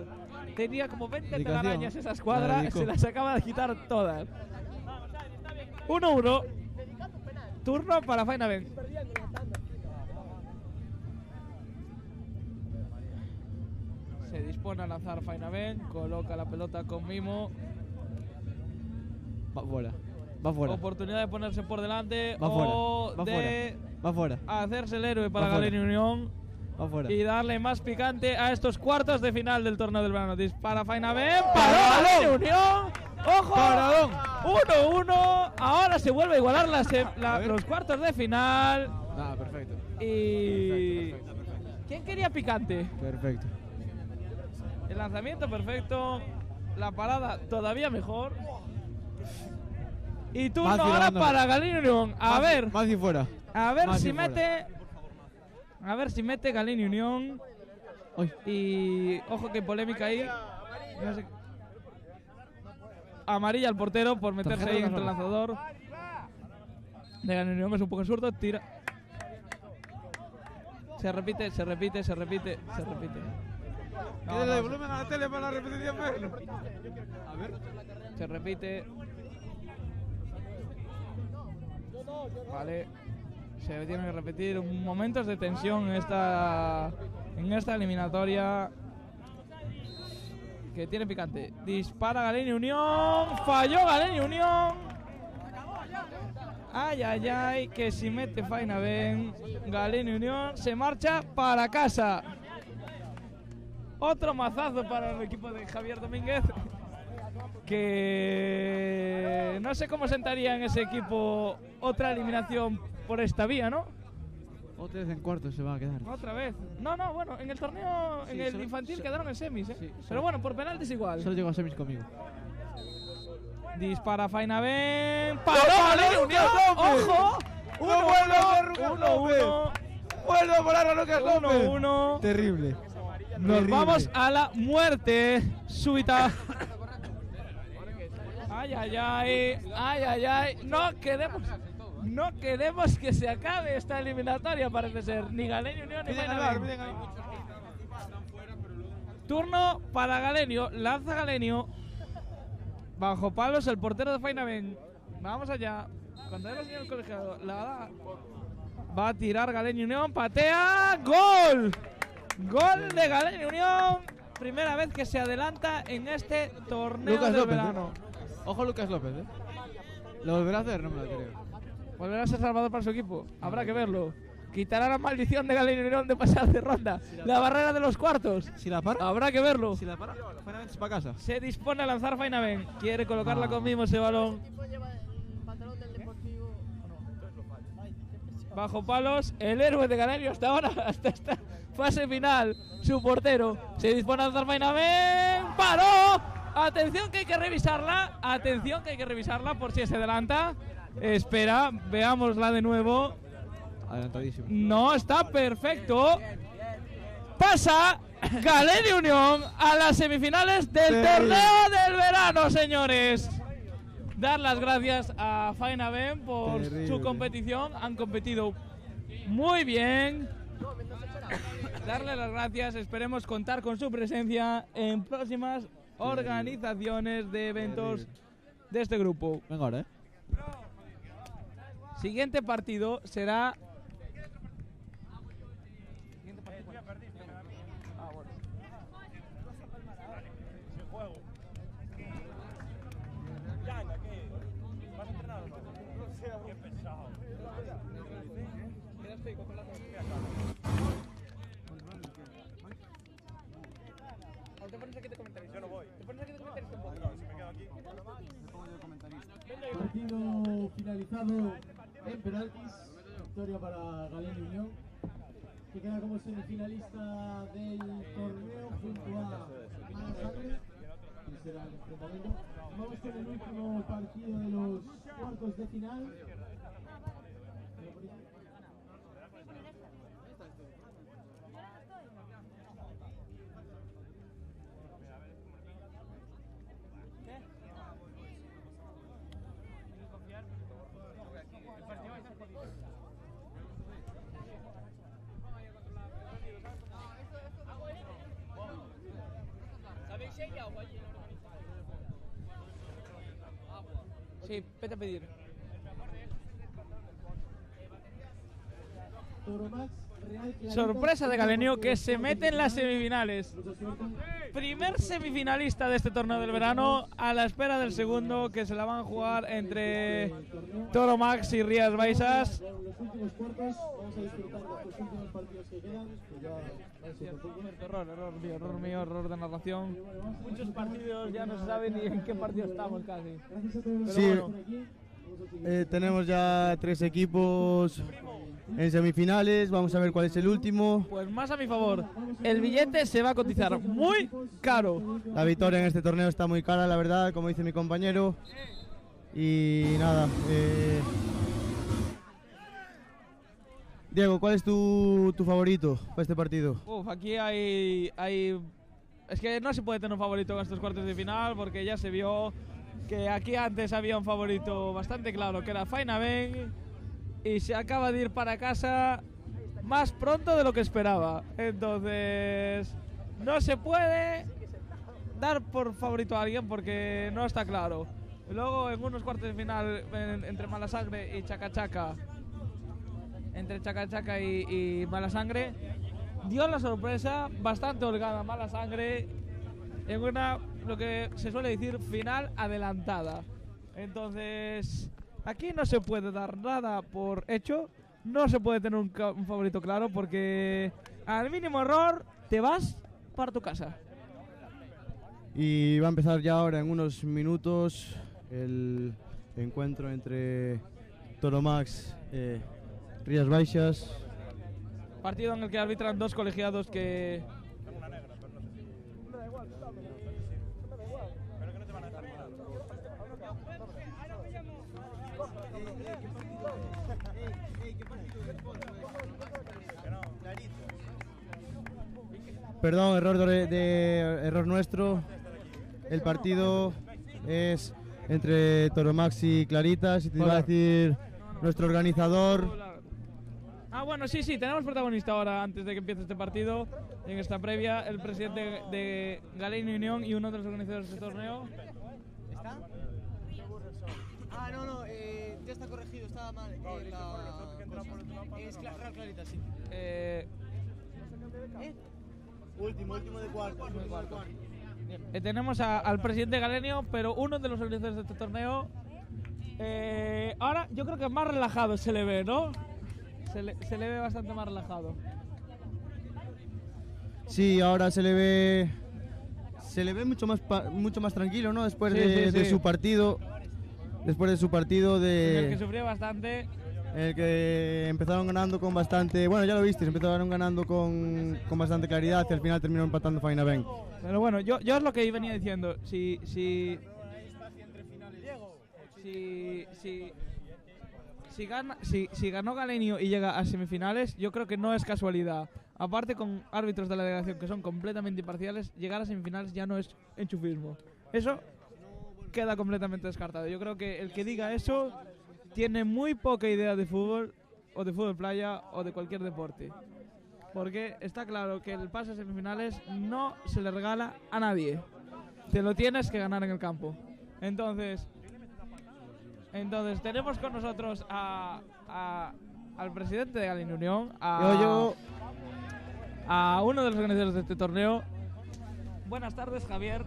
Tenía como 20 Dedicación. telarañas esa La escuadra. dedicó. Se las acaba de quitar todas. 1-1. Turno para Fainaven. Se dispone a lanzar Fainaven. Coloca la pelota con mimo. Va fuera. Va fuera. Oportunidad de ponerse por delante. Va o fuera. Va de fuera. Va fuera. hacerse el héroe para Va fuera. Galeni Unión. Va fuera. Y darle más picante a estos cuartos de final del torneo del verano. Dispara Fainaven. ¡Paradón! ¡Paró Galeni Unión! ¡Ojo! ¡Paradón! 1-1. Ahora se vuelve a igualar los cuartos de final. Nada, perfecto. Y. ¿Quién quería picante? Perfecto. El lanzamiento perfecto. La parada todavía mejor. Y turno Más ahora tirándole. para Galeni Unión. A ver. Más y fuera. A ver Más si y fuera. mete. A ver si mete Galeni Unión. Y. Ojo que polémica ahí. No sé. Amarilla al portero por meterse Tarjeta ahí entre el roja. lanzador. De Galeni Unión es un poco absurdo. Tira. Se repite, se repite, se repite, se repite. No, Quítale no, el volumen a la tele para la repetición, verlo. A ver. Se repite. Vale. Se tiene que repetir momentos de tensión en esta eliminatoria. Que tiene picante. Dispara Galeni Unión. Falló Galeni Unión. Ay, ay, ay. Que si mete Fainaven. Galeni Unión se marcha para casa. Otro mazazo para el equipo de Javier Domínguez. Que no sé cómo sentaría en ese equipo otra eliminación por esta vía, ¿no? Otra vez en cuartos se va a quedar. Otra vez. No, bueno, en el torneo, Sí, en el solo- infantil quedaron en semis, ¿eh? Sí, Pero solo- bueno, por penaltis igual. Solo llegó a semis conmigo. Dispara Fainaven. ¡Paró ¡Toma, Galeni Lucas Unión! López! ¡Ojo! ¡Uno bueno por Lucas 1-1. ¡Vuelve a volar a Lucas López! 1-1. Terrible. Nos Terrible. vamos a la muerte súbita. Ay, ay, ay. Ay, ay, ay. No queremos que se acabe esta eliminatoria, parece ser. Ni Galeni Unión ni Piden al Fainaven. bar, piden al bar. Turno para Galenio. Lanza Galenio. Bajo palos el portero de Fainaven. Vamos allá. Cuando era el señor colegiado, la da. Va a tirar Galeni Unión. Patea. ¡Gol! Gol de Galeni Unión. Primera vez que se adelanta en este torneo Lucas del López. verano. Ojo Lucas López, ¿Lo volverá a hacer? No me lo creo. ¿Volverá a ser salvador para su equipo? Habrá que verlo. Quitará la maldición de Galeni Unión de pasar de ronda. La barrera de los cuartos. Si la para. Habrá que verlo. Si la para, Fainaven se va a casa. Se dispone a lanzar Fainaven. Quiere colocarla con mimo ese balón. Bajo palos, el héroe de Galenio hasta ahora, hasta esta fase final. Su portero se dispone a lanzar Fainaven. ¡Paró! Atención que hay que revisarla. Atención que hay que revisarla por si se adelanta. Espera, veámosla de nuevo. Adelantadísimo. No, está perfecto. Pasa Galeni Unión a las semifinales del torneo del verano, señores. Dar las gracias a Fainaven por Terrible. su competición. Han competido muy bien. Darle las gracias. Esperemos contar con su presencia en próximas organizaciones de eventos de este grupo. Venga ahora, Siguiente partido será. Qué pesado. ¿O te pones aquí de comentarista? Yo no voy. ¿Te pones aquí de comentarista un poco? No, si me quedo aquí. Partido finalizado en penaltis. Victoria para Galeni Unión, que queda como semifinalista del torneo junto a Manhattan. Y será el enfrentamiento. Vamos con el último partido de los cuartos de final. Sí, vete a pedir. Sorpresa de Galenio que se mete en las semifinales. Primer semifinalista de este torneo del verano, a la espera del segundo, que se la van a jugar entre Toro Max y Rías Baixas. Error mío, error de narración. Muchos partidos ya no se sabe ni en qué partido estamos casi. Pero Sí, bueno. tenemos ya 3 equipos en semifinales. Vamos a ver cuál es el último. Pues más a mi favor, el billete se va a cotizar muy caro. La victoria en este torneo está muy cara, la verdad, como dice mi compañero. Y nada. Diego, ¿cuál es tu favorito para este partido? Aquí hay... Es que no se puede tener un favorito en estos cuartos de final porque ya se vio que aquí antes había un favorito bastante claro, que era Fainaven, y se acaba de ir para casa más pronto de lo que esperaba. Entonces, no se puede dar por favorito a alguien porque no está claro. Luego, en unos cuartos de final entre Malasangre y Chacachaca, entre Chacachaca y Malasangre, dio la sorpresa bastante holgada Malasangre en una, lo que se suele decir, final adelantada. Entonces, aquí no se puede dar nada por hecho, no se puede tener un favorito claro porque al mínimo error te vas para tu casa. Y va a empezar ya ahora en unos minutos el encuentro entre Toro Max Rías Baixas. Partido en el que arbitran dos colegiados que... Perdón, error nuestro. El partido es entre Toro Max y Claritas. Y te iba a decir nuestro organizador. Ah, bueno, sí, tenemos protagonista ahora antes de que empiece este partido. En esta previa, el presidente de Galenio Unión y uno de los organizadores de este torneo. ¿Está? Ah, no, ya está corregido, estaba mal. Es Real Claritas, sí. Último de cuarto. Tenemos al presidente de Galenio, pero uno de los organizadores de este torneo. Ahora yo creo que más relajado se le ve, ¿no? Se le ve bastante más relajado. Sí, ahora se le ve mucho más tranquilo, ¿no? Después de su partido. Después de su partido En el que sufrió bastante. En el que empezaron ganando con bastante... Bueno, ya lo visteis, empezaron ganando con bastante claridad y al final terminó empatando Fainaven. Pero bueno, yo es lo que venía diciendo. Si ganó Galenio y llega a semifinales, yo creo que no es casualidad. Aparte, con árbitros de la delegación que son completamente imparciales, llegar a semifinales ya no es enchufismo. Eso queda completamente descartado. Yo creo que el que diga eso tiene muy poca idea de fútbol, o de fútbol playa, o de cualquier deporte. Porque está claro que el pase a semifinales no se le regala a nadie. Te lo tienes que ganar en el campo. Entonces tenemos con nosotros al presidente de Galenio Unión, a uno de los organizadores de este torneo. Buenas tardes, Javier.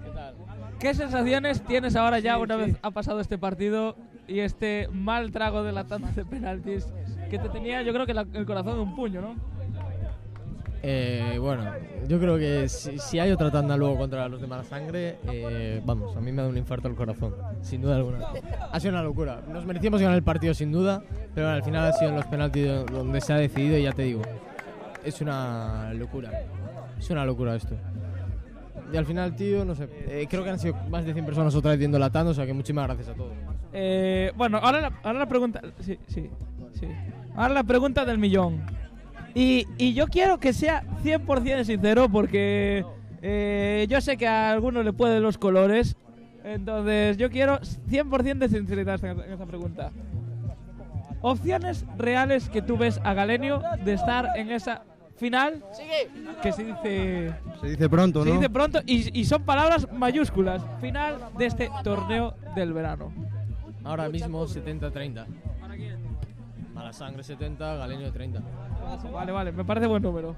¿Qué tal? ¿Qué sensaciones tienes ahora ya una vez ha pasado este partido y este mal trago de la tanda de penaltis que te tenía, yo creo que el corazón de un puño, ¿no? Bueno, yo creo que si hay otra tanda luego contra los de Malasangre, vamos, a mí me da un infarto al corazón, sin duda alguna. Ha sido una locura. Nos merecíamos ganar el partido sin duda, pero al final ha sido en los penaltis donde se ha decidido y ya te digo, es una locura. Es una locura esto. Y al final, tío, no sé, creo que han sido más de 100 personas otra vez viendo la tanda, o sea que muchísimas gracias a todos. Bueno, ahora la pregunta... Sí. Ahora la pregunta del millón. Y yo quiero que sea 100% sincero porque yo sé que a algunos le pueden los colores. Entonces yo quiero 100% de sinceridad en esta pregunta. Opciones reales que tú ves a Galenio de estar en esa final que se dice pronto, ¿no? Se dice pronto y son palabras mayúsculas. Final de este torneo del verano. Ahora mismo 70-30. Mala Sangre 70, Galeño 30. Vale, me parece buen número.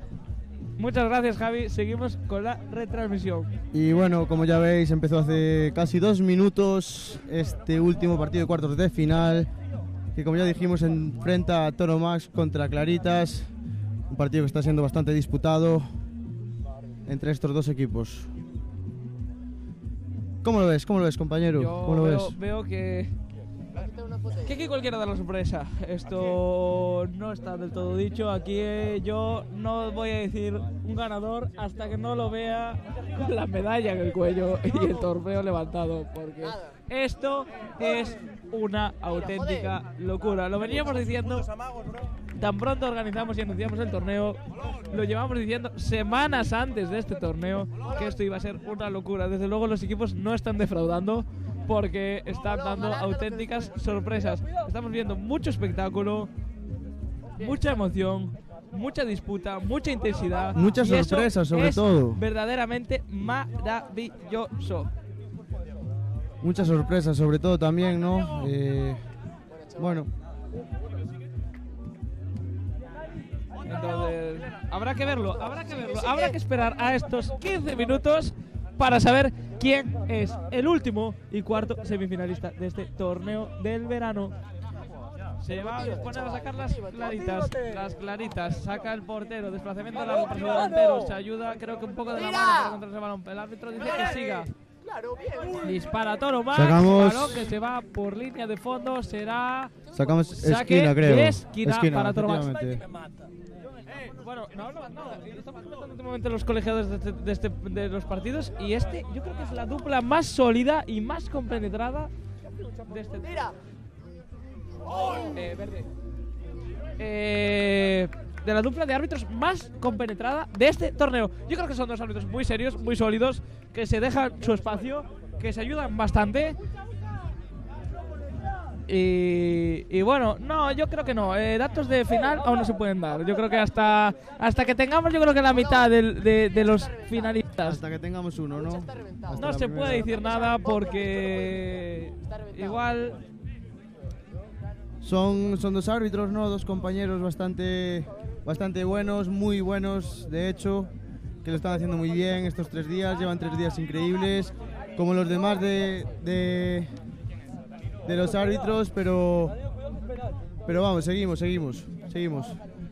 Muchas gracias, Javi. Seguimos con la retransmisión. Y bueno, como ya veis, empezó hace casi 2 minutos este último partido de cuartos de final, que como ya dijimos enfrenta a Toro Max contra Claritas, un partido que está siendo bastante disputado entre estos dos equipos. ¿Cómo lo ves, compañero? ¿Cómo lo ves? Veo que aquí cualquiera da la sorpresa. Esto no está del todo dicho. Aquí yo no voy a decir un ganador hasta que no lo vea con la medalla en el cuello y el trofeo levantado, porque esto es una auténtica locura. Lo veníamos diciendo tan pronto organizamos y anunciamos el torneo. Lo llevamos diciendo semanas antes de este torneo que esto iba a ser una locura. Desde luego los equipos no están defraudando, porque están dando auténticas sorpresas. Estamos viendo mucho espectáculo, mucha emoción, mucha disputa, mucha intensidad. Muchas y eso sorpresas, sobre es todo. Verdaderamente maravilloso. Muchas sorpresas, sobre todo también, ¿no? Bueno. Entonces, habrá que verlo. Habrá que esperar a estos 15 minutos para saber quién es el último y cuarto semifinalista de este torneo del verano. Se va a disponer a sacar las claritas. Saca el portero, desplazamiento largo para su delantero. Se ayuda, creo que un poco de la mano para contra ese balón. El árbitro dice que siga. Dispara Toro Max. Sacamos. Balón que se va por línea de fondo. Será. Sacamos saque esquina, creo. de esquina para Toro Max. Bueno, no. Estamos comentando últimamente los colegiados de los partidos, y yo creo que es la dupla más sólida y más compenetrada de este torneo. Verde. De la dupla de árbitros más compenetrada de este torneo. Yo creo que son dos árbitros muy serios, muy sólidos, que se dejan su espacio, que se ayudan bastante. Y bueno, no, yo creo que no. Datos de final aún no se pueden dar. Yo creo que hasta que tengamos, yo creo que la mitad de los finalistas. Hasta que tengamos uno, ¿no? No se puede decir nada porque igual son dos árbitros, ¿no? Dos compañeros bastante buenos, muy buenos, de hecho, que lo están haciendo muy bien estos 3 días. Llevan 3 días increíbles, como los demás de los árbitros, pero vamos, seguimos.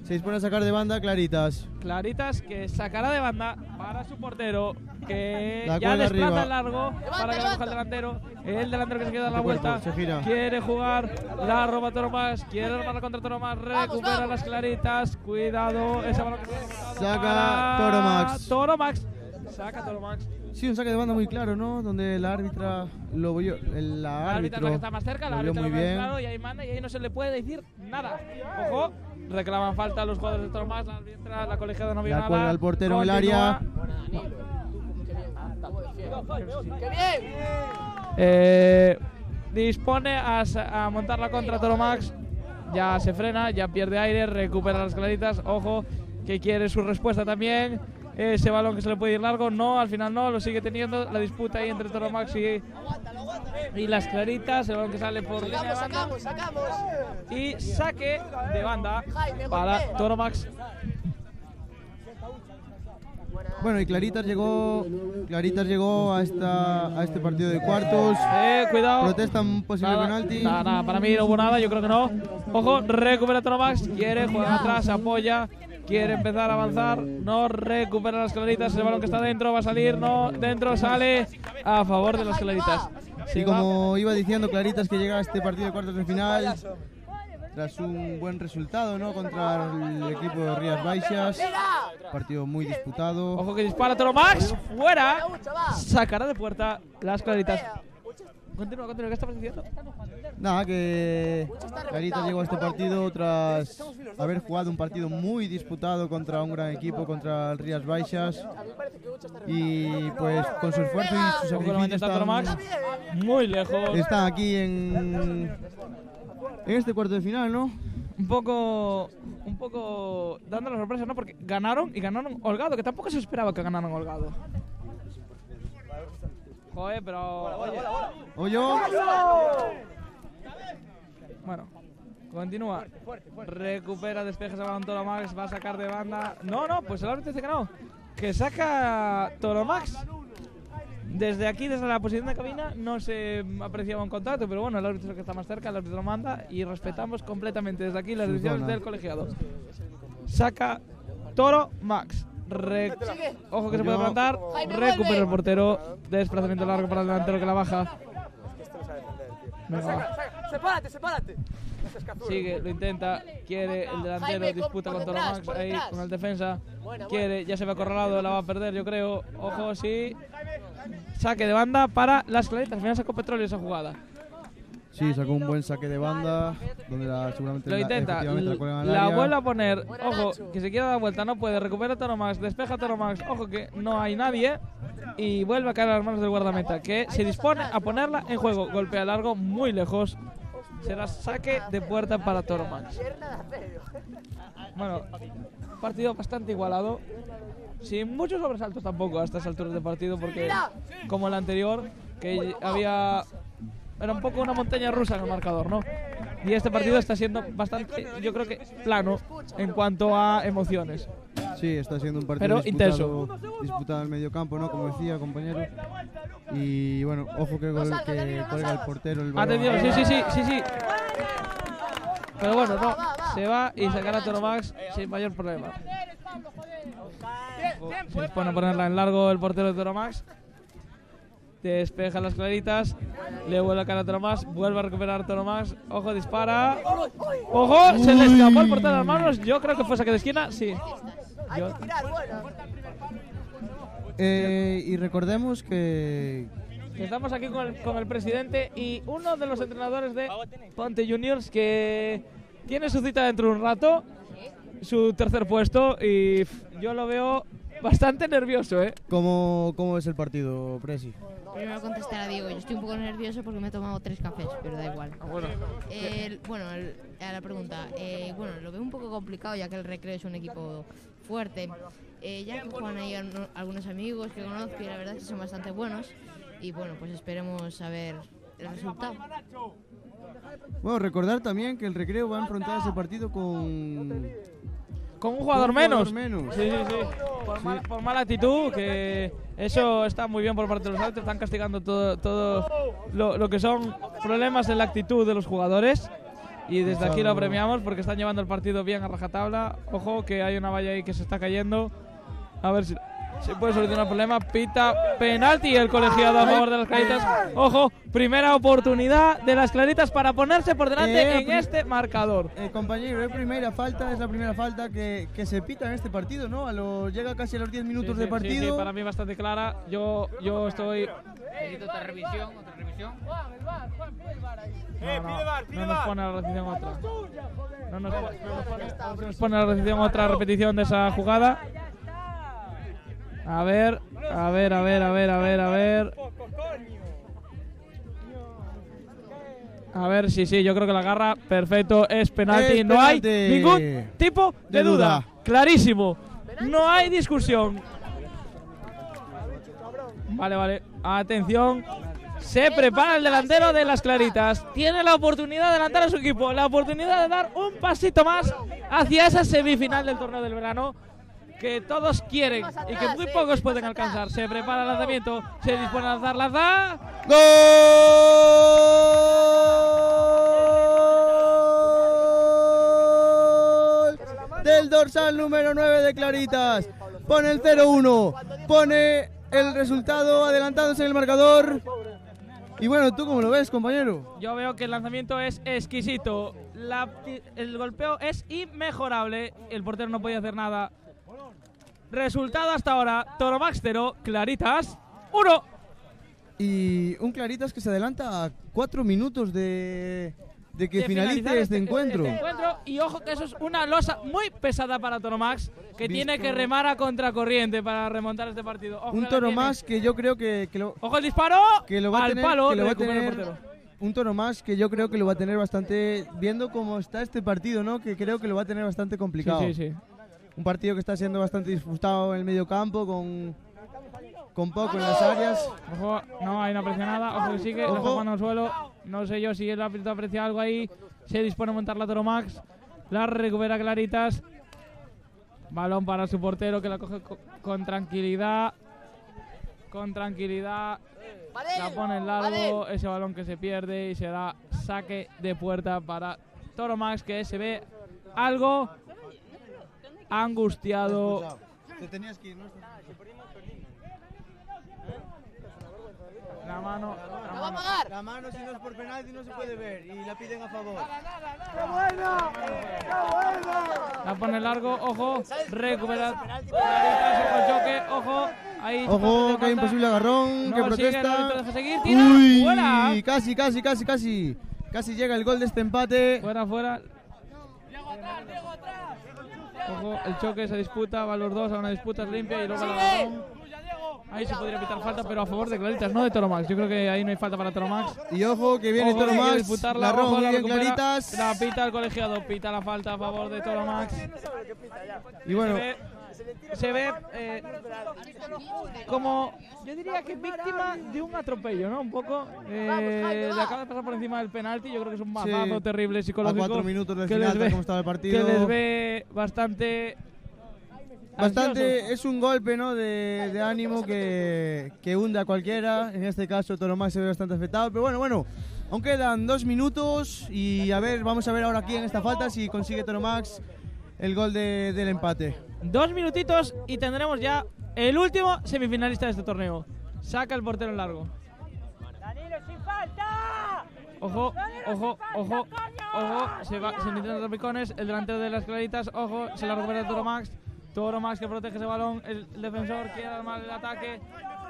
Se dispone a sacar de banda Claritas. Claritas, que sacará de banda para su portero, que La ya cuelga desplaza arriba. el largo para que lo coja el delantero. El delantero que se queda a la vuelta. Se gira. Quiere jugar, la roba Toro Max, quiere armarla contra Toro Max, recupera las Claritas. Cuidado, ese balón que se Saca Toro Max. Toro Max. Saca Toro Max. Sí, un saque de banda muy claro, ¿no? Donde la árbitra lo vio, La árbitra es la que está más cerca, la lo vio árbitra muy lo ve bien. claro, y ahí manda, y ahí no se le puede decir nada. Ojo, reclaman falta a los jugadores de Toro Max, la árbitra, la colegiada no vio La nada. cuelga el portero en el área. ¡Qué bien! Dispone a montar la contra Toro Max. Ya se frena, ya pierde aire, recupera las Claritas. Ojo, que quiere su respuesta también. Ese balón que se le puede ir largo, no, al final no, lo sigue teniendo. La disputa ahí entre Toro Max y las Claritas. El balón que sale por línea de banda. Y saque de banda para Toro Max. Bueno, y Claritas llegó a este partido de cuartos. Cuidado. Protestan un posible penalti. Nada, para mí no hubo nada, yo creo que no. Ojo, recupera Toro Max, quiere jugar atrás, apoya. Quiere empezar a avanzar, no recupera las Claritas, el balón que está dentro va a salir, no, dentro sale a favor de las Claritas. Y como iba diciendo, Claritas que llega a este partido de cuartos de final tras un buen resultado, ¿no? Contra el equipo de Rías Baixas. Partido muy disputado. Ojo que dispara Toro Max, fuera, sacará de puerta las Claritas. Continúa, ¿qué estabas diciendo? Nada, que Claritas llegó a este partido tras haber jugado un partido muy disputado contra un gran equipo, contra el Rías Baixas. Y pues con su esfuerzo y su sacrificio están muy lejos. Están aquí en este cuarto de final, ¿no? Un poco dando la sorpresa, ¿no? Porque ganaron holgado, que tampoco se esperaba que ganaran holgado. Joder, pero... Oye. Bueno, continúa. Recupera, despeja, se va con Toromax, va a sacar de banda. No, pues el árbitro dice que no. Que saca Toromax. Desde aquí, desde la posición de cabina, no se apreciaba un contacto, pero bueno, el árbitro es el que está más cerca, el árbitro lo manda y respetamos completamente desde aquí las decisiones del colegiado. Saca Toromax. Ojo que se puede plantar. Recupera el portero. Desplazamiento largo para el delantero que la baja. Venga, va. Sepárate. Sigue, lo intenta, quiere el delantero, disputa con Toromax ahí con el defensa. Quiere, ya se ve acorralado, la va a perder, yo creo. Ojo, sí. Saque de banda para las Claritas. Al final sacó Petróleo esa jugada. Sí, sacó un buen saque de banda. Donde seguramente lo intenta, la vuelve a poner. Ojo, que se quiere dar vuelta, no puede. Recupera Toromax, despeja Toromax. Ojo que no hay nadie. Y vuelve a caer a las manos del guardameta, que se dispone a ponerla en juego. Golpea largo, muy lejos. Será saque de puerta para Toromax. Bueno, partido bastante igualado. Sin muchos sobresaltos tampoco a estas alturas de partido, porque como el anterior, que era un poco una montaña rusa en el marcador, ¿no? Y este partido está siendo bastante, yo creo que plano en cuanto a emociones. Sí, está siendo un partido intenso. Disputado en el medio campo, ¿no? Como decía, compañero. Y bueno, ojo que cuelga el portero. El atención, sí. Pero bueno, no, se va y sacará a Toromax sin mayor problema. Se dispone a ponerla en largo el portero de Toromax. Despeja las Claritas. Le vuelve a cara a Toromax. Vuelve a recuperar Toromax. Ojo, dispara. Ojo, se le escapó el portero de las manos. Yo creo que fue saque de esquina. Sí. Y recordemos que estamos aquí con el presidente y uno de los entrenadores de Ponte Juniors, que tiene su cita dentro de un rato, su tercer puesto, y yo lo veo bastante nervioso, ¿eh? ¿Cómo es el partido, Presi? Primero contestar a Diego. Yo estoy un poco nervioso porque me he tomado 3 cafés, pero da igual. A la pregunta. Lo veo un poco complicado, ya que el Recreo es un equipo fuerte. Ya que juegan ahí algunos amigos que conozco y la verdad es que son bastante buenos. Y bueno, pues esperemos a ver el resultado. Bueno, recordar también que el Recreo va a enfrentar ese partido con un jugador menos. Sí. Por mala actitud, que eso está muy bien por parte de los árbitros. Están castigando todo lo que son problemas en la actitud de los jugadores. Y desde aquí lo premiamos porque están llevando el partido bien a rajatabla. Ojo que hay una valla ahí que se está cayendo. A ver si se puede solucionar el problema. Pita penalti el colegiado a favor de las Claritas. Ojo, primera oportunidad de las Claritas para ponerse por delante en este marcador. Compañero, es la primera falta que se pita en este partido, ¿no? Llega casi a los 10 minutos de partido. Sí, para mí bastante clara. Yo estoy... Necesito otra revisión. No nos pone a la repetición otra. No nos pone a la repetición otra repetición de esa jugada. A ver. A ver, sí, yo creo que la agarra. Perfecto, es penalti. No hay ningún tipo de duda. Clarísimo. No hay discusión. Vale. Atención. Se prepara el delantero de las Claritas. Tiene la oportunidad de adelantar a su equipo. La oportunidad de dar un pasito más hacia esa semifinal del torneo del verano, que todos quieren y que muy pocos pueden alcanzar. Se prepara el lanzamiento. Se dispone a lanzar. ¡Gol! Del dorsal número 9 de Claritas. Pone el 0-1. Pone el resultado adelantándose en el marcador. Y bueno, ¿tú cómo lo ves, compañero? Yo veo que el lanzamiento es exquisito. El golpeo es inmejorable. El portero no podía hacer nada. Resultado hasta ahora: Toromax 0, Claritas 1. Y un Claritas que se adelanta a 4 minutos de que finalice este encuentro. Y ojo que eso es una losa muy pesada para Toromax, que tiene que remar a contracorriente para remontar este partido. Ojo, un Toromax que yo creo que ¡ojo el disparo! Que lo va al a tener, palo, que lo va a recupera el tener. portero. Un Toromax que yo creo que lo va a tener bastante, viendo cómo está este partido, ¿no? Que creo que lo va a tener bastante complicado. Sí. Un partido que está siendo bastante disputado en el medio campo, con poco en las áreas. Ojo, no hay una presionada. Ojo que sigue, lo está jugando al suelo. No sé yo si el árbitro aprecia algo ahí. Se dispone a montar la Toromax. La recupera Claritas. Balón para su portero que la coge con tranquilidad. Con tranquilidad. La pone en largo. Ese balón que se pierde y será saque de puerta para Toromax, que se ve algo angustiado. Te tenías que ir, ¿no? La mano. La mano, si no es por penalti, no se puede ver. Y la piden a favor. La pone largo, ojo. Recupera Claritas, ojo el choque, ojo. Ahí Ojo, que hay un posible agarrón, que no sigue, el protesta. árbitro deja seguir, tira, Uy, fuera. casi. Casi llega el gol de este empate. Fuera. Ojo, el choque se disputa, van los dos a una disputa limpia y luego el balón. Ahí se podría pitar falta, pero a favor de Claritas, no de Toromax. Yo creo que ahí no hay falta para Toromax. Y ojo, que viene Ojo, hay que Toromax. disputarla, La ojo, rompe la bien recupera. Claritas. La pita el colegiado, pita la falta a favor de Toromax. Y bueno, Se ve como, yo diría que víctima de un atropello, ¿no? Un poco. Le acaba de pasar por encima del penalti. Yo creo que es un mazazo terrible psicológico. a 4 minutos del que final, les ve- cómo estaba el partido. Que les ve bastante ansiosos. es un golpe, ¿no? de ánimo que hunde a cualquiera. En este caso Toromax se ve bastante afectado. Pero bueno, aún quedan 2 minutos y vamos a ver ahora aquí en esta falta si consigue Toromax el gol del empate. 2 minutitos y tendremos ya el último semifinalista de este torneo. Saca el portero en largo. Ojo. Se intentan los picones. El delantero de las Claritas. Ojo, se la recupera Toromax. Toromax que protege ese balón. El defensor quiere armar el ataque.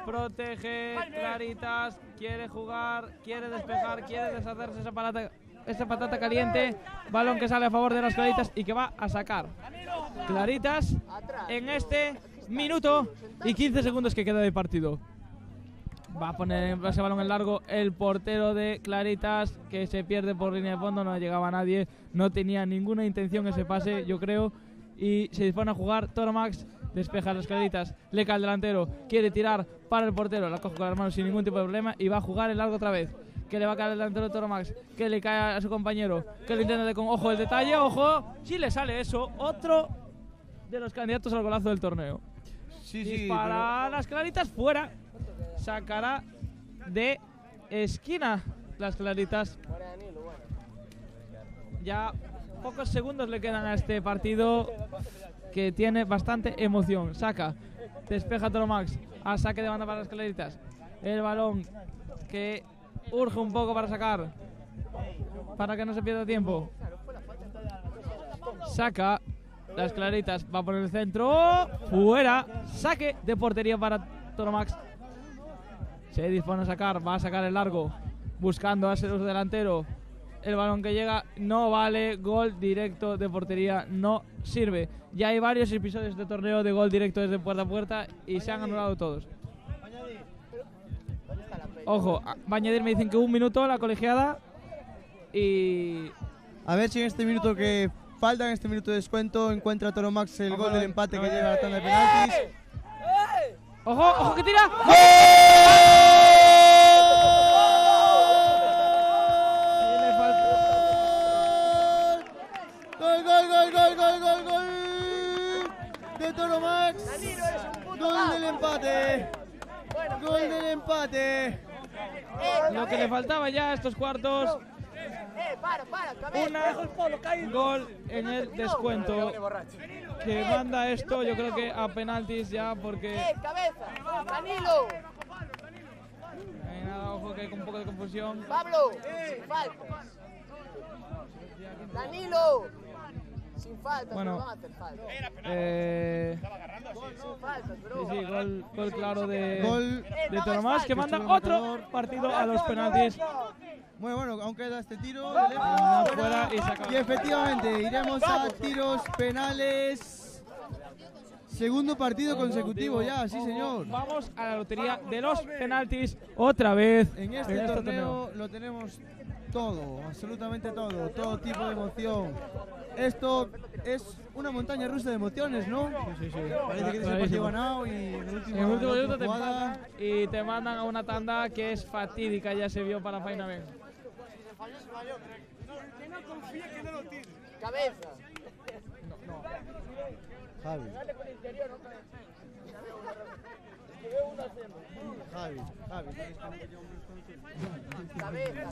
Protege Claritas. Quiere jugar. Quiere despejar. Quiere deshacerse esa patata caliente. Balón que sale a favor de las Claritas y que va a sacar Claritas en este minuto y 15 segundos que queda de partido. Va a poner ese balón en largo el portero de Claritas, que se pierde por línea de fondo. No llegaba a nadie, no tenía ninguna intención ese pase, yo creo. Y se dispone a jugar Toromax. Despeja a las Claritas, le cae el delantero, quiere tirar para el portero, la coge con las manos sin ningún tipo de problema y va a jugar en largo otra vez. Que le va a caer el delantero de Toromax, que le cae a su compañero, que lo intenta con ojo el detalle, ojo, si le sale eso, otro de los candidatos al golazo del torneo. Dispara las Claritas fuera, sacará de esquina las Claritas. Ya pocos segundos le quedan a este partido que tiene bastante emoción. Saca, despeja Toromax, a saque de banda para las Claritas. El balón que urge un poco para sacar, para que no se pierda tiempo. Saca las Claritas, va por el centro, fuera, saque de portería para Toromax. Se dispone a sacar, va a sacar el largo, buscando a su delantero. El balón que llega no vale, gol directo de portería no sirve. Ya hay varios episodios de torneo de gol directo desde puerta a puerta y se han anulado todos. Ojo, va a añadir, me dicen que 1 minuto la colegiada y... A ver si en este minuto que falta, en este minuto de descuento, encuentra Toromax el gol del empate que lleva a la tanda de penaltis. ¡Ojo que tira! ¡Gol de Toromax! ¡Gol del empate! ¡Gol del empate! Lo que le faltaba ya a estos cuartos, un gol en el descuento que manda esto, yo creo que a penaltis ya, porque nada, ojo que hay un poco de confusión. Pablo, sin faltas. Danilo, sin faltas, Bueno, no van a hacer faltas. Sin faltas, bro. Sí, gol claro de Toromax, que manda otro partido a los penaltis. Bueno, aún queda este tiro. Fuera y se acabó. Y efectivamente, iremos a tiros penales. Segundo partido consecutivo ya, sí señor. Vamos a la lotería de los penaltis otra vez. En este torneo lo tenemos todo, absolutamente todo tipo de emoción. Esto es una montaña rusa de emociones, ¿no? Sí. Parece que es el partido ganado y en el último minuto te jugada. empatan y te mandan a una tanda que es fatídica, ya se vio para Faina Ben. Que no confíe, que no lo tire. Cabeza. Javi. Dale con el interior, no con el... Que veo uno haciendo. Javi. Cabeza.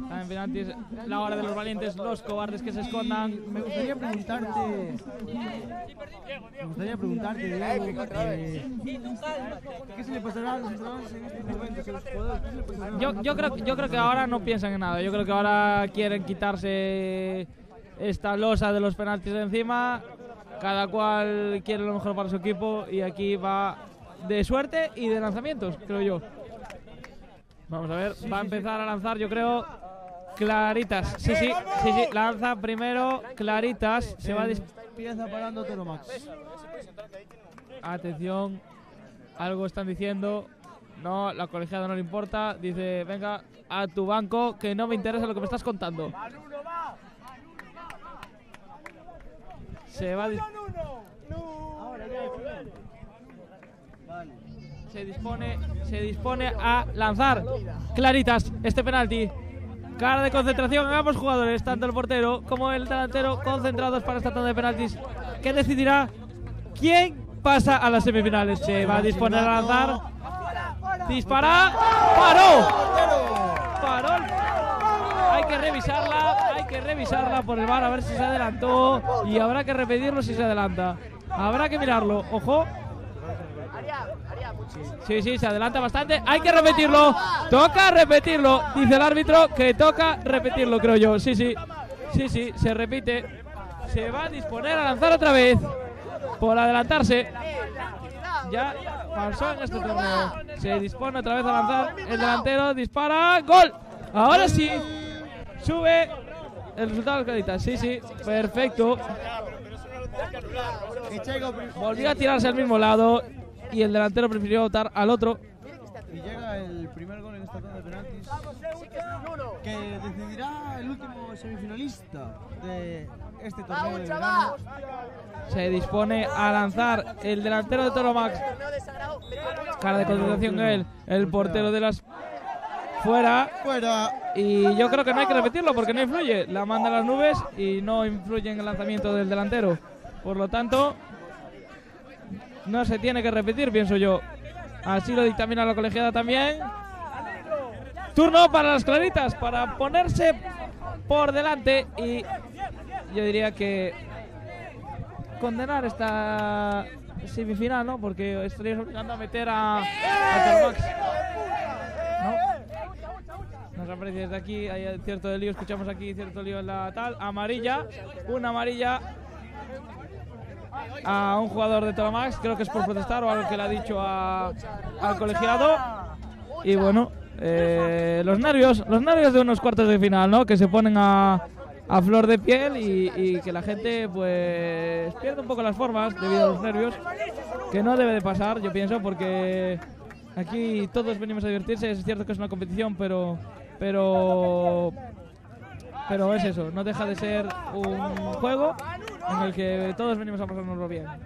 Están en penaltis, la hora de los valientes, los cobardes que se escondan. Me gustaría preguntarte, Diego, ¿qué se le pasará a los entrenadores en este momento? ¿A los jugadores? ¿Qué se le pasará? Yo creo que ahora no piensan en nada. Yo creo que ahora quieren quitarse esta losa de los penaltis de encima. Cada cual quiere lo mejor para su equipo y aquí va de suerte y de lanzamientos, creo yo. Vamos a ver, va a empezar a lanzar, yo creo, Claritas. Sí, lanza primero Claritas. Se va a empieza parando Toromax. Atención, algo están diciendo. No, la colegiada no le importa. Dice, venga a tu banco, que no me interesa lo que me estás contando. Se va se dispone a lanzar Claritas este penalti. Cara de concentración en ambos jugadores, tanto el portero como el delantero, concentrados para esta tanda de penaltis que decidirá quién pasa a las semifinales. Se va a disponer a lanzar. Dispara. Paró. Hay que revisarla por el VAR a ver si se adelantó y habrá que repetirlo si se adelanta. Habrá que mirarlo. Ojo. Sí, se adelanta bastante. Hay que repetirlo. Toca repetirlo. Dice el árbitro que toca repetirlo, creo yo. Sí, se repite. Se va a disponer a lanzar otra vez por adelantarse. Ya pasó en este torneo. Se dispone otra vez a lanzar. El delantero dispara. ¡Gol! Ahora sí. Sube el resultado de Claritas. Sí, perfecto. Volvió a tirarse al mismo lado y el delantero prefirió votar al otro. Y llega el primer gol en esta tanda de penaltis que decidirá el último semifinalista de este torneo de verano. Se dispone a lanzar el delantero de Toromax. Cara de concentración él, el portero de las... Fuera. Y yo creo que no hay que repetirlo porque no influye. La manda a las nubes y no influye en el lanzamiento del delantero. Por lo tanto, no se tiene que repetir, pienso yo. Así lo dictamina la colegiada también. Turno para las Claritas, para ponerse por delante. Y yo diría que condenar esta semifinal, ¿no? Porque estarías obligando a meter a Toromax. ¿No? Nos aparece desde aquí, hay cierto lío, escuchamos aquí cierto lío en la tal. Amarilla, una amarilla a un jugador de Toromax, creo que es por protestar o algo que le ha dicho al colegiado. Y bueno, los nervios de unos cuartos de final, ¿no? Que se ponen a flor de piel y que la gente pues pierde un poco las formas debido a los nervios, que no debe de pasar, yo pienso, porque aquí todos venimos a divertirse. Es cierto que es una competición, pero es eso, no deja de ser un juego en el que todos venimos a pasárnoslo bien. Ahora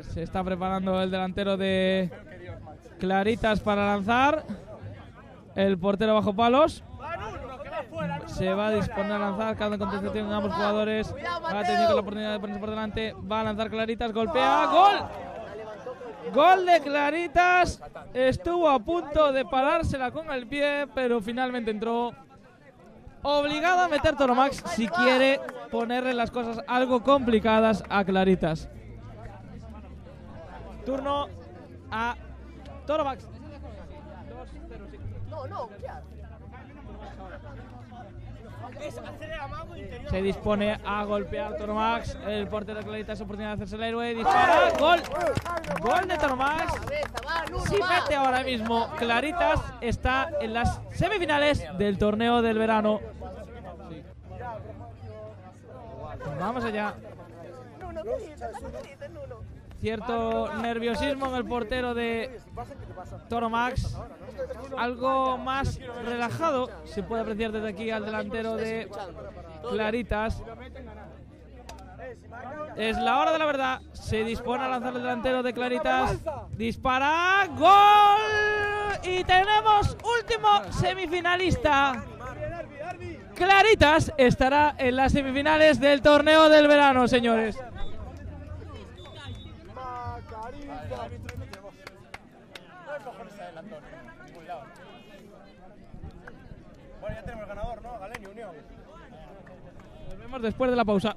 se está preparando el delantero de Claritas para lanzar. El portero bajo palos. Se va a disponer a lanzar, cada concentración en ambos jugadores. Atención con la oportunidad de ponerse por delante. Va a lanzar Claritas, golpea, ¡gol! Gol de Claritas. Estuvo a punto de parársela con el pie, pero finalmente entró. Obligado a meter Toromax si quiere ponerle las cosas algo complicadas a Claritas. Turno a Toromax. No, ¿qué hace? Se dispone a golpear Toromax. El portero de Claritas, oportunidad de hacerse el héroe. Dispara. ¡Gol! Gol de Toromax. Si mete ahora mismo Claritas, está en las semifinales del torneo del verano. Vamos allá. Cierto nerviosismo en el portero de Toromax. Algo más relajado se puede apreciar desde aquí al delantero de Claritas. Es la hora de la verdad. Se dispone a lanzar el delantero de Claritas. Dispara. ¡Gol! Y tenemos último semifinalista. Claritas estará en las semifinales del torneo del verano, señores. Bueno, ya tenemos ganador, ¿no? Galeño, Unión. Nos vemos después de la pausa.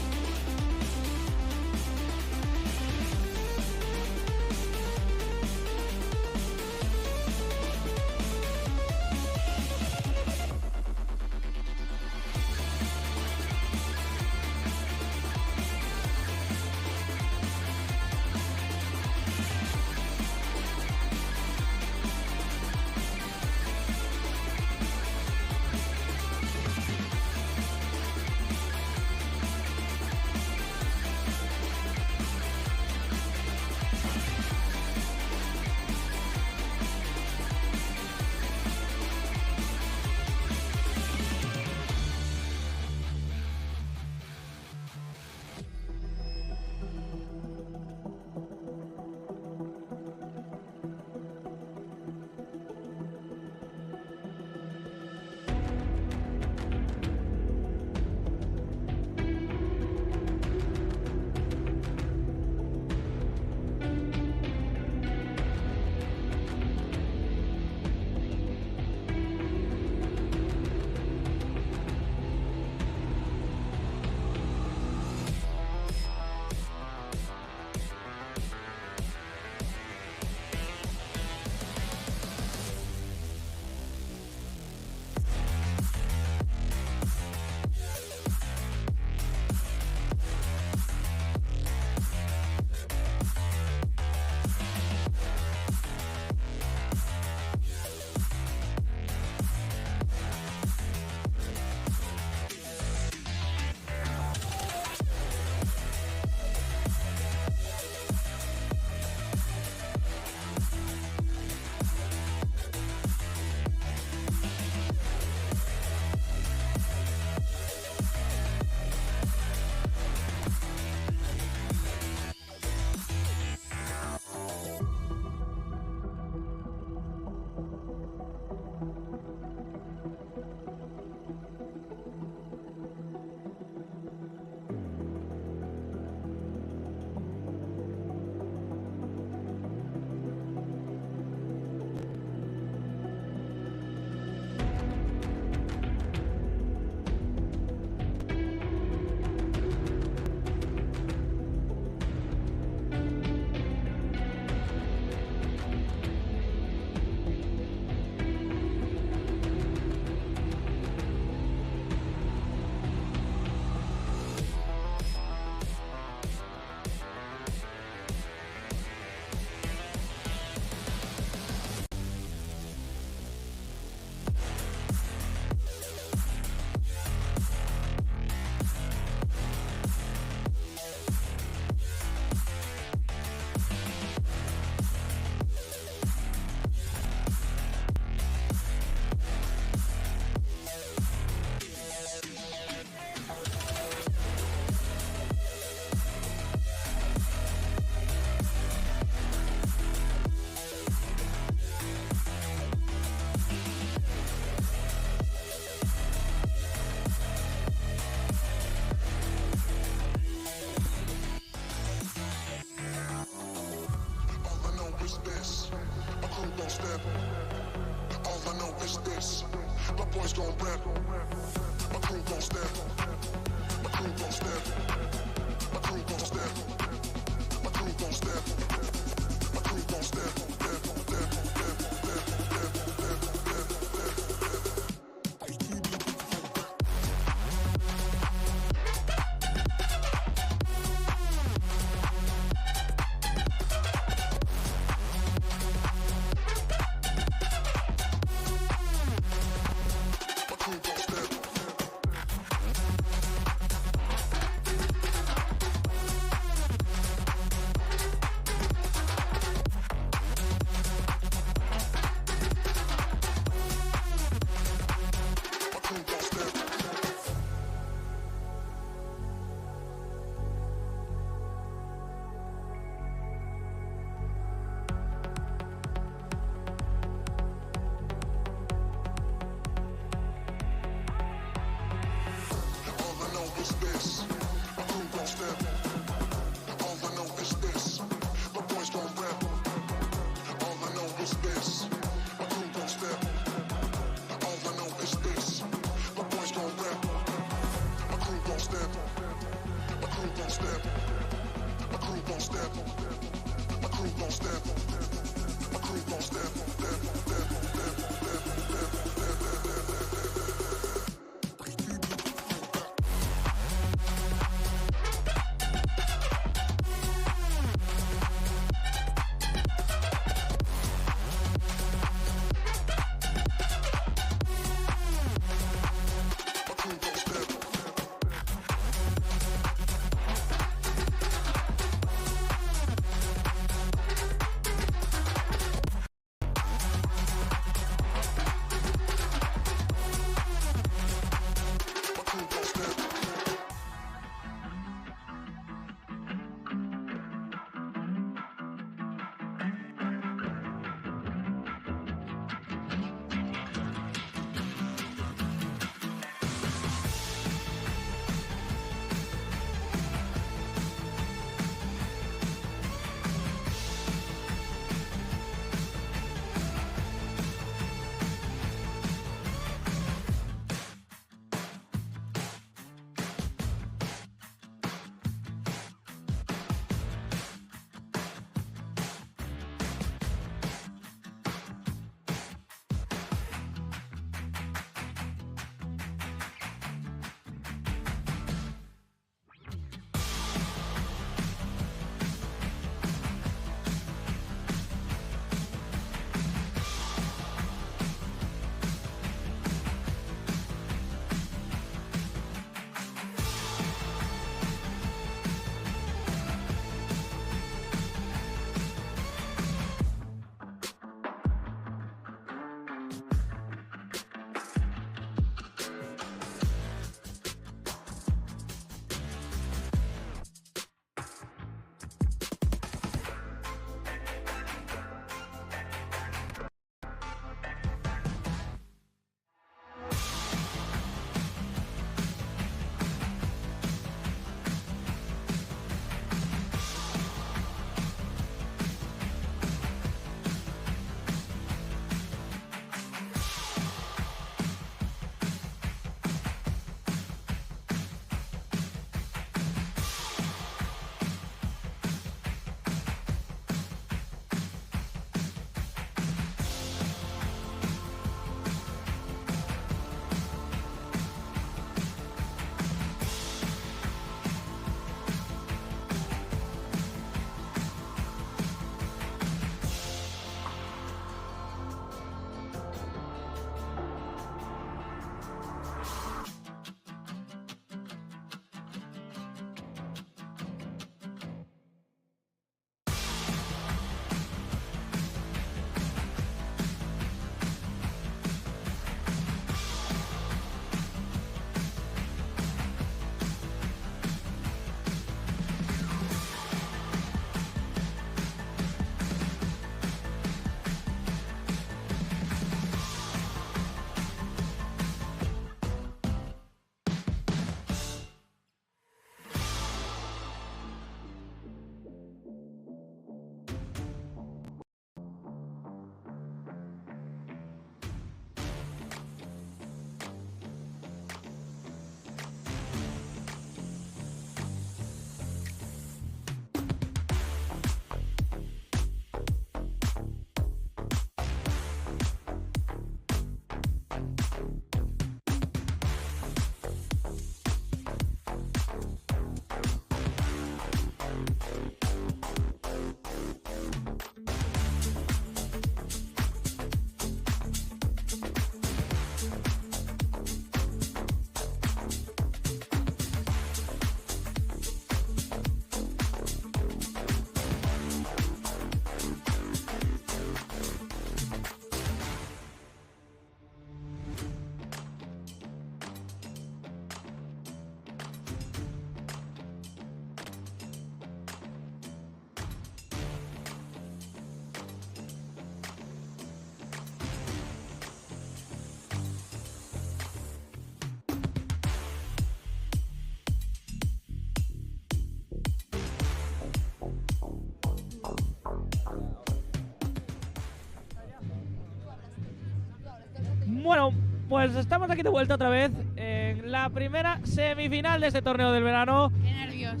Bueno, pues estamos aquí de vuelta otra vez en la primera semifinal de este torneo del verano. Qué nervios.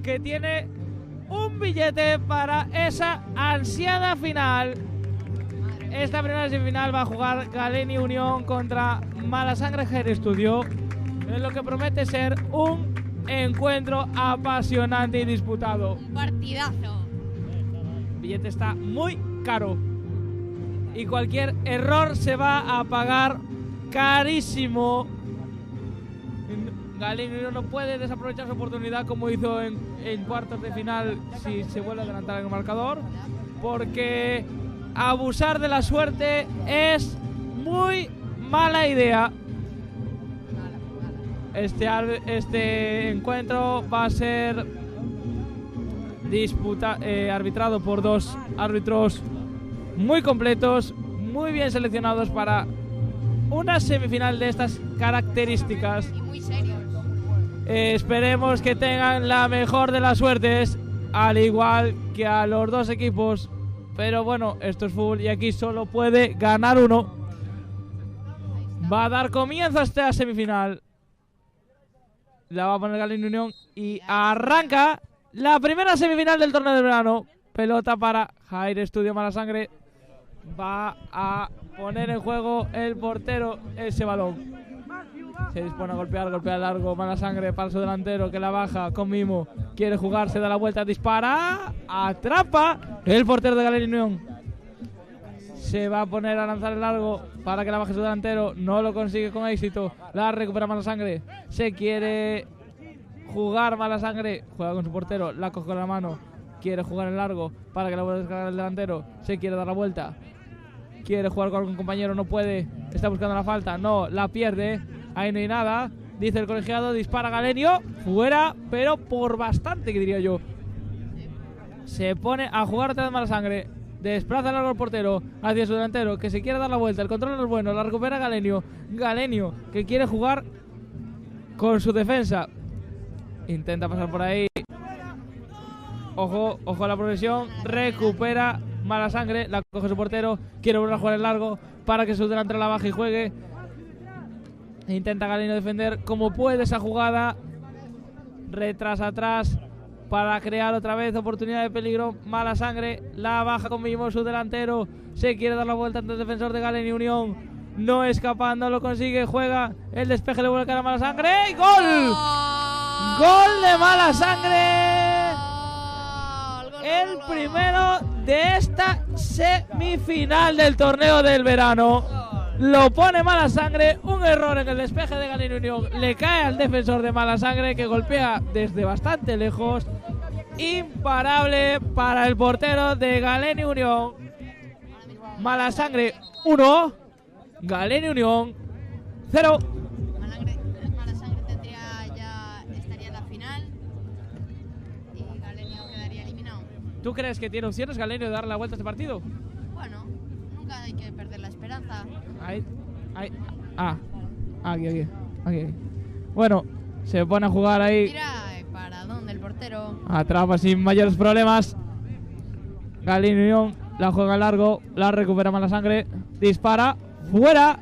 que tiene un billete para esa ansiada final. Esta primera semifinal va a jugar Galeni Unión contra Malasangre Hair Studio, en lo que promete ser un encuentro apasionante y disputado. Un partidazo. El billete está muy caro y cualquier error se va a pagar carísimo. Galeni Unión no puede desaprovechar su oportunidad como hizo en cuartos de final si se vuelve a adelantar en el marcador, porque abusar de la suerte es muy mala idea. Este encuentro va a ser arbitrado por dos árbitros muy completos, muy bien seleccionados para una semifinal de estas características. Y muy serios. Esperemos que tengan la mejor de las suertes, al igual que a los dos equipos. Pero bueno, esto es fútbol y aquí solo puede ganar uno. Va a dar comienzo a esta semifinal. La va a poner Galeni Unión y arranca la primera semifinal del torneo de verano. Pelota para Hair Studio Malasangre. Va a poner en juego el portero ese balón. Se dispone a golpear largo. Malasangre para su delantero que la baja con mimo. Quiere jugar, se da la vuelta, dispara. Atrapa el portero de Galeni Unión. Se va a poner a lanzar el largo para que la baje su delantero. No lo consigue con éxito. La recupera Malasangre. Se quiere jugar Malasangre. Juega con su portero. La coge con la mano. Quiere jugar en largo para que la vuelva a descargar el delantero. Se quiere dar la vuelta. Quiere jugar con algún compañero. No puede. Está buscando la falta. No, la pierde. Ahí no hay nada. Dice el colegiado. Dispara Galenio. Fuera, pero por bastante, que diría yo. Se pone a jugar otra vez Malasangre. Desplaza largo el portero hacia su delantero, que se quiere dar la vuelta. El control no es bueno. La recupera Galenio. Galenio, que quiere jugar con su defensa. Intenta pasar por ahí. Ojo a la progresión. Recupera Malasangre. La coge su portero. Quiere volver a jugar el largo para que su delantero la baje y juegue. Intenta Galenio defender como puede esa jugada. Retrasa atrás para crear otra vez oportunidad de peligro. Malasangre la baja con mimo su delantero. Se quiere dar la vuelta ante el defensor de Galeni Unión. No escapa, no lo consigue. Juega el despeje, le vuelve a caer a Malasangre. ¡Y gol! ¡Gol de Malasangre! El primero de esta semifinal del torneo del verano. Lo pone Malasangre. Un error en el despeje de Galeni Unión. Le cae al defensor de Malasangre, que golpea desde bastante lejos. Imparable para el portero de Galeni Unión. Malasangre 1, Galeni Unión 0. Malasangre estaría en la final y Galenio quedaría eliminado. ¿Tú crees que tiene opciones Galenio de darle la vuelta a este partido? Bueno, nunca hay que perder la esperanza. Ahí. Aquí. Bueno, se pone a jugar ahí. Tira, ¿para dónde el portero? Atrapa sin mayores problemas. Galeni Unión la juega largo, la recupera Malasangre, dispara, fuera.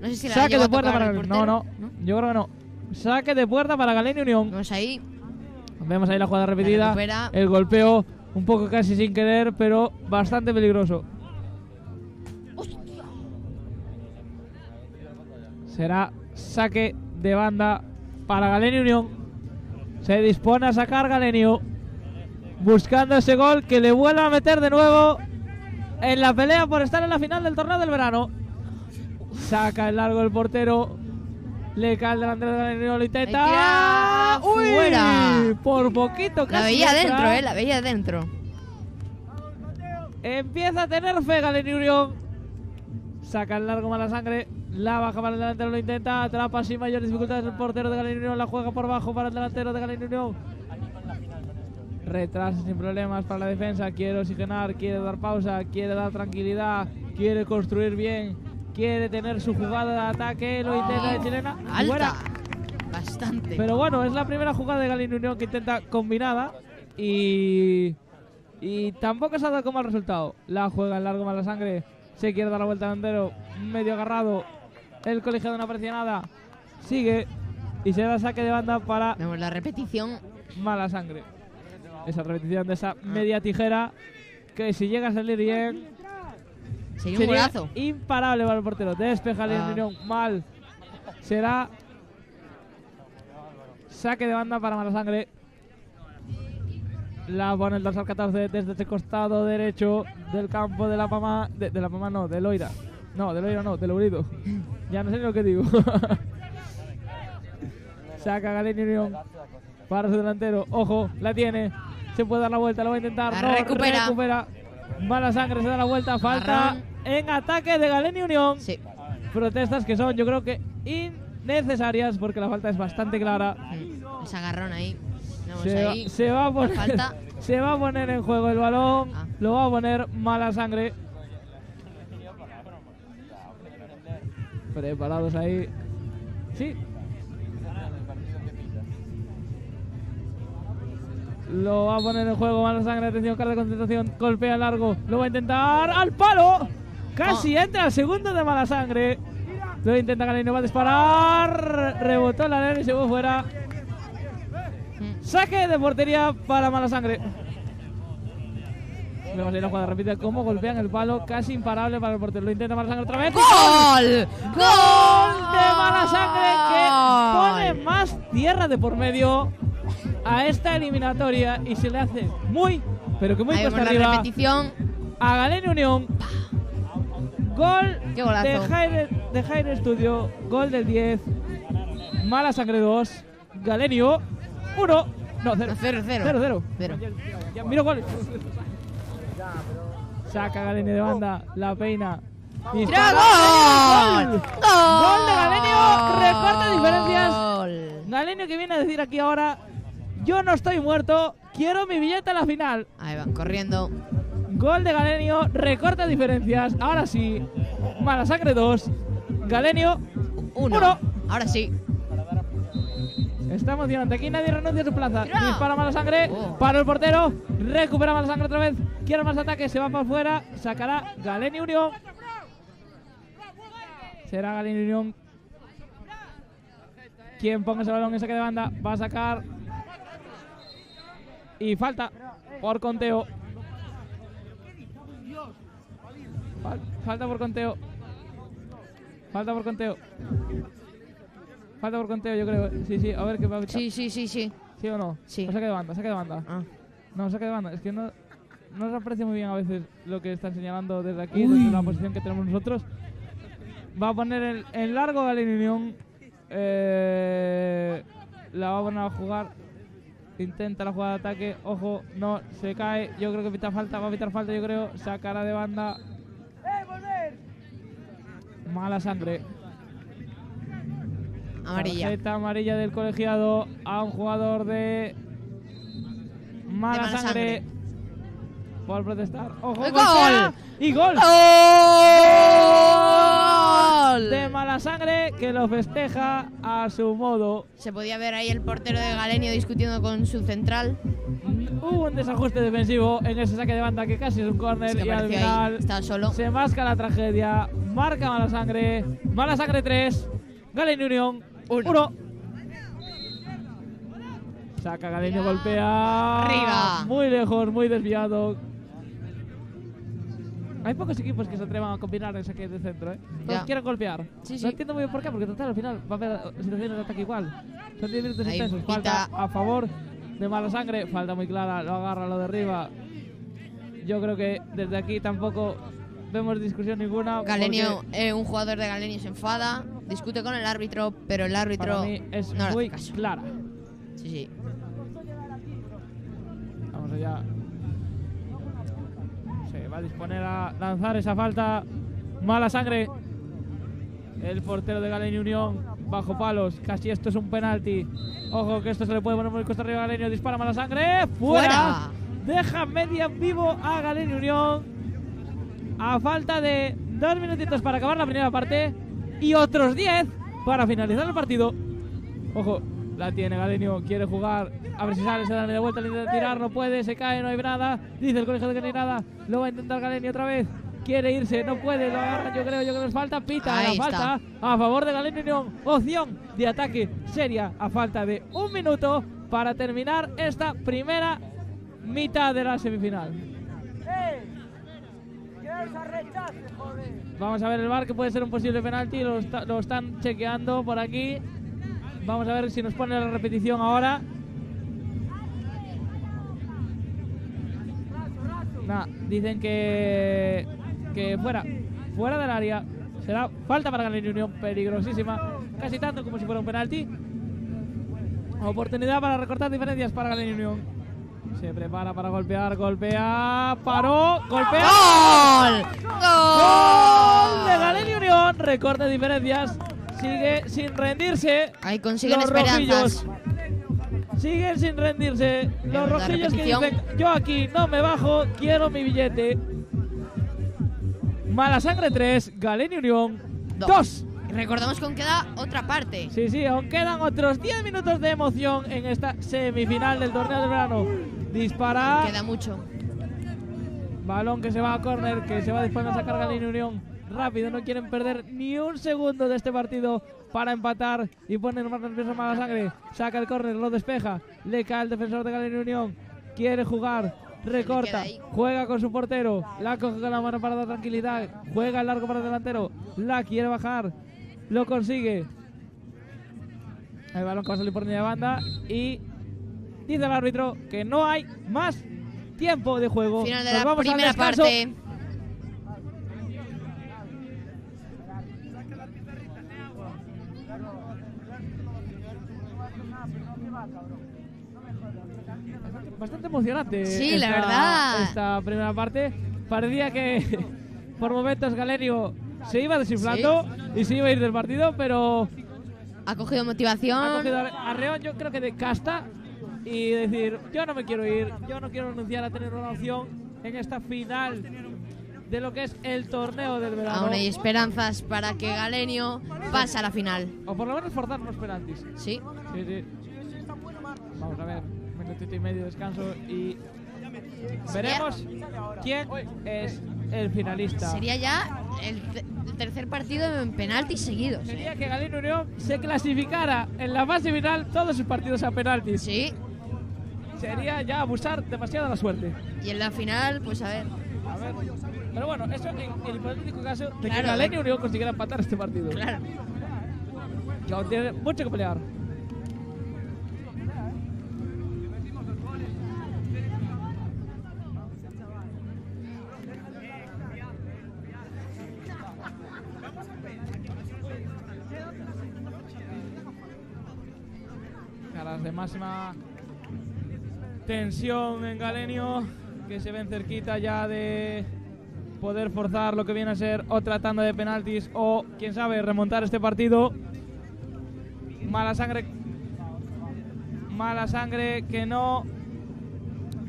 No sé si la saque llegó de a puerta tocar para el portero. No, yo creo que no. Saque de puerta para Galeni Unión. Vamos ahí. Vemos ahí la jugada repetida. El golpeo un poco casi sin querer, pero bastante peligroso. Será saque de banda para Galeni Unión. Se dispone a sacar Galenio, buscando ese gol que le vuelve a meter de nuevo en la pelea por estar en la final del torneo del verano. Saca el largo el portero. Le cae el delantero de Galenio, lo intenta. ¡Uy! ¡Fuera! Por poquito casi. La veía entra. dentro, la veía dentro. Empieza a tener fe Galeni Unión. Saca el largo Malasangre. La baja para el delantero, lo intenta. Atrapa sin mayores dificultades el portero de Galeni Unión. La juega por bajo para el delantero de Galeni Unión. Retrasa sin problemas para la defensa. Quiere oxigenar, quiere dar pausa, quiere dar tranquilidad, quiere construir bien, quiere tener su jugada de ataque. Lo intenta de chilena. Alta. Fuera. Bastante. Pero bueno, es la primera jugada de Galeni Unión que intenta combinada. Y tampoco se ha dado como el resultado. La juega en largo Malasangre. Se quiere dar la vuelta al delantero. Medio agarrado. El colegiado no aprecia nada. Sigue. Y se da saque de banda para Vemos la repetición. Malasangre. esa repetición de esa media tijera que si llega a salir bien sería un golazo. imparable para el portero. Despeja Galeno Unión mal. Será saque de banda para Malasangre. La pone el dorsal 14 desde ese costado derecho del campo de La Pama. De La Pama no, de Loira. No, de Loira no, de Lourido. Ya no sé ni lo que digo. Saca Galeno Unión para su delantero. Ojo, la tiene. Se puede dar la vuelta, lo va a intentar. La no, recupera. Malasangre se da la vuelta. Falta en ataque de Galeno Unión. Sí. Protestas que son, yo creo que innecesarias porque la falta es bastante clara. Ese agarrón ahí. Se va a poner, falta. Se va a poner en juego el balón. Lo va a poner Malasangre. Preparados ahí. Sí. Lo va a poner en juego Malasangre. Atención, carga de concentración. Golpea largo. Lo va a intentar. ¡Al palo! Casi entra al segundo de Malasangre. Lo intenta Galeno. Va a disparar. Rebotó la arena y se fue fuera. Saque de portería para Malasangre. Vamos a ir a jugada rápida. Cómo golpean el palo. Casi imparable para el portero. Lo intenta Malasangre otra vez. ¡Gol! ¡Gol de Malasangre! Que pone más tierra de por medio a esta eliminatoria. Y se le hace muy, pero que muy cuesta la arriba repetición a Galeno Unión. Gol Qué golazo. de Jaime Studio. Gol del 10. Malasangre 2. Galenio 1. No, 0. 0. Ya, miro gol. Saca Galenio de banda. La peina. ¡Tira gol! Gol de Galenio. Recorta diferencias. Galenio que viene a decir aquí ahora: yo no estoy muerto. Quiero mi billete a la final. Ahí van corriendo. Gol de Galenio, recorta diferencias. Ahora sí, Malasangre 2, Galenio 1. Ahora sí. Está emocionante. Aquí nadie renuncia a su plaza. Dispara Malasangre para el portero. Recupera Malasangre otra vez. Quiere más ataque, se va para afuera. Sacará Galenio Unión. Será Galenio Unión quien ponga ese balón en saque de banda. Va a sacar. Y falta por conteo. Falta por conteo. Falta por conteo. Falta por conteo, yo creo. Sí, a ver qué va a echar. Sí. ¿Sí o no? Sí. O saque de banda, No, saque de banda. Es que no se aprecia muy bien a veces lo que están señalando desde aquí, desde la posición que tenemos nosotros. Va a poner en largo Galeno Unión. La va a poner a jugar. Intenta la jugada de ataque. Ojo, no, se cae. Yo creo que pita falta. Va a pitar falta, yo creo. Sacará de banda. Malasangre. Amarilla. Tarjeta amarilla del colegiado a un jugador de Malasangre por protestar. ¡Ojo! ¡Gol! ¡Y gol! ¡Gol! De Malasangre, que lo festeja a su modo. Se podía ver ahí el portero de Galenio discutiendo con su central. Hubo un desajuste defensivo en ese saque de banda que casi es un córner y al final estaba solo. Se masca la tragedia. Marca Malasangre. Malasangre 3. Galenio Unión 1. Saca Galenio, golpea. Arriba. Muy lejos, muy desviado. Hay pocos equipos que se atrevan a combinar el saque de centro, ¿eh? Todos quieren golpear. No entiendo muy bien por qué, porque total al final va a haber situaciones de ataque igual. Son 10 minutos intensos. Falta a favor de Malasangre. Falta muy clara, lo agarra, lo derriba. Yo creo que desde aquí tampoco vemos discusión ninguna. Galenio, un jugador de Galenio se enfada, discute con el árbitro, pero el árbitro para mí es no muy le hace caso. clara. Sí. Vamos allá. Se va a disponer a lanzar esa falta. Malasangre. El portero de Galenio Unión bajo palos. Casi esto es un penalti. Ojo que esto se le puede poner muy costa arriba a Galenio. Dispara Malasangre. ¡Fuera! Deja media vivo a Galenio Unión. A falta de 2 minutitos para acabar la primera parte. Y otros 10 para finalizar el partido. Ojo. La tiene Galenio, quiere jugar. A ver si sale, se da de vuelta, le intenta tirar, no puede, se cae, no hay nada. Dice el colegio que no hay nada. Lo va a intentar Galenio otra vez. Quiere irse, no puede, lo agarra, yo creo que es falta. Pita la falta a favor de Galenio Unión. Opción de ataque seria a falta de 1 minuto para terminar esta primera mitad de la semifinal. Vamos a ver el VAR, que puede ser un posible penalti. Lo están chequeando por aquí. Vamos a ver si nos pone la repetición ahora. Nah, dicen que fuera del área. Será falta para Galeni Unión, peligrosísima, casi tanto como si fuera un penalti. Oportunidad para recortar diferencias para Galeni Unión. Se prepara para golpear, golpea, paró, golpea. ¡Gol! ¡Gol de Galeni Unión! Recorta diferencias, sigue sin rendirse. Ahí consiguen los esperanzas. rojillos. Siguen sin rendirse los La rojillos, que repetición. dicen: yo aquí no me bajo, quiero mi billete. Malasangre 3, Galeni Unión 2. Recordamos que aún queda otra parte. Sí, sí, aún quedan otros 10 minutos de emoción en esta semifinal del torneo del verano. Dispara. Queda mucho. Balón que se va a córner, que se va después a sacar Galeni Unión. Rápido, no quieren perder ni un segundo de este partido para empatar y poner más nervioso a Malasangre. Saca el córner, lo despeja, le cae el defensor de Galeni Unión. Quiere jugar, recorta, juega con su portero, la coge con la mano para dar tranquilidad, juega el largo para el delantero, la quiere bajar, lo consigue. El balón que va a salir por línea de banda y dice el árbitro que no hay más tiempo de juego. Final de Nos la vamos al primera descanso. parte. Bastante emocionante. Sí, la verdad. Esta primera parte parecía que por momentos Galenio se iba desinflando y se iba a ir del partido, pero ha cogido motivación. Ha cogido arreón, yo creo que de casta, y decir: yo no me quiero ir, yo no quiero renunciar a tener una opción en esta final de lo que es el torneo del verano. Aún hay esperanzas para que Galenio pase a la final. O por lo menos forzar los penaltis. Sí. Sí, sí. Vamos a ver, minutito y medio de descanso y veremos quién es el finalista. Sería ya el tercer partido en penaltis seguidos. Sería que Galeni Unión se clasificara en la fase final todos sus partidos a penaltis. Sí. Sería ya abusar demasiado de la suerte. Y en la final, pues a ver. A ver. Pero bueno, eso en el hipotético caso de que Claro, Galeni Unión consiguiera empatar este partido. Claro. Que aún tiene mucho que pelear. Caras de máxima tensión en Galenio, que se ven cerquita ya de poder forzar lo que viene a ser otra tanda de penaltis o, quién sabe, remontar este partido. Malasangre que no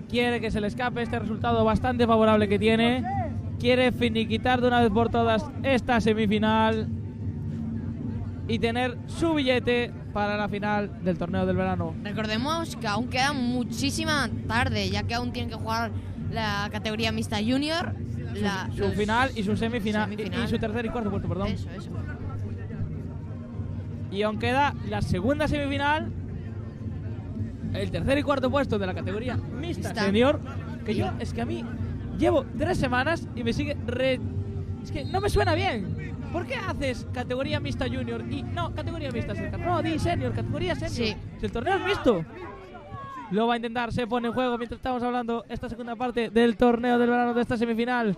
quiere que se le escape este resultado bastante favorable que tiene. Quiere finiquitar de una vez por todas esta semifinal y tener su billete para la final del torneo del verano. Recordemos que aún queda muchísima tarde, ya que aún tienen que jugar la categoría mixta junior, Su final y su semifinal, y su tercer y cuarto puesto, perdón. Eso. Y aún queda la segunda semifinal, el tercer y cuarto puesto de la categoría mixta senior, que yo, es que a mí llevo 3 semanas y me sigue es que no me suena bien. ¿Por qué haces categoría mixta junior y no categoría mixta senior? No, di senior, categoría senior. Sí. Si el torneo es mixto. Lo va a intentar, se pone en juego mientras estamos hablando esta segunda parte del torneo del verano de esta semifinal.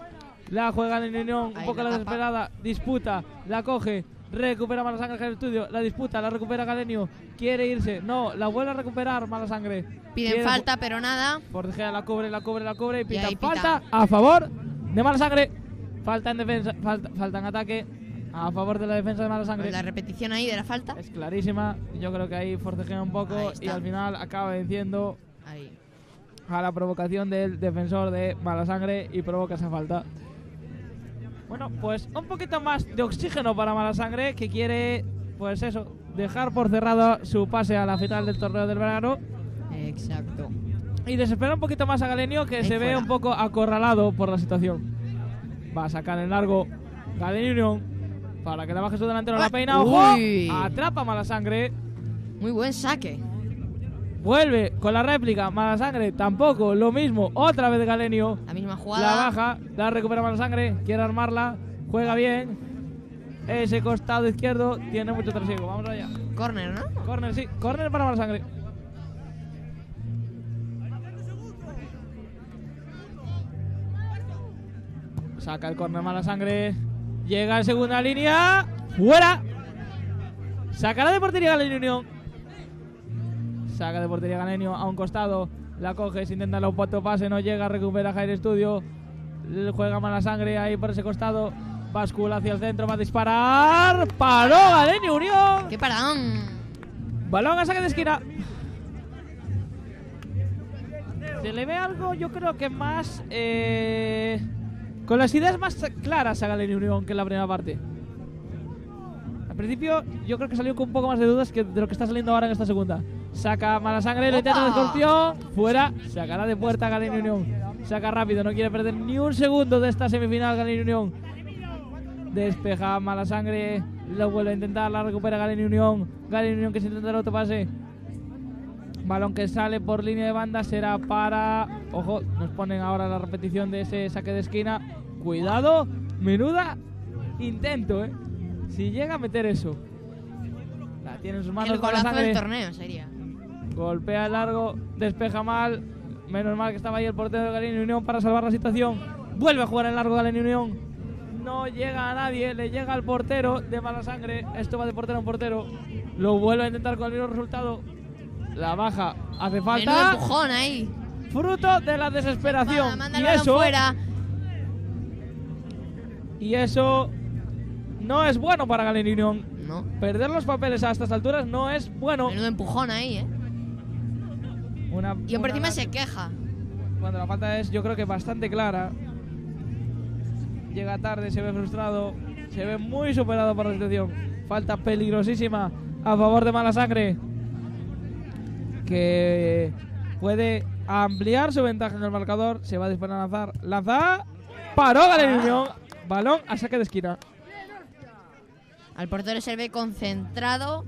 La juega en Unión, un poco la desesperada, disputa, la coge, recupera Malasangre en el estudio, la disputa, la recupera Galenio, quiere irse, no, la vuelve a recuperar Malasangre. Piden falta, pero nada. Forcejea, la cubre y pita ahí pita. falta a favor de Malasangre. Falta en defensa, falta en ataque a favor de la defensa de Malasangre. La repetición ahí de la falta. Es clarísima. Yo creo que ahí forcejea un poco y al final acaba venciendo a la provocación del defensor de Malasangre y provoca esa falta. Bueno, pues un poquito más de oxígeno para Malasangre, que quiere, pues eso, dejar por cerrado su pase a la final del torneo del verano. Exacto. Y desespera un poquito más a Galenio, que se ve fuera. un poco acorralado por la situación. Va a sacar en largo Galeni Unión para que le baje su delantero, la peina, ¡ojo! Uy. Atrapa Malasangre. Muy buen saque. Vuelve con la réplica. Mala Sangre tampoco. Lo mismo. Otra vez Galenio. La misma jugada. La baja. La recupera Mala Sangre. Quiere armarla. Juega bien. Ese costado izquierdo tiene mucho trasiego. Vamos allá. Corner, ¿no? Corner, sí. Corner para Mala Sangre. Saca el corner Mala Sangre. Llega en segunda línea. ¡Fuera! Sacará de portería Galenio Unión. Saca de portería Galenio a un costado. La coge, se intenta el opuesto pase. No llega, recupera Jair Studio. Juega Mala Sangre ahí por ese costado. Bascula hacia el centro, va a disparar. ¡Paró Galenio Unión! ¡Qué paradón! Balón a saque de esquina. Se le ve algo, yo creo que más... con las ideas más claras a Galenio Unión que en la primera parte. Al principio yo creo que salió con un poco más de dudas que de lo que está saliendo ahora en esta segunda. Saca Mala Sangre, le intenta de escorpión. Fuera, sacará de puerta Galenio Unión. Saca rápido, no quiere perder ni un segundo de esta semifinal Galenio Unión. Despeja Mala Sangre, lo vuelve a intentar, la recupera Galenio Unión. Galenio Unión que se intenta el otro pase. Balón que sale por línea de banda, será para... Ojo, nos ponen ahora la repetición de ese saque de esquina. Cuidado, menuda intento, si llega a meter eso. La tiene en sus manos. El golazo del torneo sería. Golpea largo, despeja mal. Menos mal que estaba ahí el portero de Galenio Unión para salvar la situación. Vuelve a jugar en largo Galenio Unión. No llega a nadie, le llega al portero de Mala Sangre. Esto va de portero a un portero. Lo vuelve a intentar con el mismo resultado. La baja, hace falta. Menudo empujón ahí. Fruto de la desesperación. Manda el balón fuera. Y eso no es bueno para Galenio Unión. No. Perder los papeles a estas alturas no es bueno. Menudo empujón ahí, y por encima se queja. Cuando la falta es, yo creo que bastante clara. Llega tarde, se ve frustrado, se ve muy superado por la situación. Falta peligrosísima a favor de Mala Sangre, que puede ampliar su ventaja en el marcador. Se va a disparar a lanzar. Lanza. Paró Galenio Unión. Balón a saque de esquina. Al portero se ve concentrado,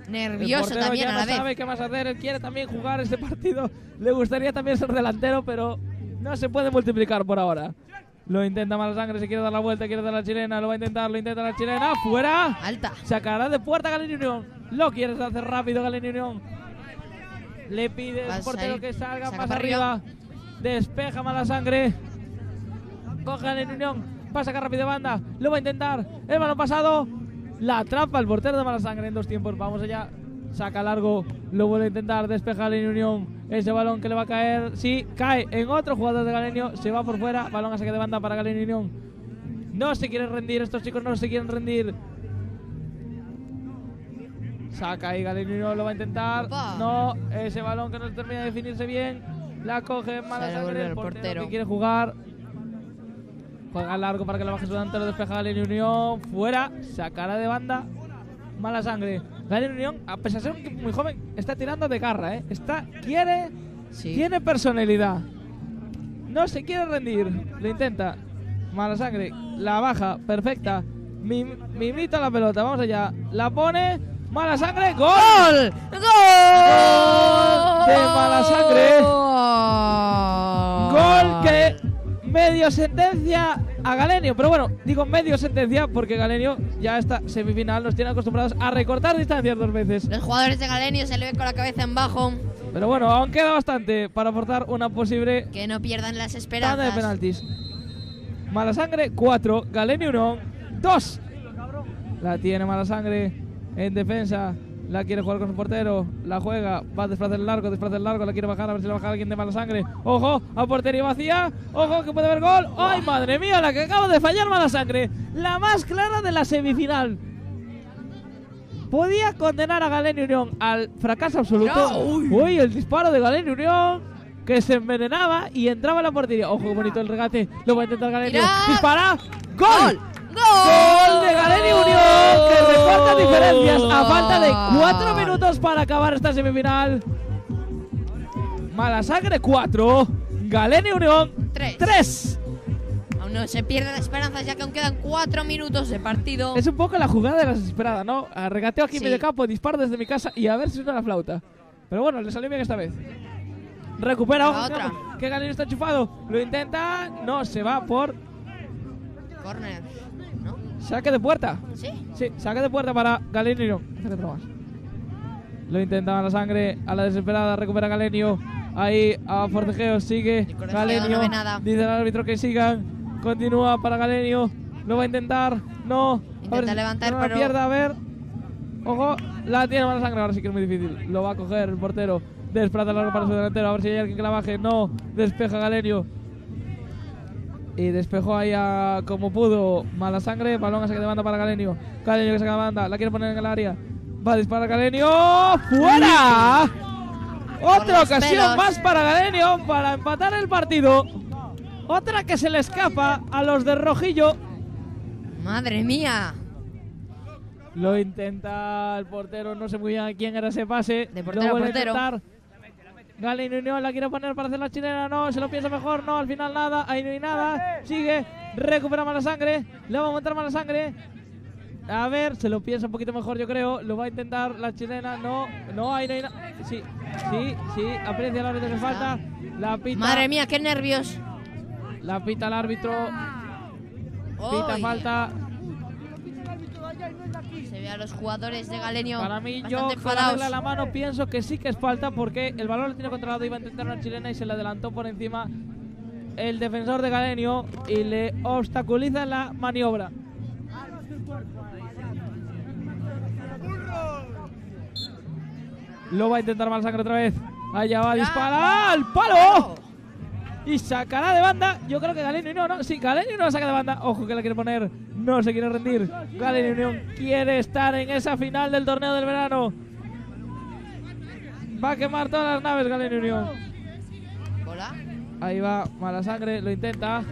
nervioso también ya a la vez. No sabe qué más hacer. Él quiere también jugar este partido. Le gustaría también ser delantero, pero no se puede multiplicar por ahora. Lo intenta Mala Sangre, se quiere dar la vuelta, quiere dar la chilena, lo va a intentar, lo intenta la chilena, fuera. Alta. Sacará de puerta Galenio Unión. Lo quiere hacer rápido Galenio Unión. Le pide al portero que salga más arriba. Despeja Mala Sangre. Coge Galenio Unión. Va a sacar rápido de banda. Lo va a intentar. El balón pasado. La atrapa el portero de Mala Sangre en dos tiempos. Vamos allá. Saca largo. Lo vuelve a intentar. Despeja Galenio Unión. Ese balón que le va a caer. Sí, cae en otro jugador de Galenio. Se va por fuera. Balón a saque de banda para Galenio Unión. No se quieren rendir. Estos chicos no se quieren rendir. Saca ahí Galenio Unión. Lo va a intentar. Opa. No. Ese balón que no termina de definirse bien. La coge Mala Se le Sangre. vuelve El el portero portero. que quiere jugar. Juega largo para que la baje su delantero. Despeja Galenio Unión. Fuera. Sacará de banda. Mala Sangre. Galenio Unión, a pesar de ser un equipo muy joven, está tirando de garra, tiene personalidad. No se quiere rendir. Lo intenta. Mala Sangre. La baja. Perfecta. Mimita la pelota. Vamos allá. La pone. Mala Sangre. ¡Gol! ¡Gol! De Mala Sangre. Gol que medio sentencia a Galenio. Pero bueno, digo medio sentencia porque Galenio ya esta semifinal nos tiene acostumbrados a recortar distancias dos veces. Los jugadores de Galenio se le ven con la cabeza en bajo. Pero bueno, aún queda bastante para forzar una posible Que no pierdan las tanda de esperanzas. penaltis. Mala Sangre 4, Galenio Unión 2. La tiene Mala Sangre en defensa. La quiere jugar con su portero. La juega. Va a desplazar el largo. La quiere bajar. A ver si la baja alguien de Mala Sangre. Ojo. A portería vacía. Ojo que puede haber gol. ¡Ay, madre mía! La que acaba de fallar Mala Sangre. La más clara de la semifinal. Podía condenar a Galenio Unión al fracaso absoluto. No, uy, el disparo de Galenio Unión. Que se envenenaba y entraba en la portería. Ojo, qué bonito el regate. Lo va a intentar Galenio. Mirad. Dispara. ¡Gol! ¡Gol de Galenio Unión! Que recorta diferencias a falta de 4 minutos para acabar esta semifinal. Mala Sangre 4. Galenio Unión 3. Aún no se pierden las esperanzas ya que aún quedan 4 minutos de partido. Es un poco la jugada de la desesperada, ¿no? Regateo aquí en Sí. medio campo, disparo desde mi casa y a ver si suena la flauta. Pero bueno, le salió bien esta vez. Recupera, La ojo, otra. que Galeno está enchufado. Lo intenta, no, se va por Corner. ¿No? saque de puerta. ¿Sí? Sí, saque de puerta para Galenio. Acércate más. Lo intenta Malasangre a la desesperada, recupera Galenio. Ahí a forcejeo sigue Galenio. no ve nada. Dice el árbitro que sigan. Continúa para Galenio. Lo va a intentar. No. Intenta levantar, no la pero- pierda, a ver. Ojo, la tiene Malasangre. Ahora sí que es muy difícil. Lo va a coger el portero. Desplaza largo para su delantero. A ver si hay alguien que la baje. No. Despeja Galenio. Y despejó ahí como pudo Malasangre. Balón a saque de banda para Galenio. Galenio que saca de banda. La quiere poner en el área. Va a disparar Galenio. ¡Fuera! Otra los ocasión pelos. más para Galenio para empatar el partido. Otra que se le escapa a los de Rojillo. Madre mía. Lo intenta el portero. No sé muy bien a quién era ese pase. De portero Lo a vuelve a portero. intentar. Galenio Unión la quiere poner para hacer la chilena. No, se lo piensa mejor. No, al final nada. Ahí no hay nada. Sigue. Recupera Malasangre. Le va a montar Malasangre. A ver, se lo piensa un poquito mejor, yo creo. Lo va a intentar la chilena. No, no, ahí no hay nada. Sí, sí, sí. Aprecia el árbitro que falta. La pita. Madre mía, qué nervios. La pita el árbitro. Pita Uy. falta. Se ve a los jugadores de Galenio Para mí, yo bastante con la enfadados. regla en la mano pienso que sí que es falta porque el balón lo tiene controlado. Iba a intentar una chilena y se le adelantó por encima el defensor de Galenio y le obstaculiza la maniobra. Lo va a intentar Malasangre otra vez. Allá va a disparar al palo. Y sacará de banda. Yo creo que Galenio no. Sí, Galenio no la saca de banda. Ojo que la quiere poner. No se quiere rendir. Galenio Unión quiere estar en esa final del torneo del verano. Va a quemar todas las naves Galenio Unión. Hola. Ahí va Malasangre. Lo intenta.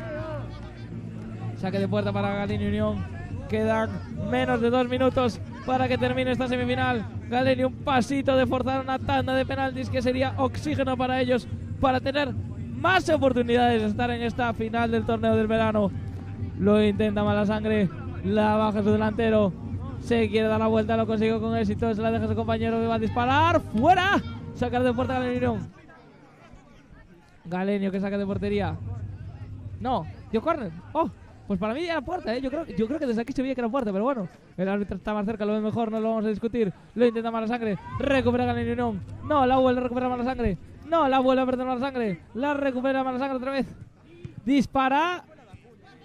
Saque de puerta para Galenio Unión. Quedan menos de 2 minutos para que termine esta semifinal. Galenio un pasito de forzar una tanda de penaltis que sería oxígeno para ellos para tener más oportunidades de estar en esta final del torneo del verano. Lo intenta Malasangre, la baja su delantero, se quiere dar la vuelta, lo consigue con éxito, se la deja a su compañero que va a disparar, ¡fuera! Sacar de puerta Galenio. Galenio que saca de portería. No, dio córner. Oh, pues para mí era puerta, ¿eh? Yo creo que desde aquí se veía que era puerta, pero bueno, el árbitro está más cerca, lo ve mejor, no lo vamos a discutir. Lo intenta Malasangre, recupera Galenio Unión. No, la vuelve a recuperar Malasangre. No, la vuelve a perder Malasangre. La recupera Malasangre otra vez. Dispara.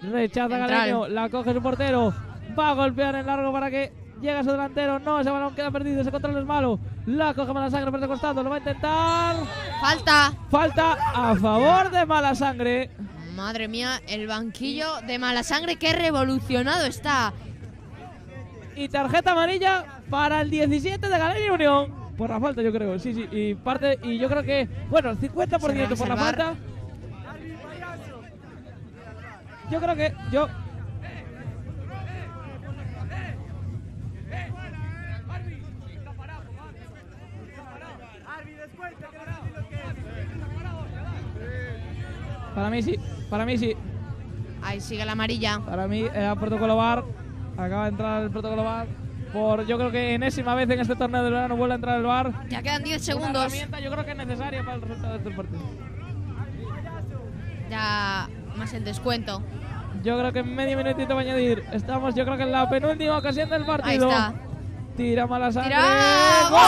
Rechaza Central. Galenio. La coge su portero. Va a golpear en largo para que llegue a su delantero. No, ese balón queda perdido. Ese control es malo. La coge Malasangre por el costado. Lo va a intentar. Falta. Falta a favor de Malasangre. Madre mía, el banquillo de Malasangre, qué revolucionado está. Y tarjeta amarilla para el 17 de Galenio Unión. Por la falta, yo creo. Sí, sí. Y yo creo que, bueno, 50% por la observar. falta. Yo creo que Para mí sí, para mí sí. Ahí sigue la amarilla. Para mí era protocolo VAR. Acaba de entrar el protocolo VAR. Por yo creo que enésima vez en este torneo del verano vuelve a entrar el VAR. Ya quedan 10 Una segundos. herramienta yo creo que es necesaria para el resultado de este partido. Ya más el descuento. Yo creo que medio minutito va a añadir. Estamos yo creo que en la penúltima ocasión del Ahí partido. está. Tira Malasangre. ¡Tira! ¡Gol!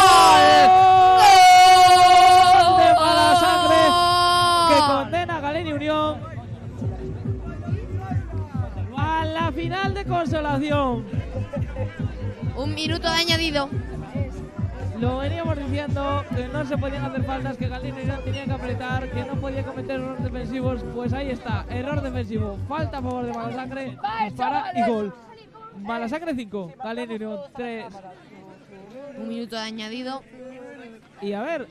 ¡Gol! De Malasangre que condena a Galenio Unión a la final de consolación. 1 minuto de añadido. Lo veníamos diciendo, que no se podían hacer faltas, que Galenio Unión tenía que apretar, que no podía cometer errores defensivos. Pues ahí está, error defensivo, falta a favor de Malasangre, dispara y gol. Malasangre 5, Galenio Unión 3. 1 minuto de añadido. Y a ver,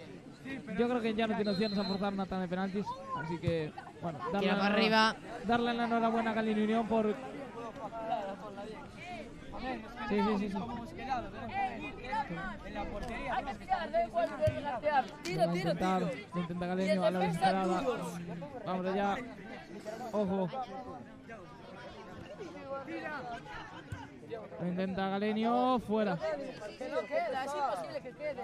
yo creo que ya no tiene opciones a forzar una tanda de penaltis, así que, bueno, Tira para arriba. Darle la enhorabuena a Galenio Unión por... Sí. En la portería. Hay que tirar, Tira. Intenta Galenio a la desesperada. Vamos ya. Ojo. Lo intenta Galenio, fuera. Que no queda, es imposible que quede.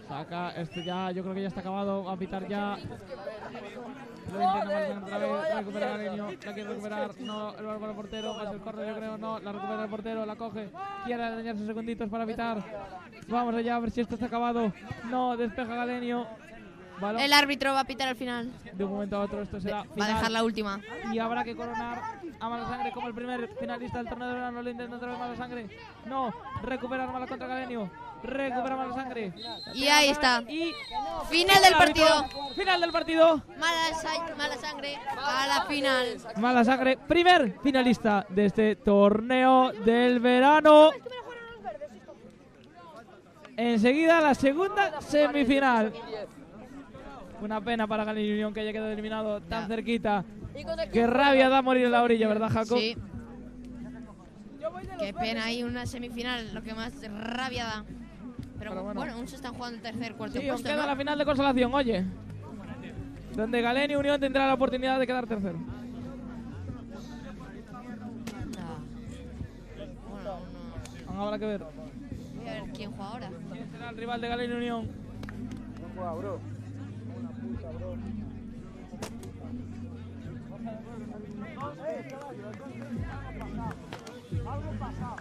Saca, ya, yo creo que ya está acabado. Va a pitar ya. Lo intenta Malasangre otra vez. Recupera Galeño. La quiere recuperar. No, el balón para el portero. Va a ser córner, yo creo. No, la recupera el portero. La coge. Quiere dañarse segunditos para pitar. Vamos allá a ver si esto está acabado. No, despeja Galeño. Balón. El árbitro va a pitar al final. De un momento a otro esto será final. Va a dejar la última. Y habrá que coronar a Malasangre como el primer finalista del torneo de verano. Lo intenta otra vez Malasangre. No, recupera Mala contra Galeño. Recupera Malasangre. Y ahí está. Y final del partido. Final del partido. Malasangre a la final. Malasangre, primer finalista de este torneo del verano. Enseguida la segunda semifinal. Una pena para Galeño Unión que haya quedado eliminado tan cerquita. Qué rabia da morir en la orilla, ¿verdad, Jacob? Sí. Qué pena ahí, una semifinal, lo que más rabia da. Pero bueno, aún se están jugando el tercer, cuarto Sí, os puesto, queda ¿no? la final de consolación, oye. Donde Galeño Unión tendrá la oportunidad de quedar tercero. Habrá que ver. Voy a ver quién juega ahora. ¿Quién será el rival de Galeño Unión? No juega, bro. Una puta, bro. Algo pasado.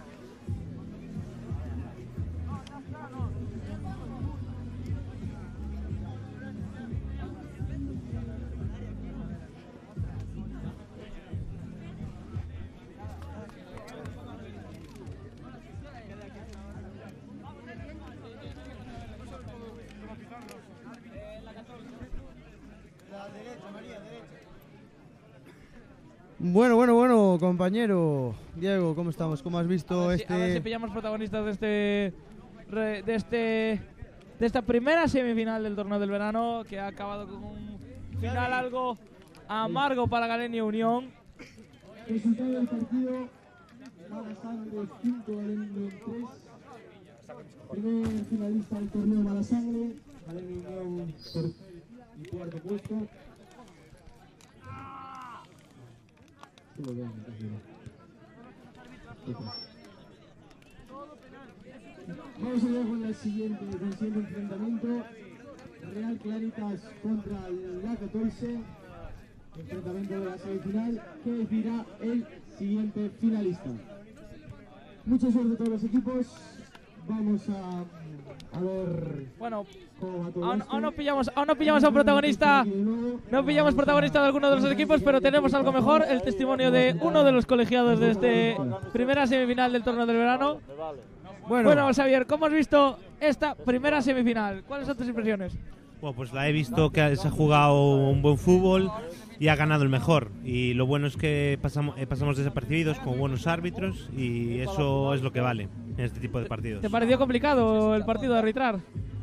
Bueno, compañero Diego, ¿cómo estamos? ¿Cómo has visto A ver si pillamos protagonistas de esta primera semifinal del torneo del verano, que ha acabado con un final algo amargo para Galeño Unión. Resultado del partido: Malasangre 5, Galeño Unión 3. Primer finalista del torneo Malasangre, Galeño Unión por el cuarto puesto. Vamos allá con el siguiente enfrentamiento: Real Claritas contra la 14. Enfrentamiento de la semifinal que decidirá el siguiente finalista. Mucha suerte a todos los equipos. Vamos a ver. Bueno, cómo va todo aún esto. no pillamos a un protagonista. No pillamos protagonista de alguno de los equipos, pero tenemos algo mejor: el testimonio de uno de los colegiados de esta primera semifinal del torneo del verano. Bueno, Xavier, ¿cómo has visto esta primera semifinal? ¿Cuáles son tus impresiones? Bueno, pues la he visto que se ha jugado un buen fútbol y ha ganado el mejor. Y lo bueno es que pasamos desapercibidos con buenos árbitros y eso es lo que vale en este tipo de partidos. ¿Te pareció complicado el partido de arbitrar?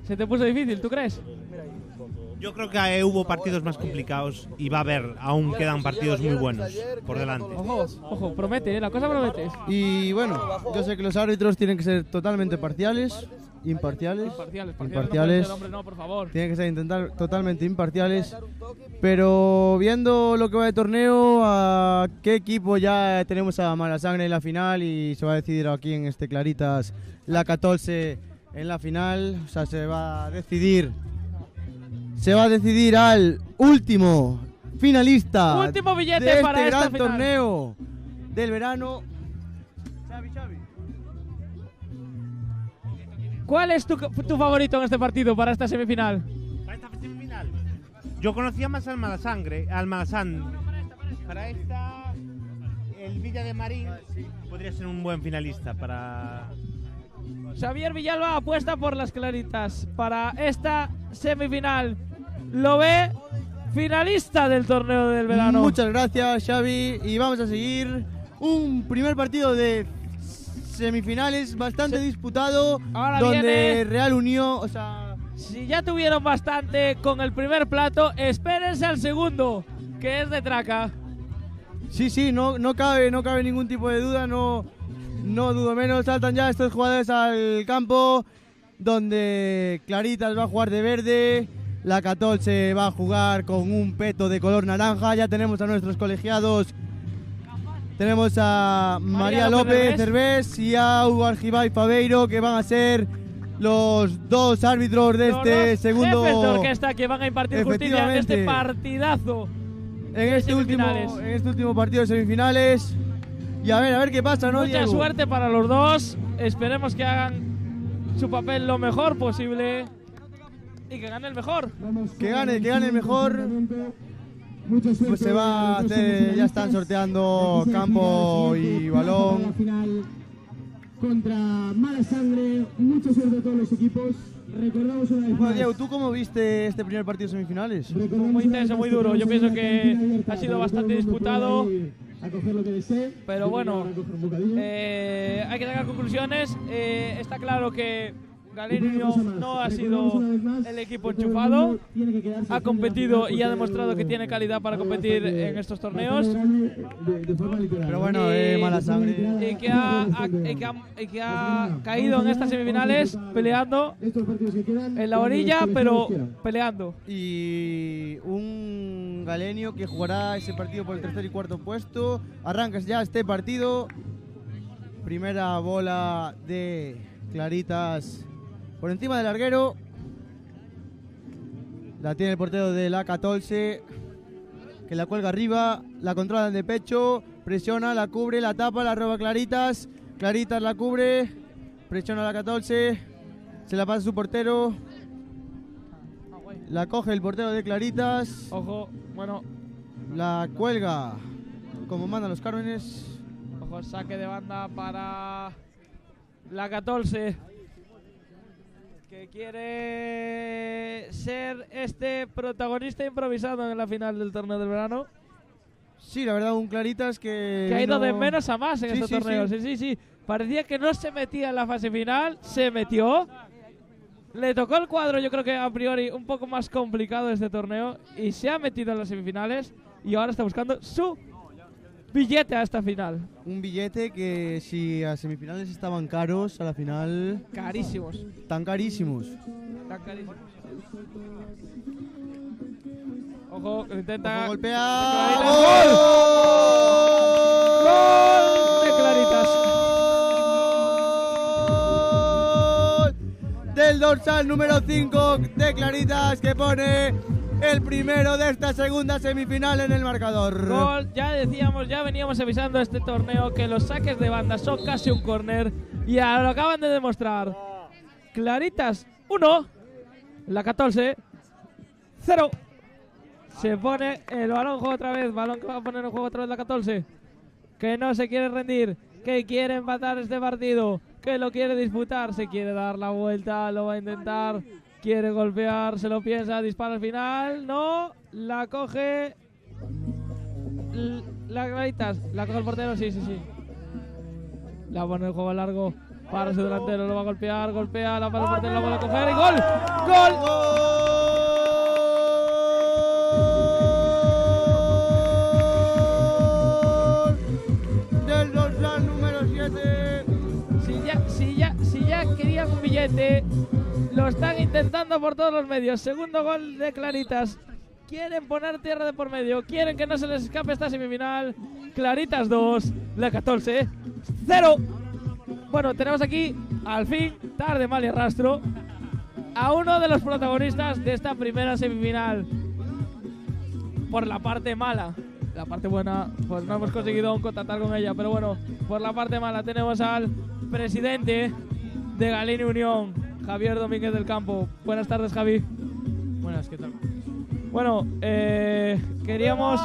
¿Se te puso difícil, tú crees? Yo creo que hubo partidos más complicados y va a haber, aún quedan partidos muy buenos por delante. Ojo, promete, la cosa promete. Y bueno, yo sé que los árbitros tienen que ser totalmente imparciales. No, por favor. Tienen que ser totalmente imparciales. Pero viendo lo que va de torneo, ¿a qué equipo ya tenemos a Malasangre en la final? Y se va a decidir aquí en Claritas la 14 en la final. O sea, se va a decidir al último finalista Último billete de para este esta gran final. torneo del verano. ¿Cuál es tu favorito en este partido para esta semifinal? Para esta semifinal, yo conocía más al Malasangre. Para esta, el Villa de Marín podría ser un buen finalista para... Xavier Villalba apuesta por las Claritas para esta semifinal. Lo ve finalista del torneo del verano. Muchas gracias, Xavi. Y vamos a seguir un primer partido de semifinales bastante disputado. Ahora donde viene Real Unión, o sea... Si ya tuvieron bastante con el primer plato, espérense al segundo, que es de traca. Sí, no cabe ningún tipo de duda, no dudo menos. Saltan ya estos jugadores al campo, donde Claritas va a jugar de verde, la 14 va a jugar con un peto de color naranja. Ya tenemos a nuestros colegiados. Tenemos a María López Cervés y a Hugo Argibay Fabeiro, que van a ser los dos árbitros de este Los segundo. jefes de orquesta que van a impartir justicia en este Efectivamente. partidazo. En este último partido de semifinales. Y a ver qué pasa, ¿no, Mucha Diego? suerte para los dos. Esperemos que hagan su papel lo mejor posible y que gane el mejor. Que gane el mejor. Pues se va a hacer, ya están sorteando campo y balón. Contra Mala Sangre, mucha suerte a todos los equipos. Recordamos una vez Bueno, más. Diego, ¿tú cómo viste este primer partido de semifinales? Muy intenso, muy duro. Yo pienso que ha sido bastante disputado. A coger lo que desee. Pero bueno, A coger un bocadillo. hay que sacar conclusiones. Está claro que Galenio no ha sido el equipo enchufado. Ha competido y ha demostrado que tiene calidad para competir en estos torneos. Pero bueno, Mala Sangre. Y que ha caído en estas semifinales peleando en la orilla, pero peleando. Y un Galenio que jugará ese partido por el tercer y cuarto puesto. Arrancas ya este partido. Primera bola de Claritas por encima del larguero. La tiene el portero de la 14, que la cuelga arriba, la controlan de pecho, presiona, la cubre, la tapa, la roba Claritas. Claritas la cubre, presiona a la 14, se la pasa a su portero. La coge el portero de Claritas. Ojo, bueno. La cuelga como mandan los Cármenes. Ojo, saque de banda para la 14, que quiere ser este protagonista improvisado en la final del torneo del verano. Sí, la verdad, un Claritas que Ha ido no- de menos a más en Sí, este sí, torneo. sí. Sí. Parecía que no se metía en la fase final, se metió. Le tocó el cuadro, yo creo que a priori un poco más complicado este torneo, y se ha metido en las semifinales y ahora está buscando su billete a esta final. Un billete que si a semifinales estaban caros, a la final... Carísimos. Tan carísimos. Tan carísimos. Ojo, que lo intenta. Ojo, golpea. ¡Gol! ¡Gol de Claritas! Del dorsal número 5 de Claritas, que pone el primero de esta segunda semifinal en el marcador. Gol, ya decíamos, ya veníamos avisando este torneo que los saques de banda son casi un córner y ahora lo acaban de demostrar. Claritas 1, la 14 0. Se pone el balón en juego otra vez, balón que va a poner en juego otra vez la 14, que no se quiere rendir, que quiere empatar este partido, que lo quiere disputar, se quiere dar la vuelta, lo va a intentar, quiere golpear, se lo piensa, dispara al final, no, la coge la Claritas, la coge el portero, sí. La pone en juego largo para su delantero, lo va a golpear, golpea, la para el portero, la vuelve a coger y ¡gol! ¡Gol! Del dorsal número 7. Si ya querían un billete, lo están intentando por todos los medios. Segundo gol de Claritas. Quieren poner tierra de por medio. Quieren que no se les escape esta semifinal. Claritas 2, la 14 0. Bueno, tenemos aquí, al fin, tarde, mal y rastro, a uno de los protagonistas de esta primera semifinal. Por la parte mala. La parte buena, pues no hemos conseguido aún contactar con ella, pero bueno, por la parte mala tenemos al presidente de Galenio Unión, Javier Domínguez del Campo. Buenas tardes, Javi. Buenas, ¿qué tal? Bueno, queríamos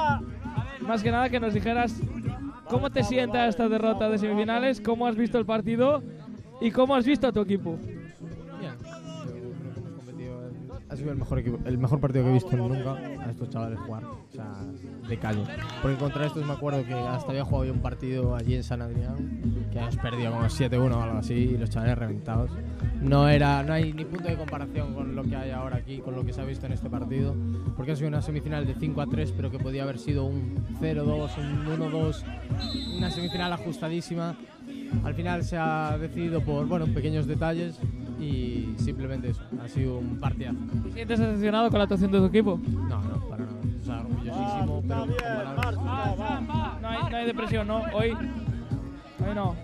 más que nada que nos dijeras cómo te sienta esta derrota de semifinales, cómo has visto el partido y cómo has visto a tu equipo. Bien, yo creo que hemos competido. Ha sido el mejor partido que he visto nunca a estos chavales jugar, o sea, de calle. Porque contra estos me acuerdo que hasta había jugado yo un partido allí en San Adrián, que hemos perdido como 7-1 o algo así, y los chavales reventados. No hay ni punto de comparación con lo que hay ahora aquí, con lo que se ha visto en este partido, porque ha sido una semifinal de 5-3, pero que podía haber sido un 0-2, un 1-2, una semifinal ajustadísima. Al final se ha decidido por pequeños detalles y simplemente eso, ha sido un partidazo. ¿Te sientes decepcionado con la actuación de tu equipo? No, para nada. O sea, orgullosísimo, pero no hay depresión, ¿no? Hoy no.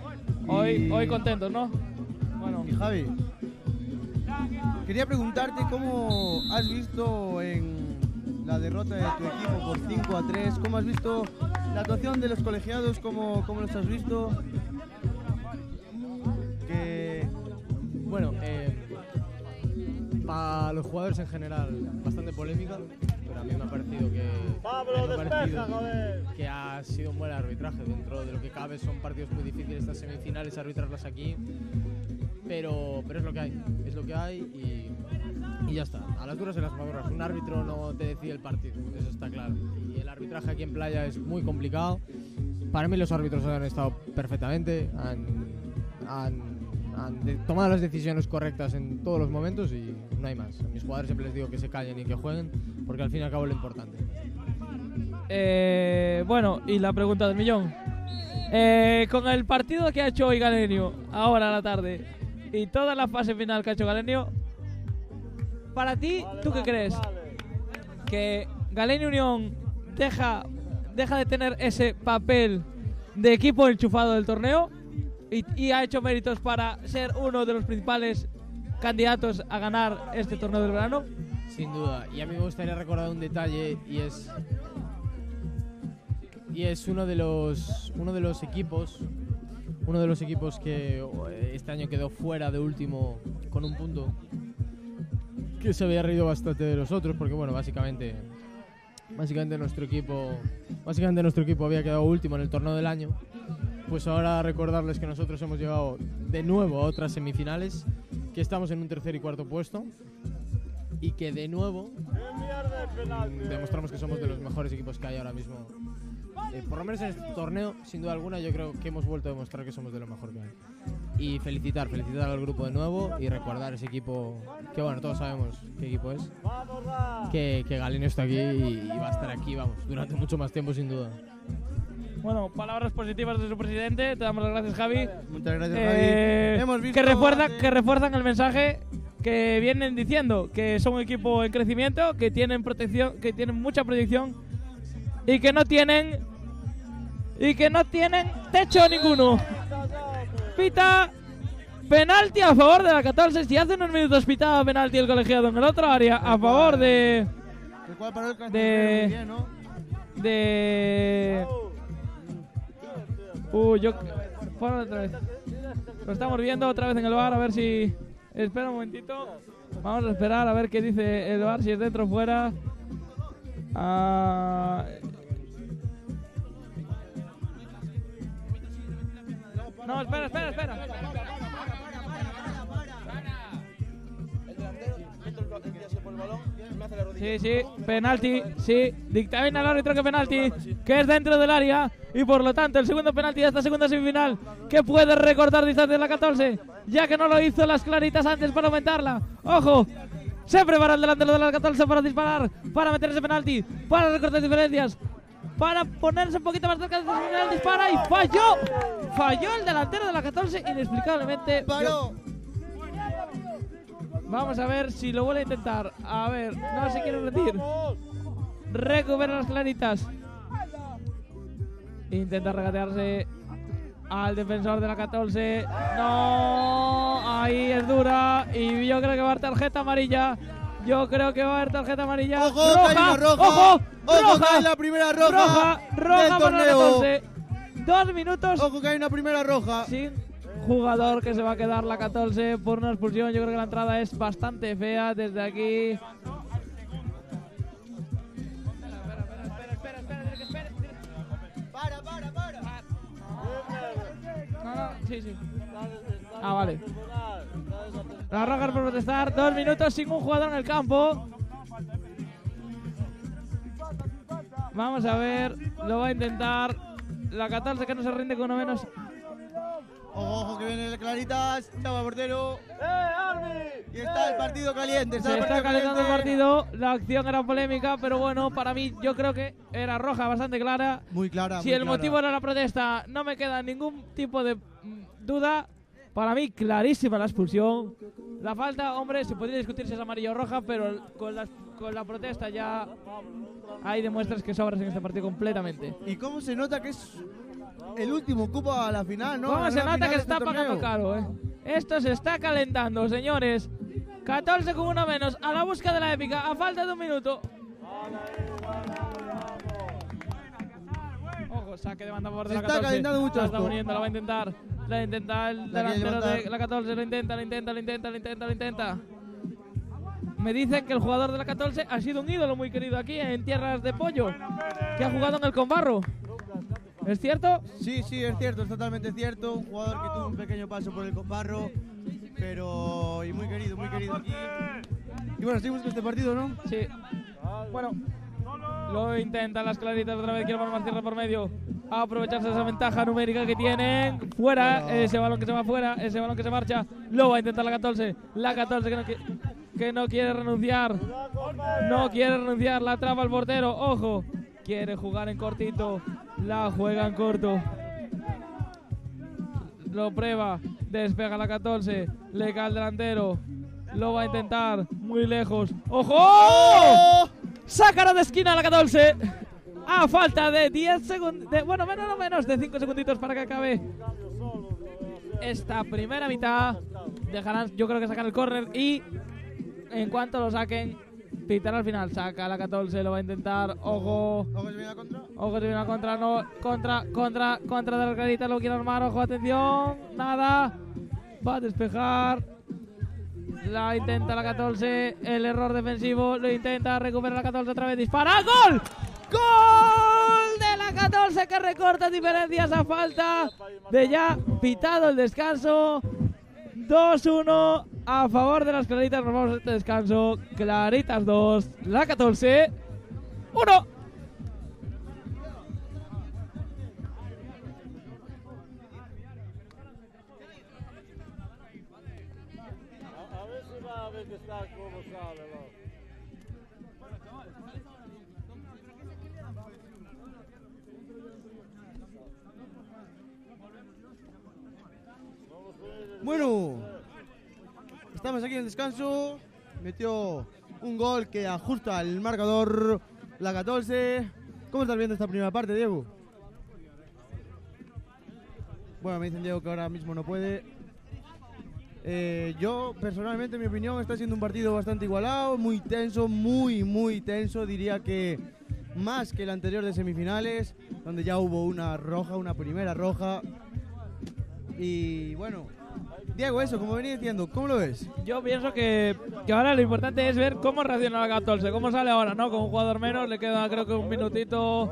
Hoy contentos, ¿no? Bueno. Y Javi, quería preguntarte cómo has visto en la derrota de tu equipo por 5-3, cómo has visto la actuación de los colegiados, cómo los has visto. Bueno, para los jugadores en general, bastante polémica, pero a mí me ha parecido que ha sido un buen arbitraje. Dentro de lo que cabe, son partidos muy difíciles estas semifinales, arbitrarlas aquí, pero es lo que hay, y ya está. A las duras y las maduras, un árbitro no te decide el partido, eso está claro. Y el arbitraje aquí en Playa es muy complicado. Para mí los árbitros han estado perfectamente, han tomado las decisiones correctas en todos los momentos y no hay más. A mis jugadores siempre les digo que se callen y que jueguen, porque al fin y al cabo es lo importante. Bueno, y la pregunta del millón. Con el partido que ha hecho hoy Galenio, ahora a la tarde, y toda la fase final que ha hecho Galenio, para ti, ¿tú qué crees? ¿Que Galenio Unión deja de tener ese papel de equipo enchufado del torneo y ha hecho méritos para ser uno de los principales candidatos a ganar este torneo del verano? Sin duda, y a mí me gustaría recordar un detalle, y es uno de los equipos que este año quedó fuera de último con un punto, que se había reído bastante de los otros, porque bueno, básicamente nuestro equipo había quedado último en el torneo del año. Pues ahora recordarles que nosotros hemos llegado de nuevo a otras semifinales, que estamos en un tercer y cuarto puesto, y que de nuevo demostramos que somos de los mejores equipos que hay ahora mismo. Por lo menos en este torneo, sin duda alguna, yo creo que hemos vuelto a demostrar que somos de lo mejor que hay. Y felicitar al grupo de nuevo y recordar ese equipo, que bueno, todos sabemos qué equipo es, que Galenio está aquí y va a estar aquí, vamos, durante mucho más tiempo, sin duda. Bueno, palabras positivas de su presidente. Te damos las gracias, Javi. Muchas gracias, Javi. Hemos visto que refuerzan el mensaje que vienen diciendo, que son un equipo en crecimiento, que tienen protección, que tienen mucha proyección y que no tienen techo ninguno. Pita penalti a favor de la 14. Si hace unos minutos pitaba penalti el colegiado en el otro área a favor de Pon otra vez. Lo estamos viendo otra vez en el bar, a ver si... Espera un momentito. Vamos a esperar a ver qué dice el bar, si es dentro o fuera. No, espera. Sí, penalti, sí, dictamina el árbitro que penalti, que es dentro del área, y por lo tanto el segundo penalti de esta segunda semifinal, que puede recortar distancia de la 14, ya que no lo hizo las claritas antes para aumentarla. ¡Ojo! Se prepara el delantero de la 14 para disparar, para meter ese penalti, para recortar diferencias, para ponerse un poquito más cerca de ese final, dispara y falló el delantero de la 14 inexplicablemente. Vamos a ver si lo vuelve a intentar. A ver, no se quiere rendir. Recupera las claritas. Intenta regatearse al defensor de la 14. No, ahí es dura. Y yo creo que va a haber tarjeta amarilla. Ojo, Roja. Ojo, roja. que hay la primera roja del para la torneo. 14. 2 minutos. Ojo que hay una primera roja. Sin jugador, que se va a quedar la 14 por una expulsión. Yo creo que la entrada es bastante fea desde aquí. Para. Sí. Vale. La roja por protestar. 2 minutos sin un jugador en el campo. Vamos a ver. Lo va a intentar. La 14 que no se rinde con uno menos. Ojo, que viene Claritas, chava portero. Y está el partido caliente. Se está calentando el partido. La acción era polémica, pero bueno, para mí yo creo que era roja bastante clara. Muy clara. Si el motivo era la protesta, no me queda ningún tipo de duda. Para mí, clarísima la expulsión. La falta, hombre, se podría discutir si es amarilla o roja, pero con la protesta ya ahí demuestras que sobras en este partido completamente. ¿Y cómo se nota que es el último cupo a la final, no? ¿Cómo se nota que se está pagando caro, Esto se está calentando, señores. 14 con uno menos. A la búsqueda de la épica. A falta de un minuto. Ojo, saque de banda a favor de la 14. Está calentando mucho La está esto. poniendo, la va a intentar. La intenta el La quiere delantero de levantar. la 14. Lo intenta. Me dicen que el jugador de la 14 ha sido un ídolo muy querido aquí en Tierras de Pollo, que ha jugado en el Conbarro. ¿Es cierto? Sí, es cierto, es totalmente cierto. Un jugador que tuvo un pequeño paso por el Conbarro, pero y muy querido aquí. Y bueno, seguimos con este partido, ¿no? Sí. Bueno, lo intentan las claritas otra vez. Quiere palmar cierre por medio. A aprovecharse de esa ventaja numérica que tienen. Fuera, ese balón que se va fuera, ese balón que se marcha. Lo va a intentar la 14. La 14 que no quiere renunciar. No quiere renunciar, la atrapa el portero. Ojo, quiere jugar en cortito. La juega en corto. Lo prueba, despega la 14. Le cae el delantero. Lo va a intentar, muy lejos. ¡Ojo! Sácalo de esquina a la 14. A falta de 10 segundos. Bueno, menos de 5 segunditos para que acabe esta primera mitad. Dejarán, yo creo que sacan el córner y en cuanto lo saquen, pitará al final. Saca la 14, lo va a intentar. Ojo. Ojo, se viene la contra. Ojo, se viene la contra. No, contra de la clarita. Lo quiere armar. Ojo, atención. Nada. Va a despejar. La intenta la 14. El error defensivo. Lo intenta. Recupera la 14 otra vez. Dispara. ¡Gol! ¡Gol de la 14 que recorta diferencias a falta de ya pitado el descanso! 2-1 a favor de las Claritas. Nos vamos a este descanso. Claritas 2, la 14 1. A ver si va a ver que está como sale, ¿no? Bueno, estamos aquí en el descanso. Metió un gol que ajusta el marcador la 14. ¿Cómo estás viendo esta primera parte, Diego? Bueno, me dicen Diego que ahora mismo no puede. Yo, personalmente, en mi opinión, está siendo un partido bastante igualado, muy tenso, muy tenso. Diría que más que el anterior de semifinales, donde ya hubo una primera roja. Y bueno, Diego, eso, como venía diciendo, ¿cómo lo ves? Yo pienso que ahora lo importante es ver cómo reacciona la 14, cómo sale ahora, ¿no? Con un jugador menos, le queda creo que un minutito,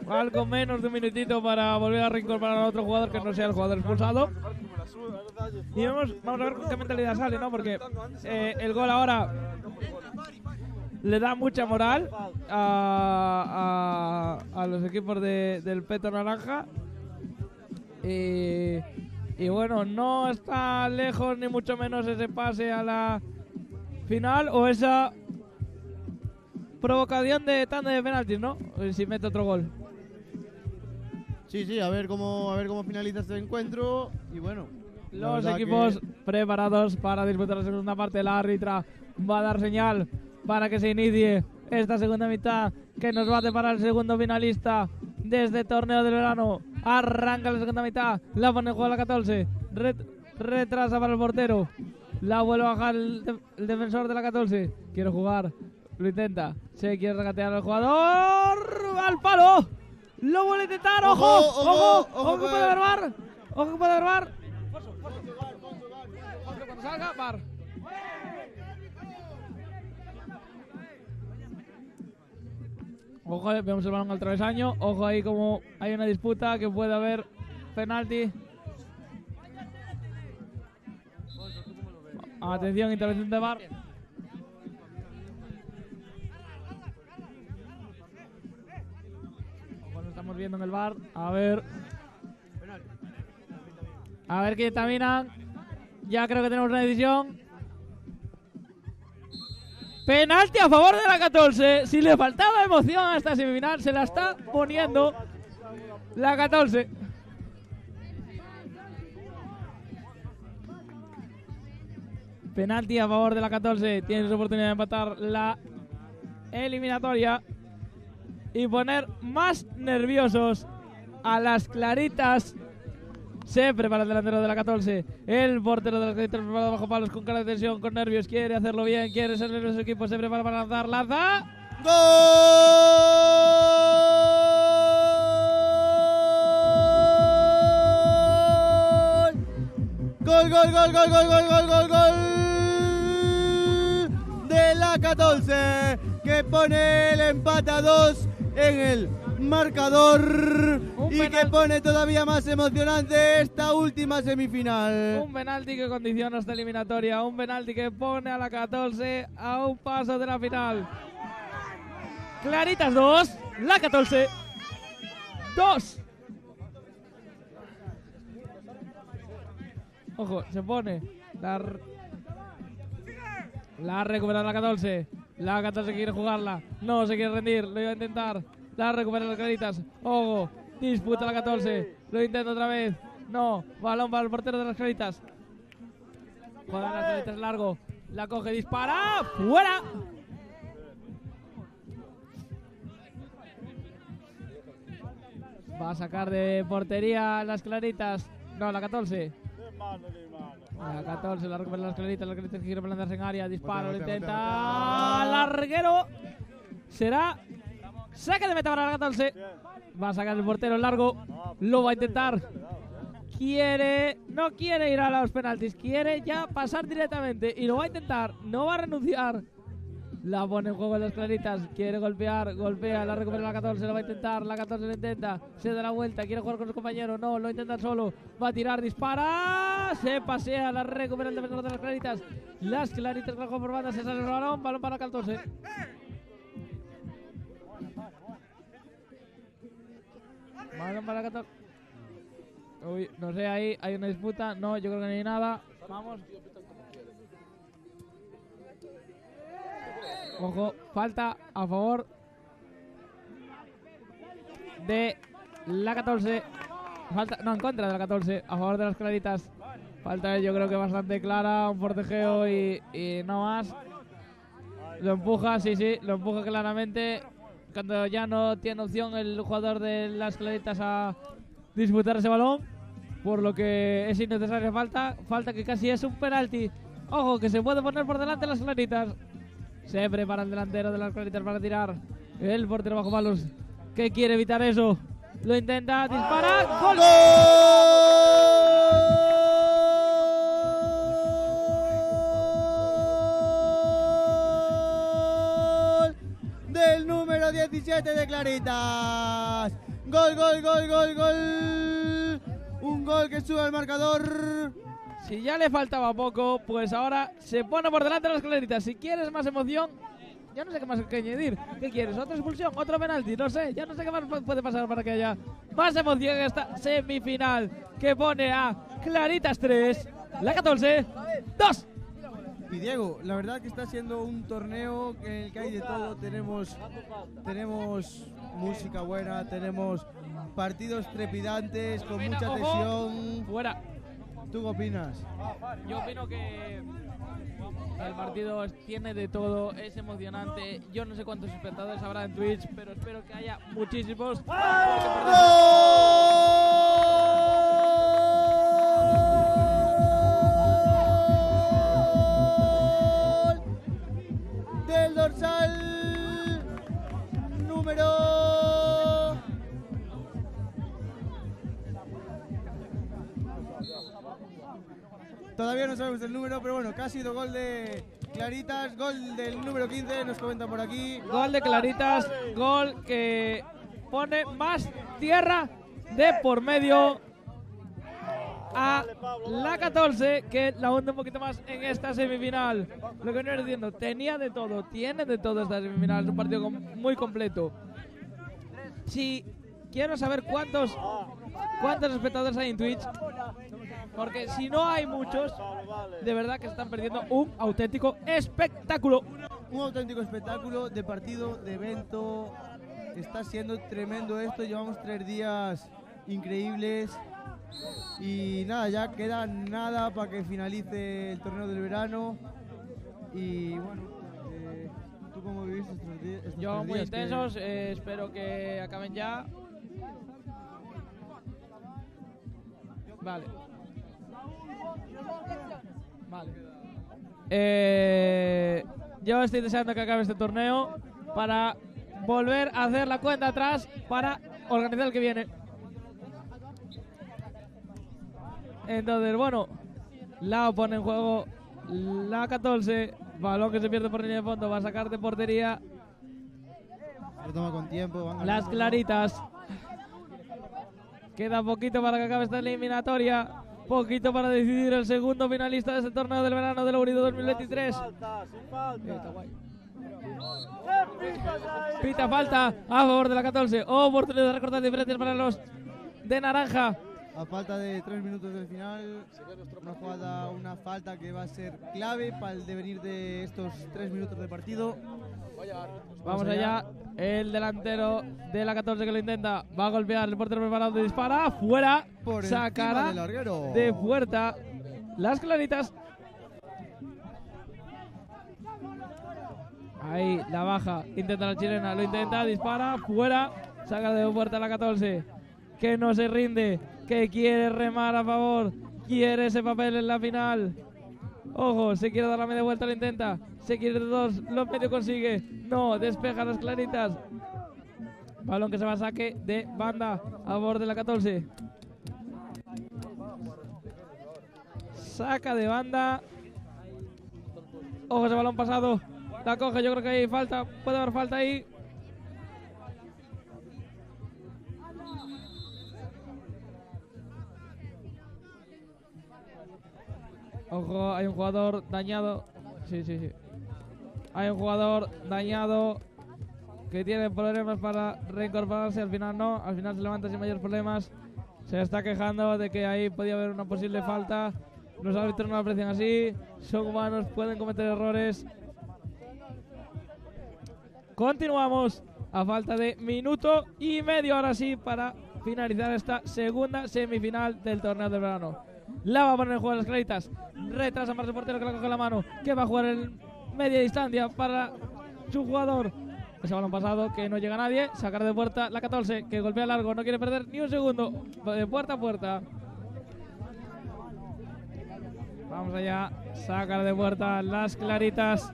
algo menos de un minutito para volver a reincorporar a otro jugador que no sea el jugador expulsado. Y vamos a ver con qué mentalidad sale, ¿no? Porque el gol ahora le da mucha moral a los equipos del Peto Naranja. Y bueno, no está lejos ni mucho menos ese pase a la final o esa provocación de tanda de penaltis, ¿no? Si mete otro gol. Sí, a ver cómo finaliza este encuentro. Y bueno, los equipos preparados para disputar la segunda parte. La árbitra va a dar señal para que se inicie esta segunda mitad que nos va a deparar el segundo finalista de este torneo del verano. Arranca la segunda mitad, la pone en juego la 14, retrasa para el portero, la vuelve a bajar el defensor de la 14, quiere jugar, lo intenta, se quiere regatear al jugador, al palo, lo vuelve a intentar, ojo que puede haber VAR, cuando salga, VAR. Ojo, vemos el balón al travesaño. Ojo ahí como hay una disputa que puede haber penalti. Atención, intervención de VAR. Ojo, lo estamos viendo en el VAR. A ver qué dictaminan. Ya creo que tenemos una decisión. Penalti a favor de la 14. Si le faltaba emoción a esta semifinal, se la está poniendo la 14. Penalti a favor de la 14. Tienes oportunidad de empatar la eliminatoria y poner más nerviosos a las Claritas Se prepara el delantero de la 14. El portero de la 14 preparado bajo palos con cara de tensión, con nervios. Quiere hacerlo bien, quiere ser nervioso su equipo. Se prepara para lanzar. ¡Lanza! ¡Gol! ¡Gol, gol, gol, gol, gol, gol, gol, gol! De la 14, que pone el empate a 2 en el marcador y que pone todavía más emocionante esta última semifinal. Un penalti que condiciona esta eliminatoria. Un penalti que pone a la 14 a un paso de la final. Claritas 2, la 14 2. Ojo, se pone. La ha recuperado la 14. La 14 quiere jugarla. No se quiere rendir. Lo iba a intentar. La recupera las Claritas. Ojo. Disputa la 14. Lo intenta otra vez. No. Balón para el portero de las Claritas. Juega las Claritas largo. La coge. Dispara. ¡Fuera! Va a sacar de portería las Claritas. No, la 14. La 14 la recupera las Claritas. Las Claritas que quiere plantarse en área. Disparo. Lo intenta. Larguero. Será saque de meta para la 14. Va a sacar el portero largo. Lo va a intentar. No quiere ir a los penaltis. Quiere ya pasar directamente. Y lo va a intentar. No va a renunciar. La pone en juego en las Claritas. Quiere golpear. Golpea. La recupera la 14. Lo va a intentar. La 14 lo intenta. Se da la vuelta. Quiere jugar con su compañero. No. Lo intenta solo. Va a tirar. Dispara. Se pasea. La recupera el defensor de las Claritas. Las Claritas con la juego por banda. Se sale el balón. Balón para la 14. Balón para la 14. Uy, no sé, ahí hay una disputa. No, yo creo que no hay nada. Vamos. Ojo, falta a favor de la 14. Falta, no, en contra de la 14. A favor de las Claritas. Falta yo creo que bastante clara. Un forcejeo y no más. Lo empuja, sí, lo empuja claramente. Cuando ya no tiene opción el jugador de las Claritas a disputar ese balón, por lo que es innecesaria falta que casi es un penalti. Ojo, que se puede poner por delante las Claritas. Se prepara el delantero de las Claritas para tirar. El portero bajo palos, que quiere evitar eso. Lo intenta, dispara. ¡Gol! Del número 17 de Claritas. Gol, gol, gol, gol, gol. Un gol que sube al marcador. Si ya le faltaba poco, pues ahora se pone por delante las Claritas. Si quieres más emoción, ya no sé qué más que añadir. ¿Qué quieres? ¿Otra expulsión? ¿Otro penalti? No sé, ya no sé qué más puede pasar para que haya más emoción en esta semifinal, que pone a Claritas 3, la 14, 2. Y Diego, la verdad que está siendo un torneo en el que hay de todo. Tenemos música buena, tenemos partidos trepidantes con mucha tensión. Fuera. ¿Tú qué opinas? Yo opino que el partido tiene de todo, es emocionante. Yo no sé cuántos espectadores habrá en Twitch, pero espero que haya muchísimos. Del dorsal número todavía no sabemos el número, pero bueno, que ha sido gol de Claritas, gol del número 15, nos comentan por aquí. Gol de Claritas, gol que pone más tierra de por medio a la 14, que la hunde un poquito más en esta semifinal. Lo que no estoy diciendo, tenía de todo, tiene de todo esta semifinal, es un partido muy completo. Si quiero saber cuántos espectadores hay en Twitch, porque si no hay muchos, de verdad que están perdiendo un auténtico espectáculo. Un auténtico espectáculo de partido, de evento. Está siendo tremendo esto, llevamos 3 días increíbles. Y nada, ya queda nada para que finalice el torneo del verano. Y bueno, ¿tú cómo viviste estos días? Yo muy intensos, espero que acaben ya. Vale. Yo estoy deseando que acabe este torneo para volver a hacer la cuenta atrás para organizar el que viene. Entonces, bueno, Lao pone en juego la 14. Balón que se pierde por línea de fondo. Va a sacar de portería. Se toma con tiempo. Van Las ganando. claritas. Queda poquito para que acabe esta eliminatoria. Poquito para decidir el segundo finalista de este torneo del verano del Eurido 2023. Pita falta a favor de la 14. Oportunidad de recortar diferencias para los de naranja. A falta de 3 minutos del final, una falta que va a ser clave para el devenir de estos 3 minutos de partido. Vamos allá, el delantero de la 14 que lo intenta, va a golpear, el portero preparado, dispara, fuera, Por sacará encima del larguero. de puerta las claritas. Ahí, la baja, intenta la chilena, lo intenta, dispara, fuera, saca de puerta la 14, que no se rinde, que quiere remar a favor, quiere ese papel en la final. Ojo, se quiere dar la media vuelta, lo intenta, se quiere de dos, lo medio consigue, no, despeja las claritas. Balón que se va a saque de banda a favor de la 14. Saca de banda. Ojo, ese balón pasado. La coge, yo creo que hay falta. Puede haber falta ahí. Ojo, hay un jugador dañado. Sí. Hay un jugador dañado que tiene problemas para reincorporarse. Al final no, al final se levanta sin mayores problemas. Se está quejando de que ahí podía haber una posible falta. Los árbitros no lo aprecian así. Son humanos, pueden cometer errores. Continuamos a falta de minuto y medio ahora sí para finalizar esta segunda semifinal del torneo de verano. La va a poner en juego las claritas. Retrasa más el portero que la coge en la mano. Que va a jugar en media distancia para su jugador. Ese balón pasado que no llega a nadie. Sacar de puerta la 14 que golpea largo. No quiere perder ni un segundo. De puerta a puerta. Vamos allá. Sacar de puerta las claritas.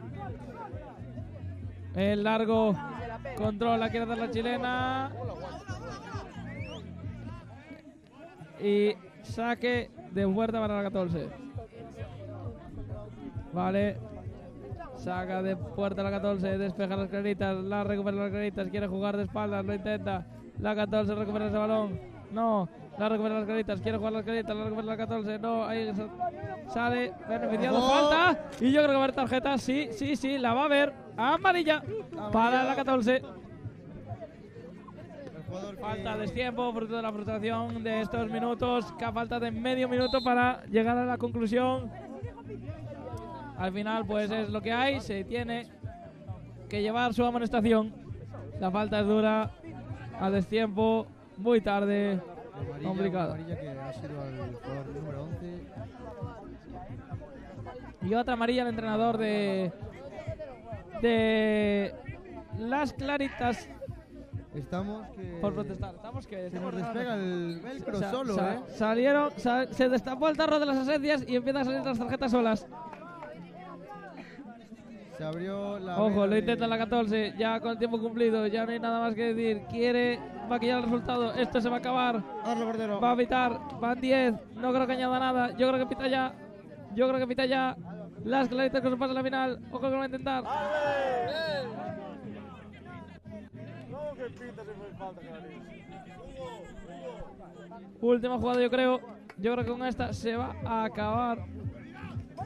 El largo. Controla, quiere dar la chilena. Y saque de puerta para la 14. Vale. Saca de puerta la 14. Despeja las claritas. La recupera las claritas. Quiere jugar de espaldas. Lo intenta. La 14 recupera ese balón. No. La recupera las claritas. Quiere jugar las claritas. La recupera la 14. No. Ahí sale. Beneficiado. Falta. Y yo creo que va a haber tarjeta. Sí. La va a haber. Amarilla. Para la 14. Falta de tiempo, fruto de la frustración de estos minutos, que a falta de medio minuto para llegar a la conclusión. Al final pues es lo que hay, se tiene que llevar su amonestación. La falta es dura, a destiempo, muy tarde, complicado. Amarilla que ha sido al jugador número 11. Y otra amarilla al entrenador de las claritas. Estamos que... Por protestar, estamos que... Se nos despega el velcro solo, se destapó el tarro de las esencias y empiezan a salir las tarjetas solas. Se abrió la... Ojo, lo intenta la 14, ya con el tiempo cumplido, ya no hay nada más que decir. Quiere maquillar el resultado, esto se va a acabar. Va a evitar, van 10, no creo que añada nada, yo creo que pita ya. Las claritas que se pasan a la final, ojo que lo va a intentar. Última jugada yo creo que con esta se va a acabar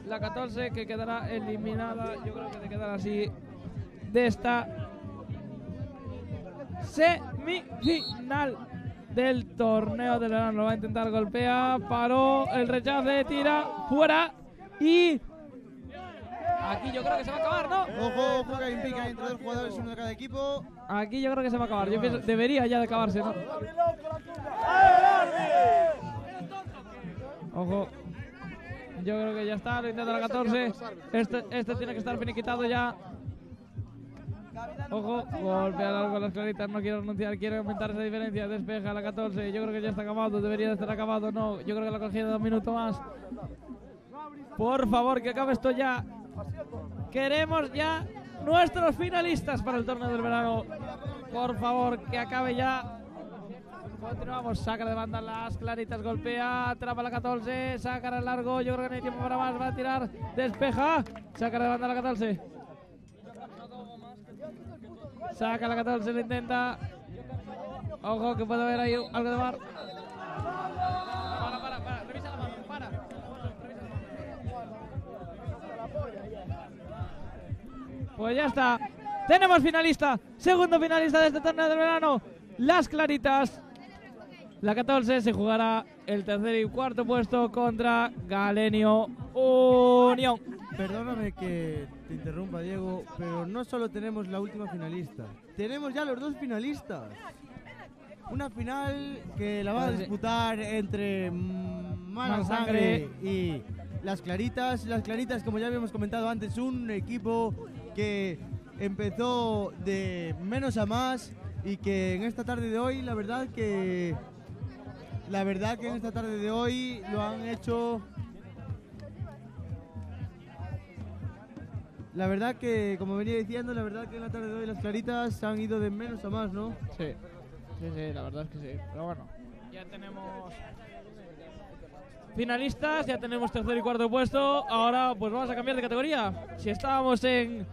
la 14, que quedará eliminada. Yo creo que se quedará así de esta semifinal del torneo del verano. Lo va a intentar, golpea, paró, el rechace, tira, fuera y... Aquí yo creo que se va a acabar, ¿no? Ojo, que hay un pica entre dos jugadores, uno de cada equipo. Aquí yo creo que se va a acabar. Yo pienso, debería ya de acabarse, ¿no? Ojo. Yo creo que ya está, lo intenta la 14. Este tiene que estar finiquitado ya. Ojo, golpea largo las claritas, no quiere renunciar, quiere aumentar esa diferencia, despeja la 14, yo creo que ya está acabado, debería de estar acabado, no, yo creo que la cogida da un minuto más. Por favor, que acabe esto ya. Queremos ya nuestros finalistas para el torneo del verano. Por favor, que acabe ya. Continuamos, saca de banda las claritas, golpea, atrapa la 14, saca al largo, yo creo que no hay tiempo para más, va a tirar, despeja, saca de banda la 14. Saca la 14, lo intenta. Ojo, que puede haber ahí algo de mar. Para, revisa la mano, para. Pues ya está. Tenemos finalista, segundo finalista de este torneo del verano. Las claritas. La 14 se jugará el tercer y cuarto puesto contra Galenio Unión. Perdóname que te interrumpa, Diego, pero no solo tenemos la última finalista, tenemos ya los dos finalistas. Una final que la va a disputar entre Mala Sangre y las Claritas. Las Claritas, como ya habíamos comentado antes, un equipo que empezó de menos a más y que en esta tarde de hoy, la verdad que en esta tarde de hoy lo han hecho. La verdad que, como venía diciendo, la verdad que en la tarde de hoy las Claritas se han ido de menos a más, ¿no? Sí, la verdad es que sí. Pero bueno, ya tenemos finalistas, ya tenemos tercer y cuarto puesto. Ahora pues vamos a cambiar de categoría. Si estábamos en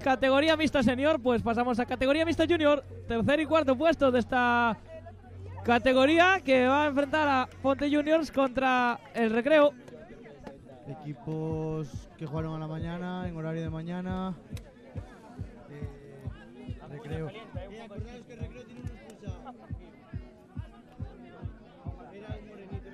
categoría mixta senior, pues pasamos a categoría mixta junior. Tercer y cuarto puesto de esta categoría, que va a enfrentar a Ponte Juniors contra el Recreo. Equipos que jugaron a la mañana, en horario de mañana. Recreo. Acordaos que Recreo tiene una expulsada. Era el morenito,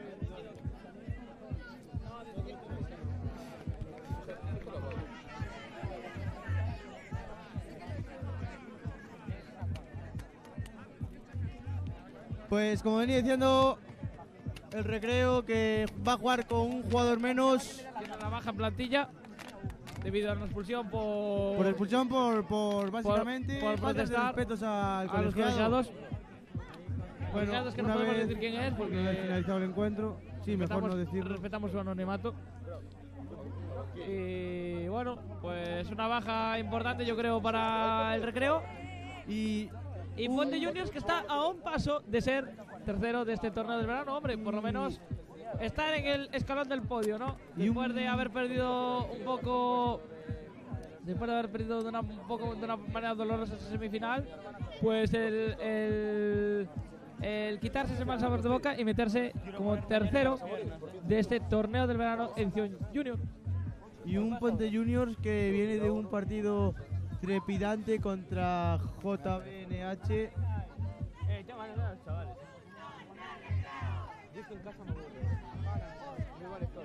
Pues como venía diciendo, el Recreo que va a jugar con un jugador menos. Tiene una baja en plantilla debido a una expulsión por expulsión por básicamente por protestar respetos a los colegiados. Bueno, Colegiados que no una podemos vez decir quién es porque finalizado el encuentro. Sí, mejor no decirlo. Respetamos su anonimato. Y bueno, pues una baja importante yo creo para el Recreo. Y Ponte Juniors, que está a un paso de ser tercero de este torneo del verano, hombre, por lo menos estar en el escalón del podio, ¿no? Después de haber perdido un poco, después de haber perdido de una manera dolorosa esa semifinal, pues el quitarse ese mal sabor de boca y meterse como tercero de este torneo del verano edición junior. Y un Ponte Juniors que viene de un partido trepidante contra JBNH. Chavales. Yo es que en casa me aburro. Me vale todo.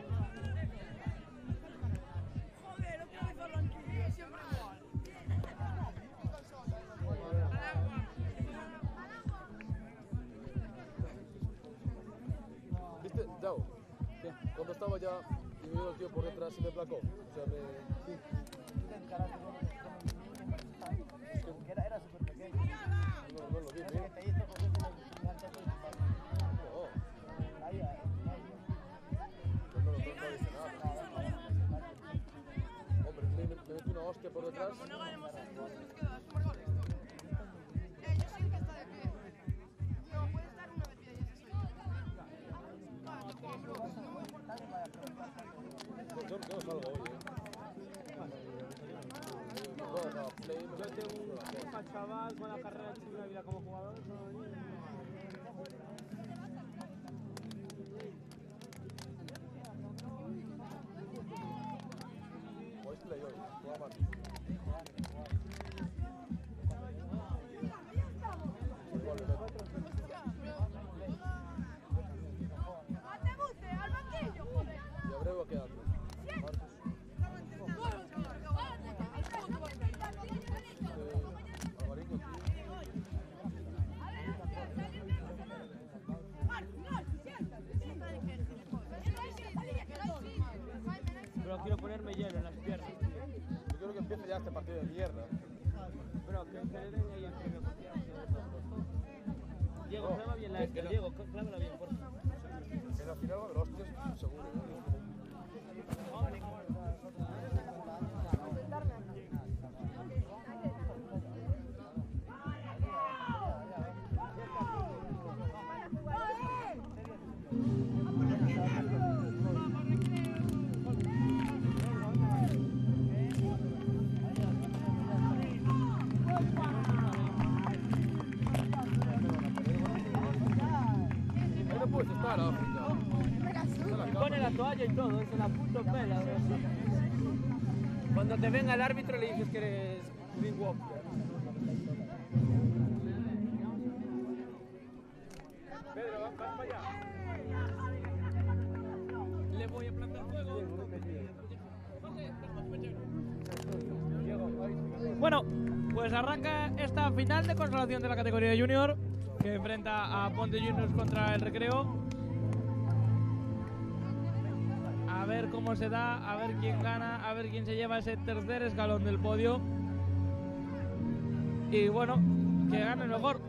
Joder, otra vez Barranquilla, siempre igual. ¿Viste, Yao? Cuando estaba ya y me vio el tío por detrás y me placó. O sea, me... Era súper pequeño. No lo vi, Ese que te hizo porque no. Pues no dice nada. Hombre, me metí una hostia por detrás. Yo salgo hoy, Yo tengo un chaval con la carrera de la vida como jugador. Hoy play hoy, juega más. Y Abreu quedando. Pero quiero ponerme hielo en las piernas. Yo quiero que empiece ya este partido de mierda. Pero que le den ahí el premio confianza. Diego, clava bien la esta. Diego, clávala bien, por favor. En la final va a haber hostias, seguro. Ahí no puedes estar, África. Y pone la toalla y todo, es una puta pela. Cuando te venga el árbitro le dices que eres Big Walker. Pedro, vas para allá. Le voy a plantar fuego. Bueno, pues arranca esta final de consolación de la categoría junior que enfrenta a Ponte Juniors contra el Recreo. A ver cómo se da, a ver quién gana, a ver quién se lleva ese tercer escalón del podio. Y bueno, que gane el mejor.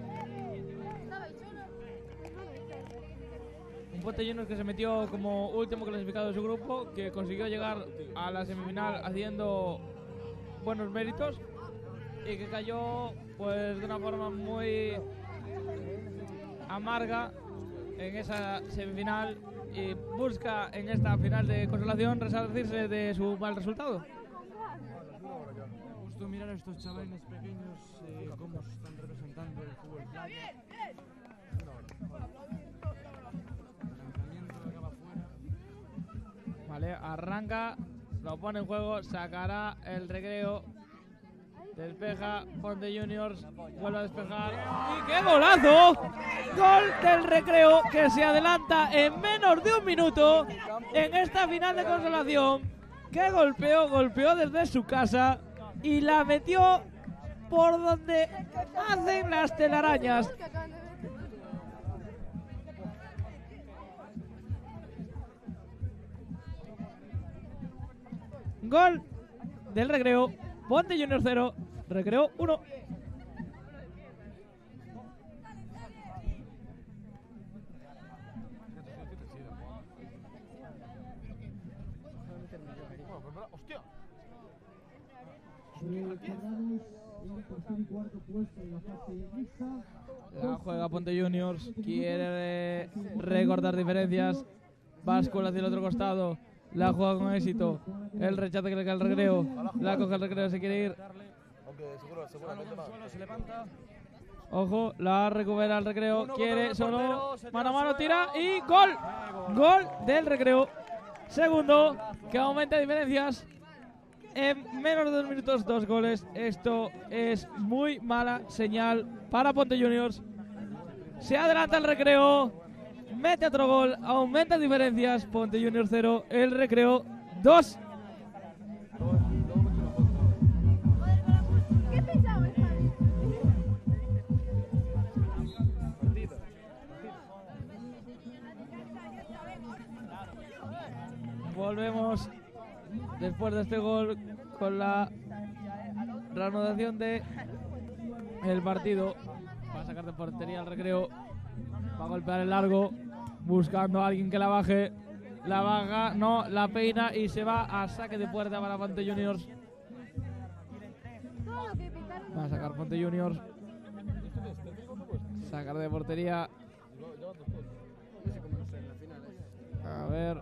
Un Ponte Juniors que se metió como último clasificado de su grupo, que consiguió llegar a la semifinal haciendo buenos méritos y que cayó pues de una forma muy amarga en esa semifinal y busca en esta final de consolación resarcirse de su mal resultado. Me gustó mirar a estos chavales pequeños cómo están representando el fútbol playa. Vale, arranca, lo pone en juego, sacará el Recreo, despeja Ponte Juniors, vuelve a despejar y ¡qué golazo! Gol del Recreo que se adelanta en menos de un minuto en esta final de consolación. Que golpeó desde su casa y la metió por donde hacen las telarañas. Gol del Recreo, Ponte Juniors 0, Recreo 1. ¡Hostia! La juega Ponte Juniors, quiere recortar diferencias, báscula hacia el otro costado, la juega con éxito, el rechazo que le cae al Recreo, la coge el Recreo, se quiere ir. Aunque seguramente más. Se levanta. Ojo, la recupera el Recreo, quiere solo, mano a mano, tira y gol. Gol del Recreo. Segundo, que aumenta diferencias. En menos de 2 minutos, 2 goles. Esto es muy mala señal para Ponte Juniors. Se adelanta el Recreo, mete otro gol, aumenta diferencias. Ponte Juniors 0, el Recreo 2. Volvemos después de este gol con la reanudación de el partido. Va a sacar de portería el Recreo, va a golpear el largo buscando a alguien que la baje. La baja, no, la peina y se va a saque de puerta para Ponte Juniors. Va a sacar Ponte Juniors, sacar de portería. A ver,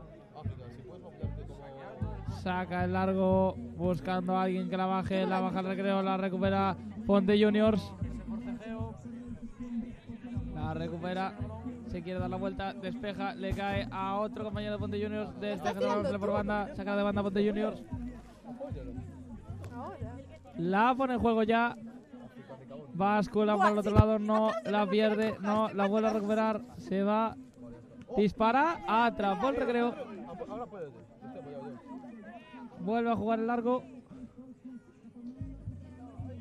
saca el largo buscando a alguien que la baje el Recreo, la recupera Ponte Juniors. La recupera, se quiere dar la vuelta, despeja, le cae a otro compañero de Ponte Juniors, despeja por banda, saca de banda Ponte Juniors. La pone en juego ya. Báscula por el otro lado, no la pierde, no la vuelve a recuperar, se va, dispara, atrapó el Recreo. Vuelve a jugar el largo.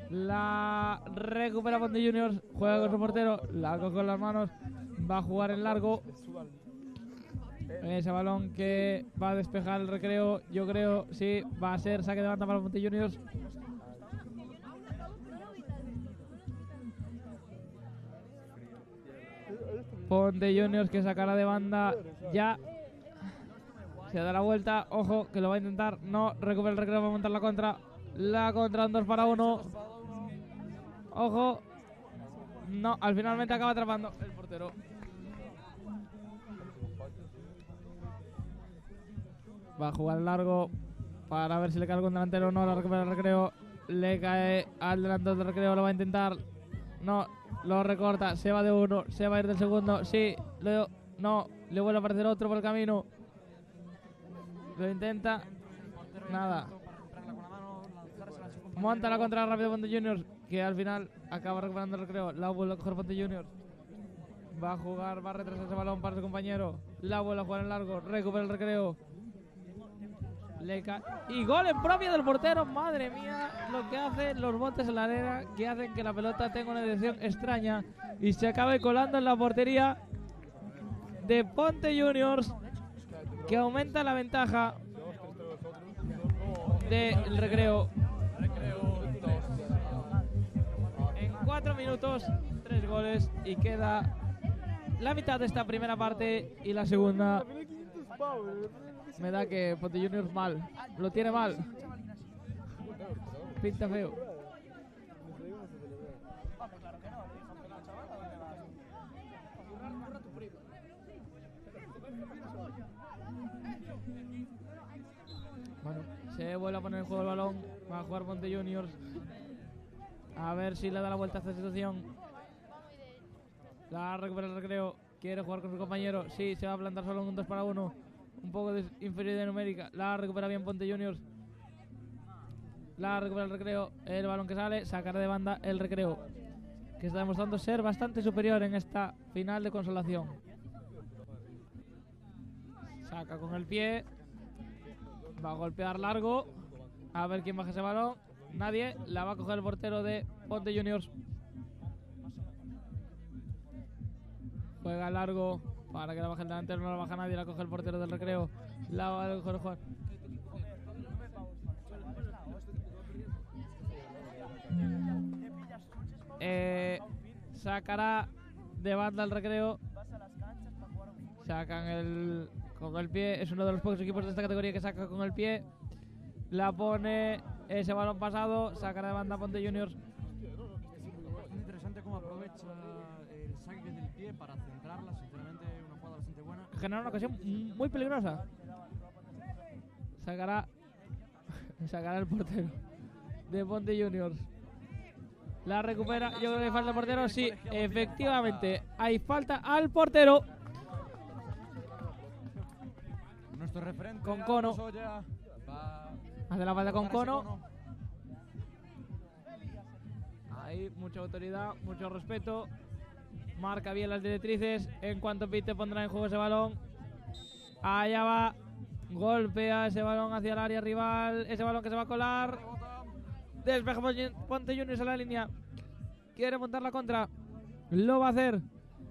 La recupera Ponte Juniors, juega con su portero, la coge con las manos, va a jugar el largo. Ese balón que va a despejar el Recreo, yo creo, sí, va a ser saque de banda para Ponte Juniors. Ponte Juniors que sacará de banda ya. Se da la vuelta, ojo, que lo va a intentar. No, recupera el recreo para montar la contra. La contra, un 2 para 1. Ojo. No, al finalmente acaba atrapando el portero. Va a jugar largo para ver si le cae algún delantero o no. La recupera el recreo. Le cae al delantero del recreo, lo va a intentar. No, lo recorta, se va de uno, se va a ir del segundo. Sí, no, le vuelve a aparecer otro por el camino. Lo intenta. Nada. Monta la contra rápido Ponte Juniors, que al final acaba recuperando el recreo. La vuelve a coger Ponte Juniors. Va a jugar, va a retrasar ese balón para su compañero. La vuelve a jugar en largo, recupera el recreo. Y gol en propia del portero. Madre mía, lo que hacen los botes en la arena, que hacen que la pelota tenga una dirección extraña y se acabe colando en la portería de Ponte Juniors, que aumenta la ventaja del recreo. En 4 minutos, 3 goles y queda la mitad de esta primera parte y la segunda. Me da que Ponte Juniors mal, lo tiene mal. Pinta feo. Bueno, se vuelve a poner en juego el balón. Va a jugar Ponte Juniors. A ver si le da la vuelta a esta situación. La recupera el recreo. Quiere jugar con su compañero. Sí, se va a plantar solo en un 2 para 1. Un poco de inferioridad numérica. La recupera bien Ponte Juniors. La recupera el recreo. El balón que sale. Sacará de banda el recreo, que está demostrando ser bastante superior en esta final de consolación. Saca con el pie. Va a golpear largo. A ver quién baja ese balón. Nadie. La va a coger el portero de Ponte Juniors. Juega largo para que la baje el delantero. No la baja nadie. La coge el portero del recreo. La va a coger Juan. Sacará de banda el recreo. Sacan con el pie. Es uno de los pocos equipos de esta categoría que saca con el pie. La pone ese balón pasado. Sacará de banda Ponte Juniors. Es interesante cómo aprovecha el saque del pie para centrarla. Sinceramente, una jugada bastante buena. Genera una ocasión muy peligrosa. Sacará el portero de Ponte Juniors. La recupera. Yo creo que hay falta al portero. Sí, efectivamente. Hay falta al portero. Nuestro referente con Cono. Hace la falta con Cono. Hay mucha autoridad, mucho respeto. Marca bien las directrices. En cuanto pite pondrá en juego ese balón. Allá va. Golpea ese balón hacia el área rival. Ese balón que se va a colar. Despeja Ponte Juniors a la línea. Quiere montar la contra. Lo va a hacer.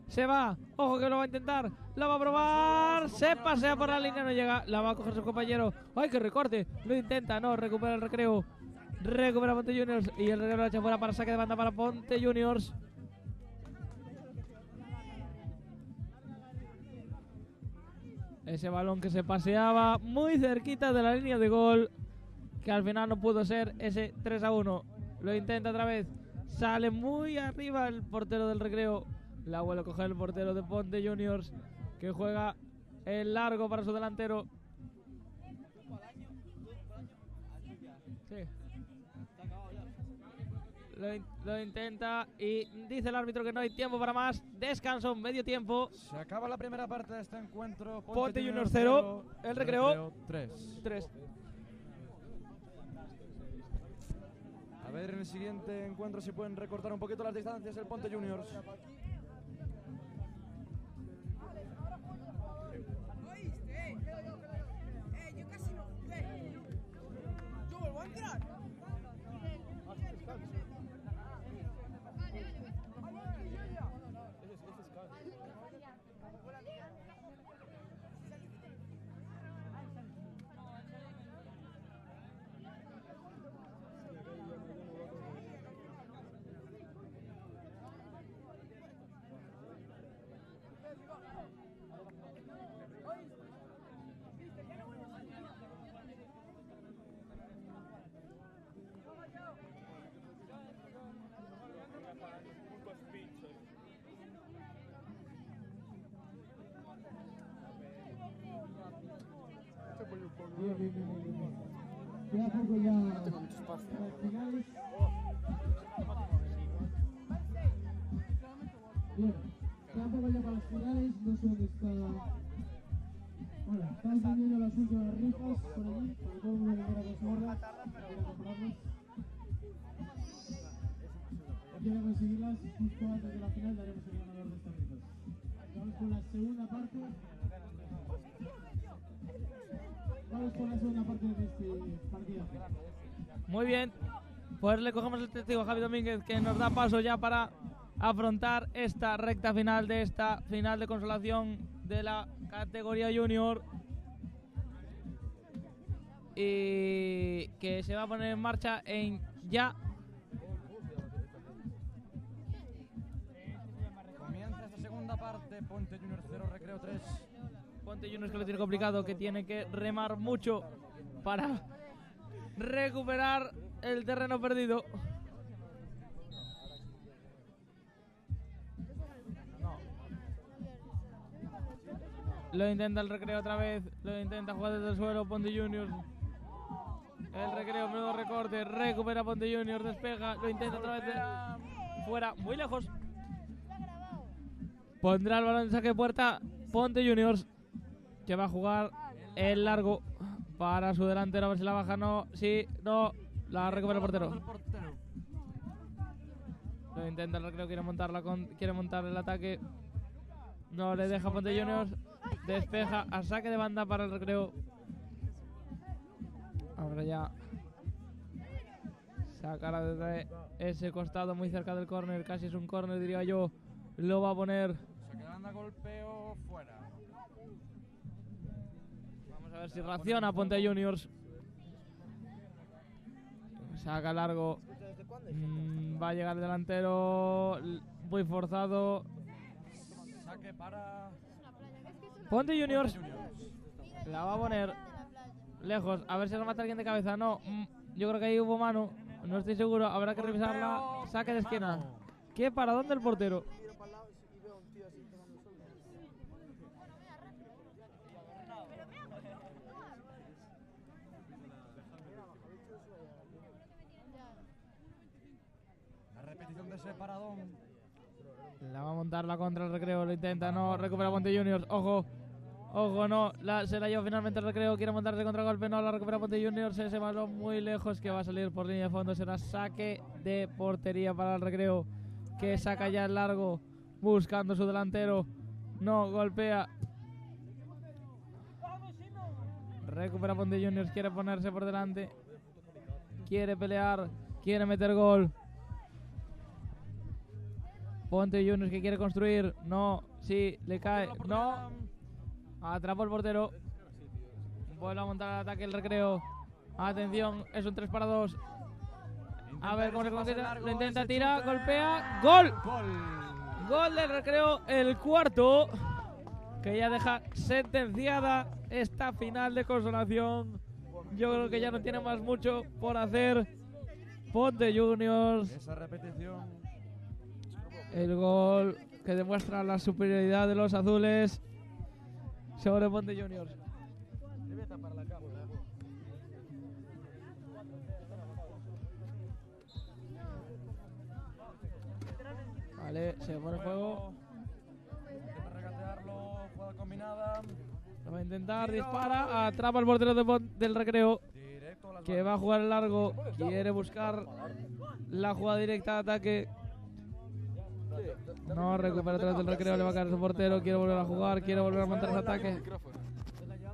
Se va. Ojo que lo va a intentar. Lo va a probar. Se pasea por la línea. No llega. La va a coger su compañero. ¡Ay, que recorte! Lo intenta. No. Recupera el recreo. Recupera Ponte Juniors. Y el recreo lo echa fuera para saque de banda para Ponte Juniors. Ese balón que se paseaba muy cerquita de la línea de gol, que al final no pudo ser ese 3-1. Lo intenta otra vez. Sale muy arriba el portero del recreo. La vuelve a coger el portero de Ponte Juniors, que juega el largo para su delantero. Sí. Lo intenta y dice el árbitro que no hay tiempo para más. Descanso, medio tiempo. Se acaba la primera parte de este encuentro. Ponte Juniors 0, el recreo 3. A ver en el siguiente encuentro si pueden recortar un poquito las distancias el Ponte Juniors. Yo vuelvo a entrar. Queda poco ya. No tengo mucho espacio. Para las finales. Bien, queda poco ya para las finales. No sé dónde está. Bueno, están vendiendo las últimas rifas por allí, para que todo el mundo que quiera conseguirlas, quiera comprarlas. O quiera conseguirlas, justo antes de la final daremos el ganador de estas rifas. Vamos con la segunda parte. Vamos con la segunda parte de este partido. Muy bien, pues le cogemos el testigo a Javi Domínguez, que nos da paso ya para afrontar esta recta final de esta final de consolación de la categoría junior, y que se va a poner en marcha en ya. Comienza esta segunda parte, Ponte Juniors 0, Recreo 3. Ponte Juniors, que lo tiene complicado, que tiene que remar mucho para recuperar el terreno perdido. Lo intenta el Recreo otra vez, lo intenta jugar desde el suelo Ponte Juniors. El Recreo, menudo recorte, recupera Ponte Juniors, despeja, lo intenta otra vez fuera, muy lejos. Pondrá el balón en saque de puerta Ponte Juniors, que va a jugar el largo para su delantero, a ver si la baja, no, sí, no, la recupera el portero. Lo intenta el Recreo, quiere montar el ataque, no le deja Ponte Juniors. Despeja a saque de banda para el Recreo. Ahora ya sacará desde ese costado muy cerca del córner. Casi es un córner, diría yo. Lo va a poner. Saque de banda, golpeo, fuera. Vamos a ver si reacciona Ponte Juniors. Saca largo. Va a llegar el delantero. Muy forzado. Saque para Ponte Juniors. La va a poner lejos. A ver si remata alguien de cabeza. No, yo creo que ahí hubo mano. No estoy seguro. Habrá que revisarla. Saque de esquina. ¿Qué paradón del portero? la repetición de ese paradón. La va a montar la contra el Recreo. Lo intenta. No, recupera Ponte Juniors. Ojo. Ojo, no. Se la lleva finalmente el Recreo. Quiere montarse contra golpe. No, la recupera Ponte Juniors. Ese balón muy lejos que va a salir por línea de fondo. Será saque de portería para el Recreo, que saca ya el largo buscando su delantero. No, golpea. Recupera Ponte Juniors. Quiere ponerse por delante. Quiere pelear. Quiere meter gol. Ponte Juniors, que quiere construir. No, sí, le cae. No. Atrapó el portero. Vuelve a montar el ataque el Recreo. Atención, es un 3-2. A ver cómo se concreta. Lo intenta, tira, golpea. ¡Gol! Gol del Recreo, el cuarto, que ya deja sentenciada esta final de consolación. Yo creo que ya no tiene más mucho por hacer Ponte Juniors. Esa repetición. El gol que demuestra la superioridad de los azules sobre Ponte Juniors. Vale, se pone el juego. Intenta regatearlo, jugada combinada. Lo va a intentar, dispara, atrapa el portero del Recreo, que va a jugar el largo. Quiere buscar la jugada directa de ataque. No, recupera otra vez del Recreo, le va a caer su portero. Quiere volver a jugar, quiere volver a montar ese ataque.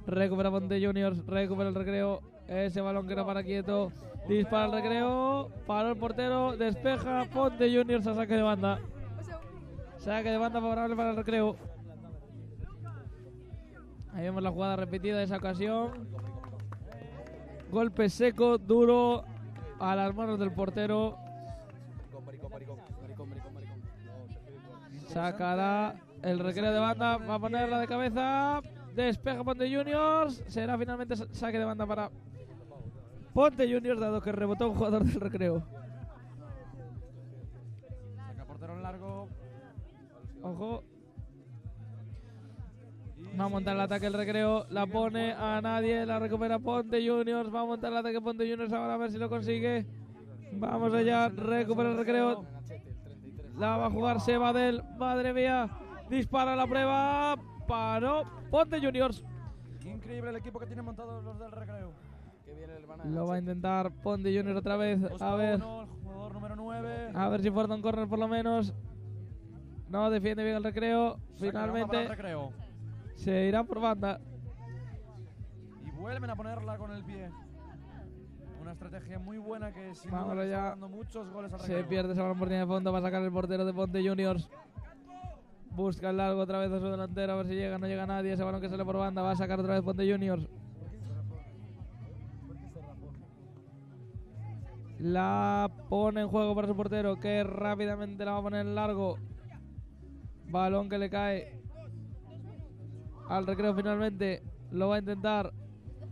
Recupera Ponte Juniors, recupera el Recreo. Ese balón que no para quieto. Dispara el Recreo, paró el portero, despeja. Ponte Juniors a saque de banda. Saque de banda favorable para el Recreo. Ahí vemos la jugada repetida de esa ocasión. Golpe seco, duro, a las manos del portero. Sacará el Recreo de banda, va a ponerla de cabeza. Despeja Ponte Juniors. Será finalmente saque de banda para Ponte Juniors, dado que rebotó un jugador del Recreo. Saca portero en largo. Ojo. Va a montar el ataque el recreo, la pone a nadie, la recupera Ponte Juniors, va a montar el ataque Ponte Juniors ahora a ver si lo consigue. Vamos allá, recupera el recreo. La va a jugar Sebadell, madre mía. Dispara la prueba, paró Ponte Juniors. Increíble el equipo que tienen montado los del recreo. Lo va a intentar Ponte Juniors otra vez, a ver. El jugador número 9. A ver si fuerza un corner por lo menos. No, defiende bien el recreo. Saca la banda para Finalmente el recreo. se irá por banda. Y vuelven a ponerla con el pie. Una estrategia muy buena que sin Vamos duda le está allá. dando muchos goles al Se recreo. pierde esa balón por línea de fondo. Va a sacar el portero de Ponte Juniors. Busca el largo otra vez a su delantero. A ver si llega. No llega nadie. Ese balón que sale por banda. Va a sacar otra vez Ponte Juniors. La pone en juego para su portero, que rápidamente la va a poner en largo. Balón que le cae al recreo finalmente. Lo va a intentar.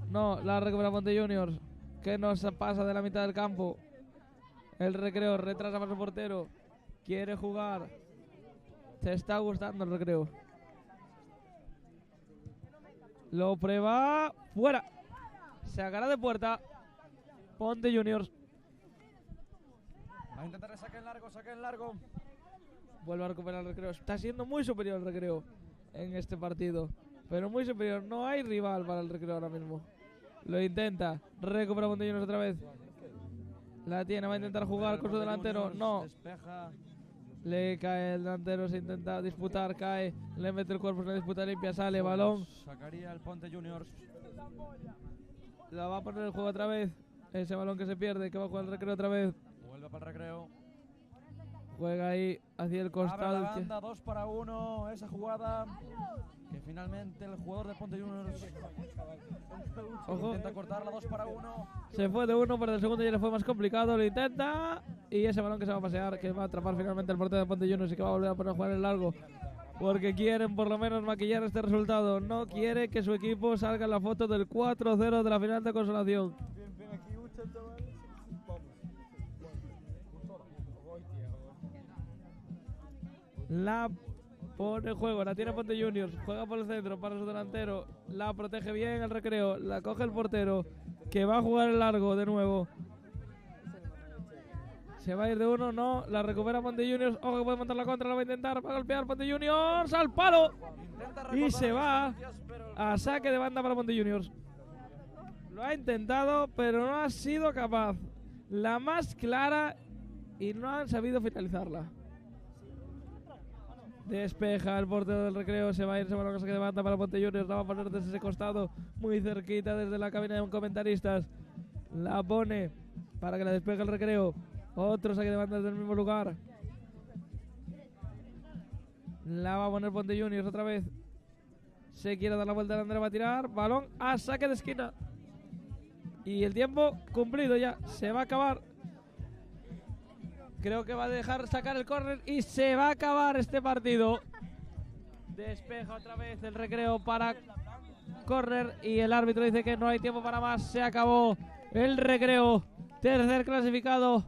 No, la recupera Ponte Juniors, que no se pasa de la mitad del campo. El recreo retrasa para su portero. Quiere jugar. Se está gustando el recreo. Lo prueba. Fuera. Sacará de puerta Ponte Juniors. Va a intentar saque en largo. Vuelve a recuperar el recreo. Está siendo muy superior el recreo en este partido. Pero muy superior. No hay rival para el recreo ahora mismo. Lo intenta. Recupera Ponte Juniors otra vez. La tiene. Va a intentar jugar con su delantero. No. Despeja. Le cae el delantero. Se intenta disputar. Cae. Le mete el cuerpo en la disputa limpia. Sale. Balón. Sacaría el Ponte Juniors. La va a poner el juego otra vez. Ese balón que se pierde. Que va a jugar el recreo otra vez. Vuelve para el recreo. Juega ahí hacia el Abre costado. la banda, 2 para 1. Esa jugada que finalmente el jugador de Ponte Juniors Ojo. intenta cortarla, 2 para 1. Se fue de uno, pero el segundo ya le fue más complicado. Lo intenta. Y ese balón que se va a pasear, que va a atrapar finalmente el portero de Ponte Juniors y que va a volver a poner a jugar en largo. Porque quieren por lo menos maquillar este resultado. No quiere que su equipo salga en la foto del 4-0 de la final de consolación. La pone en juego, la tiene Ponte Juniors, juega por el centro para su delantero, la protege bien el recreo, la coge el portero, que va a jugar el largo de nuevo. Se va a ir de uno, no, la recupera Ponte Juniors, ojo que puede montar la contra, la va a intentar, va a golpear Ponte Juniors al palo y se va a saque de banda para Ponte Juniors. Lo ha intentado, pero no ha sido capaz. La más clara y no han sabido finalizarla. Despeja el portero del recreo, se va a ir, se va a saque de banda para Ponte Juniors, la va a poner desde ese costado, muy cerquita desde la cabina de comentaristas. La pone para que la despeje el recreo. Otro saque de banda desde el mismo lugar. La va a poner Ponte Juniors otra vez. Se quiere dar la vuelta, delantera va a tirar. Balón a saque de esquina. Y el tiempo cumplido ya. Se va a acabar. Creo que va a dejar sacar el córner y se va a acabar este partido. Despeja otra vez el recreo para córner y el árbitro dice que no hay tiempo para más. Se acabó el recreo. Tercer clasificado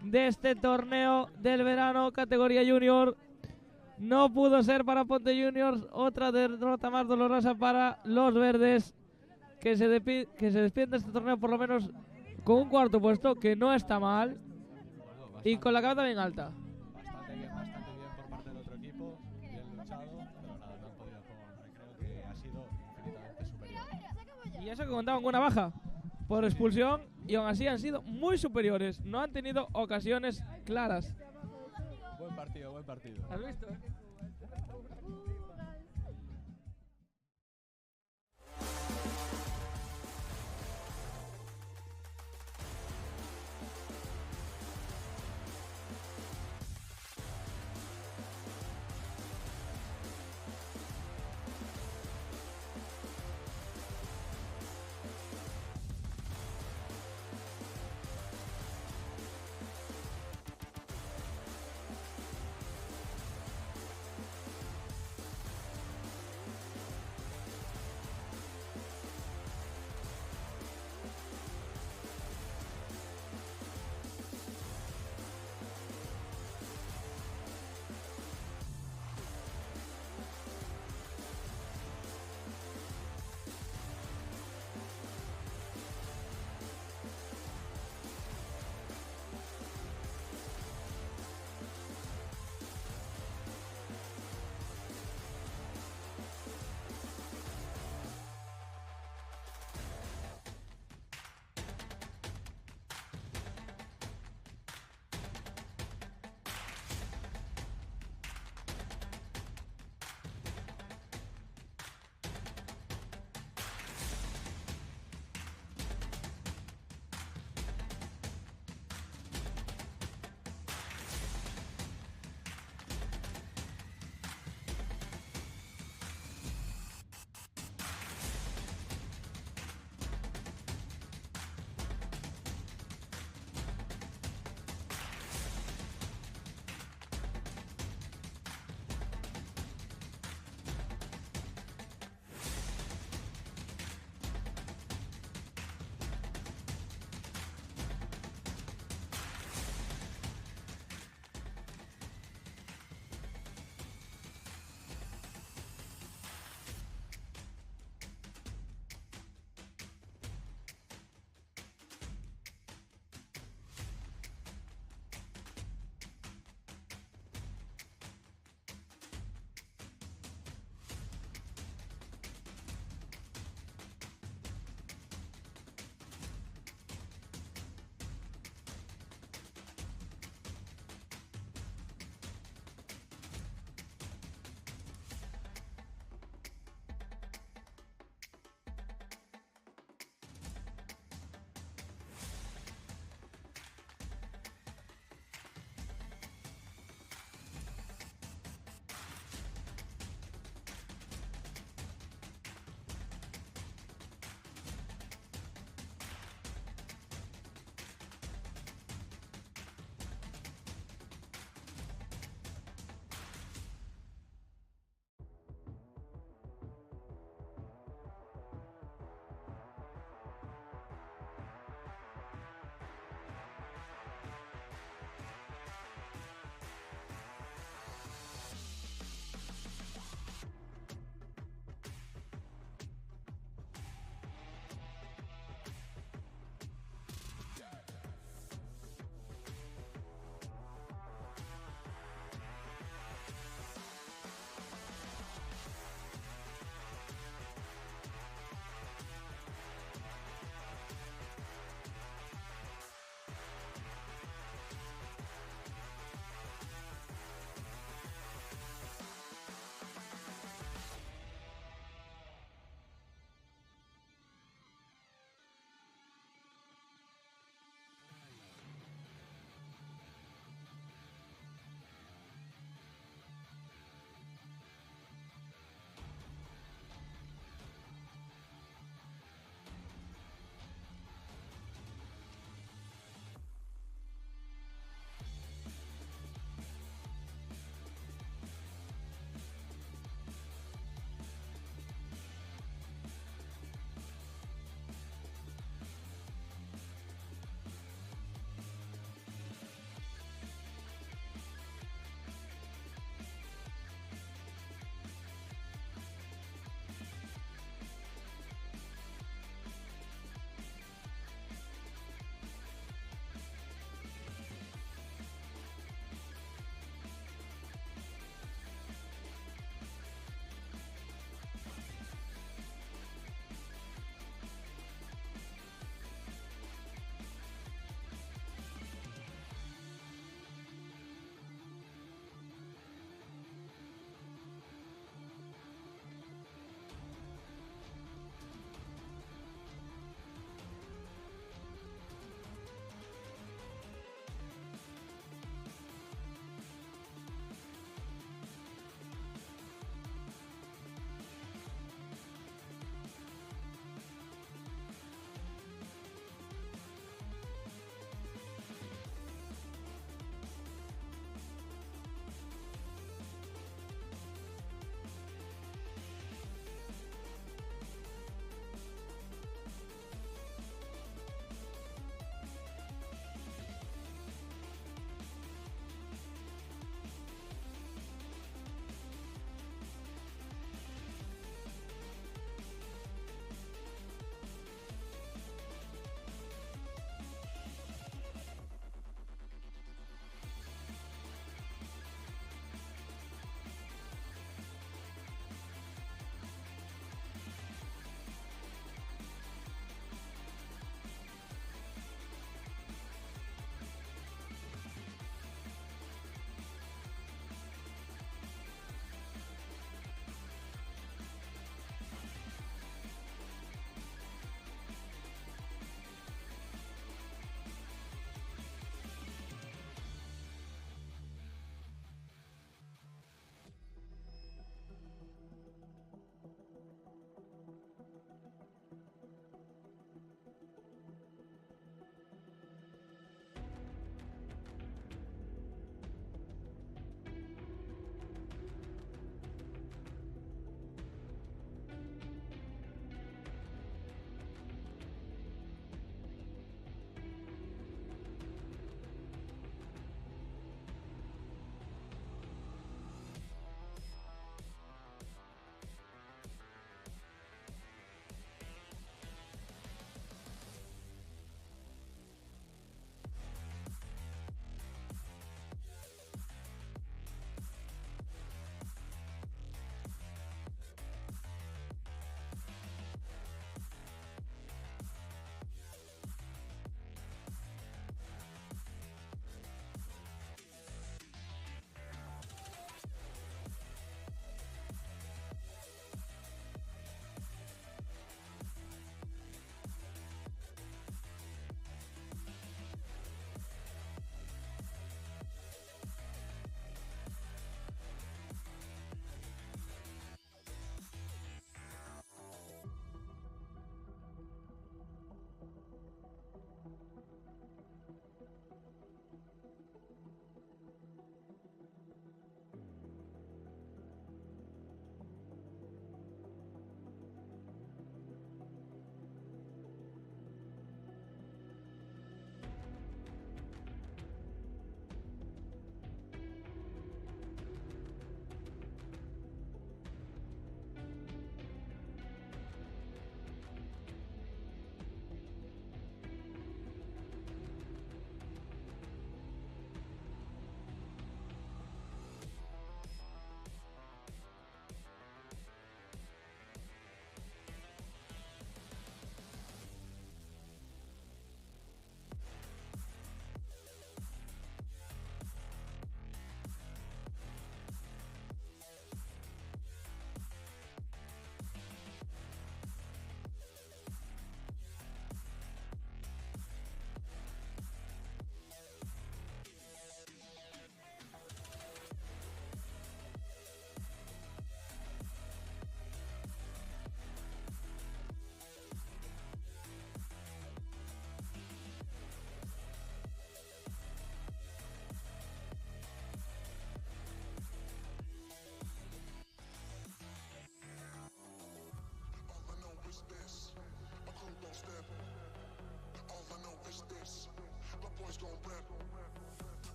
de este torneo del verano, categoría junior. No pudo ser para Ponte Juniors. Otra derrota más dolorosa para los verdes, que se despiden de este torneo por lo menos con un cuarto puesto, que no está mal. Y con la cabeza bien alta. Bastante bien por parte del otro equipo, bien luchado, pero nada, no han podido con recreo, que ha sido infinitamente superior. Y eso que contaban con una baja por expulsión y aún así han sido muy superiores. No han tenido ocasiones claras. Buen partido, buen partido. ¿Has visto?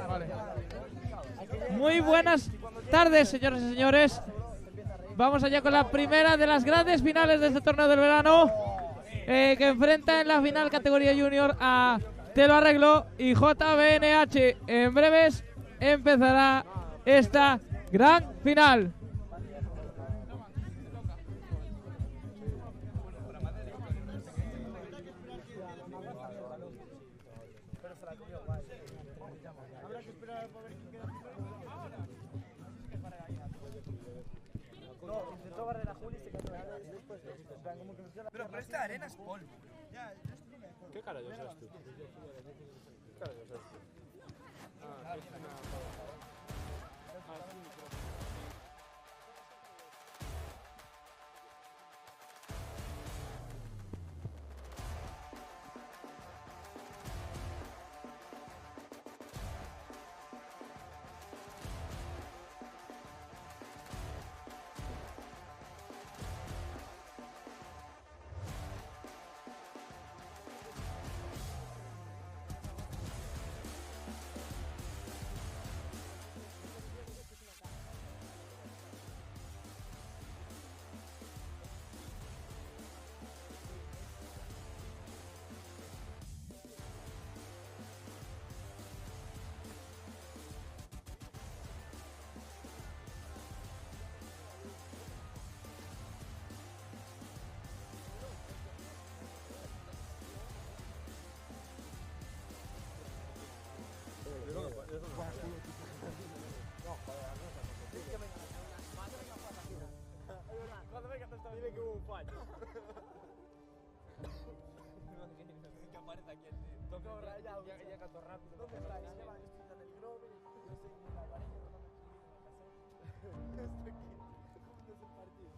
Vale. Muy buenas tardes, señoras y señores. Vamos allá con la primera de las grandes finales de este torneo del verano, que enfrenta en la final categoría junior a Te lo arreglo y JBNH. En breves empezará esta gran final. Pero esta arena es polvo. ¿Qué carajo sabes tú? ¿Qué carajo sabes tú? Ah, es una... Cuando venga esta dile que hubo un fallo. Que aparece aquí el tío. Toco rayado, ya cantó rápido. ¿Dónde está? Esteban, estoy en el Grove, no sé, en la varilla, no me estoy aquí. No es el partido.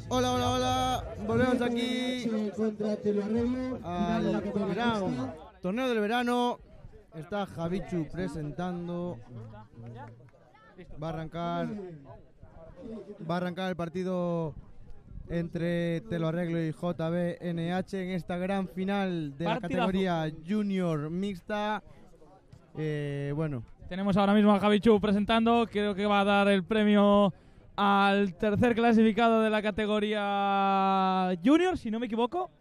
Hola, hola, hola. Volvemos aquí al gran torneo del verano. Está Javichu presentando. Va a arrancar el partido entre Te lo arreglo y JBNH en esta gran final de la categoría junior mixta. Bueno. Tenemos ahora mismo a Javichu presentando. Creo que va a dar el premio al tercer clasificado de la categoría junior, si no me equivoco.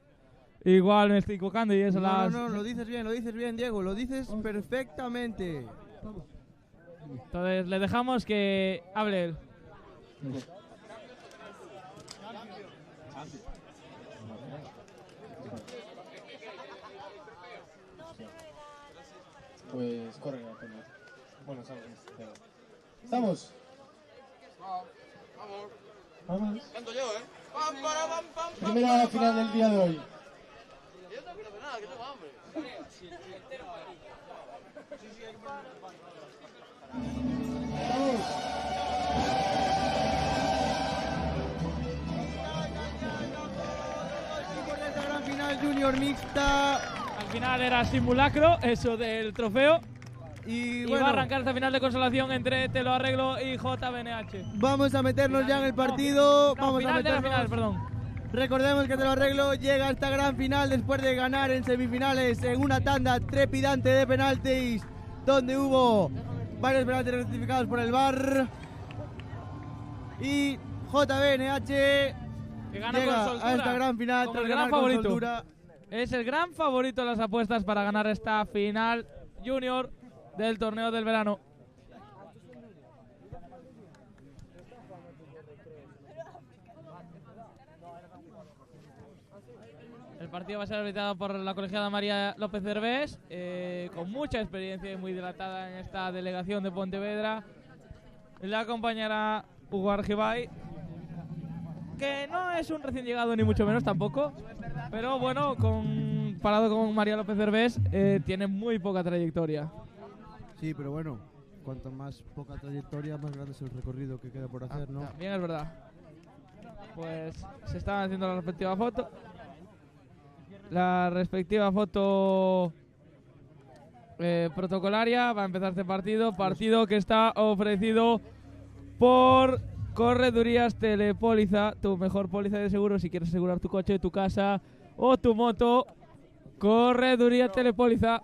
Igual me estoy equivocando y es No, las... no, lo dices bien, Diego, lo dices perfectamente. Entonces le dejamos que hable él. Pues corre la pelota. Bueno, sabes. ¿Estamos? Vamos. Canto yo, ¿eh? Pam, para, pam, pam, pam, Primera final del día de hoy. Yo no quiero hacer nada, que tengo hambre. Esta gran final junior mixta. Al final era simulacro, eso del trofeo. Y bueno, va a arrancar esta final de consolación entre Te lo arreglo y JBNH. Vamos a meternos ya en el partido. No, Vamos final a de la meternos. final, perdón. Recordemos que Te lo arreglo llega a esta gran final después de ganar en semifinales en una tanda trepidante de penaltis, donde hubo varios penaltis rectificados por el VAR. Y JBNH Que gana llega con soltura, a esta gran final como tras el ganar gran con favorito. soltura. Es el gran favorito de las apuestas para ganar esta final junior del torneo del verano. El partido va a ser arbitrado por la colegiada María López Cervés, con mucha experiencia y muy dilatada en esta delegación de Pontevedra. La acompañará Hugo Argibay, que no es un recién llegado ni mucho menos tampoco, pero bueno, comparado con María López Cervés, tiene muy poca trayectoria. Sí, pero bueno, cuanto más poca trayectoria, más grande es el recorrido que queda por hacer, ¿no? También es verdad. Pues se está haciendo la respectiva foto. La respectiva foto protocolaria. Va a empezar este partido. Partido que está ofrecido por Corredurías Telepóliza, tu mejor póliza de seguro si quieres asegurar tu coche, tu casa o tu moto. Correduría Telepóliza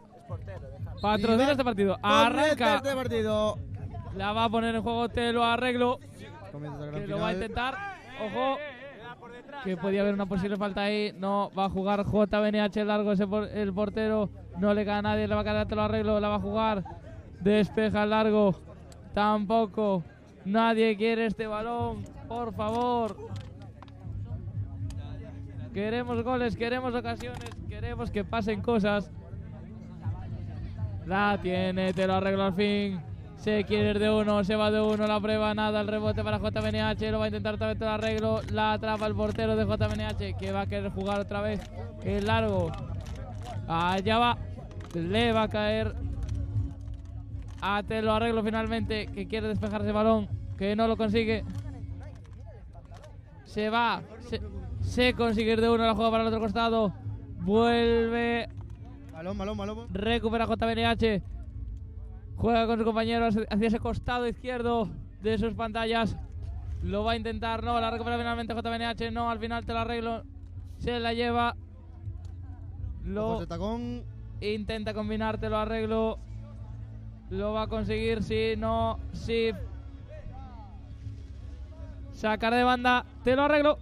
patrocina este partido. Arranca. Este partido. La va a poner en juego Te lo arreglo. Comienza esta gran Que lo va a final. intentar. Ojo. Que podía haber una posible falta ahí. No, va a jugar JBNH largo el portero. No le cae a nadie, le va a caer, Te lo arreglo. La va a jugar. Despeja largo. Tampoco. Nadie quiere este balón. Por favor. Queremos goles, queremos ocasiones, queremos que pasen cosas. La tiene, Te lo arreglo al fin. Se quiere ir de uno, se va de uno, la prueba, nada, el rebote para JBNH, lo va a intentar otra vez, Te lo arreglo, la atrapa el portero de JBNH, que va a querer jugar otra vez, el largo, allá va, le va a caer a Te lo arreglo finalmente, que quiere despejar ese balón, que no lo consigue, se va, se consigue ir de uno, la juega para el otro costado, vuelve, balón, recupera JBNH. Juega con su compañero hacia ese costado izquierdo de sus pantallas. Lo va a intentar, no, la recupera finalmente JBNH, no, al final Te lo arreglo. Se la lleva. Lo intenta combinar, Te lo arreglo. Lo va a conseguir, sí, no, sí. Sacar de banda, Te lo arreglo.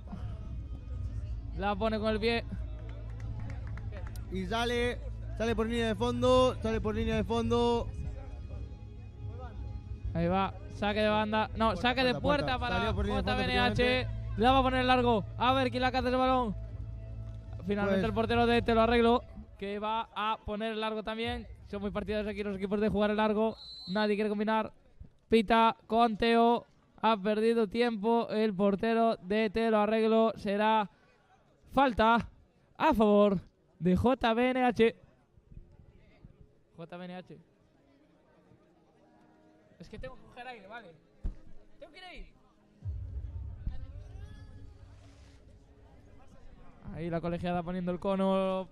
La pone con el pie. Y sale por línea de fondo, Ahí va, saque de banda, no, saque de puerta para Salió por línea de fondo, JBNH. efectivamente. La va a poner largo, a ver quién la caza ese balón. Finalmente Pues- el portero de Te lo arreglo, que va a poner el largo también. Son muy partidarios aquí los equipos de jugar el largo. Nadie quiere combinar. Pita, conteo, ha perdido tiempo. El portero de Te lo arreglo, será falta a favor de JBNH. JBNH. Es que tengo que coger aire, vale. Tengo que ir ahí. Ahí la colegiada poniendo el cono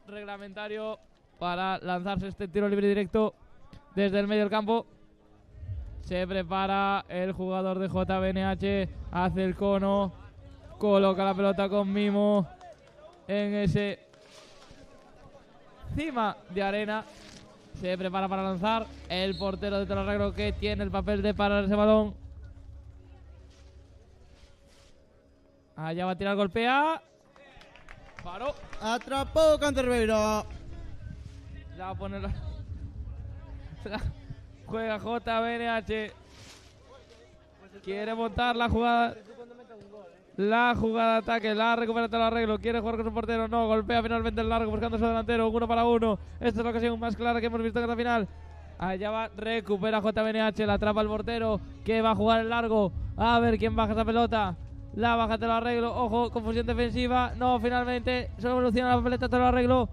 reglamentario para lanzarse este tiro libre directo desde el medio del campo. Se prepara el jugador de JBNH, hace el cono, coloca la pelota con mimo en ese cima de arena. Se prepara para lanzar el portero de Te lo arreglo, que tiene el papel de parar ese balón. Allá va a tirar, golpea. Paró. Atrapó Cancerbero. La va a poner. Juega JBNH. Quiere montar la jugada. La jugada de ataque, la recupera, te lo arreglo. Quiere jugar con su portero, no. Golpea finalmente el largo buscando su delantero. 1 para 1. Esta es la ocasión más clara que hemos visto en esta final. Allá va, recupera JBNH, la atrapa el portero. Que va a jugar el largo. A ver quién baja esa pelota. La baja, te lo arreglo. Ojo, confusión defensiva. No, finalmente solo evoluciona la papeleta, te lo arreglo.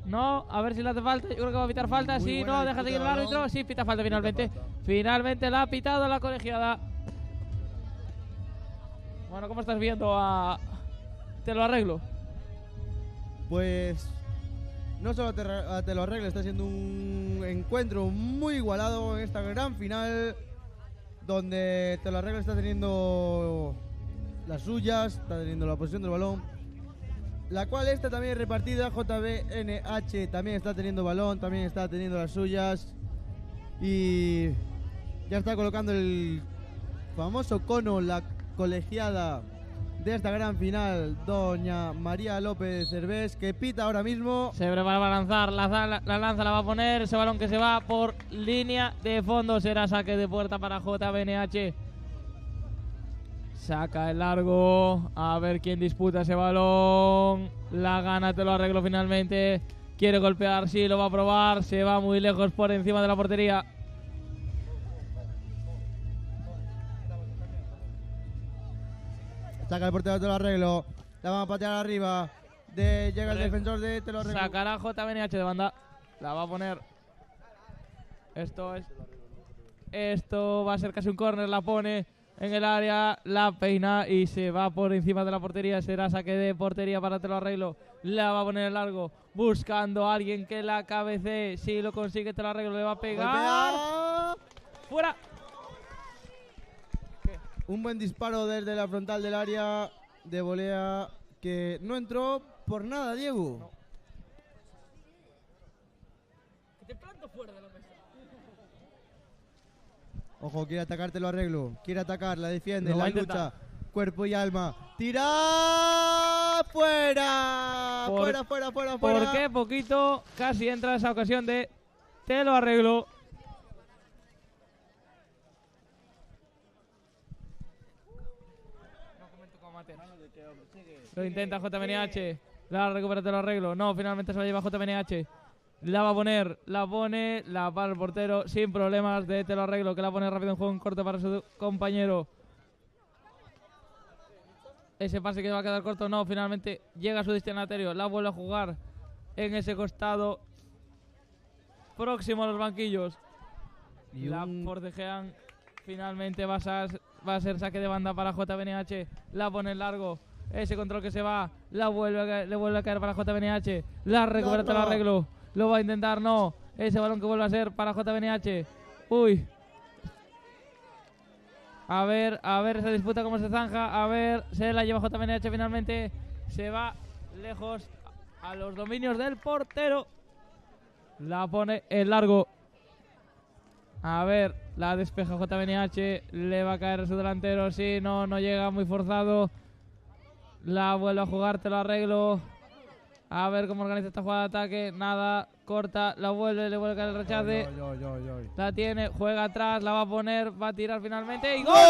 No, a ver si le hace falta. Yo creo que va a pitar falta. Sí, no, deja seguir el árbitro. Sí, pita falta finalmente. Finalmente la ha pitado la colegiada. Bueno, ¿cómo estás viendo a Te lo arreglo? Pues no solo te lo arreglo, está siendo un encuentro muy igualado en esta gran final, donde Te lo arreglo está teniendo las suyas, está teniendo la posición del balón, la cual está también repartida. JBNH también está teniendo balón, también está teniendo las suyas, y ya está colocando el famoso cono, la colegiada de esta gran final, doña María López Cervés, que pita ahora mismo. Se prepara para lanzar, la lanza la va a poner, ese balón que se va por línea de fondo, será saque de puerta para JBNH. Saca el largo, a ver quién disputa ese balón, la gana, te lo arreglo finalmente. Quiere golpear, sí, lo va a probar, se va muy lejos por encima de la portería. Saca el portero, te lo arreglo. La van a patear arriba. Llega el defensor de te lo arreglo. Sacará JBNH de banda. La va a poner. Esto va a ser casi un córner. La pone en el área. La peina y se va por encima de la portería. Será saque de portería para te lo arreglo. La va a poner en largo. Buscando a alguien que la cabecee. Si lo consigue, te lo arreglo. Le va a pegar. ¡Fuera! Un buen disparo desde la frontal del área de volea, que no entró por nada, Diego. Que te planto fuera de la mesa. Ojo, quiere atacar, te lo arreglo. Quiere atacar, la defiende, Lo va la a intentar. lucha. Cuerpo y alma. ¡Tira! ¡Fuera! ¡Fuera! ¿Por qué poquito? Casi entra esa ocasión de te lo arreglo. Lo intenta JBNH. La recupera, te lo arreglo. No, finalmente se la lleva JBNH. La va a poner, la pone, la para el portero sin problemas de te lo arreglo, que la pone rápido en juego en corto para su compañero. Ese pase que va a quedar corto, no, finalmente llega a su destinatario. La vuelve a jugar en ese costado próximo a los banquillos. Y la forcejean. Finalmente va a ser saque de banda para JBNH. La pone en largo. Ese control que se va, le vuelve a caer para JBNH. La recupera, te lo arreglo. Lo va a intentar, no. Ese balón que vuelve a ser para JBNH. Uy. A ver esa disputa cómo se zanja. A ver, se la lleva JBNH finalmente. Se va lejos a los dominios del portero. La pone en largo. A ver, la despeja JBNH. Le va a caer su delantero. Sí, no llega, muy forzado. La vuelve a jugar, te lo arreglo. A ver cómo organiza esta jugada de ataque. Nada, corta, la vuelve, le vuelve a caer el rechace. La tiene, juega atrás, la va a poner, va a tirar finalmente y ¡gol! ¡Gol!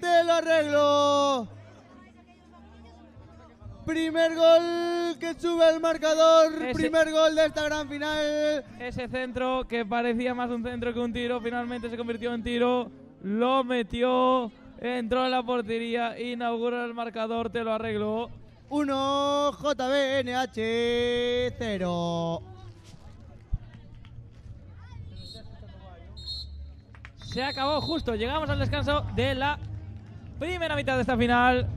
Te lo arreglo. Primer gol que sube el marcador, primer gol de esta gran final. Ese centro que parecía más un centro que un tiro, finalmente se convirtió en tiro, lo metió, entró en la portería, inauguró el marcador, te lo arregló. 1, JBNH 0. Se acabó justo, llegamos al descanso de la primera mitad de esta final.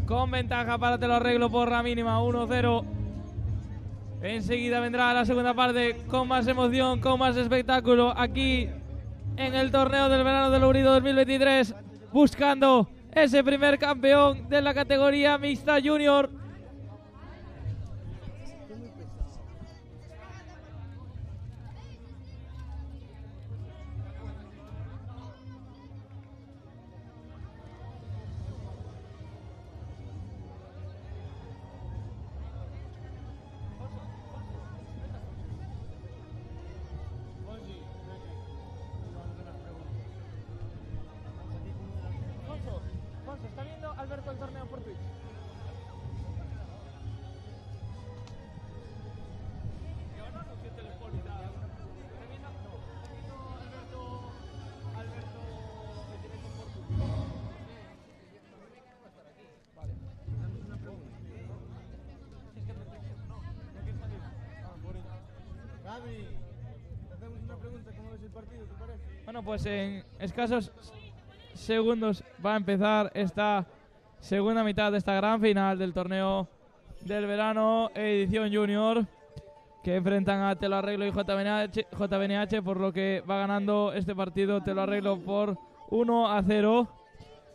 Con ventaja para te lo arreglo por la mínima, 1-0. Enseguida vendrá la segunda parte con más emoción, con más espectáculo aquí en el torneo del verano del Lourido 2023, buscando ese primer campeón de la categoría mixta junior. Alberto el torneo por Twitch? Gabri, hacemos una pregunta, ¿cómo ves el partido? ¿Te parece? Bueno, pues en escasos segundos va a empezar esta segunda mitad de esta gran final del torneo del verano edición junior, que enfrentan a Te lo Arreglo y JBNH, por lo que va ganando este partido Te lo Arreglo por 1-0.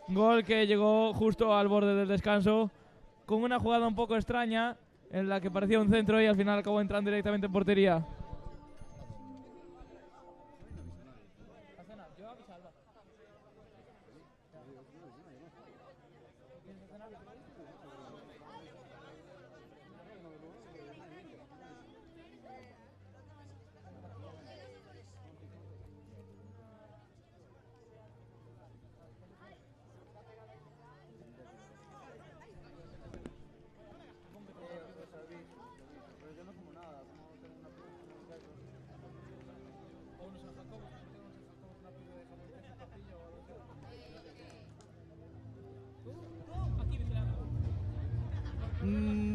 Gol que llegó justo al borde del descanso con una jugada un poco extraña en la que parecía un centro y al final acabó entrando directamente en portería.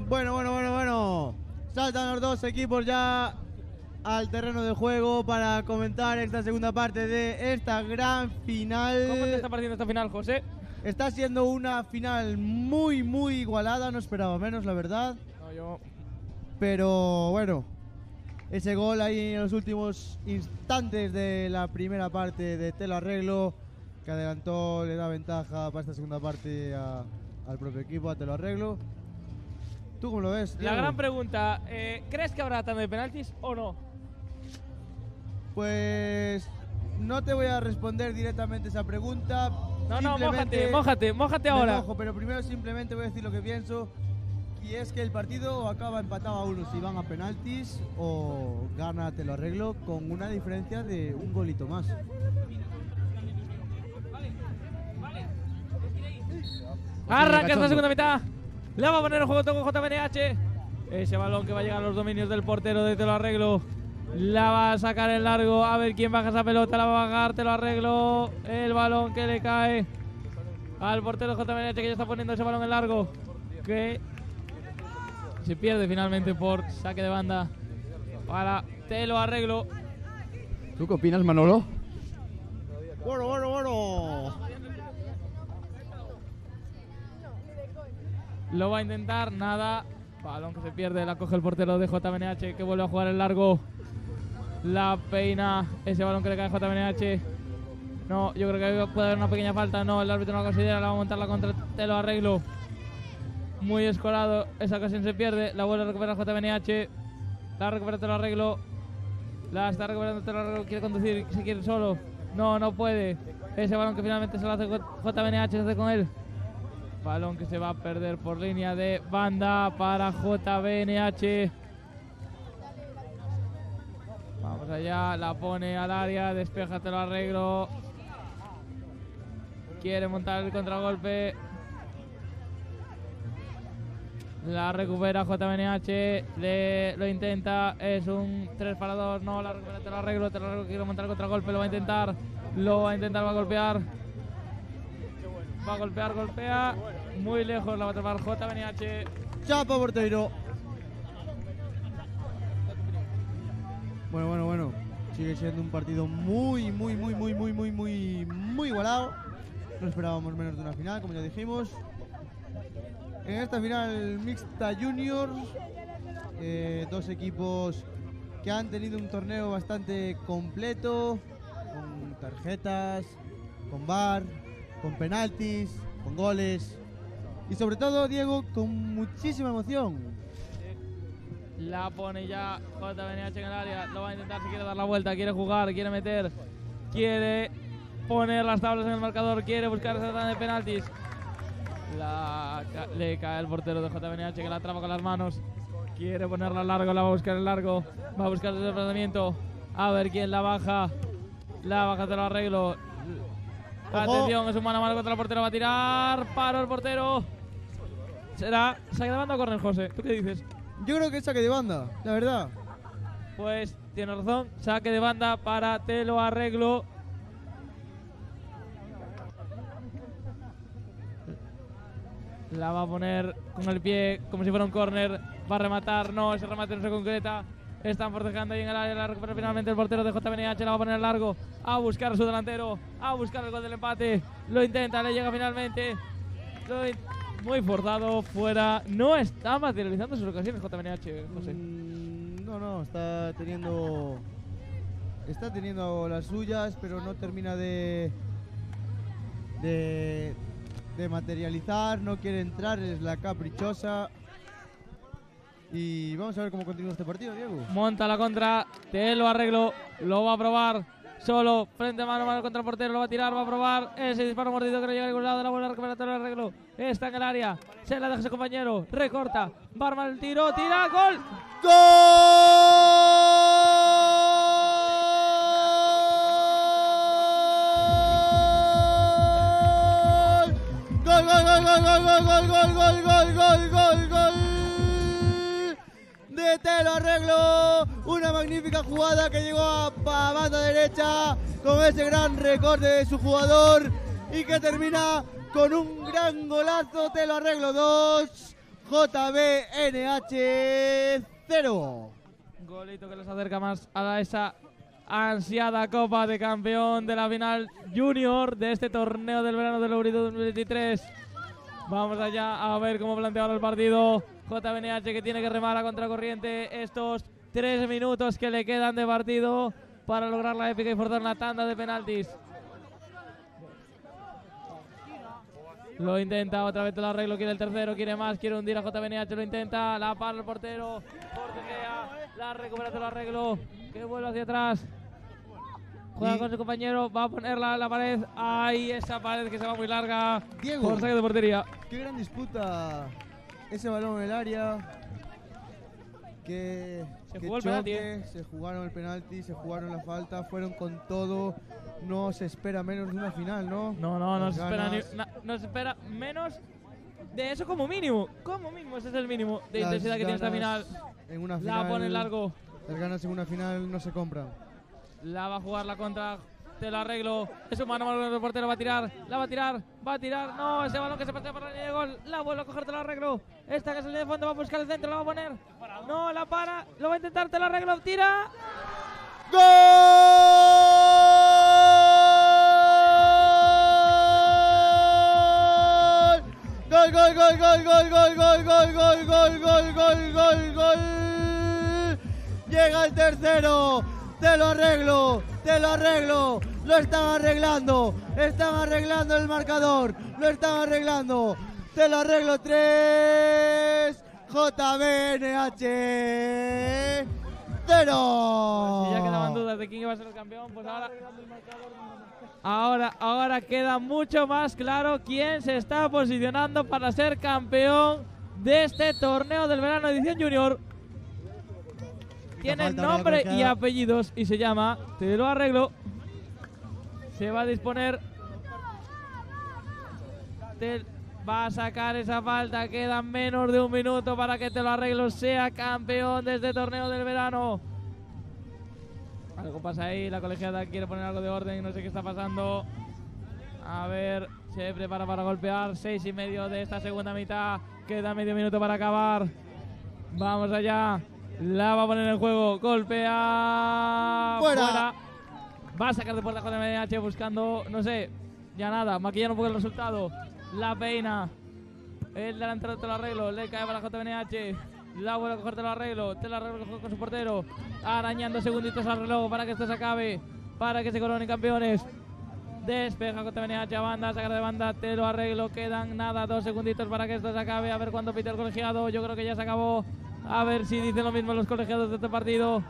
Bueno. Saltan los dos equipos ya al terreno de juego para comentar esta segunda parte de esta gran final. ¿Cómo te está pareciendo esta final, José? Está siendo una final muy igualada, no esperaba menos, la verdad. No, yo... Pero bueno, ese gol ahí en los últimos instantes de la primera parte de Te lo Arreglo, que adelantó, le da ventaja para esta segunda parte al propio equipo, a Te lo Arreglo. ¿Tú cómo lo ves, Diego? La gran pregunta, ¿crees que habrá tanda de penaltis o no? Pues no te voy a responder directamente esa pregunta. No, mójate ahora. Me mojo, pero primero simplemente voy a decir lo que pienso. Y es que el partido acaba empatado a 1 si van a penaltis o gana Te lo Arreglo con una diferencia de un golito más. Arranca esta segunda mitad. Le va a poner el juego con JBNH. Ese balón que va a llegar a los dominios del portero de Te lo Arreglo. La va a sacar en largo. A ver quién baja esa pelota. La va a bajar. Te lo Arreglo. El balón que le cae al portero de JBNH, que ya está poniendo ese balón en largo. Que se pierde finalmente por saque de banda para Te lo Arreglo. ¿Tú qué opinas, Manolo? Bueno. Lo va a intentar, nada. Balón que se pierde, la coge el portero de JBNH, que vuelve a jugar en largo. La peina, ese balón que le cae a JBNH. No, yo creo que puede haber una pequeña falta. No, el árbitro no la considera, la va a montar la contra Te lo Arreglo. Muy escorado, esa ocasión se pierde. La vuelve a recuperar JBNH. La recupera Te lo Arreglo. La está recuperando Te lo Arreglo. Quiere conducir, se quiere solo. No puede. Ese balón que finalmente se lo hace JBNH, se hace con él. Balón que se va a perder por línea de banda para JBNH. Vamos allá, la pone al área, despeja Te lo Arreglo. Quiere montar el contragolpe. La recupera JBNH, lo intenta, es un 3 para 2, no, la recupera Te lo Arreglo quiere montar el contragolpe, lo va a intentar, va a golpear. Va a golpea. Muy lejos la va a atrapar JBNH. Chapa portero. Bueno. Sigue siendo un partido muy igualado. No esperábamos menos de una final, como ya dijimos. En esta final mixta junior, dos equipos que han tenido un torneo bastante completo, con tarjetas, con VAR, con penaltis, con goles y sobre todo, Diego, con muchísima emoción. La pone ya JBNH en el área, lo va a intentar, si quiere dar la vuelta, quiere jugar, quiere meter, quiere poner las tablas en el marcador, quiere buscar esa tanda de penaltis. Le cae el portero de JBNH, que la atrapa con las manos, quiere ponerla largo, la va a buscar en largo, va a buscar el desplazamiento, a ver quién la baja. La baja Te lo Arreglo. Atención, es un mano a mano contra el portero. Va a tirar. Paro el portero. ¿Será saque de banda o córner, José? ¿Tú qué dices? Yo creo que es saque de banda, la verdad. Pues tienes razón. Saque de banda para Te lo arreglo. La va a poner con el pie como si fuera un córner. Va a rematar. No, ese remate no se concreta. Están forcejando ahí en el área. La recupera finalmente el portero de JBNH. La va a poner largo. A buscar a su delantero. A buscar el gol del empate. Lo intenta. Le llega finalmente. Muy forzado. Fuera. No está materializando sus ocasiones JBNH, José. No, está teniendo las suyas, pero no termina de materializar, no quiere entrar, es la caprichosa. Y vamos a ver cómo continúa este partido, Diego. Monta la contra, Te lo arreglo, lo va a probar. Solo, frente mano a mano contra el portero, lo va a tirar, va a probar. Ese disparo mordido que no llega a ningún lado, la vuelve a recuperar, Te lo arreglo. Está en el área, se la deja su compañero, recorta, va a armar el tiro, tira, gol. ¡Gol! ¡Gol, gol, gol, gol, gol, gol, gol, gol, gol, gol, gol, gol! De Te lo arreglo. Una magnífica jugada que llegó a banda derecha con ese gran recorte de su jugador y que termina con un gran golazo. Te lo arreglo 2, JBNH 0. Golito que les acerca más a esa ansiada Copa de Campeón de la final junior de este torneo del verano del Obrido 2023. Vamos allá a ver cómo plantea ahora el partido. JBNH que tiene que remar a contracorriente estos 3 minutos que le quedan de partido para lograr la épica y forzar una tanda de penaltis. Lo intenta, otra vez Te lo arreglo, quiere el tercero, quiere más, quiere hundir a JBNH, lo intenta, la para el portero, forcejea, la recupera, Te lo arreglo, que vuelve hacia atrás. Juega con su compañero, va a ponerla en la pared. Ahí esa pared que se va muy larga. Diego, por saque de portería. Qué gran disputa ese balón en el área. Que jugó el penalti, se jugaron el penalti, se jugaron la falta, fueron con todo. No se espera menos de una final, ¿no? No se espera, no se espera menos de eso como mínimo. Como mínimo, ese es el mínimo de intensidad que tiene esta final. En una final. La pone largo. Las ganas en una final no se compran. La va a jugar la contra. Te lo arreglo. Es un mano a mano del portero. Va a tirar. La va a tirar. Va a tirar. No, ese balón que se pasea por la línea de gol. La vuelve a coger. Te lo arreglo. Esta que es el de fondo. Va a buscar el centro. La va a poner. No, la para. Lo va a intentar. Te lo arreglo. Tira. ¡Gol! Gol, gol, gol, gol, gol, gol, gol, gol, gol, gol, gol, gol, gol, gol. Llega el tercero. Te lo arreglo, te lo arreglo. Lo están arreglando el marcador. Lo están arreglando. Te lo arreglo 3. JBNH 0. Si ya quedaban dudas de quién iba a ser el campeón, pues ahora queda mucho más claro quién se está posicionando para ser campeón de este torneo del verano edición junior. Tiene nombre y apellidos y se llama Te lo arreglo. Se va a disponer. Va a sacar esa falta. Quedan menos de un minuto para que Te lo arreglo sea campeón de este torneo del verano. Algo pasa ahí. La colegiada quiere poner algo de orden y no sé qué está pasando. A ver, se prepara para golpear. 6:30 de esta segunda mitad. Queda medio minuto para acabar. Vamos allá. La va a poner en juego. Golpea. Fuera. Va a sacar de puerta con MDH buscando, no sé, ya nada. Maquillar un poco el resultado. La peina. El delantero Te lo arreglo. Le cae para JBNH. La vuelve a coger Te lo arreglo. Te lo arreglo con su portero. Arañando segunditos al reloj para que esto se acabe. Para que se coronen campeones. Despeja JBNH a banda. Sacar de banda. Te lo arreglo. Quedan nada. 2 segunditos para que esto se acabe. A ver cuándo pita el colegiado. Yo creo que ya se acabó. A ver si dicen lo mismo los colegiados de este partido.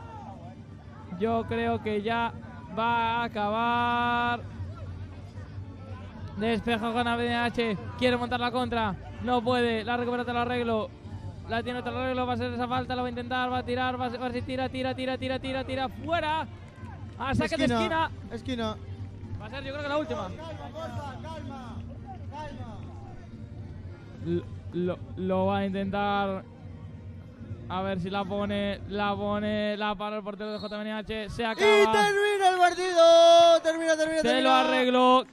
Yo creo que ya va a acabar. Despeja con ABDH. Quiere montar la contra. No puede. La recupera Te lo arreglo. La tiene Te lo arreglo. Va a ser esa falta. La va a intentar. Va a tirar. Va a ver si tira. Fuera. A saque de esquina. Esquina. Va a ser yo creo que la última. Lo va a intentar. A ver si la pone. La para el portero de JMNH. Se acaba. ¡Y termina el partido! Termina. Se lo arregló.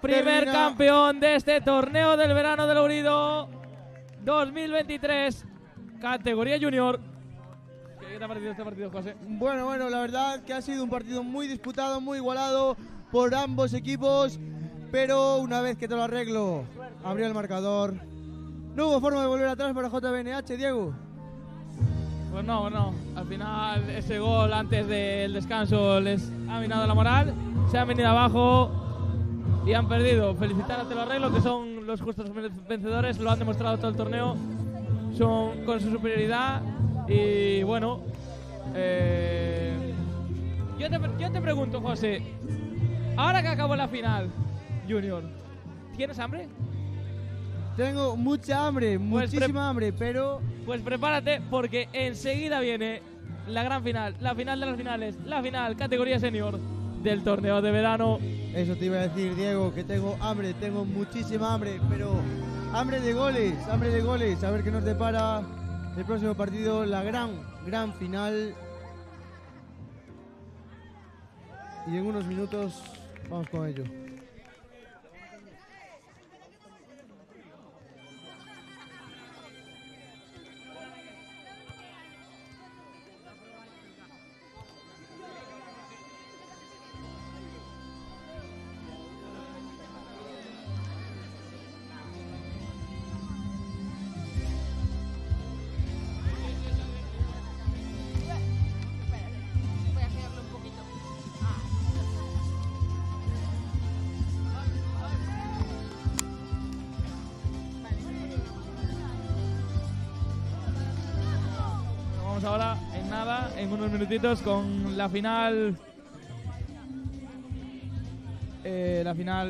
Primer campeón de este torneo del verano del Lourido 2023. Categoría junior. ¿Qué te ha parecido este partido, José? Bueno, la verdad que ha sido un partido muy disputado, muy igualado por ambos equipos. Pero una vez que te lo arreglo, abrió el marcador. No hubo forma de volver atrás para JBNH, Diego. Pues no. Al final ese gol antes del descanso les ha minado la moral. Se han venido abajo y han perdido. Felicitar a Te lo arreglo, que son los justos vencedores. Lo han demostrado todo el torneo. Son con su superioridad. Y bueno, yo te pregunto, José. Ahora que acabó la final, Junior, ¿tienes hambre? Tengo mucha hambre, muchísima hambre, pero... Pues prepárate porque enseguida viene la gran final, la final de las finales, la final categoría senior del torneo de verano. Eso te iba a decir, Diego, que tengo hambre, tengo muchísima hambre, pero hambre de goles, a ver qué nos depara el próximo partido, la gran final. Y en unos minutos vamos con ello. Ahora, en unos minutitos, con la final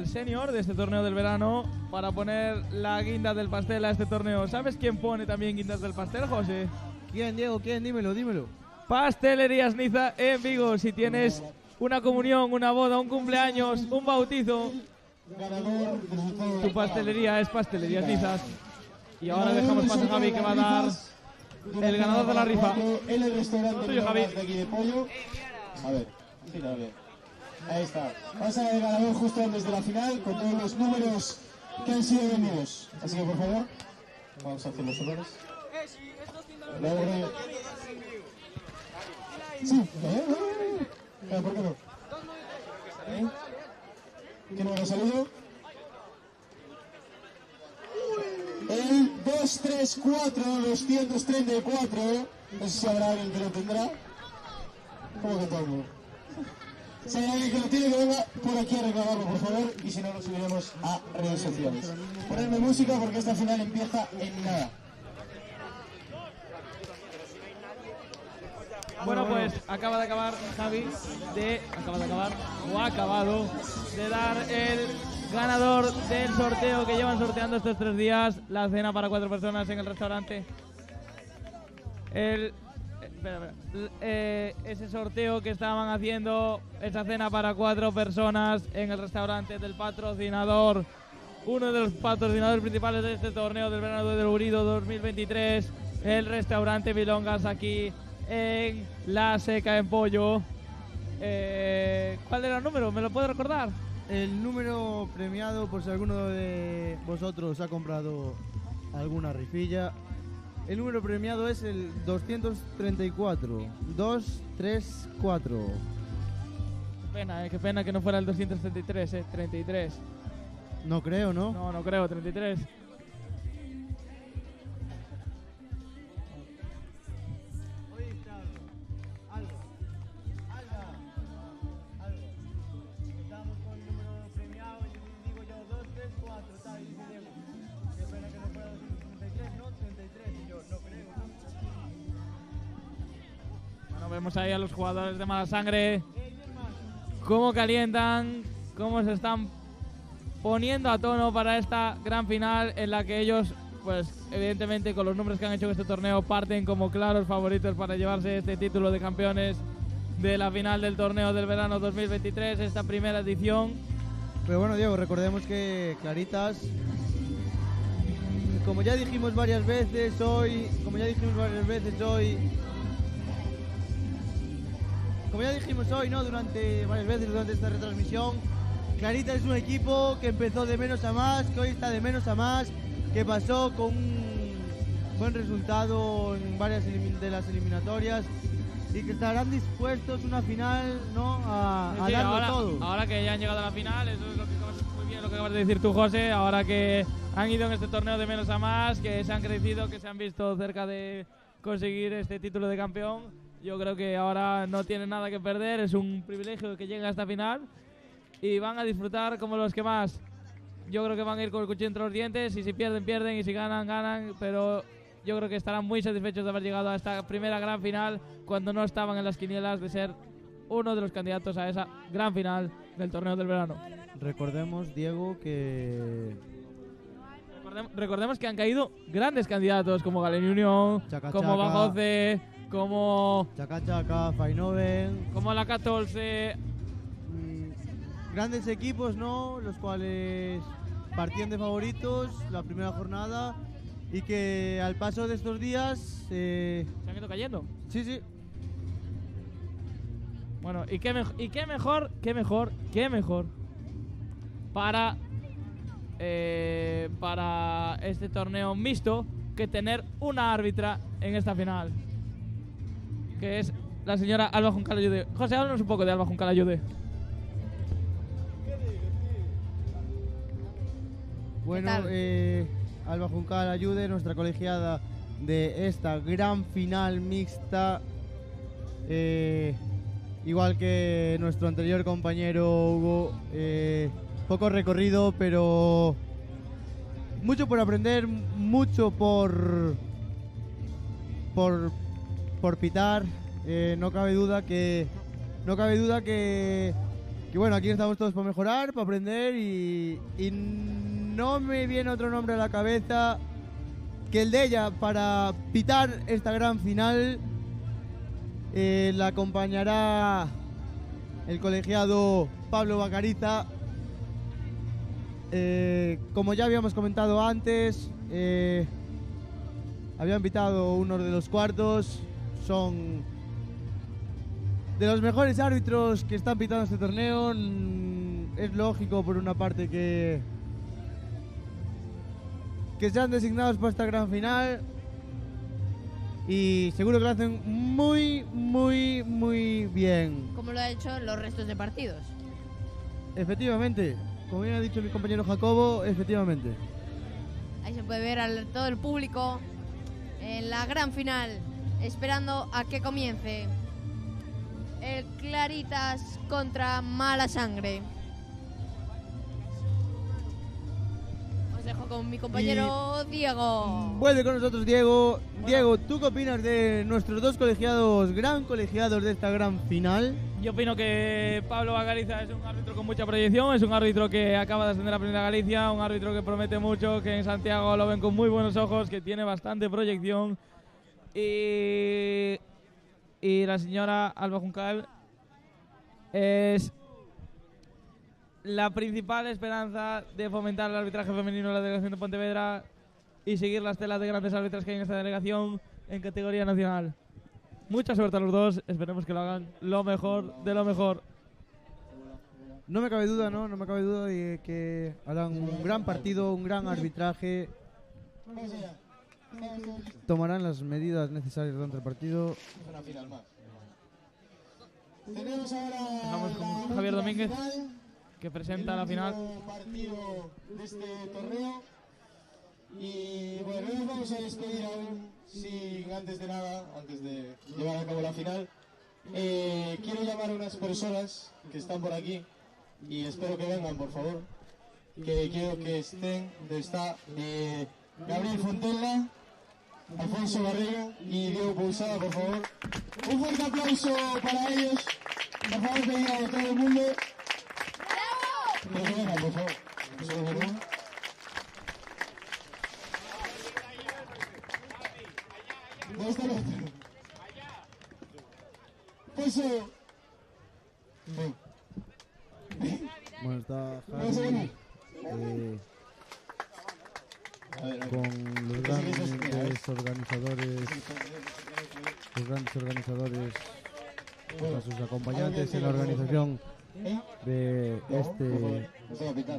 senior de este torneo del verano, para poner la guinda del pastel a este torneo. ¿Sabes quién pone también guindas del pastel, José? ¿Quién, Diego? ¿Quién? Dímelo. Pastelerías Niza en Vigo. Si tienes una comunión, una boda, un cumpleaños, un bautizo, tu pastelería es Pastelerías Nizas. Y ahora dejamos paso a Javi, que va a dar el ganador de la rifa. En el restaurante Tuyo, Javi. de aquí de Pollo. A ver, mira bien. Ahí está. Pasa el ganador justo antes de la final con todos los números que han sido vendidos. Así que por favor, vamos a hacer los honores. Sí, ¿por qué no? ¿Qué número ha salido? El 234. No sé si habrá alguien que lo tendrá. ¿Cómo que todo? Si hay alguien que lo tiene, que venga por aquí a reclamarlo, por favor. Y si no, lo subiremos a redes sociales. Ponedme música porque esta final empieza en nada. Bueno, pues acaba de acabar Javi acabado de dar el ganador del sorteo que llevan sorteando estos 3 días, la cena para 4 personas en el restaurante. Ese sorteo que estaban haciendo, esa cena para 4 personas en el restaurante del patrocinador, uno de los patrocinadores principales de este torneo del verano del Lourido 2023, el restaurante Milongas, aquí en La Seca, en Pollo. ¿Cuál era el número? ¿Me lo puedo recordar? El número premiado, por si alguno de vosotros ha comprado alguna rifilla, el número premiado es el 234. 234. Qué pena que no fuera el 233, 33. No creo, ¿no? No creo, 33. Vemos ahí a los jugadores de Mala Sangre cómo calientan, cómo se están poniendo a tono para esta gran final en la que ellos, pues evidentemente con los números que han hecho en este torneo, parten como claros favoritos para llevarse este título de campeones de la final del torneo del verano 2023, esta primera edición Pero bueno, Diego, recordemos que Claritas, como ya dijimos varias veces hoy, ¿no? Durante varias veces durante esta retransmisión, Claritas es un equipo que empezó de menos a más, que hoy está de menos a más, que pasó con un buen resultado en varias de las eliminatorias y que estarán dispuestos una final, ¿no? a Sí, darlo ahora, todo. ahora que ya han llegado a la final, eso es muy bien lo que acabas de decir tú, José. Ahora que han ido en este torneo de menos a más, que se han crecido, que se han visto cerca de conseguir este título de campeón, yo creo que ahora no tienen nada que perder. Es un privilegio que lleguen a esta final y van a disfrutar como los que más. Yo creo que van a ir con el cuchillo entre los dientes, y si pierden, pierden, y si ganan, ganan, pero yo creo que estarán muy satisfechos de haber llegado a esta primera gran final cuando no estaban en las quinielas de ser uno de los candidatos a esa gran final del torneo del verano. Recordemos, Diego, que Recordemos que han caído grandes candidatos como Galen Union, Chaca como Chaca, Bajoce, como Chaca Chaca, Fainoven, como la 14. Grandes equipos, ¿no? Los cuales partían de favoritos la primera jornada y que al paso de estos días se han ido cayendo. Sí, sí. Bueno, y qué mejor para este torneo mixto que tener una árbitra en esta final, que es la señora Alba Juncal Ayude. José, háblanos un poco de Alba Juncal Ayude. Bueno, Alba Juncal Ayude, nuestra colegiada de esta gran final mixta, igual que nuestro anterior compañero Hugo, poco recorrido, pero mucho por aprender, mucho por pitar. No cabe duda que bueno, aquí estamos todos para mejorar, para aprender, y no me viene otro nombre a la cabeza que el de ella para pitar esta gran final. La acompañará el colegiado Pablo Bacariza. Como ya habíamos comentado antes, habían pitado uno de los cuartos. Son de los mejores árbitros que están pitando este torneo. Es lógico, por una parte, que sean designados para esta gran final, y seguro que lo hacen muy, muy, muy bien. Como lo ha hecho en los restos de partidos. Efectivamente, como bien ha dicho mi compañero Jacobo, efectivamente. Ahí se puede ver a todo el público en la gran final, esperando a que comience el Claritas contra Mala Sangre. Os dejo con mi compañero Diego. Vuelve con nosotros Diego. Diego, ¿tú qué opinas de nuestros dos colegiados, gran colegiados de esta gran final? Yo opino que Pablo Bacariza es un árbitro con mucha proyección, es un árbitro que acaba de ascender a Primera Galicia, un árbitro que promete mucho, que en Santiago lo ven con muy buenos ojos, que tiene bastante proyección. Y la señora Alba Juncal es la principal esperanza de fomentar el arbitraje femenino en la delegación de Pontevedra y seguir las telas de grandes árbitras que hay en esta delegación en categoría nacional. Mucha suerte a los dos, esperemos que lo hagan lo mejor de lo mejor. No me cabe duda, ¿no? No me cabe duda de que harán un gran partido, un gran arbitraje. Tomarán las medidas necesarias durante el partido. Una final más. Tenemos ahora Estamos con Javier Domínguez, que presenta la final. Partido de este torneo. Y bueno, nos vamos a despedir aún, sin antes de nada, antes de llevar a cabo la final. Quiero llamar a unas personas que están por aquí y espero que vengan, por favor. Que quiero que estén, está Gabriel Fontella, Alfonso Barriga y Diego Pousada, por favor. Un fuerte aplauso para ellos. Por favor, pedir a todo el mundo. Que vengan, por favor. ¿Dónde está el otro? Pozo. Bueno, está No se con los grandes organizadores, a sus acompañantes en la organización de este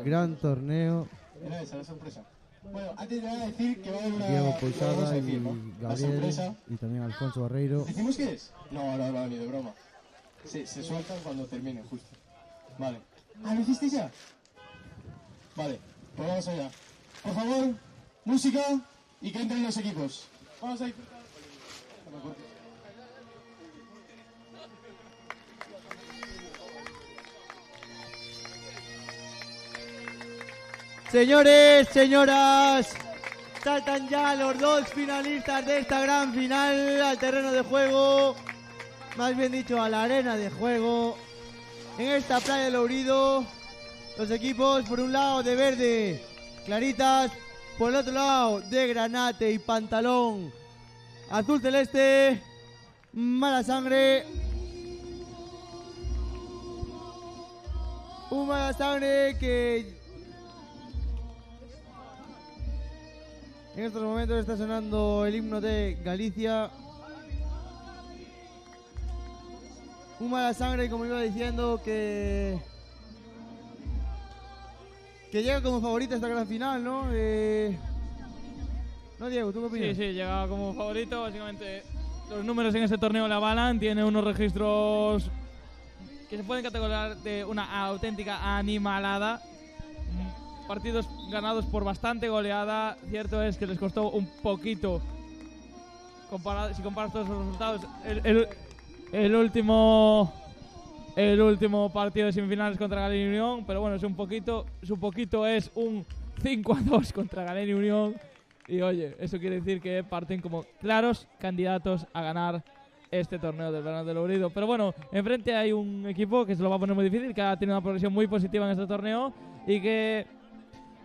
gran torneo. Era esa la sorpresa. Bueno, antes de nada decir que va a haber una... Diego Poisada y ¿no? La Gabriel sorpresa. y también Alfonso Barreiro. ¿Decimos qué es? No, ni de broma. Se sueltan cuando terminen, justo. Vale. ¿Ah, lo hiciste ya? Vale, pues vamos allá. Por favor, música y que entren los equipos. Vamos a disfrutar. Señores, señoras, saltan ya los dos finalistas de esta gran final al terreno de juego, más bien dicho a la arena de juego, en esta playa de Lourido. Los equipos por un lado de verde, Claritas, por el otro lado de granate y pantalón azul celeste, Mala Sangre. Un Mala Sangre que en estos momentos está sonando el himno de Galicia. Un Mala Sangre, como iba diciendo, que llega como favorita a esta gran final, ¿no? ¿No, Diego? ¿Tú qué opinas? Sí, llega como favorito. Básicamente, los números en ese torneo le avalan. Tiene unos registros que se pueden categorizar de una auténtica animalada. Partidos ganados por bastante goleada. Cierto es que les costó un poquito, si comparas todos los resultados, el último partido de semifinales contra Galenia Unión, pero bueno, es un poquito es un 5-2 contra Galenia Unión. Y oye, eso quiere decir que parten como claros candidatos a ganar este torneo del Verano de Lourido. Pero bueno, enfrente hay un equipo que se lo va a poner muy difícil, que ha tenido una progresión muy positiva en este torneo y que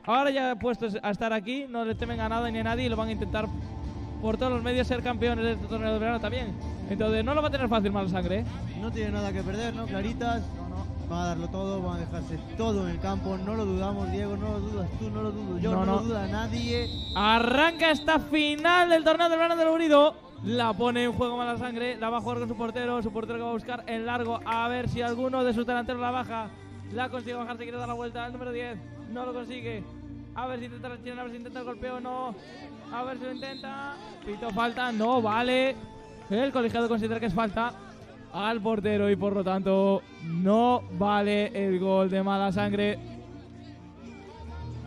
ahora ya puestos a estar aquí, no le temen a nada ni a nadie y lo van a intentar por todos los medios ser campeones de este torneo de verano también. Entonces no lo va a tener fácil Mala Sangre, ¿eh? No tiene nada que perder, ¿no? Claritas, van a darlo todo, van a dejarse todo en el campo, no lo dudamos, Diego, no lo dudas tú, no lo dudo yo, no lo duda nadie. Arranca esta final del torneo del Verano de Lourido. La pone en juego Mala Sangre, la va a jugar con su portero que va a buscar en largo, a ver si alguno de sus delanteros la baja. La consigue bajar, se quiere dar la vuelta al número 10, no lo consigue. A ver si intenta la chilena, a ver si intenta el golpeo, no. A ver si lo intenta. Pito falta, no vale. El colegiado considera que es falta al portero y por lo tanto no vale el gol de Mala Sangre.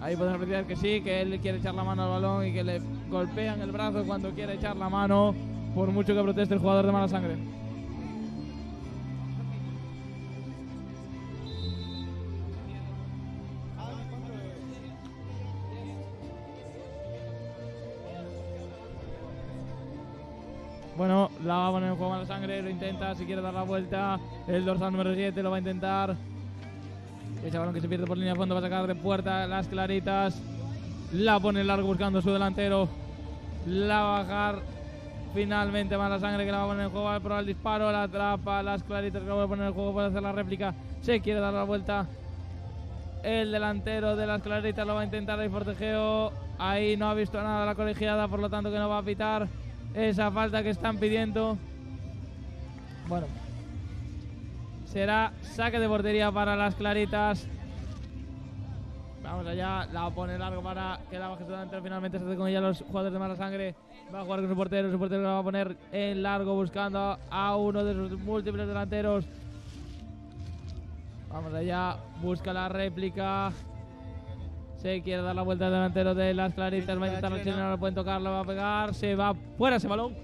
Ahí podemos apreciar que sí, que él quiere echar la mano al balón y que le golpean el brazo cuando quiere echar la mano, por mucho que proteste el jugador de Mala Sangre. Bueno, la va a poner en juego Mala Sangre, lo intenta, si quiere dar la vuelta. El dorsal número 7 lo va a intentar. Ese balón que se pierde por línea de fondo va a sacar de puerta las Claritas. La pone en largo buscando a su delantero. La va a bajar finalmente Mala Sangre, que la va a poner en juego. Va a probar el disparo, la atrapa las Claritas, que la va a poner en juego para hacer la réplica. Se quiere dar la vuelta. El delantero de las Claritas lo va a intentar de forcejeo. Ahí no ha visto nada la colegiada, por lo tanto que no va a pitar esa falta que están pidiendo. Bueno, será saque de portería para las Claritas. Vamos allá, la pone largo para que la baje su delantero. Finalmente se hace con ella los jugadores de Mala Sangre. Va a jugar con su portero la va a poner en largo buscando a uno de sus múltiples delanteros. Vamos allá, busca la réplica. Se quiere dar la vuelta al delantero de las Claritas. Va a intentar la chilena, no lo pueden tocar, lo va a pegar. Se va fuera ese balón.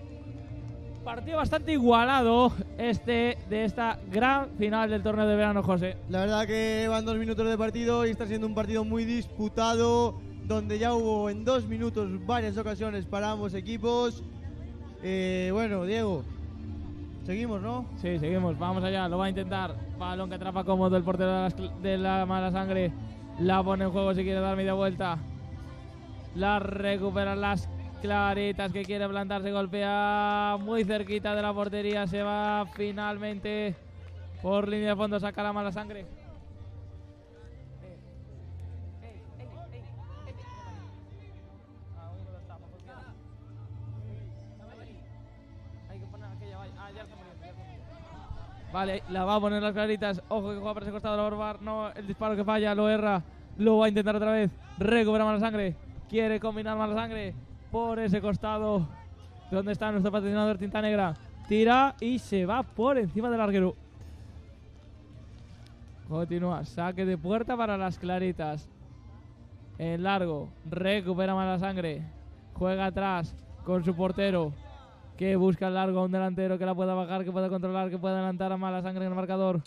Partido bastante igualado de esta gran final del torneo de verano, José. La verdad que van 2 minutos de partido y está siendo un partido muy disputado, donde ya hubo en 2 minutos varias ocasiones para ambos equipos. Bueno, Diego, seguimos, ¿no? Sí, seguimos, vamos allá, lo va a intentar. Balón que atrapa cómodo el portero de la Mala Sangre. La pone en juego, si quiere dar media vuelta. La recuperan las Claritas, que quiere plantarse, golpea muy cerquita de la portería. Se va finalmente por línea de fondo, saca la Mala Sangre. Vale, la va a poner las claritas. Ojo que juega para ese costado, lo va a probar. No, el disparo que falla, lo erra. Lo va a intentar otra vez. Recupera Malasangre. Quiere combinar Malasangre por ese costado. ¿Dónde está nuestro patrocinador Tinta Negra? Tira y se va por encima del larguero. Continúa. Saque de puerta para las claritas. En largo. Recupera Malasangre. Juega atrás con su portero, que busca el largo a un delantero que la pueda bajar, que pueda controlar, que pueda adelantar a Malasangre en el marcador.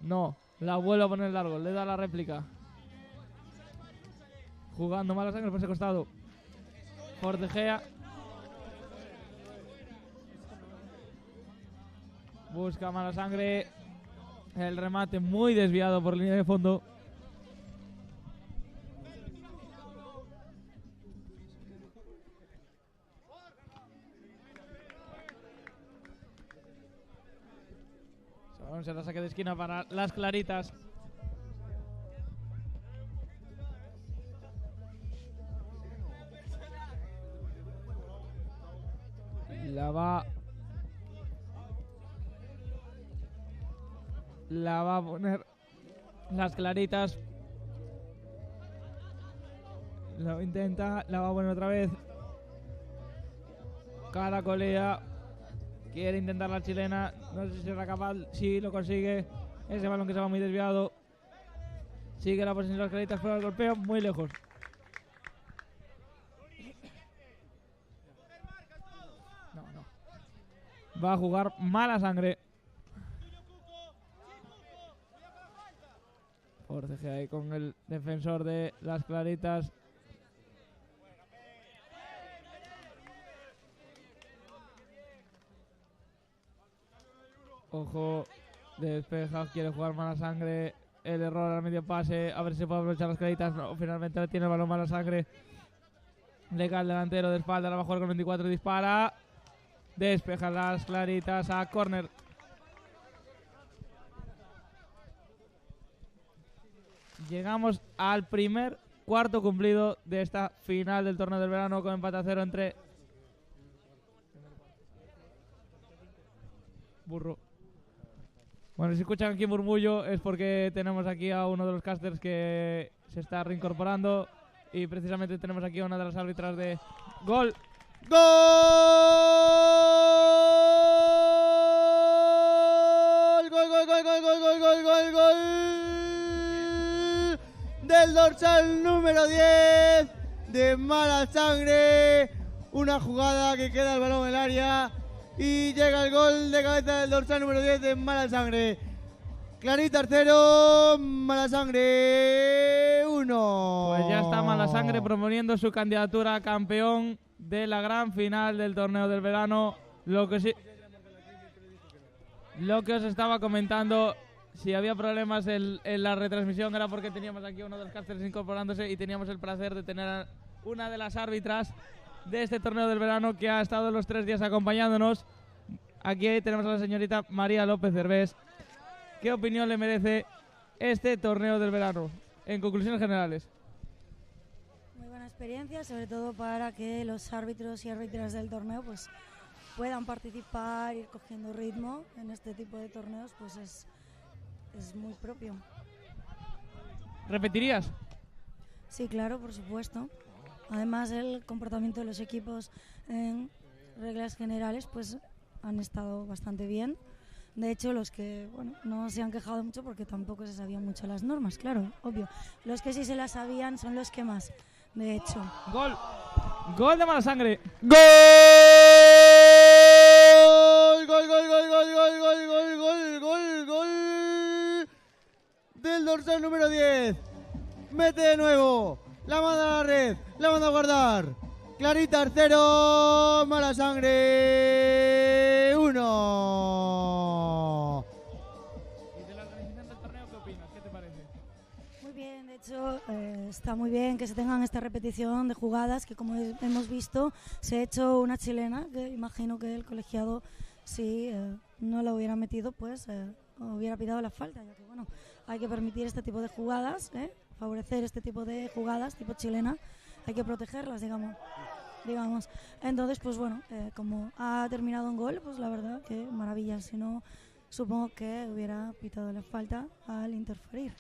No, la vuelve a poner largo, le da la réplica. Jugando Malasangre por ese costado. Forcejea. Busca Malasangre. El remate muy desviado por línea de fondo. Se la saque de esquina para las claritas. La va a poner las claritas. Lo intenta, la va a poner otra vez. Caracolea. Quiere intentar la chilena, no sé si será capaz, sí lo consigue. Ese balón que se va muy desviado. Sigue la posición de las claritas fuera del golpeo, muy lejos. No. Va a jugar Malasangre. Forcejea ahí con el defensor de las claritas. Ojo, despeja, quiere jugar Malasangre. El error al medio pase, a ver si se puede aprovechar las claritas. No, finalmente tiene el balón Malasangre. Le cae el delantero de espalda, la va a jugar con 24 y dispara. Despeja las claritas a córner. Llegamos al primer cuarto cumplido de esta final del torneo del verano con empate a 0 entre Burro. Bueno, si escuchan aquí murmullo es porque tenemos aquí a uno de los casters que se está reincorporando y precisamente tenemos aquí a una de las árbitras de gol. ¡Gol! ¡Gol, gol, gol, gol, gol, gol, gol, gol, gol! Del dorsal número 10 de Malasangre. Una jugada que queda el balón en el área. Y llega el gol de cabeza del dorsal número 10 de Malasangre. Claritas 0, Malasangre 1. Pues ya está Malasangre proponiendo su candidatura a campeón de la gran final del torneo del verano. Lo que os estaba comentando, si había problemas en la retransmisión era porque teníamos aquí uno de los casters incorporándose y teníamos el placer de tener a una de las árbitras de este torneo del verano que ha estado los 3 días acompañándonos. Aquí tenemos a la señorita María López Cervés. ¿Qué opinión le merece este torneo del verano? En conclusiones generales. Muy buena experiencia, sobre todo para que los árbitros y árbitras del torneo pues puedan participar, ir cogiendo ritmo en este tipo de torneos, pues es muy propio. ¿Repetirías? Sí, claro, por supuesto. Además, el comportamiento de los equipos en reglas generales pues han estado bastante bien. De hecho, los que no se han quejado mucho porque tampoco se sabían mucho las normas, claro, obvio. Los que sí se las sabían son los que más, de hecho. Gol. Gol de Malasangre. ¡Gol! ¡Gol, gol, gol, gol, gol, gol, gol, gol, gol, gol! Del dorsal número 10. Mete de nuevo. La manda a la red. La manda a guardar. Claritas 0, Malasangre 1. ¿Y de la organización del torneo qué opinas? ¿Qué te parece? Muy bien, de hecho está muy bien que se tengan esta repetición de jugadas que, como hemos visto, se ha hecho una chilena que imagino que el colegiado, si no la hubiera metido, pues hubiera pitado la falta, ya que hay que permitir este tipo de jugadas, favorecer este tipo de jugadas tipo chilena, hay que protegerlas, digamos. Entonces, pues como ha terminado en gol, pues la verdad que maravilla. Si no supongo que hubiera pitado la falta al interferir.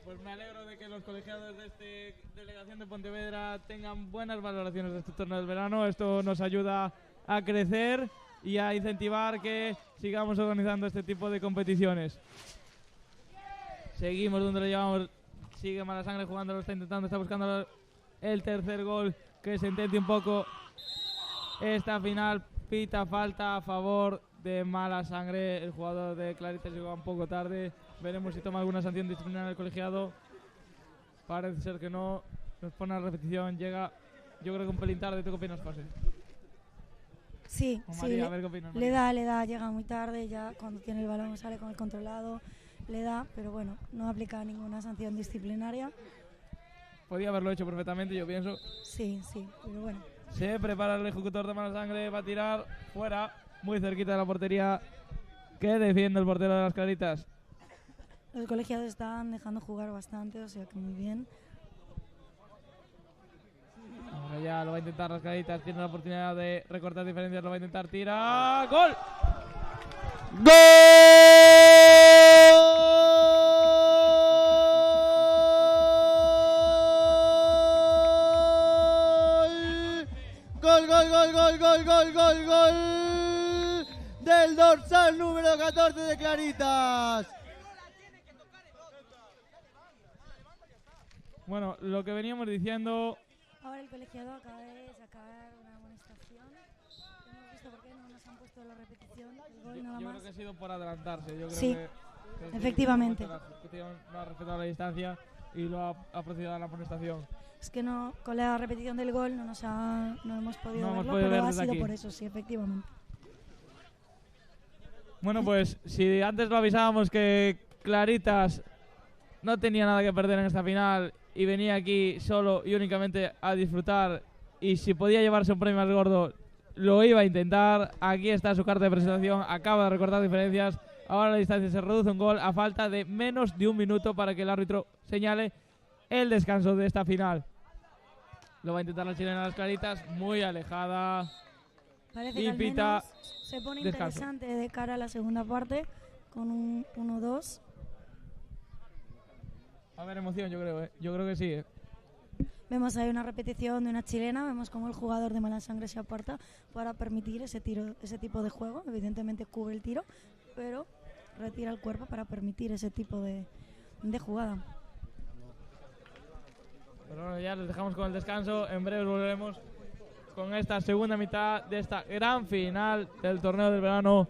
Pues me alegro de que los colegiados de esta delegación de Pontevedra tengan buenas valoraciones de este torneo del verano. Esto nos ayuda a crecer y a incentivar que sigamos organizando este tipo de competiciones. Seguimos donde lo llevamos. Sigue Malasangre jugando, lo está intentando, está buscando el tercer gol que sentencie un poco esta final. Pita falta a favor de Malasangre. El jugador de Claritas llegó un poco tarde. Veremos si toma alguna sanción disciplinaria el colegiado. Parece ser que no. Nos pone a repetición. Llega, yo creo que un pelín tarde. ¿Tú qué opinas, José? Sí, O sí, María, a ver qué opinas, le María. da, llega muy tarde, ya cuando tiene el balón sale con el controlado, le da, pero bueno, no aplica ninguna sanción disciplinaria. Podía haberlo hecho perfectamente, yo pienso. Sí, pero bueno. Se prepara el ejecutor de Malasangre. Va a tirar fuera, muy cerquita de la portería que defiende el portero de las Claritas. Los colegiados están dejando jugar bastante, o sea que muy bien. Ahora ya lo va a intentar las Claritas. Tiene la oportunidad de recortar diferencias. Lo va a intentar. Tira. ¡Gol! Gol del dorsal número 14 de Claritas. Bueno, lo que veníamos diciendo. Ahora el colegiado acaba de sacar una amonestación. Hemos visto por qué no nos han puesto la repetición del gol nada Yo más. creo que ha sido por adelantarse. Yo creo Sí, que efectivamente. La ejecución no ha respetado la distancia y lo ha procedido a la amonestación. Es que no, con la repetición del gol no hemos podido No hemos verlo, podido ver pero ha desde sido aquí. por eso, sí, efectivamente. Bueno, pues si antes lo avisábamos que Claritas no tenía nada que perder en esta final y venía aquí solo y únicamente a disfrutar, y si podía llevarse un premio más gordo lo iba a intentar. Aquí está su carta de presentación, acaba de recortar diferencias. Ahora la distancia se reduce un gol a falta de menos de un minuto para que el árbitro señale el descanso de esta final. Lo va a intentar la chilena de las Claritas, muy alejada. Parece Y que al pita menos se pone descanso. interesante de cara a la segunda parte con un 1-2. Va a haber emoción, yo creo, Yo creo que sí, Vemos ahí una repetición de una chilena, vemos cómo el jugador de Malasangre se aparta para permitir ese tipo de juego. Evidentemente cubre el tiro, pero retira el cuerpo para permitir ese tipo de jugada. Pero bueno, ya les dejamos con el descanso. En breve volveremos con esta segunda mitad de esta gran final del torneo del verano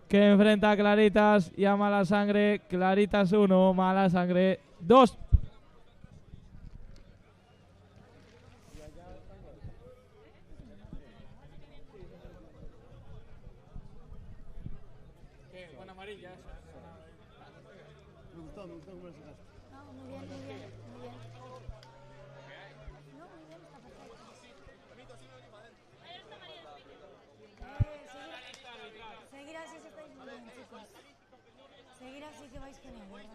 que enfrenta a Claritas y a Malasangre. Claritas 1, Malasangre 2. Buena amarilla. Me gustó cómo lo sacaste. Muy bien, muy bien, muy bien. No, muy bien, está perfecto. Seguir así si estáis muy bien, chicos. Seguir así que vais genial, ¿verdad?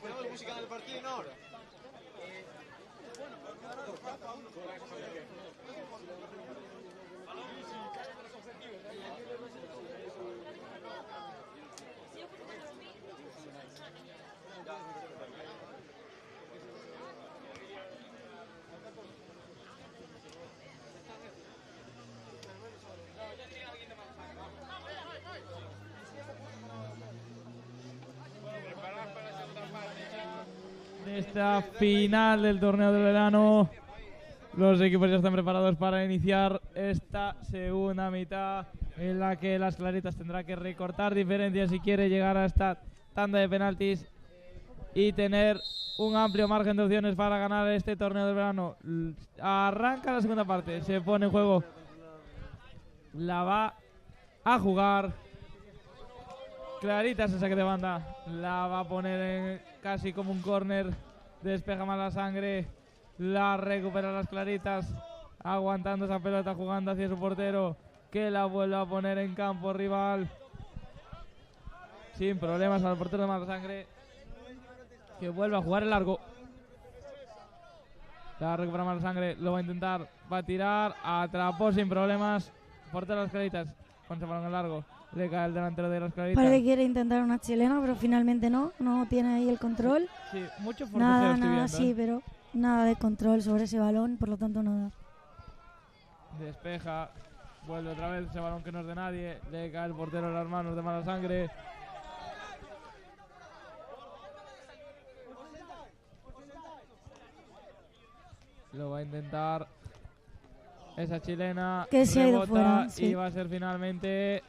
Ponemos música en el partido, ¿no? Ahora. De esta final del torneo del verano, los equipos ya están preparados para iniciar esta segunda mitad en la que las Claritas tendrá que recortar diferencias si quiere llegar a esta tanda de penaltis y tener un amplio margen de opciones para ganar este torneo del verano. Arranca la segunda parte, se pone en juego, la va a jugar Claritas en saque de banda, la va a poner en casi como un córner, despeja Malasangre, la recupera las Claritas, aguantando esa pelota, jugando hacia su portero, que la vuelve a poner en campo rival, sin problemas al portero de Malasangre, que vuelve a jugar el largo. La recupera Mala Sangre, lo va a intentar, va a tirar, atrapó sin problemas. Portero de las Claritas, con ese balón en largo. Le cae el delantero de las Claritas. Parece que quiere intentar una chilena, pero finalmente no tiene ahí el control. Sí, mucho forcejeo Nada, estoy nada, viendo, sí, pero nada de control sobre ese balón, por lo tanto nada. Despeja, vuelve otra vez ese balón que no es de nadie. Le cae el portero en las manos de Mala Sangre. Lo va a intentar. Esa chilena que se ha ido rebota fuera, sí. y va a ser finalmente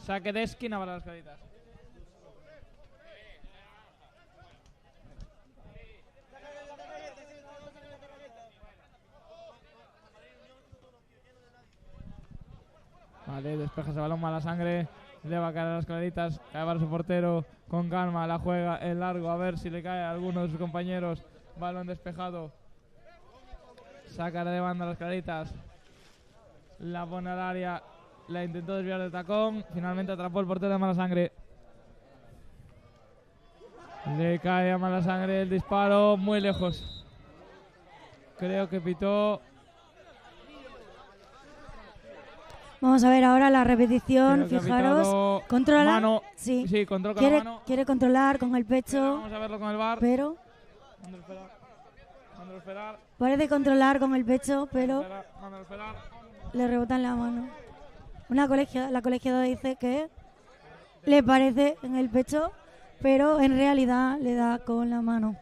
saque de esquina para las Claritas. Vale, despeja ese balón, Mala Sangre. Le va a caer a las Claritas. Cae para su portero. Con calma, la juega en largo. A ver si le cae a alguno de sus compañeros. Balón despejado. Saca de banda a las Claritas. La pone al área. La intentó desviar del tacón. Finalmente atrapó el portero de Mala Sangre. Le cae a Mala Sangre el disparo. Muy lejos. Creo que pitó. Vamos a ver ahora la repetición, Creo que ha fijaros. pitado Controla. mano. Sí, Sí, control con quiere, la mano. quiere controlar con el pecho. Vamos a verlo con el VAR. Pero Mándalo esperar. Mándalo esperar. parece controlar con el pecho, pero Mándalo esperar. le rebota en la mano. La colegiada dice que le parece en el pecho, pero en realidad le da con la mano.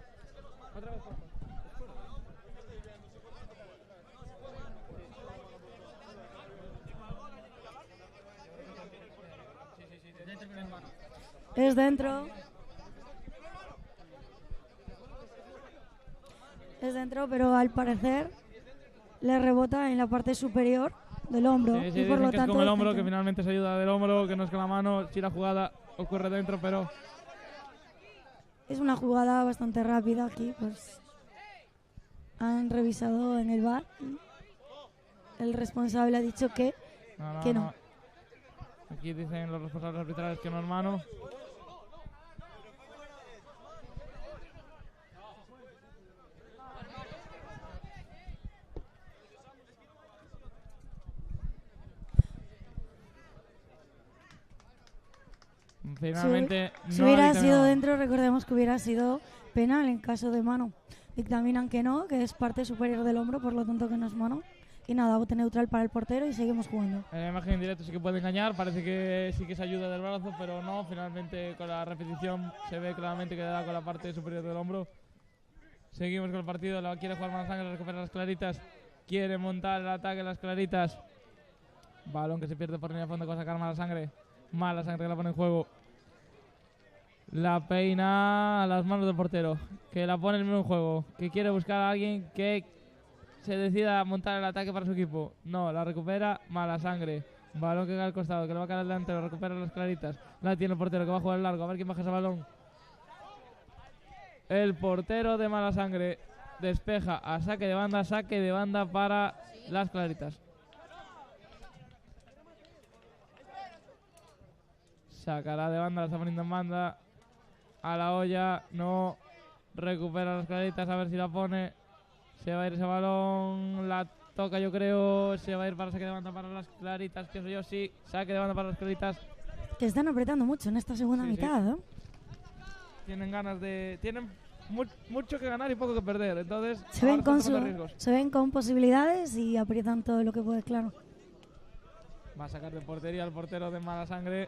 Es dentro. Es dentro, pero al parecer le rebota en la parte superior del hombro. Sí, y por dicen lo que es tanto con el hombro, que dentro. finalmente se ayuda del hombro, que no es con la mano. Si la jugada ocurre dentro, pero Es una jugada bastante rápida aquí, pues han revisado en el VAR. El responsable ha dicho que no. Aquí dicen los responsables arbitrales que no es mano. Finalmente Si no hubiera dictaminado. sido dentro, recordemos que hubiera sido penal en caso de mano. Dictaminan que no, que es parte superior del hombro, por lo tanto que no es mano. Y nada, bote neutral para el portero y seguimos jugando. En la imagen en directo sí que puede engañar, parece que sí que se ayuda del brazo, pero no, finalmente con la repetición se ve claramente que le da con la parte superior del hombro. Seguimos con el partido, la quiere jugar Mala Sangre, recupera las Claritas, quiere montar el ataque las Claritas. Balón que se pierde por línea de fondo, con sacar Mala Sangre que la pone en juego. La peina a las manos del portero, que la pone el mismo en juego, que quiere buscar a alguien que se decida a montar el ataque para su equipo. No, la recupera Mala Sangre. Balón que cae al costado, que le va a caer al delantero, recupera las Claritas. La tiene el portero, que va a jugar el largo, a ver quién baja ese balón. El portero de Mala Sangre despeja a saque de banda para las Claritas. Sacará de banda, la está poniendo en banda. A la olla, no. Recupera las Claritas, a ver si la pone. Se va a ir ese balón, la toca yo creo. Se va a ir para saque de banda para las Claritas, pienso yo, sí. Saque de banda para las Claritas. Que están apretando mucho en esta segunda mitad, ¿eh? Tienen ganas de... Tienen mucho que ganar y poco que perder, entonces... Se ven, ahora están tomando riesgos. se ven con posibilidades y aprietan todo lo que puede, claro. Va a sacar de portería al portero de Mala Sangre.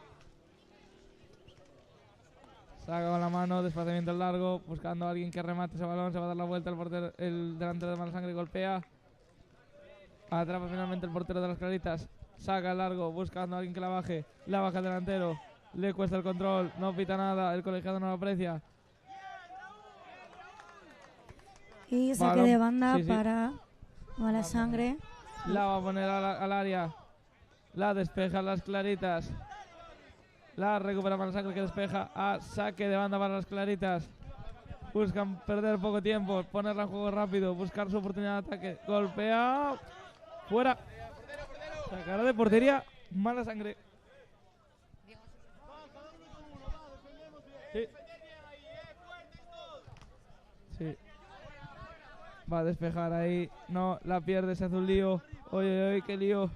Saca con la mano, desplazamiento largo, buscando a alguien que remate ese balón. Se va a dar la vuelta el portero, el delantero de Mala Sangre, golpea. Atrapa finalmente el portero de las Claritas. Saca el largo, buscando a alguien que la baje. La baja el delantero. Le cuesta el control, no pita nada, el colegiado no lo aprecia. Y saque Balón. de banda Sí, sí. para Mala Sangre. La va a poner al área. La despeja las Claritas. La recupera Mala Sangre, que despeja a saque de banda para las Claritas. Buscan perder poco tiempo, ponerla en juego rápido, buscar su oportunidad de ataque. Golpea. Fuera. Sacará de portería Mala Sangre. Sí. Sí. Va a despejar ahí. No, la pierde, se hace un lío. Oye, qué lío.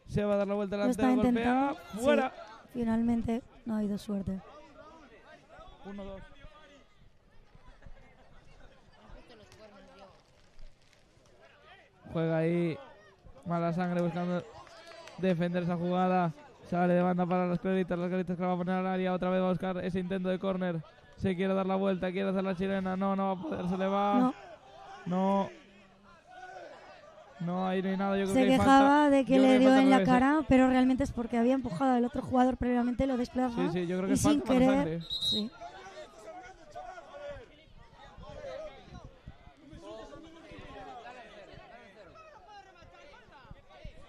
Se va a dar la vuelta Lo delantero, está golpea. intentando. Fuera. Sí, finalmente no ha habido suerte. 1-2. Juega ahí Mala Sangre buscando defender esa jugada. Sale de banda para las claritas que la va a poner al área. Otra vez va a buscar ese intento de córner. Se quiere dar la vuelta, quiere hacer la chilena. No va a poder, se le va. No, ahí no hay nada. Yo creo Se que hay quejaba falta. de que Yo creo le hay dio falta en la al revés, cara, pero realmente es porque había empujado al otro jugador previamente, lo desplaza. Sí, yo creo que y es sin falta para querer. Sangre. Sí.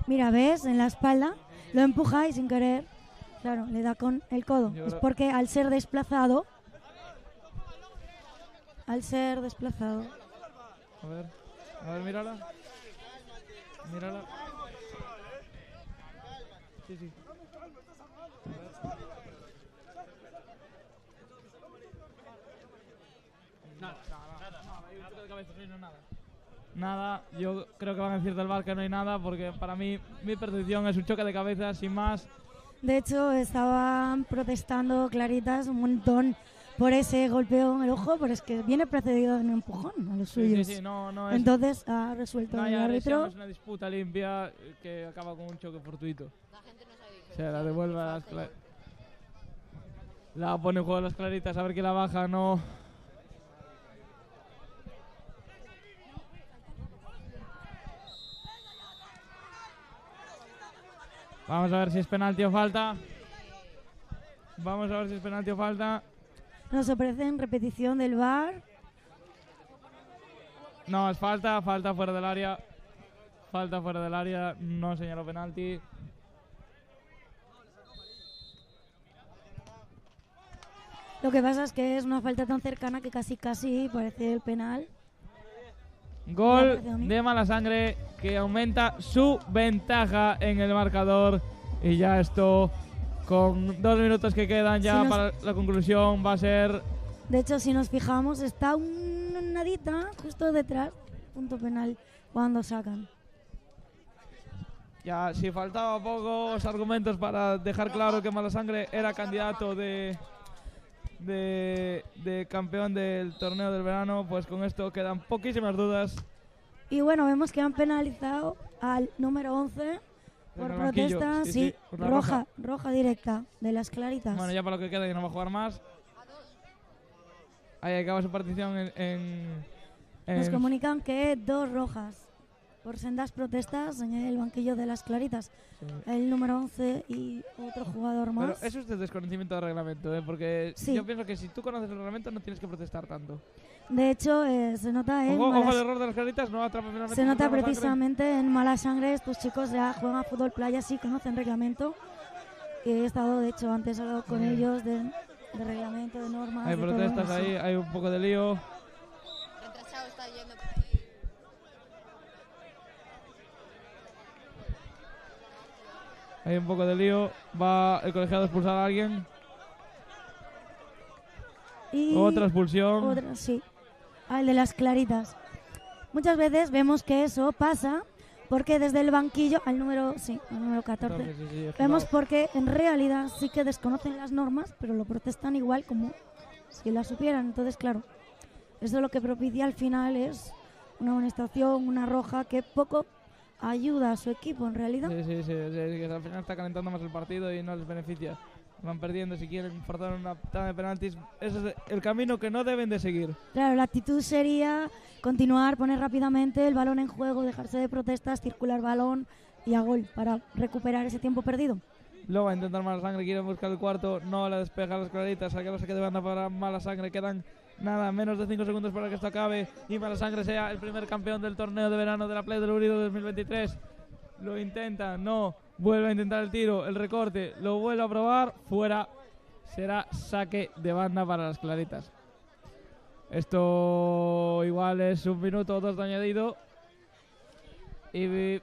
Mira, ves, en la espalda, lo empuja y sin querer, claro, le da con el codo. Yo Es creo- porque al ser desplazado, A ver, mírala. Mírala. Sí. Nada, yo creo que van a decir del VAR que no hay nada, porque para mí, mi percepción es un choque de cabeza, sin más. de hecho, estaban protestando claritas un montón por ese golpeo en el ojo, pero es que viene precedido de un empujón a los suyos. Sí, no es. Entonces ha resuelto No hay el agresión, árbitro. es una disputa limpia que acaba con un choque fortuito. Se la devuelve a las claritas. La pone en juego a las claritas, a ver quién la baja, no. Vamos a ver si es penalti o falta. Nos ofrecen repetición del VAR. No, es falta fuera del área. No señaló penalti. Lo que pasa es que es una falta tan cercana que casi parece el penal. Gol de Mala Sangre que aumenta su ventaja en el marcador. Y ya esto, con 2 minutos que quedan ya Si nos- para la conclusión, va a ser... De hecho, si nos fijamos, está una nadita justo detrás, punto penal, cuando sacan. Ya, si faltaba pocos argumentos para dejar claro que Mala Sangre era candidato de campeón del torneo del verano, pues con esto quedan poquísimas dudas. Y bueno, vemos que han penalizado al número 11 por En el banquillo, protesta, sí, una roja directa de las claritas. Bueno, ya para lo que queda, ya no va a jugar más. Ahí acaba su partición Nos comunican que 2 rojas por sendas protestas en el banquillo de las claritas. Sí. El número 11 y otro jugador más. Pero eso es de desconocimiento del reglamento, porque Sí. yo pienso que si tú conoces el reglamento no tienes que protestar tanto. De hecho, se nota en Ojo Malas- al error de las claritas, no atrapa finalmente. Se nota Mala Sangre. precisamente en Mala Sangre. Estos chicos ya juegan a fútbol playa, sí conocen reglamento. He estado, de hecho, antes hablado con ellos de reglamento, de normas. Hay de todo protestas eso. ahí, hay un poco de lío. Hay un poco de lío. Va el colegiado a expulsar a alguien. Y Otra expulsión. otra, sí, al de las claritas. Muchas veces vemos que eso pasa porque desde el banquillo, al número 14, Sí, sí, es vemos jugado. porque en realidad sí que desconocen las normas, pero lo protestan igual como si las supieran. Entonces, claro, eso lo que propicia al final es una amonestación, una roja que poco ayuda a su equipo en realidad. Sí, que al final está calentando más el partido y no les beneficia. Van perdiendo si quieren forzar una tanda de penaltis. Ese es el camino que no deben de seguir. Claro, la actitud sería continuar, poner rápidamente el balón en juego, dejarse de protestas, circular balón y a gol para recuperar ese tiempo perdido. Luego va a intentar Mala Sangre, quiere buscar el cuarto, no la despeja las claritas, saca saque de banda para Mala Sangre, quedan nada, menos de 5 segundos para que esto acabe y Mala Sangre sea el primer campeón del torneo de verano de la Play del Urido 2023. Lo intenta, no, vuelve a intentar el tiro, el recorte, lo vuelve a probar, fuera, será saque de banda para las claritas. Esto igual es 1 minuto o 2 de añadido y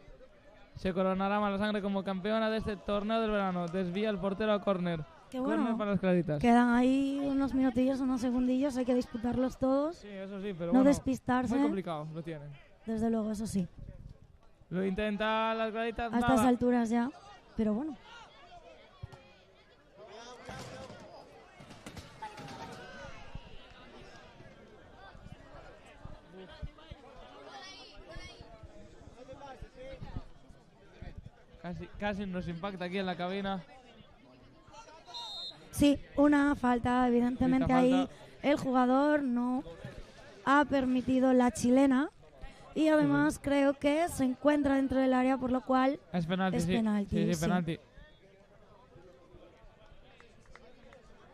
se coronará Mala Sangre como campeona de este torneo del verano. Desvía el portero a córner. Que Córner bueno, para las claritas. quedan ahí unos minutillos, unos segundillos, hay que disputarlos todos. Sí, eso sí, pero no bueno, despistarse. muy complicado, lo tienen. Desde luego, eso sí. Lo intenta las claritas. A estas alturas ya, pero bueno. Casi nos impacta aquí en la cabina. Sí, una falta, evidentemente Falta. ahí el jugador no ha permitido la chilena y además creo que se encuentra dentro del área, por lo cual Es penalti, sí. penalti. Sí, sí. penalti.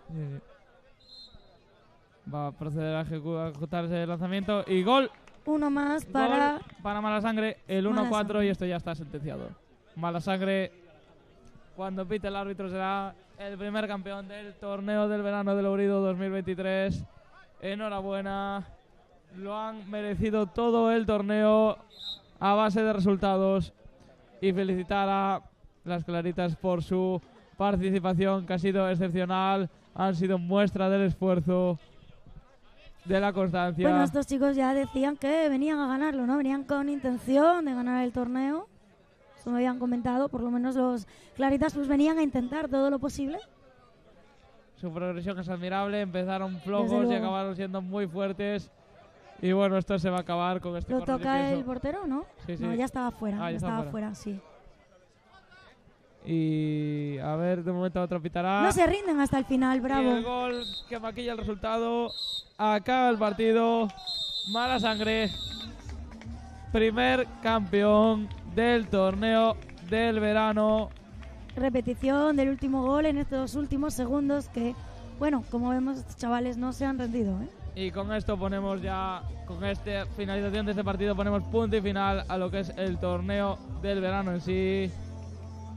Sí. Va a proceder a ejecutarse el lanzamiento y gol. Uno más para... Gol para Mala Sangre, el Mala 1-4 Sangre. y esto ya está sentenciado. Mala Sangre, cuando pite el árbitro, será el primer campeón del torneo del verano del Ourido 2023. Enhorabuena, lo han merecido todo el torneo a base de resultados y felicitar a las claritas por su participación, que ha sido excepcional. Han sido muestra del esfuerzo, de la constancia. Bueno, estos chicos ya decían que venían a ganarlo, ¿no? Venían con intención de ganar el torneo. Eso me habían comentado, por lo menos los claritas pues venían a intentar todo lo posible. Su progresión es admirable, empezaron flojos Desde y luego. acabaron siendo muy fuertes. Y bueno, esto se va a acabar con este ¿Lo corner toca limpio. el portero, no? Sí, sí. No, ya estaba fuera, Ah, ya ya estaba estaba fuera, sí. Y a ver, de momento otro pitará. No se rinden hasta el final, Y bravo. el gol que maquilla el resultado. Acaba el partido. Mala Sangre, primer campeón del torneo del verano. Repetición del último gol en estos últimos segundos que, bueno, como vemos, estos chavales no se han rendido, ¿eh? Y con esto ponemos ya, con esta finalización de este partido, ponemos punto y final a lo que es el torneo del verano en sí.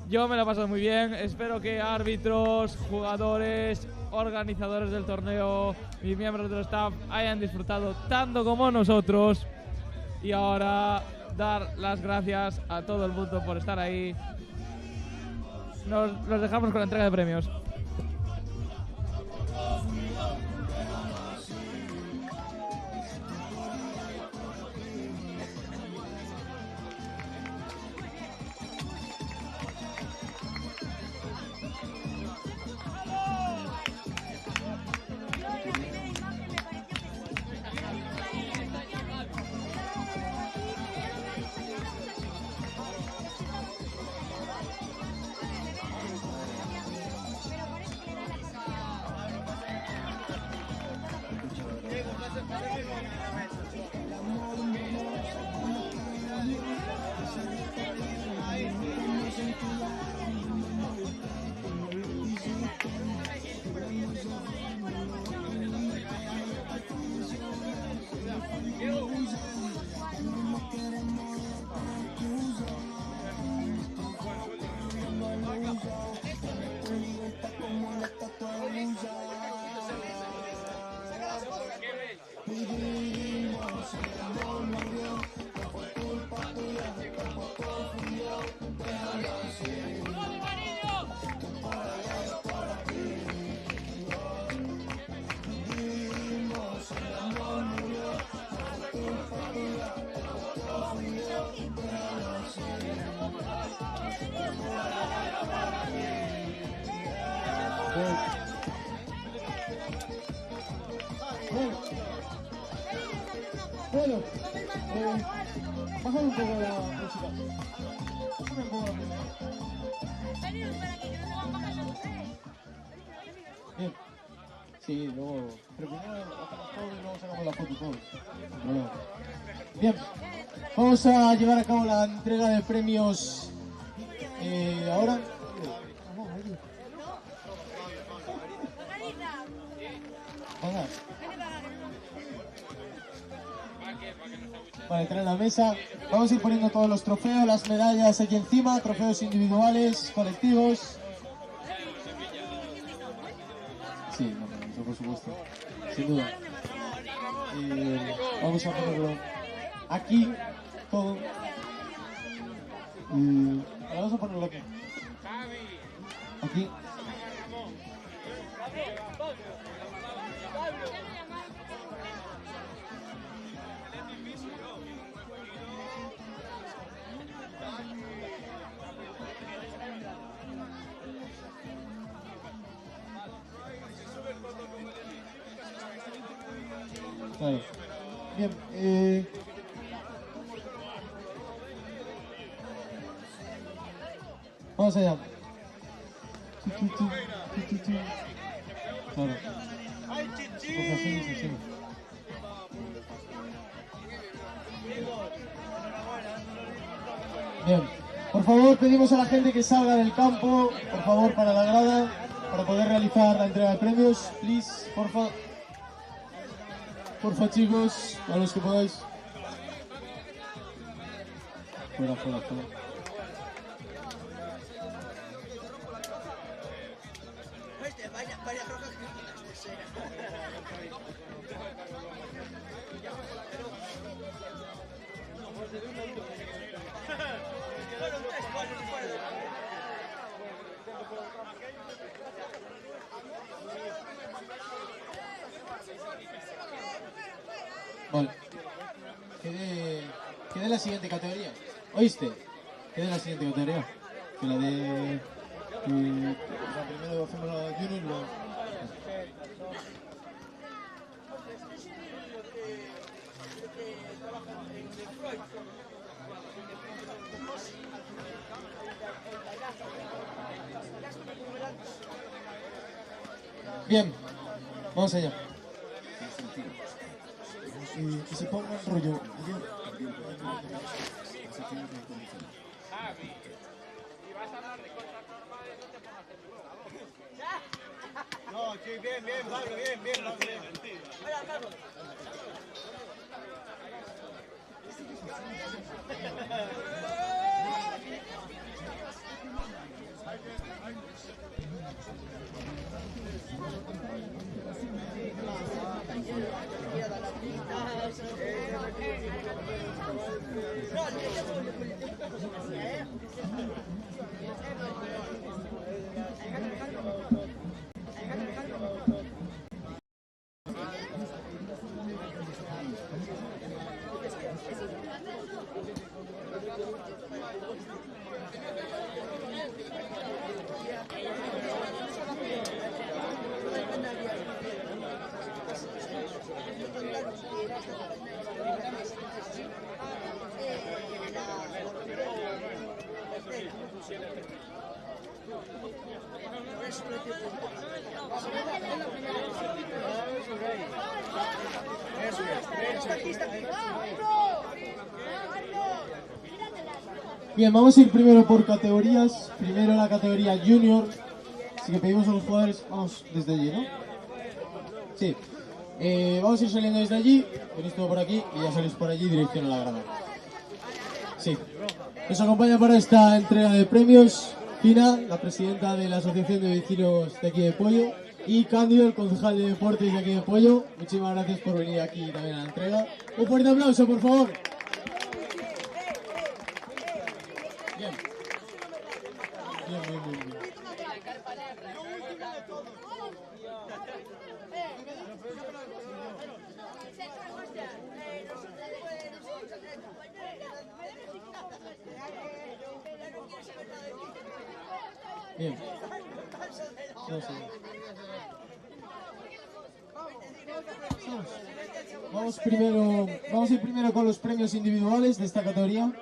Yo me lo he pasado muy bien, espero que árbitros, jugadores, organizadores del torneo y miembros del staff hayan disfrutado tanto como nosotros. Y ahora dar las gracias a todo el mundo por estar ahí. Los dejamos con la entrega de premios. Bueno, bájame un poco la música. Bájame un poco la música. Bien. Sí, luego. Pero primero hacemos todo y luego sacamos la foto todos. Sin problema. Bien. Vamos a llevar a cabo la entrega de premios ahora. Venga. Vale, traen la mesa. Vamos a ir poniendo todos los trofeos, las medallas aquí encima, trofeos individuales, colectivos. Sí, no, eso por supuesto, sin duda. Vamos a ponerlo aquí, todo. Vamos a ponerlo aquí. Aquí. Claro. Bien, vamos allá. Claro. Ojo, sí. Bien, por favor pedimos a la gente que salga del campo, por favor, para la grada, para poder realizar la entrega de premios. Please, porfa. Porfa, chicos, a los que podáis. Fuera. Vale. Quede la siguiente categoría. ¿Oíste? Quede la siguiente categoría. Que la de... primero hacemos la de Junior y luego... Bien, vamos allá. Que se ponga el rollo. No, sí, bien, Pablo, bien. Bien, vamos a ir primero por categorías. Primero la categoría Junior. Así que pedimos a los jugadores, vamos desde allí, ¿no? Sí. Vamos a ir saliendo desde allí. Venís todo por aquí y ya salís por allí dirección a la grada. Sí. Nos acompaña para esta entrega de premios Fina, la presidenta de la Asociación de Vecinos de aquí de Pollo, y Cándido, el concejal de deportes de aquí de Pollo. Muchísimas gracias por venir aquí también a la entrega. Un fuerte aplauso, por favor. Bien. Bien. No sé. Vamos a ir primero con los premios individuales de esta categoría.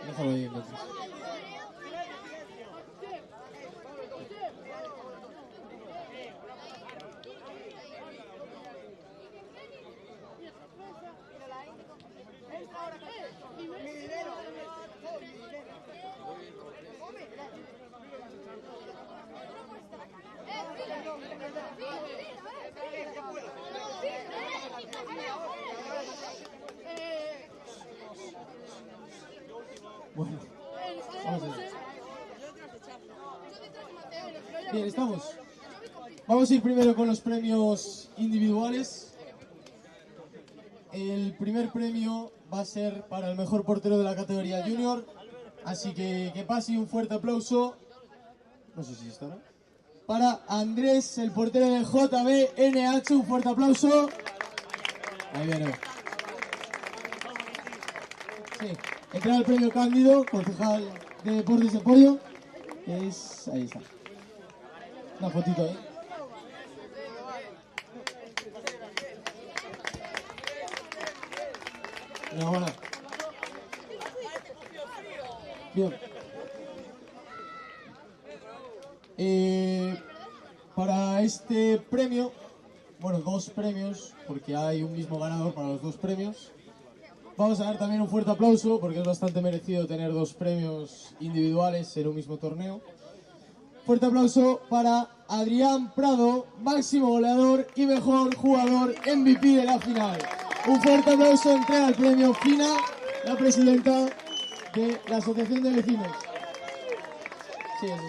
Déjalo ahí entonces. Bueno, vamos a ver. Bien, estamos. Vamos a ir primero con los premios individuales. El primer premio va a ser para el mejor portero de la categoría Junior. Así que pase un fuerte aplauso. No sé si está, ¿no? Para Andrés, el portero de JBNH, un fuerte aplauso. Ahí viene. Sí, entrega el premio Cándido, concejal de Deportes de Pollo. Ahí está. Una fotito ahí. Enhorabuena. Bien. Para este premio, bueno, 2 premios, porque hay un mismo ganador para los 2 premios. Vamos a dar también un fuerte aplauso, porque es bastante merecido tener 2 premios individuales en un mismo torneo. Fuerte aplauso para Adrián Prado, máximo goleador y mejor jugador MVP de la final. Un fuerte aplauso, entrega el premio Fina, la presidenta de la Asociación de Vecinos. Sí, eso es.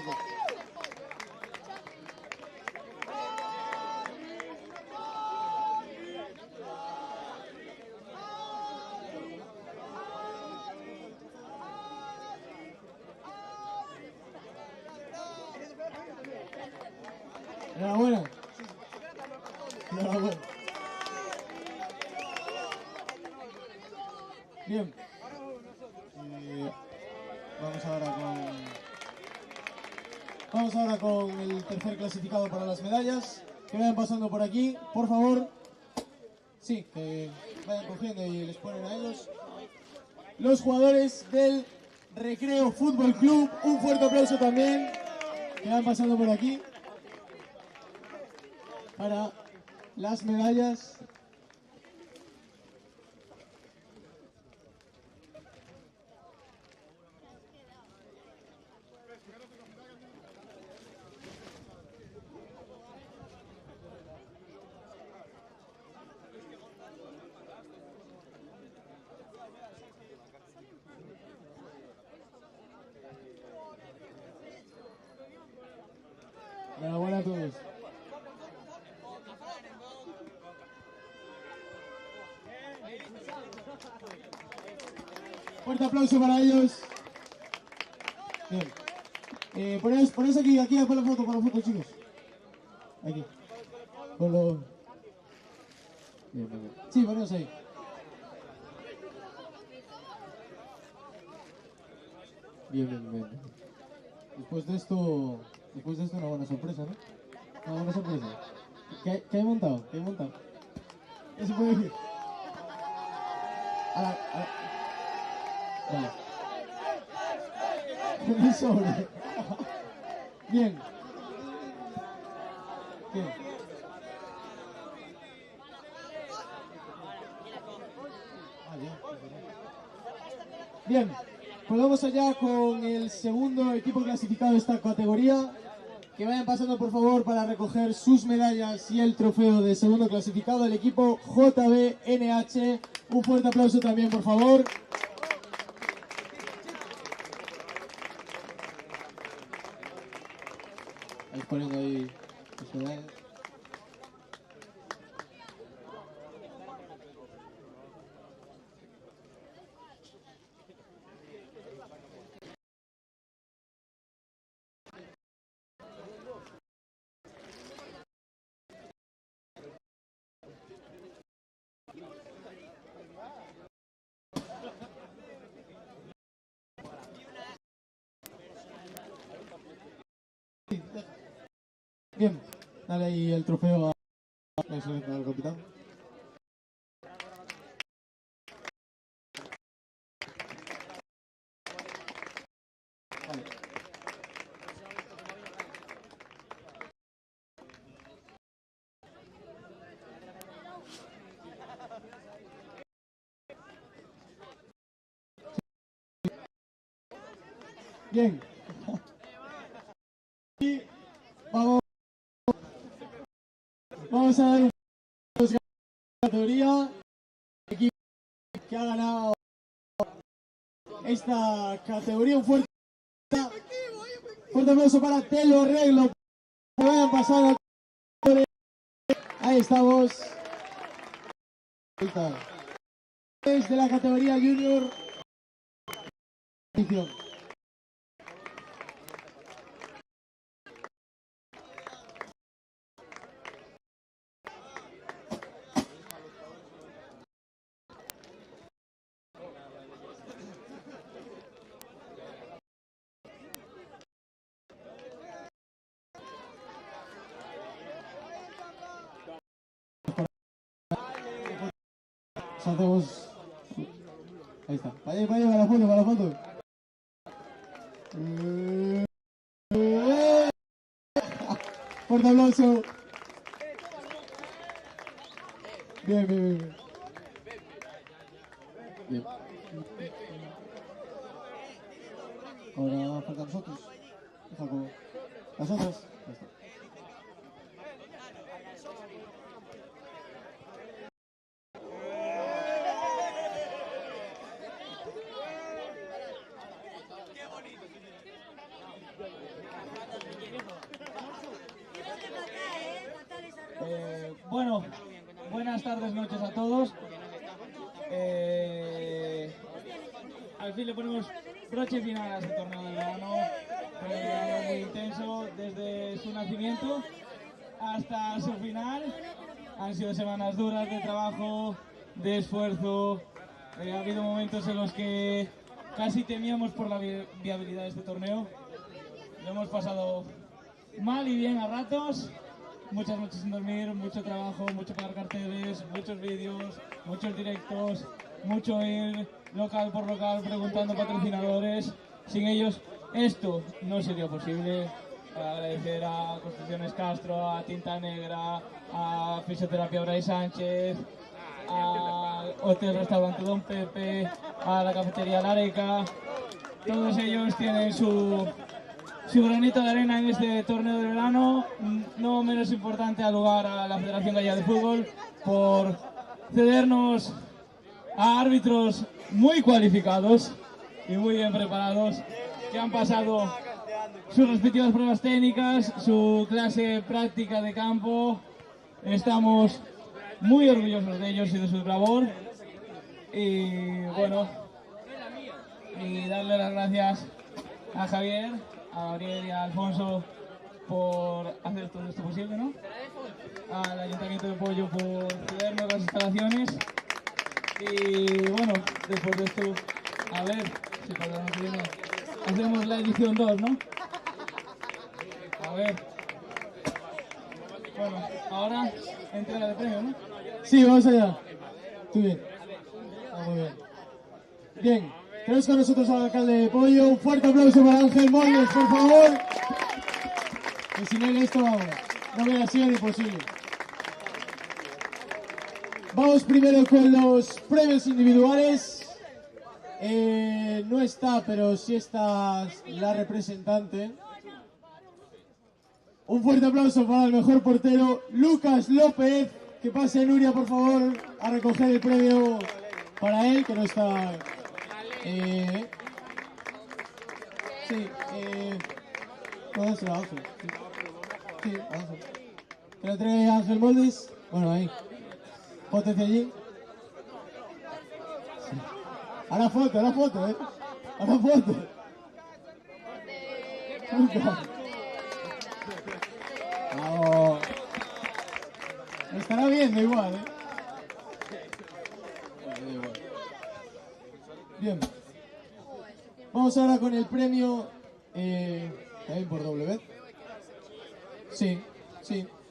Enhorabuena. Enhorabuena. Bien. Vamos ahora con el tercer clasificado para las medallas. Que vayan pasando por aquí, por favor. Sí, que vayan cogiendo y les ponen a ellos. Los jugadores del Recreo Fútbol Club, un fuerte aplauso también. Que vayan pasando por aquí para las medallas. Enhorabuena a todos. Fuerte aplauso para ellos. Bien. Ponéis aquí para la foto, chicos. Aquí. Bien. Sí, ponéis ahí. Bien. Después de esto una buena sorpresa, ¿no? Una buena sorpresa. ¿Qué hay montado? Eso puede decir. Vale. Un sobre. Bien. Bien, pues vamos allá con el segundo equipo clasificado de esta categoría. Que vayan pasando por favor para recoger sus medallas y el trofeo de segundo clasificado, el equipo JBNH. Un fuerte aplauso también, por favor. Poniendo ahí sus medallas. Bien, dale ahí el trofeo al capitán. Vale. Bien. Y vamos a dar un categoría. El equipo que ha ganado esta categoría. Un fuerte aplauso para Te lo arreglo. Que vayan pasando. Ahí estamos. Desde la categoría junior. hacemos... Ahí está. Vaya, para la foto, para la foto. Fuerte aplauso. Bien, bien, bien. Bien. Ahora faltan nosotros. Jacobo. Las otras. Ahí está. Bueno, buenas tardes, noches a todos. Al fin le ponemos broche final a este torneo de verano. Fue un verano muy intenso desde su nacimiento hasta su final. Han sido semanas duras de trabajo, de esfuerzo. Ha habido momentos en los que casi temíamos por la viabilidad de este torneo. Lo hemos pasado mal y bien a ratos. Muchas noches sin dormir, mucho trabajo, mucho pagar carteles, muchos vídeos, muchos directos, mucho ir local por local preguntando patrocinadores. Sin ellos esto no sería posible. Agradecer a Construcciones Castro, a Tinta Negra, a Fisioterapia Bray Sánchez, a Hotel Restaurante Don Pepe, a la Cafetería La Areca. Todos ellos tienen su granito de arena en este torneo de verano. No menos importante al lugar a la Federación Gallega de Fútbol por cedernos a árbitros muy cualificados y muy bien preparados, que han pasado sus respectivas pruebas técnicas, su clase práctica de campo. Estamos muy orgullosos de ellos y de su labor. Y bueno, y darle las gracias a Javier, a Gabriel y a Alfonso por hacer todo esto posible, ¿no? Al Ayuntamiento de Pollo por cedernos las instalaciones. Y bueno, después de esto, a ver si para el año que viene hacemos la edición 2, ¿no? A ver. Bueno, ahora entrega de premio, ¿no? Sí, vamos allá. Tú bien. Muy bien. Bien. Tenemos con nosotros al alcalde de Pollo. Un fuerte aplauso para Ángel Moldes, por favor. Que sin él esto, vamos, no hubiera sido ni posible. Vamos primero con los premios individuales. No está, pero sí está la representante. Un fuerte aplauso para el mejor portero, Lucas López. Que pase Nuria, por favor, a recoger el premio para él, que no está... sí, no, se la Ángel. Sí, Ángel. ¿Te la trae Ángel Moldes? Bueno, ahí. Pótese allí. Sí. Ahora foto, Ahora foto. Bravo. Me estará viendo igual, Bien. Vamos ahora con el premio también por doble vez. Sí,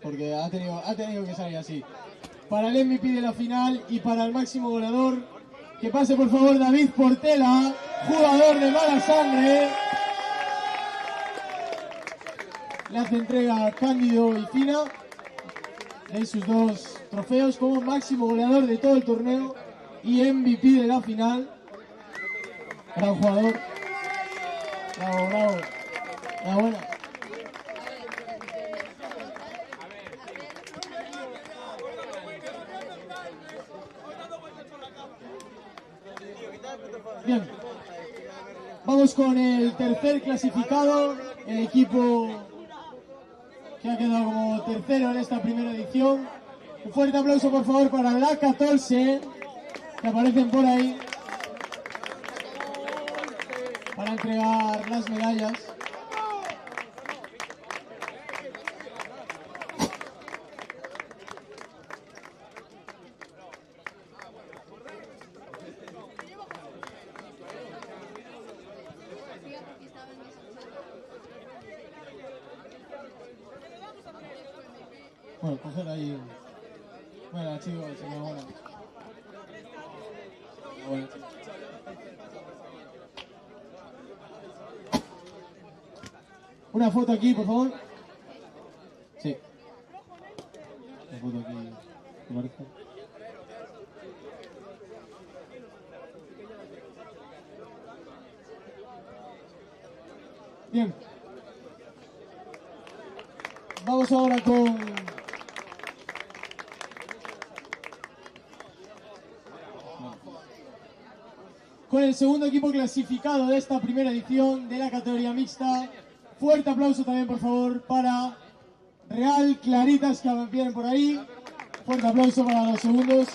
porque ha tenido que salir así. Para el MVP de la final y para el máximo goleador, que pase por favor David Portela, jugador de mala sangre. Le hace entrega a Cándido y Fina de sus dos trofeos como máximo goleador de todo el torneo y MVP de la final. Gran jugador. Bravo. Enhorabuena. Bien. Vamos con el tercer clasificado, el equipo que ha quedado como tercero en esta primera edición. Un fuerte aplauso por favor para la 14, que aparecen por ahí, para entregar las medallas. Bueno, coger ahí. Bueno, chicos, enhorabuena. Bueno. Una foto aquí, por favor. Sí. Una foto aquí. ¿Te parece? Bien. Vamos ahora con el segundo equipo clasificado de esta primera edición de la categoría mixta. Fuerte aplauso también, por favor, para Real Claritas, que vienen por ahí. Fuerte aplauso para los segundos.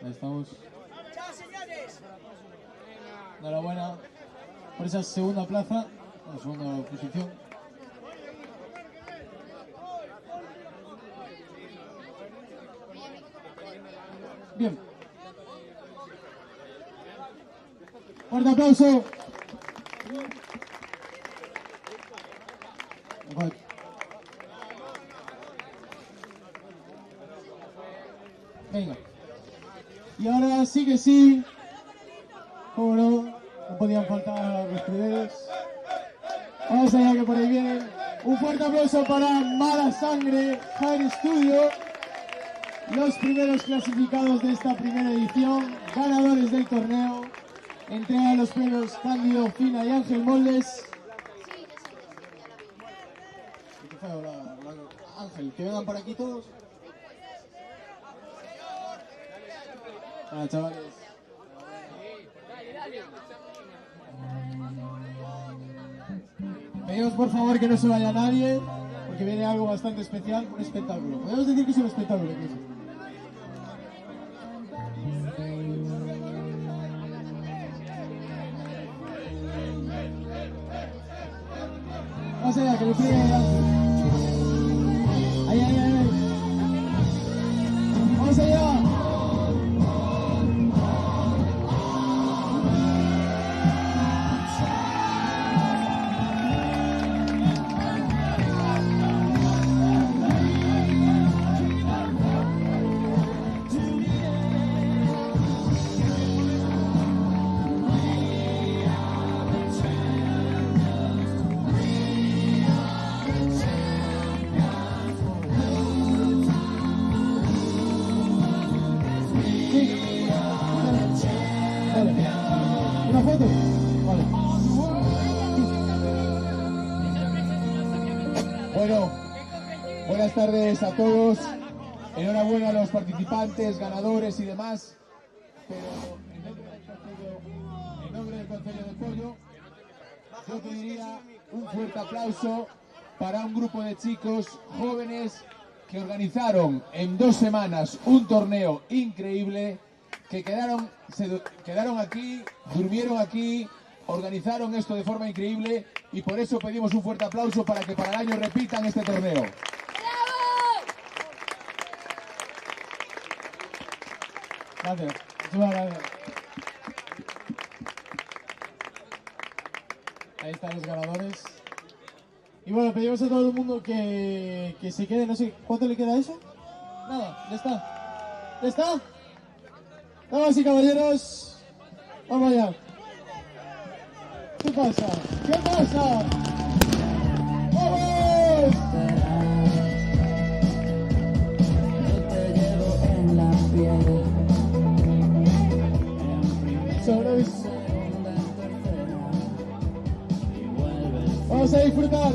Ahí estamos. Enhorabuena por esa segunda plaza, la segunda posición. Bien. Fuerte aplauso. Venga. Y ahora sí que sí, cómo no podían faltar los primeros. Vamos allá, que por ahí vienen. Un fuerte aplauso para Mala Sangre Hair Studio, los primeros clasificados de esta primera edición, ganadores del torneo. Entregan los premios Cándido, Fina y Ángel Moldes. Ángel, que vengan por aquí todos. Chavales. Pedimos por favor que no se vaya nadie, porque viene algo bastante especial, un espectáculo. Podemos decir que es un espectáculo incluso. Vamos allá, que me piden adelante. Ahí, ahí, ahí. Vamos allá. ¿Una foto? Vale. Bueno, buenas tardes a todos. Enhorabuena a los participantes, ganadores y demás. Pero en nombre del Concello de Pollo, yo pediría un fuerte aplauso para un grupo de chicos jóvenes que organizaron en 2 semanas un torneo increíble, que quedaron aquí, durmieron aquí, organizaron esto de forma increíble y por eso pedimos un fuerte aplauso para que para el año repitan este torneo. Gracias. Muchas gracias. Ahí están los ganadores. Y bueno, pedimos a todo el mundo que se quede, no sé, ¿cuánto le queda a eso? Nada, ya está. ¿Ya está? Damas y caballeros, vamos allá. ¿Qué pasa? ¿Qué pasa? ¡Vamos! Vamos a disfrutar.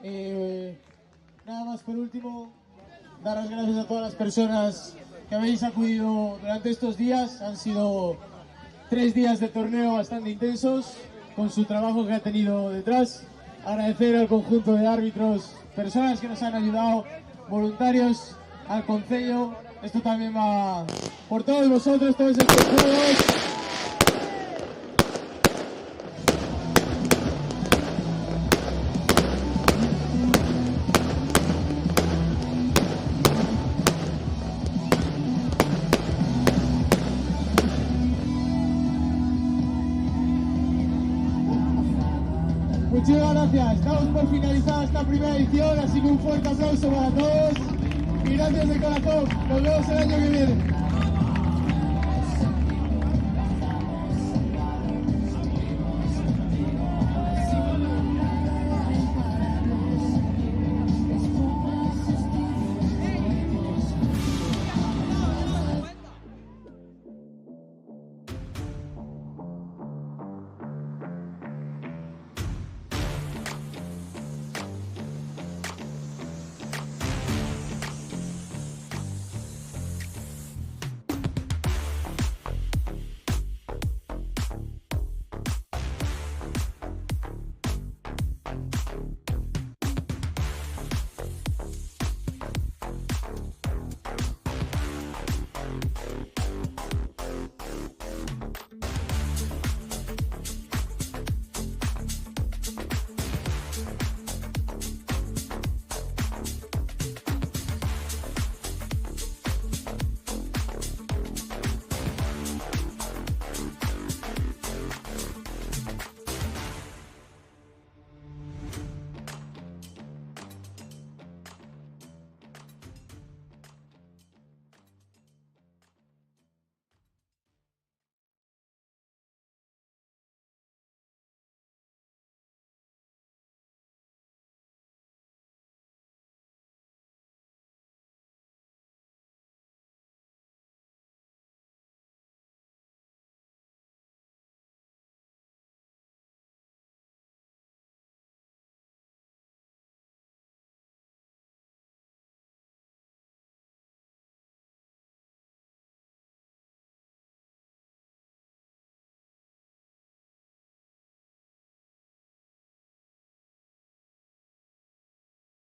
Nada más por último, dar las gracias a todas las personas que habéis acudido durante estos días. Han sido 3 días de torneo bastante intensos, con su trabajo que ha tenido detrás. Agradecer al conjunto de árbitros, personas que nos han ayudado, voluntarios, al concello. Esto también va por todos vosotros, todos estos juegos. Muchísimas gracias. Damos por finalizada esta primera edición, así que un fuerte aplauso para todos y gracias de corazón. Nos vemos el año que viene.